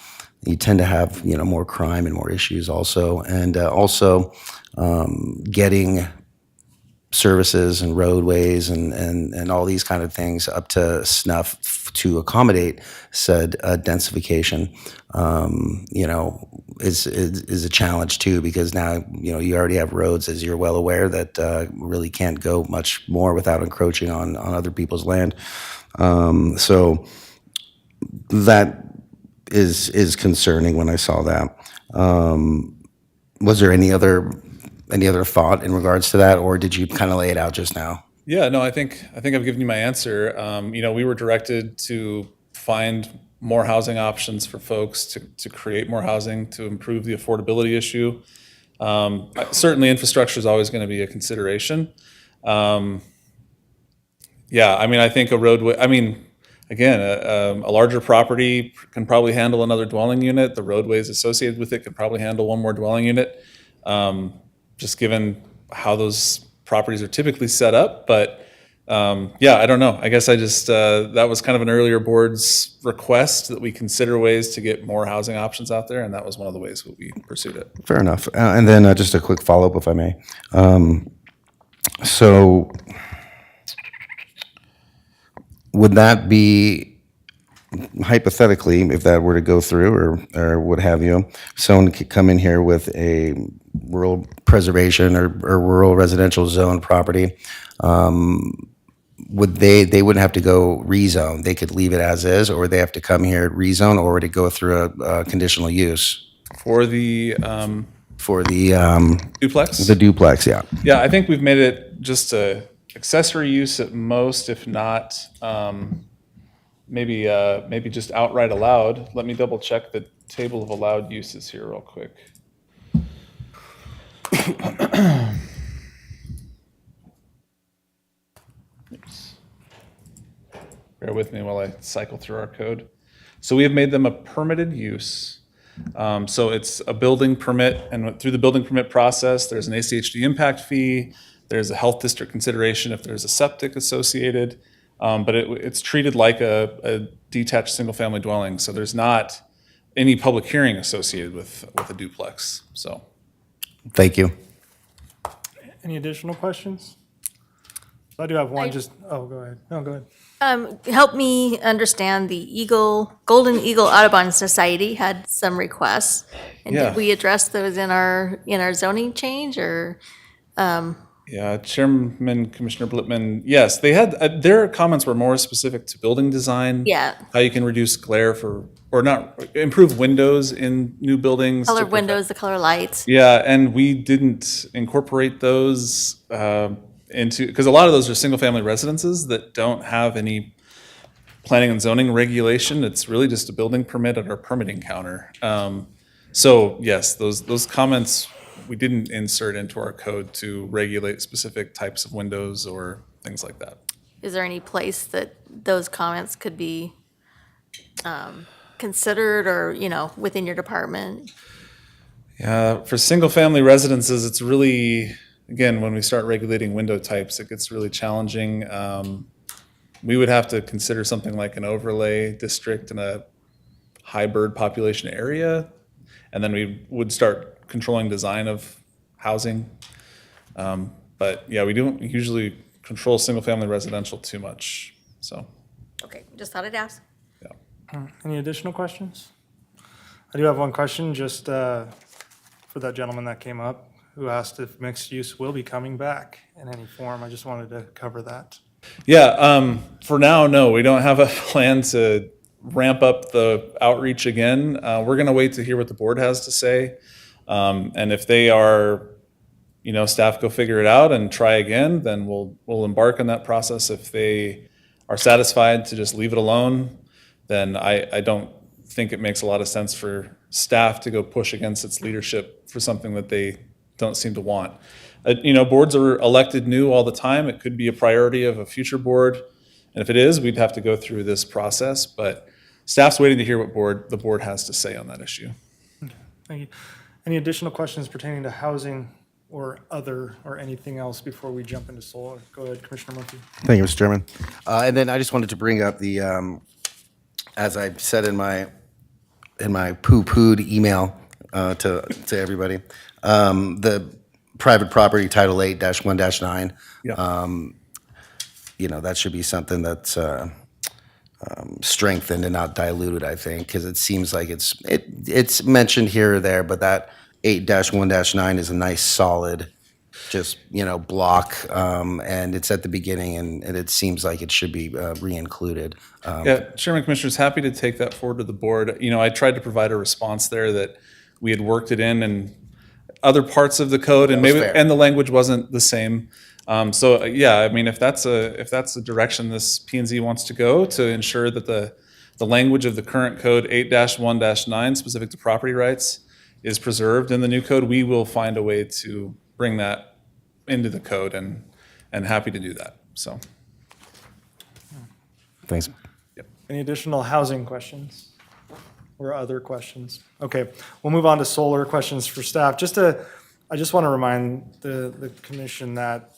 you tend to have more crime and more issues also, and getting services and roadways and all these kind of things up to snuff to accommodate said densification is a challenge too, because now you already have roads, as you're well aware, that really can't go much more without encroaching on other people's land. So that is concerning when I saw that. Was there any other thought in regards to that, or did you kind of lay it out just now? Yeah, no, I think I've given you my answer. We were directed to find more housing options for folks, to create more housing, to improve the affordability issue. Certainly infrastructure is always going to be a consideration. I think a roadway, again, a larger property can probably handle another dwelling unit. The roadways associated with it can probably handle one more dwelling unit, just given how those properties are typically set up. But I don't know. I guess I just, that was kind of an earlier board's request that we consider ways to get more housing options out there, and that was one of the ways that we pursued it. Fair enough. And then just a quick follow-up, if I may. So would that be, hypothetically, if that were to go through or what have you, someone could come in here with a rural preservation or rural residential zone property, would they wouldn't have to go rezone? They could leave it as is, or would they have to come here rezone, or would it go through a conditional use? For the duplex? The duplex, yeah. Yeah, I think we've made it just a accessory use at most, if not maybe just outright allowed. Let me double check the table of allowed uses here real quick. Oops. Bear with me while I cycle through our code. So we have made them a permitted use. So it's a building permit, and through the building permit process, there's an ACHD impact fee, there's a health district consideration if there's a septic associated, but it's treated like a detached single-family dwelling, so there's not any public hearing associated with a duplex, so. Thank you. Any additional questions? I do have one, go ahead. No, go ahead. Help me understand the Golden Eagle Audubon Society had some requests. And Yeah. did we address those in our zoning change, or? Yeah, Chairman Commissioner Blitman, yes, they had, their comments were more specific to building design. Yeah. How you can reduce glare improve windows in new buildings. Color windows, the color lights. Yeah, and we didn't incorporate those because a lot of those are single-family residences that don't have any planning and zoning regulation. It's really just a building permit at our permitting counter. So yes, those comments we didn't insert into our code to regulate specific types of windows or things like that. Is there any place that those comments could be considered or, within your department? Yeah, for single-family residences, it's really, again, when we start regulating window types, it gets really challenging. We would have to consider something like an overlay district in a high bird population area, and then we would start controlling design of housing. But yeah, we don't usually control single-family residential too much, so. Okay, just thought I'd ask. Any additional questions? I do have one question, just for that gentleman that came up who asked if mixed use will be coming back in any form. I just wanted to cover that. Yeah, for now, no, we don't have a plan to ramp up the outreach again. We're gonna wait to hear what the board has to say. And if they are, staff go figure it out and try again, then we'll embark on that process. If they are satisfied to just leave it alone, then I don't think it makes a lot of sense for staff to go push against its leadership for something that they don't seem to want. Boards are elected new all the time. It could be a priority of a future board. And if it is, we'd have to go through this process. But staff's waiting to hear what the board has to say on that issue. Thank you. Any additional questions pertaining to housing or anything else before we jump into solar? Go ahead, Commissioner Murphy. Thank you, Mr. Chairman. And then I just wanted to bring up the, as I said in my poo-pooed email to everybody, the private property Title 8-1-9. Yeah. That should be something that's strengthened and not diluted, I think, because it seems like it's mentioned here or there, but that 8-1-9 is a nice solid block, and it's at the beginning, and it seems like it should be re-included. Yeah, Chairman Commissioners, happy to take that forward to the board. I tried to provide a response there that we had worked it in and other parts of the code, and the language wasn't the same. So yeah, if that's a direction this P&Z wants to go to ensure that the language of the current code 8-1-9 specific to property rights is preserved in the new code, we will find a way to bring that into the code, and happy to do that. So, thanks. Yep. Any additional housing questions or other questions? Okay, we'll move on to solar questions for staff. I just want to remind the commission that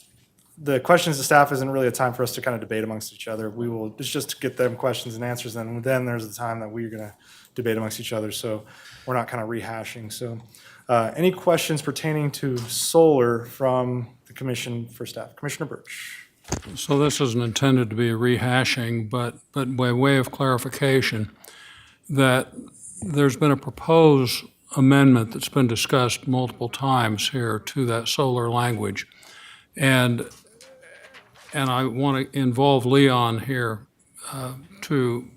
the questions to staff isn't really a time for us to kind of debate amongst each other. It's just to get them questions and answers, and then there's the time that we're going to debate amongst each other. So we're not kind of rehashing. So any questions pertaining to solar from the commission for staff? Commissioner Birch. So this isn't intended to be a rehashing, but by way of clarification, that there's been a proposed amendment that's been discussed multiple times here to that solar language. And I want to involve Leon here to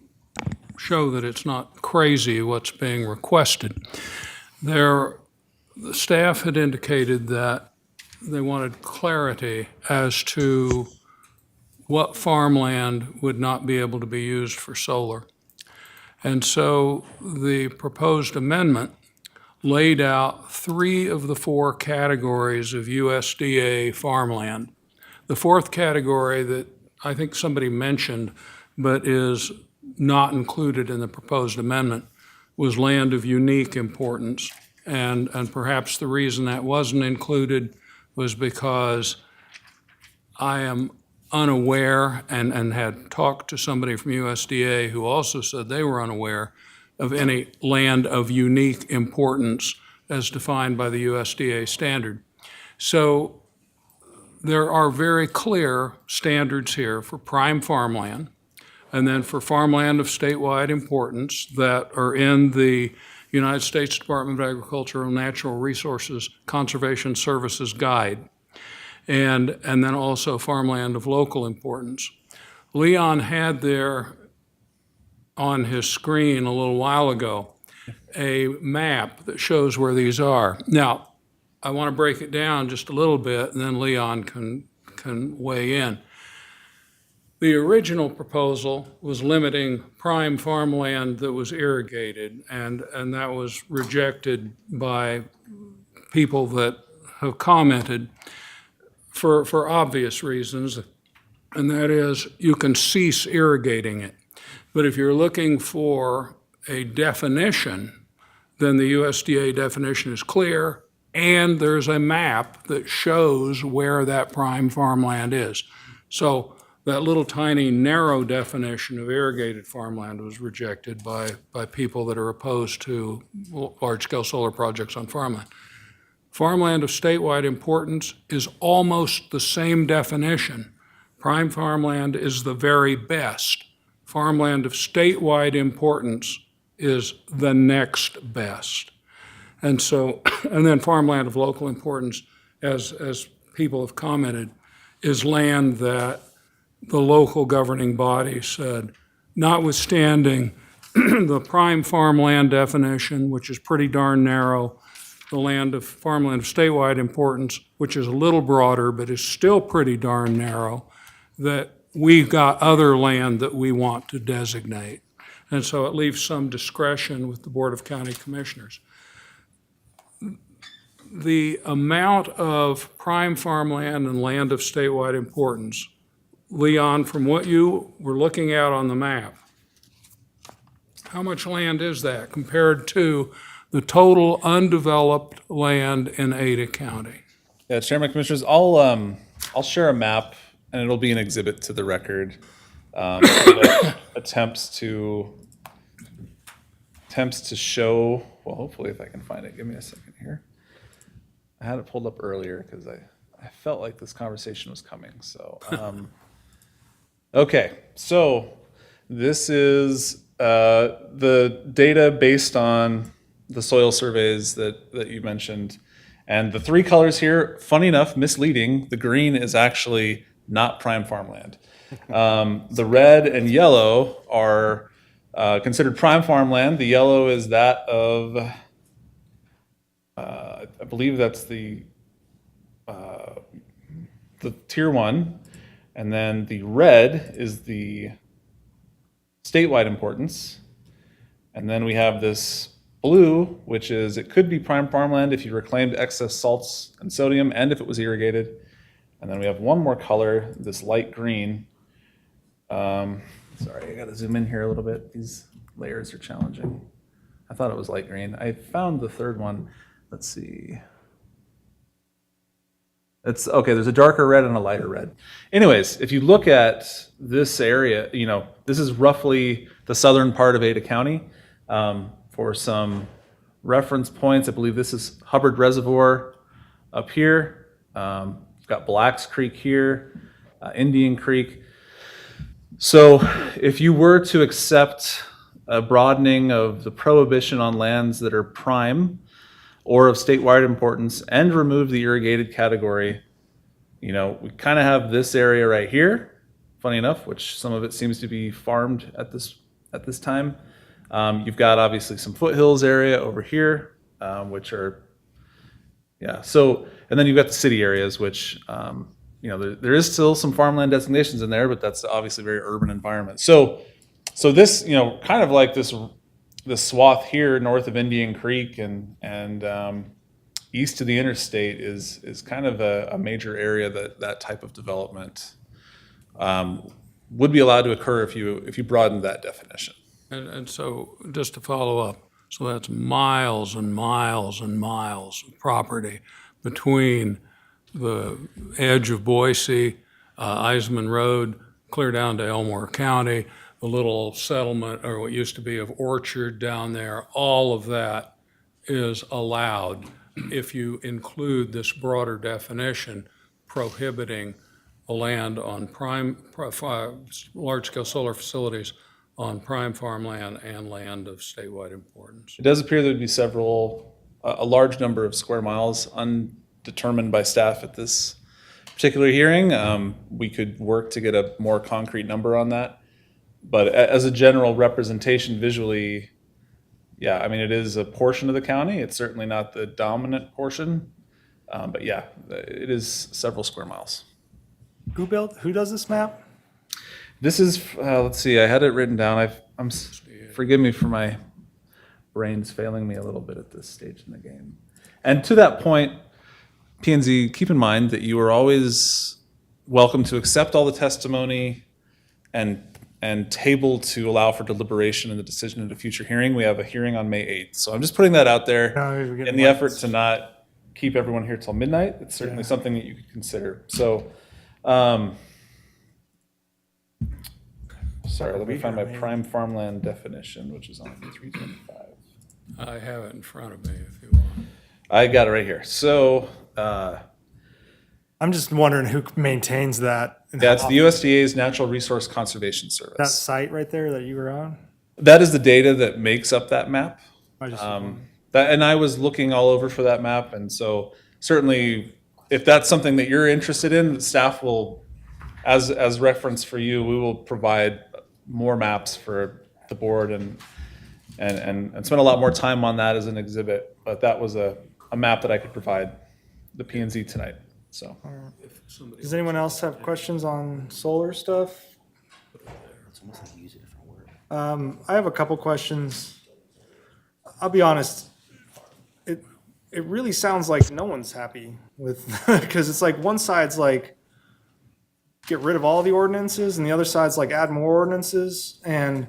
show that it's not crazy what's being requested. The staff had indicated that they wanted clarity as to what farmland would not be able to be used for solar. And so the proposed amendment laid out 3 of the 4 categories of USDA farmland. The 4th category that I think somebody mentioned, but is not included in the proposed amendment, was land of unique importance. And perhaps the reason that wasn't included was because I am unaware and had talked to somebody from USDA who also said they were unaware of any land of unique importance as defined by the USDA standard. So there are very clear standards here for prime farmland, and then for farmland of statewide importance that are in the United States Department of Agriculture and Natural Resources Conservation Services Guide, and then also farmland of local importance. Leon had there on his screen a little while ago a map that shows where these are. Now, I want to break it down just a little bit, and then Leon can weigh in. The original proposal was limiting prime farmland that was irrigated, and that was rejected by people that have commented for obvious reasons, and that is you can cease irrigating it. But if you're looking for a definition, then the USDA definition is clear, and there's a map that shows where that prime farmland is. So that little tiny narrow definition of irrigated farmland was rejected by people that are opposed to large-scale solar projects on farmland. Farmland of statewide importance is almost the same definition. Prime farmland is the very best. Farmland of statewide importance is the next best. And so, and then farmland of local importance, as people have commented, is land that the local governing body said, notwithstanding the prime farmland definition, which is pretty darn narrow, the farmland of statewide importance, which is a little broader but is still pretty darn narrow, that we've got other land that we want to designate. And so it leaves some discretion with the Board of County Commissioners. The amount of prime farmland and land of statewide importance, Leon, from what you were looking at on the map, how much land is that compared to the total undeveloped land in Ada County? Yeah, Chairman, Commissioners, I'll share a map, and it'll be an exhibit to the record. That attempts to show, well, hopefully if I can find it, give me a second here. I had it pulled up earlier because I felt like this conversation was coming, so. Okay, so this is the data based on the soil surveys that you mentioned. And the three colors here, funny enough, misleading, the green is actually not prime farmland. The red and yellow are considered prime farmland. The yellow is that of, I believe that's the tier 1. And then the red is the statewide importance. And then we have this blue, which is, it could be prime farmland if you reclaimed excess salts and sodium and if it was irrigated. And then we have one more color, this light green. Sorry, I gotta zoom in here a little bit. These layers are challenging. I thought it was light green. I found the third one. Let's see. It's okay, there's a darker red and a lighter red. Anyways, if you look at this area, this is roughly the southern part of Ada County. For some reference points, I believe this is Hubbard Reservoir up here. We've got Blacks Creek here, Indian Creek. So if you were to accept a broadening of the prohibition on lands that are prime or of statewide importance and remove the irrigated category, we kind of have this area right here, funny enough, which some of it seems to be farmed at this time. You've got obviously some foothills area over here, which are, so, and then you've got the city areas, which, there is still some farmland designations in there, but that's obviously a very urban environment. So this, kind of like this swath here north of Indian Creek and east of the interstate is kind of a major area that type of development would be allowed to occur if you broadened that definition. And so, just to follow up, so that's miles and miles and miles of property between the edge of Boise, Eisman Road, clear down to Elmore County, the little settlement, or what used to be of Orchard down there, all of that is allowed if you include this broader definition prohibiting the land on large-scale solar facilities on prime farmland and land of statewide importance. It does appear there would be a large number of square miles undetermined by staff at this particular hearing. We could work to get a more concrete number on that. But as a general representation visually, it is a portion of the county. It's certainly not the dominant portion. But it is several square miles. Who does this map? This is, let's see, I had it written down. Forgive me for my brains failing me a little bit at this stage in the game. And to that point, P&Z, keep in mind that you are always welcome to accept all the testimony and table to allow for deliberation and the decision at a future hearing. We have a hearing on May 8th. So I'm just putting that out there in the effort to not keep everyone here till midnight. It's certainly something that you could consider. So, sorry, let me find my prime farmland definition, which is on 325. I have it in front of me if you want. I got it right here. So, I'm just wondering who maintains that. and that's how the often- USDA's Natural Resource Conservation Service. That site right there that you were on? That is the data that makes up that map. I just- And I was looking all over for that map, and so certainly, if that's something that you're interested in, staff will, as reference for you, we will provide more maps for the board and spend a lot more time on that as an exhibit. But that was a map that I could provide the P&Z tonight. So, Does anyone else have questions on solar stuff? I have a couple questions. I'll be honest, it really sounds like no one's happy with, because it's like one side's like, get rid of all the ordinances, and the other side's like, add more ordinances, and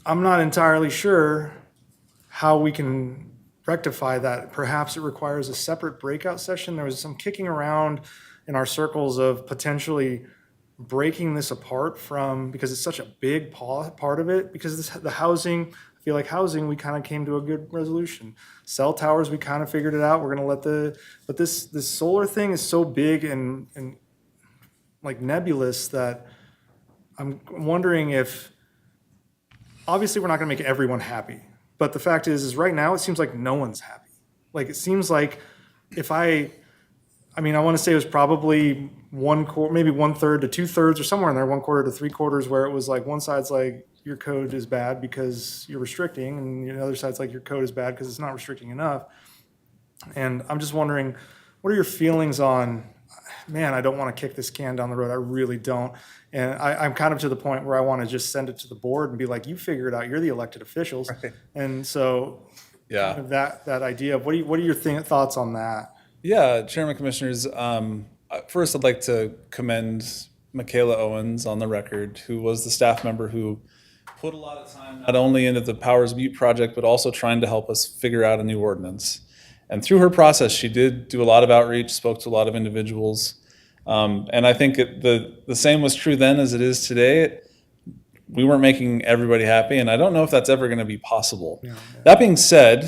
I'm not entirely sure how we can rectify that. Perhaps it requires a separate breakout session. There was some kicking around in our circles of potentially breaking this apart from, because it's such a big part of it, because the housing, I feel like housing, we kind of came to a good resolution. Cell towers, we kind of figured it out. We're going to let but this solar thing is so big and like nebulous that I'm wondering if, obviously we're not going to make everyone happy, but the fact is right now it seems like no one's happy. Like it seems like if I want to say it was probably maybe 1/3 to 2/3 or somewhere in there, 1/4 to 3/4, where it was like one side's like your code is bad because you're restricting, and the other side's like your code is bad because it's not restricting enough. And I'm just wondering, what are your feelings on, man, I don't want to kick this can down the road. I really don't. And I'm kind of to the point where I want to just send it to the board and be like, you figure it out. You're the elected officials. Right. And so yeah, kind of that idea of what are your thoughts on that? yeah, Chairman, Commissioners, first I'd like to commend Michaela Owens on the record, who was the staff member who put a lot of time not only into the Powers Butte project, but also trying to help us figure out a new ordinance. And through her process, she did do a lot of outreach, spoke to a lot of individuals. And I think the same was true then as it is today. We weren't making everybody happy, and I don't know if that's ever going to be possible. Yeah. That being said,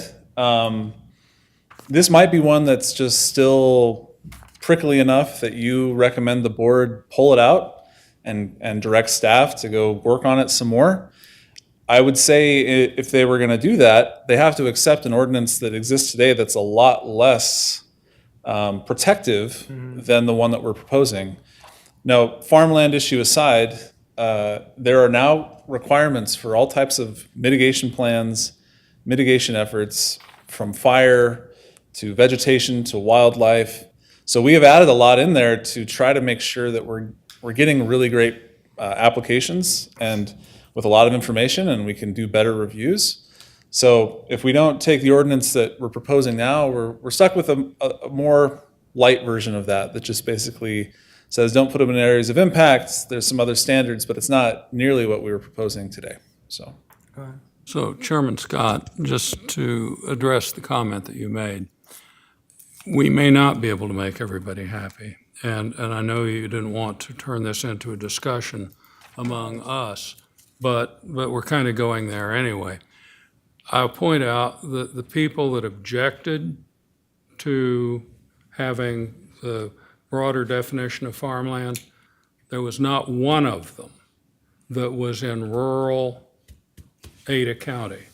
this might be one that's just still prickly enough that you recommend the board pull it out and direct staff to go work on it some more. I would say if they were going to do that, they have to accept an ordinance that exists today that's a lot less protective than the one that we're proposing. Now, farmland issue aside, there are now requirements for all types of mitigation plans, mitigation efforts, from fire to vegetation to wildlife. So we have added a lot in there to try to make sure that we're getting really great applications and with a lot of information, and we can do better reviews. So if we don't take the ordinance that we're proposing now, we're stuck with a more light version of that just basically says don't put them in areas of impact. There's some other standards, but it's not nearly what we were proposing today. So, Go ahead. So Chairman Scott, just to address the comment that you made, we may not be able to make everybody happy. And I know you didn't want to turn this into a discussion among us, but we're kind of going there anyway. I'll point out that the people that objected to having the broader definition of farmland, there was not one of them that was in rural Ada County.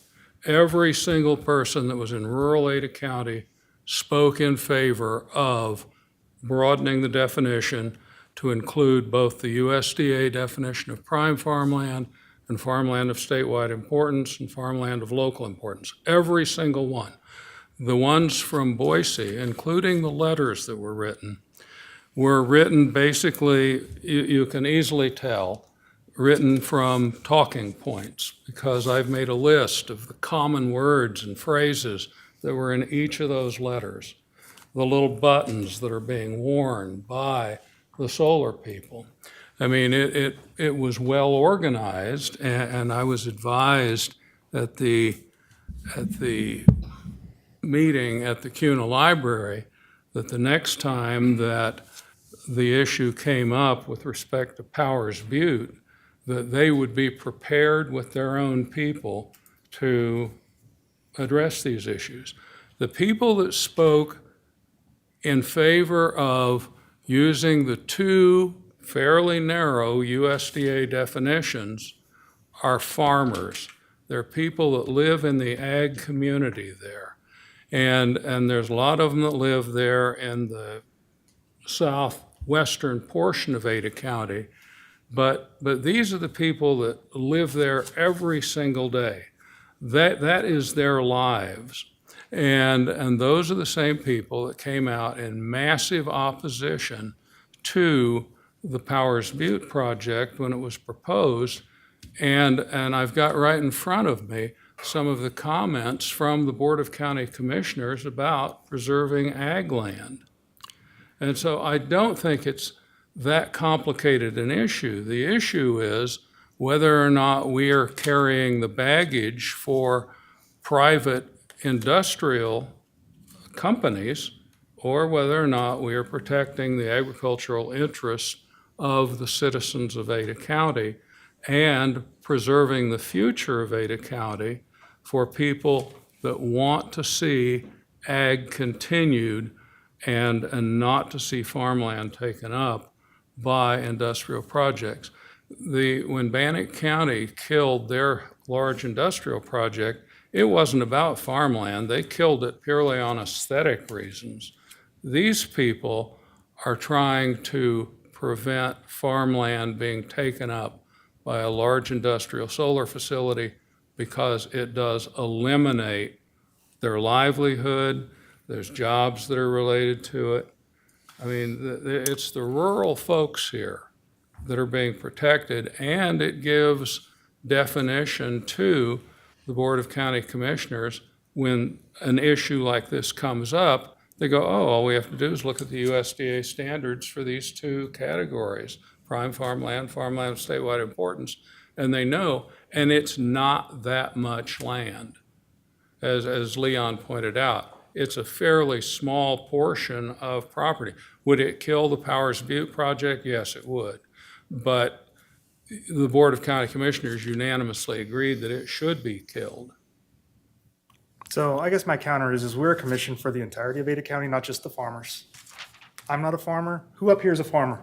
Every single person that was in rural Ada County spoke in favor of broadening the definition to include both the USDA definition of prime farmland and farmland of statewide importance and farmland of local importance. Every single one. The ones from Boise, including the letters that were written basically, you can easily tell written from talking points, because I've made a list of the common words and phrases that were in each of those letters, the little buttons that are being worn by the solar people. I mean, it was well organized, and I was advised at the meeting at the CUNA Library that the next time that the issue came up with respect to Powers Butte, that they would be prepared with their own people to address these issues. The people that spoke in favor of using the two fairly narrow USDA definitions are farmers. They're people that live in the ag community there. And there's a lot of them that live there in the southwestern portion of Ada County. But these are the people that live there every single day. That is their lives. And those are the same people that came out in massive opposition to the Powers Butte project when it was proposed. And I've got right in front of me some of the comments from the Board of County Commissioners about preserving ag land. And so I don't think it's that complicated an issue. The issue is whether or not we are carrying the baggage for private industrial companies, or whether or not we are protecting the agricultural interests of the citizens of Ada County and preserving the future of Ada County for people that want to see ag continued and not to see farmland taken up by industrial projects. When Bannock County killed their large industrial project, it wasn't about farmland. They killed it purely on aesthetic reasons. These people are trying to prevent farmland being taken up by a large industrial solar facility because it does eliminate their livelihood. There's jobs that are related to it. I mean, it's the rural folks here that are being protected, and it gives definition to the Board of County Commissioners. When an issue like this comes up, they go, oh, all we have to do is look at the USDA standards for these two categories, prime farmland, farmland of statewide importance, and they know, and it's not that much land. As Leon pointed out, it's a fairly small portion of property. Would it kill the Powers Butte project? Yes, it would. But the Board of County Commissioners unanimously agreed that it should be killed. So I guess my counter is we're a commission for the entirety of Ada County, not just the farmers. I'm not a farmer. Who up here is a farmer?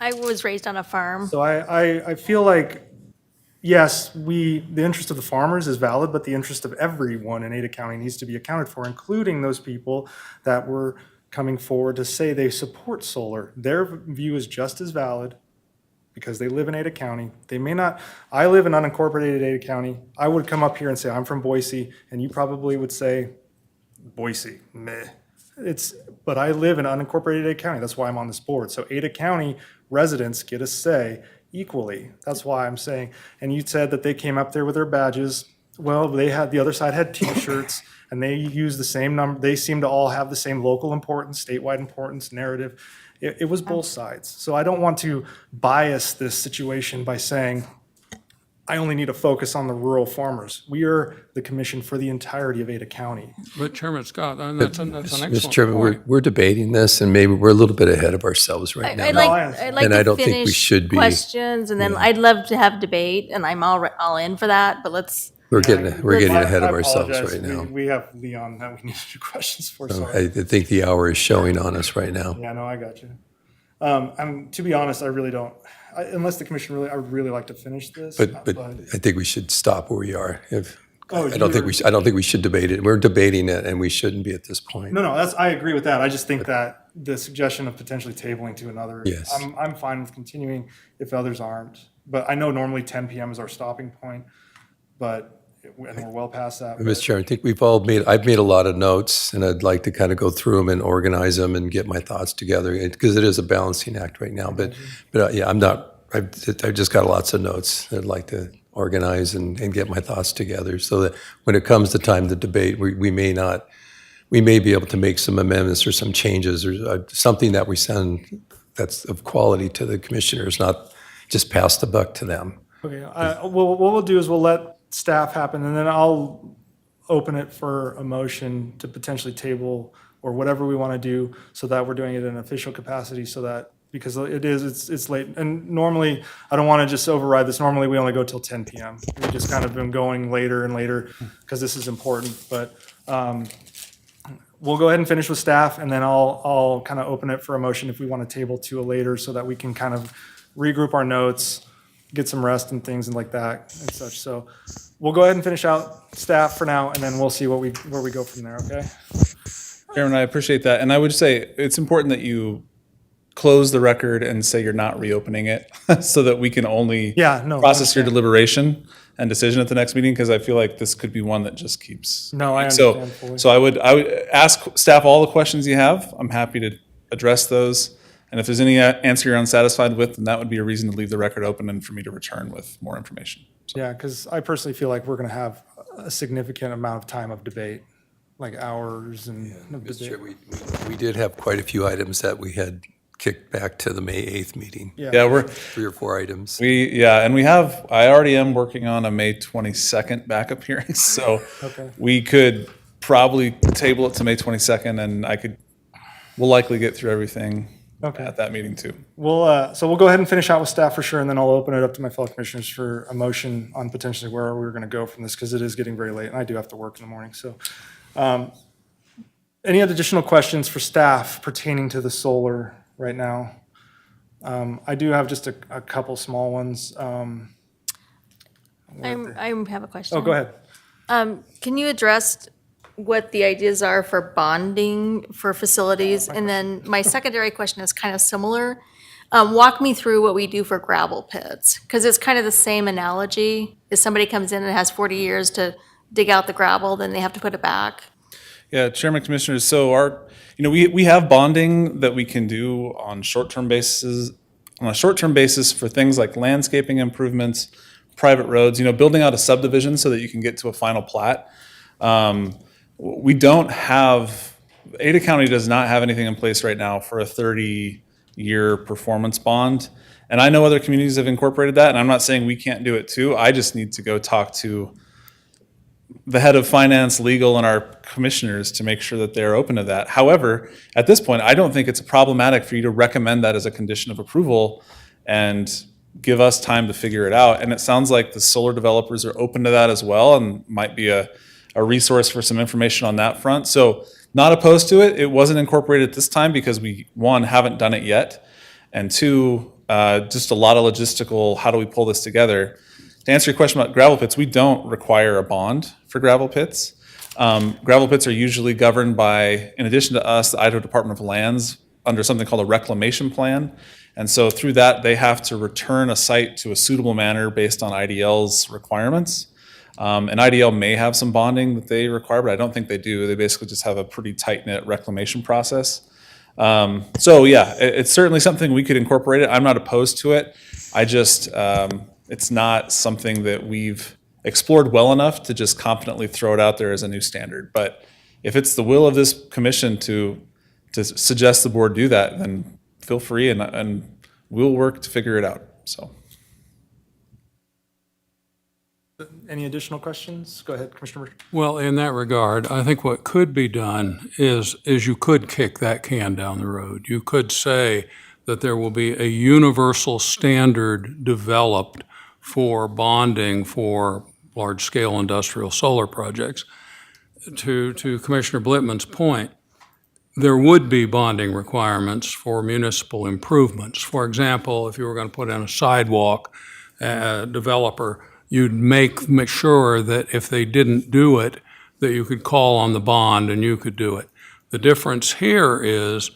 I was raised on a farm. So I feel like, yes, the interest of the farmers is valid, but the interest of everyone in Ada County needs to be accounted for, including those people that were coming forward to say they support solar. Their view is just as valid because they live in Ada County. They may not, I live in unincorporated Ada County. I would come up here and say, I'm from Boise, and you probably would say, Boise, meh. But I live in unincorporated Ada County. That's why I'm on this board. So Ada County residents get a say equally. That's why I'm saying, and you said that they came up there with their badges. Well, the other side had T-shirts, and they used the same number. They seem to all have the same local importance, statewide importance narrative. It was both sides. So I don't want to bias this situation by saying, I only need to focus on the rural farmers. We are the commission for the entirety of Ada County. But Chairman Scott, and that's an excellent Mr. Chairman, point. we're debating this, and maybe we're a little bit ahead of ourselves right now. I'd like And I to don't think we finish should be. questions, and then I'd love to have debate, and I'm all in for that, but let's. We're getting ahead of I ourselves apologize. right now. We have Leon that we need to do questions for. So Sorry. I think the hour is showing on us right now. Yeah, no, I got you. To be honest, I really don't. Unless the commission I would really like to finish this. But I think we should stop where we are. I don't think we should debate it. We're debating it, and we shouldn't be at this point. No, I agree with that. I just think that the suggestion of potentially tabling to another. Yes. I'm fine with continuing if others aren't. But I know normally 10 p.m. is our stopping point, and we're well past that. Mr. Chairman, I think I've made a lot of notes, and I'd like to kind of go through them and organize them and get my thoughts together, because it is a balancing act right now. But yeah, I'm not I've just got lots of notes that I'd like to organize and get my thoughts together so that when it comes to time to debate, we may be able to make some amendments or some changes or something that we send that's of quality to the commissioners, not just pass the buck to them. Okay, what we'll do is we'll let staff happen, and then I'll open it for a motion to potentially table or whatever we want to do so that we're doing it in an official capacity so that, because it's late. And normally, I don't want to just override this. Normally, we only go till 10 p.m. We've just kind of been going later and later because this is important. But we'll go ahead and finish with staff, and then I'll kind of open it for a motion if we want to table to a later so that we can kind of regroup our notes, get some rest and things and like that and such. So we'll go ahead and finish out staff for now, and then we'll see where we go from there, okay? Chairman, I appreciate that. And I would say it's important that you close the record and say you're not reopening it so that we can only process your deliberation and decision at the next meeting, because I feel like this could be one that just keeps. No, I understand fully. So I would ask staff all the questions you have. I'm happy to address those. And if there's any answer you're unsatisfied with, then that would be a reason to leave the record open and for me to return with more information. Yeah, because I personally feel like we're going to have a significant amount of time of debate, like hours and of Mr. debate. Chair, we did have quite a few items that we had kicked back to the May 8th meeting. Yeah, we're 3 or 4 items. I already am working on a May 22nd backup hearing, so we could probably table it to May 22nd, and we'll likely get through everything at that meeting too. So we'll go ahead and finish out with staff for sure, and then I'll open it up to my fellow commissioners for a motion on potentially where we're going to go from this, because it is getting very late, and I do have to work in the morning. So any other additional questions for staff pertaining to the solar right now? I do have just a couple small ones. I have a question. Oh, go ahead. Can you address what the ideas are for bonding for facilities? And then my secondary question is kind of similar. Walk me through what we do for gravel pits, because it's kind of the same analogy. If somebody comes in and has 40 years to dig out the gravel, then they have to put it back. Yeah, Chairman, Commissioners, so we have bonding that we can do on a short-term basis for things like landscaping improvements, private roads, building out a subdivision so that you can get to a final plat. We don't have, Ada County does not have anything in place right now for a 30-year performance bond. And I know other communities have incorporated that, and I'm not saying we can't do it too. I just need to go talk to the head of finance, legal, and our commissioners to make sure that they're open to that. However, at this point, I don't think it's problematic for you to recommend that as a condition of approval and give us time to figure it out. And it sounds like the solar developers are open to that as well, and might be a resource for some information on that front. So not opposed to it. It wasn't incorporated at this time because we, one, haven't done it yet, and two, just a lot of logistical, how do we pull this together? To answer your question about gravel pits, we don't require a bond for gravel pits. Gravel pits are usually governed by, in addition to us, the Idaho Department of Lands under something called a reclamation plan. And so through that, they have to return a site to a suitable manner based on IDL's requirements. And IDL may have some bonding that they require, but I don't think they do. They basically just have a pretty tight-knit reclamation process. So yeah, it's certainly something we could incorporate it. I'm not opposed to it. I just, it's not something that we've explored well enough to just confidently throw it out there as a new standard. But if it's the will of this commission to suggest the board do that, then feel free, and we'll work to figure it out, so. Any additional questions? Go ahead, Commissioner. Well, in that regard, I think what could be done is you could kick that can down the road. You could say that there will be a universal standard developed for bonding for large-scale industrial solar projects. To Commissioner Blitman's point, there would be bonding requirements for municipal improvements. For example, if you were going to put in a sidewalk, developer, you'd make sure that if they didn't do it, that you could call on the bond and you could do it. The difference here is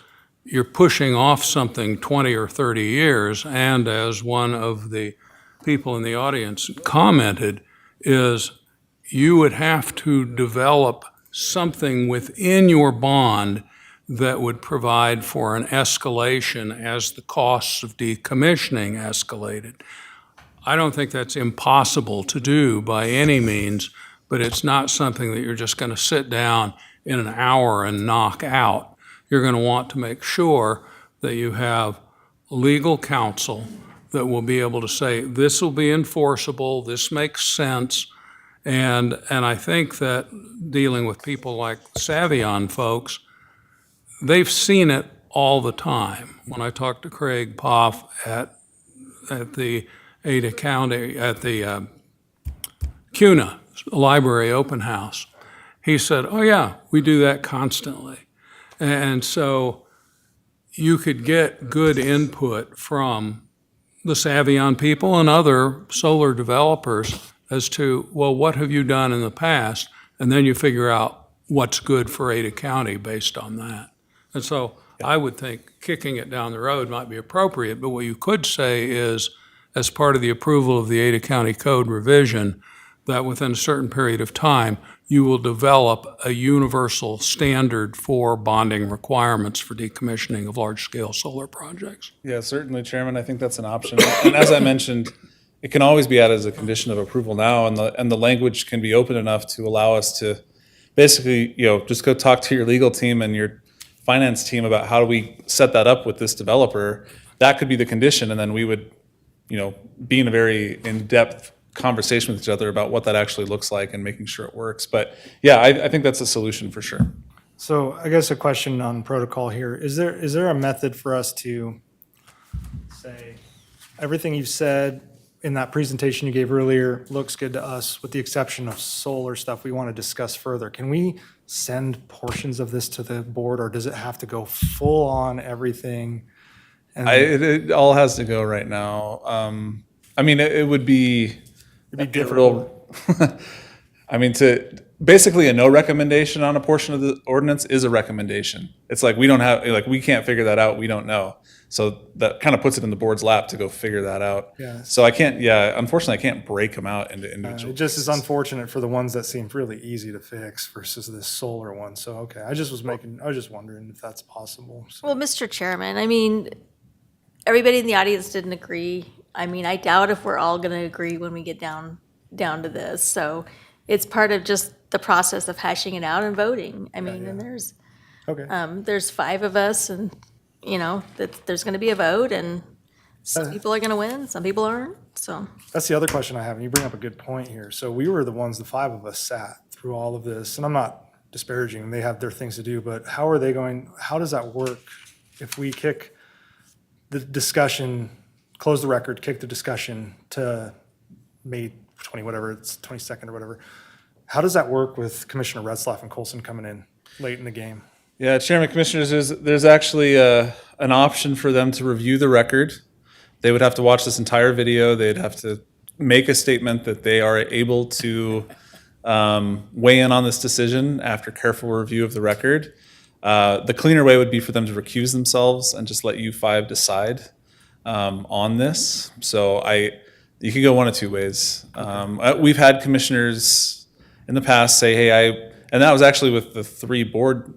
you're pushing off something 20 or 30 years, and as one of the people in the audience commented, is you would have to develop something within your bond that would provide for an escalation as the costs of decommissioning escalated. I don't think that's impossible to do by any means, but it's not something that you're just going to sit down in an hour and knock out. You're going to want to make sure that you have legal counsel that will be able to say, this will be enforceable, this makes sense. And I think that dealing with people like Savion folks, they've seen it all the time. When I talked to Craig Poff at the Ada County, at the CUNA Library Open House, he said, oh yeah, we do that constantly. And so you could get good input from the Savion people and other solar developers as to, well, what have you done in the past? And then you figure out what's good for Ada County based on that. And so I would think kicking it down the road might be appropriate, but what you could say is, as part of the approval of the Ada County Code revision, that within a certain period of time, you will develop a universal standard for bonding requirements for decommissioning of large-scale solar projects. Yeah, certainly, Chairman. I think that's an option. And as I mentioned, it can always be added as a condition of approval now, and the language can be open enough to allow us to basically, just go talk to your legal team and your finance team about how do we set that up with this developer. That could be the condition, and then we would, be in a very in-depth conversation with each other about what that actually looks like and making sure it works. But yeah, I think that's a solution for sure. So I guess a question on protocol here. Is there a method for us to say, everything you've said in that presentation you gave earlier looks good to us, with the exception of solar stuff we want to discuss further? Can we send portions of this to the board, or does it have to go full on everything? And It all has to go right now. It would be difficult. Basically a no recommendation on a portion of the ordinance is a recommendation. It's like we can't figure that out, we don't know. So that kind of puts it in the board's lap to go figure that out. Yeah. So unfortunately I can't break them out into individual. it just is unfortunate for the ones that seem really easy to fix versus this solar one. So, okay, I was just wondering if that's possible. So. Well, Mr. Chairman, everybody in the audience didn't agree. I doubt if we're all going to agree when we get down to this. So it's part of just the process of hashing it out and voting. And there's Okay. there's 5 of us, and there's going to be a vote, and some people are going to win, some people aren't. So That's the other question I have, and you bring up a good point here. So we were the ones, the 5 of us sat through all of this, and I'm not disparaging, they have their things to do, but how does that work if we kick the discussion, close the record, kick the discussion to May 20, whatever, it's 22nd or whatever? How does that work with Commissioner Retzlaff and Colson coming in late in the game? Yeah, Chairman, Commissioners, there's actually an option for them to review the record. They would have to watch this entire video. They'd have to make a statement that they are able to weigh in on this decision after careful review of the record. The cleaner way would be for them to recuse themselves and just let you 5 decide on this. So you could go one of 2 ways. We've had commissioners in the past say, and that was actually with the 3 board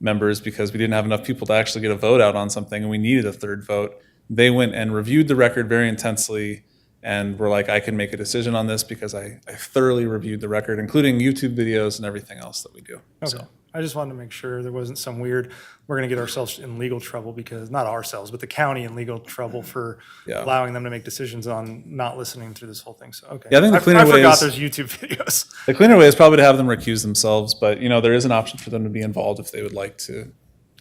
members, because we didn't have enough people to actually get a vote out on something and we needed a 3rd vote. They went and reviewed the record very intensely and were like, I can make a decision on this because I thoroughly reviewed the record, including YouTube videos and everything else that we do. Okay. So. I just wanted to make sure there wasn't some weird, we're going to get ourselves in legal trouble because, not ourselves, but the county in legal trouble for allowing them to make decisions on not listening through this whole thing. So, okay. Yeah, I think the cleaner I way forgot is, there's YouTube videos. The cleaner way is probably to have them recuse themselves, but there is an option for them to be involved if they would like to.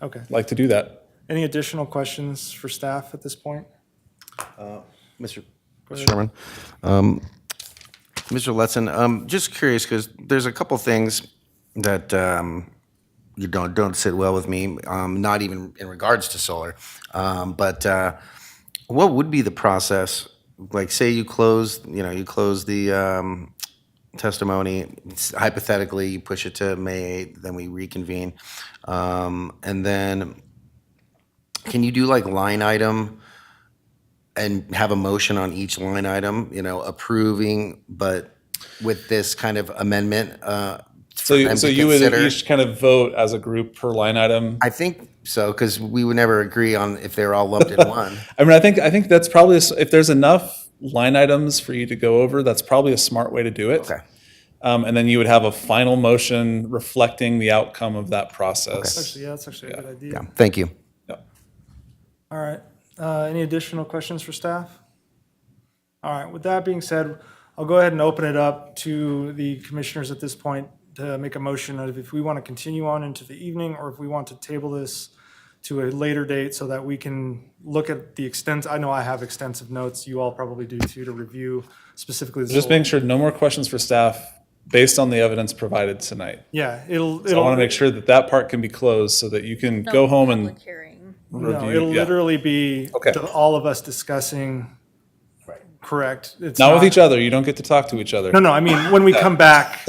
Okay. Like to do that. Any additional questions for staff at this point? Mr. Chairman, Mr. Letson, just curious because there's a couple things that don't sit well with me, not even in regards to solar. But what would be the process? Like, say you close the testimony. Hypothetically, you push it to May 8th, then we reconvene, and then can you do like line item and have a motion on each line item? Approving, but with this kind of amendment for them So to you would consider. each kind of vote as a group per line item? I think so, because we would never agree on if they're all lumped in one. I mean, I think that's probably, if there's enough line items for you to go over, that's probably a smart way to do it. Okay. And then you would have a final motion reflecting the outcome of that process. Actually, yeah, that's actually a good idea. Yeah, thank you. All right. Any additional questions for staff? All right. With that being said, I'll go ahead and open it up to the commissioners at this point to make a motion of if we want to continue on into the evening or if we want to table this to a later date so that we can look at the extent. I know I have extensive notes. You all probably do too, to review specifically. the Just solar- making sure no more questions for staff based on the evidence provided tonight. Yeah, So I want to make sure that that part can be closed so that you can go home and No, review. it'll yeah. literally be Okay. all of us discussing. Correct. It's Not with each other. You don't get to talk to each other. No, I mean, when we come back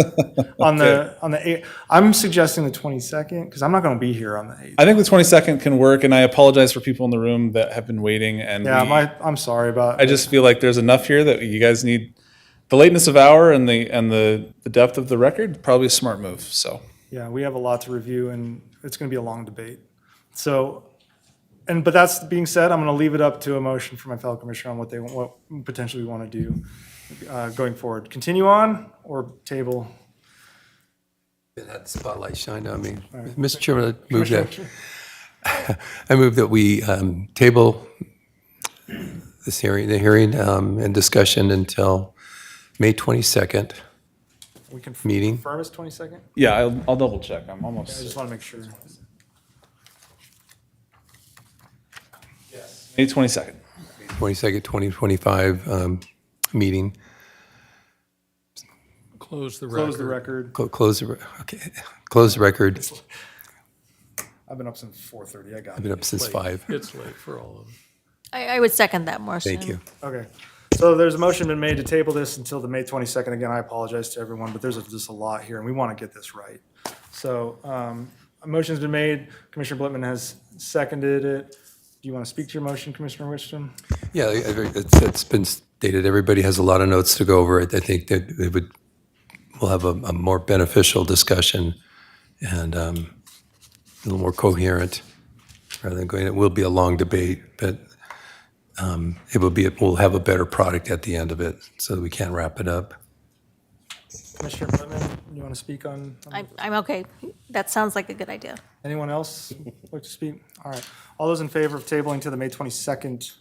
on the 8th, I'm suggesting the 22nd because I'm not going to be here on the 8th. I think the 22nd can work, and I apologize for people in the room that have been waiting. And Yeah, I'm sorry about. I just feel like there's enough here that you guys need the lateness of hour and the depth of the record. Probably a smart move. So Yeah, we have a lot to review and it's going to be a long debate. So, but that's being said, I'm going to leave it up to a motion for my fellow commissioner on what potentially we want to do going forward. Continue on or table? That spotlight shined on me. All right. Mr. Chairman, I move that, Commissioner- I move that we table the hearing and discussion until May 22nd We can meeting. confirm it's 22nd? yeah, I'll double check. I'm I almost just want to make sure. May 22nd. 22nd, 2025 meeting. Close the record. Close the record. Close the record. I've been up since 4:30. I got it. I've been up since 5. It's late for all of them. I would second that motion. Thank you. Okay. So there's a motion been made to table this until the May 22nd. Again, I apologize to everyone, but there's just a lot here, and we want to get this right. So a motion's been made. Commissioner Blitman has seconded it. Do you want to speak to your motion, Commissioner Wichton? Yeah, it's been stated. Everybody has a lot of notes to go over it. I think that we'll have a more beneficial discussion and a little more coherent rather than going, it will be a long debate, but we'll have a better product at the end of it so that we can wrap it up. Commissioner Blitman, you want to speak on? I'm okay. That sounds like a good idea. Anyone else like to speak? All right. All those in favor of tabling to the May 22nd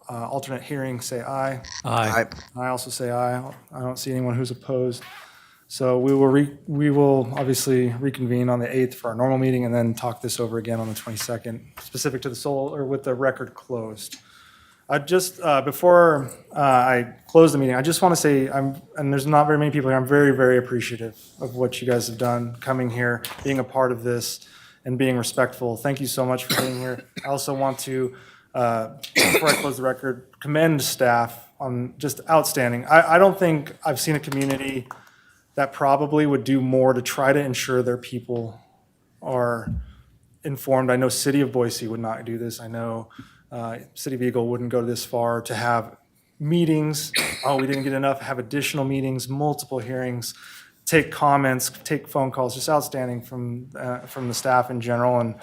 alternate hearing, say aye. Aye. I also say aye. I don't see anyone who's opposed. So we will obviously reconvene on the 8th for our normal meeting and then talk this over again on the 22nd, specific to the solar, or with the record closed. I just, before I close the meeting, I just want to say, and there's not very many people here, I'm very, very appreciative of what you guys have done, coming here, being a part of this, and being respectful. Thank you so much for being here. I also want to, before I close the record, commend staff on just outstanding. I don't think I've seen a community that probably would do more to try to ensure their people are informed. I know City of Boise would not do this. I know City of Eagle wouldn't go this far to have meetings. Oh, we didn't get enough. Have additional meetings, multiple hearings, take comments, take phone calls. Just outstanding from the staff in general, and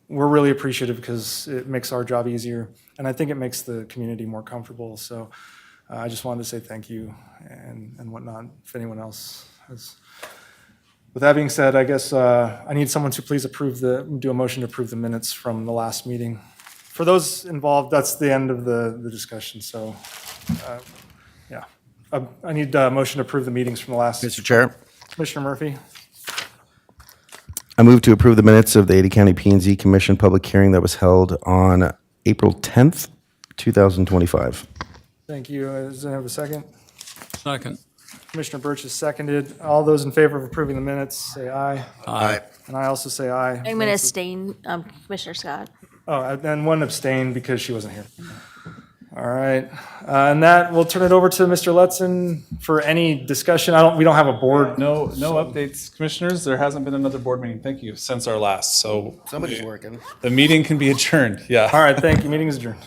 we're really appreciative because it makes our job easier, and I think it makes the community more comfortable. So I just wanted to say thank you and whatnot. If anyone else has. With that being said, I guess I need someone to please do a motion to approve the minutes from the last meeting. For those involved, that's the end of the discussion, so, yeah. I need a motion to approve the meetings from the last. Mr. Chair, Commissioner Murphy, I move to approve the minutes of the Ada County P&Z Commission public hearing that was held on April 10th, 2025. thank you. Does anyone have a second? Second. Commissioner Birch has seconded. All those in favor of approving the minutes, say aye. Aye. And I also say aye. I'm going to abstain, Commissioner Scott. Oh, and one abstained because she wasn't here. All right, and that, we'll turn it over to Mr. Letson for any discussion. We don't have a board. No updates, commissioners. There hasn't been another board meeting, thank you, since our last, so. Somebody's working. The meeting can be adjourned, yeah. All right, thank you. Meeting is adjourned.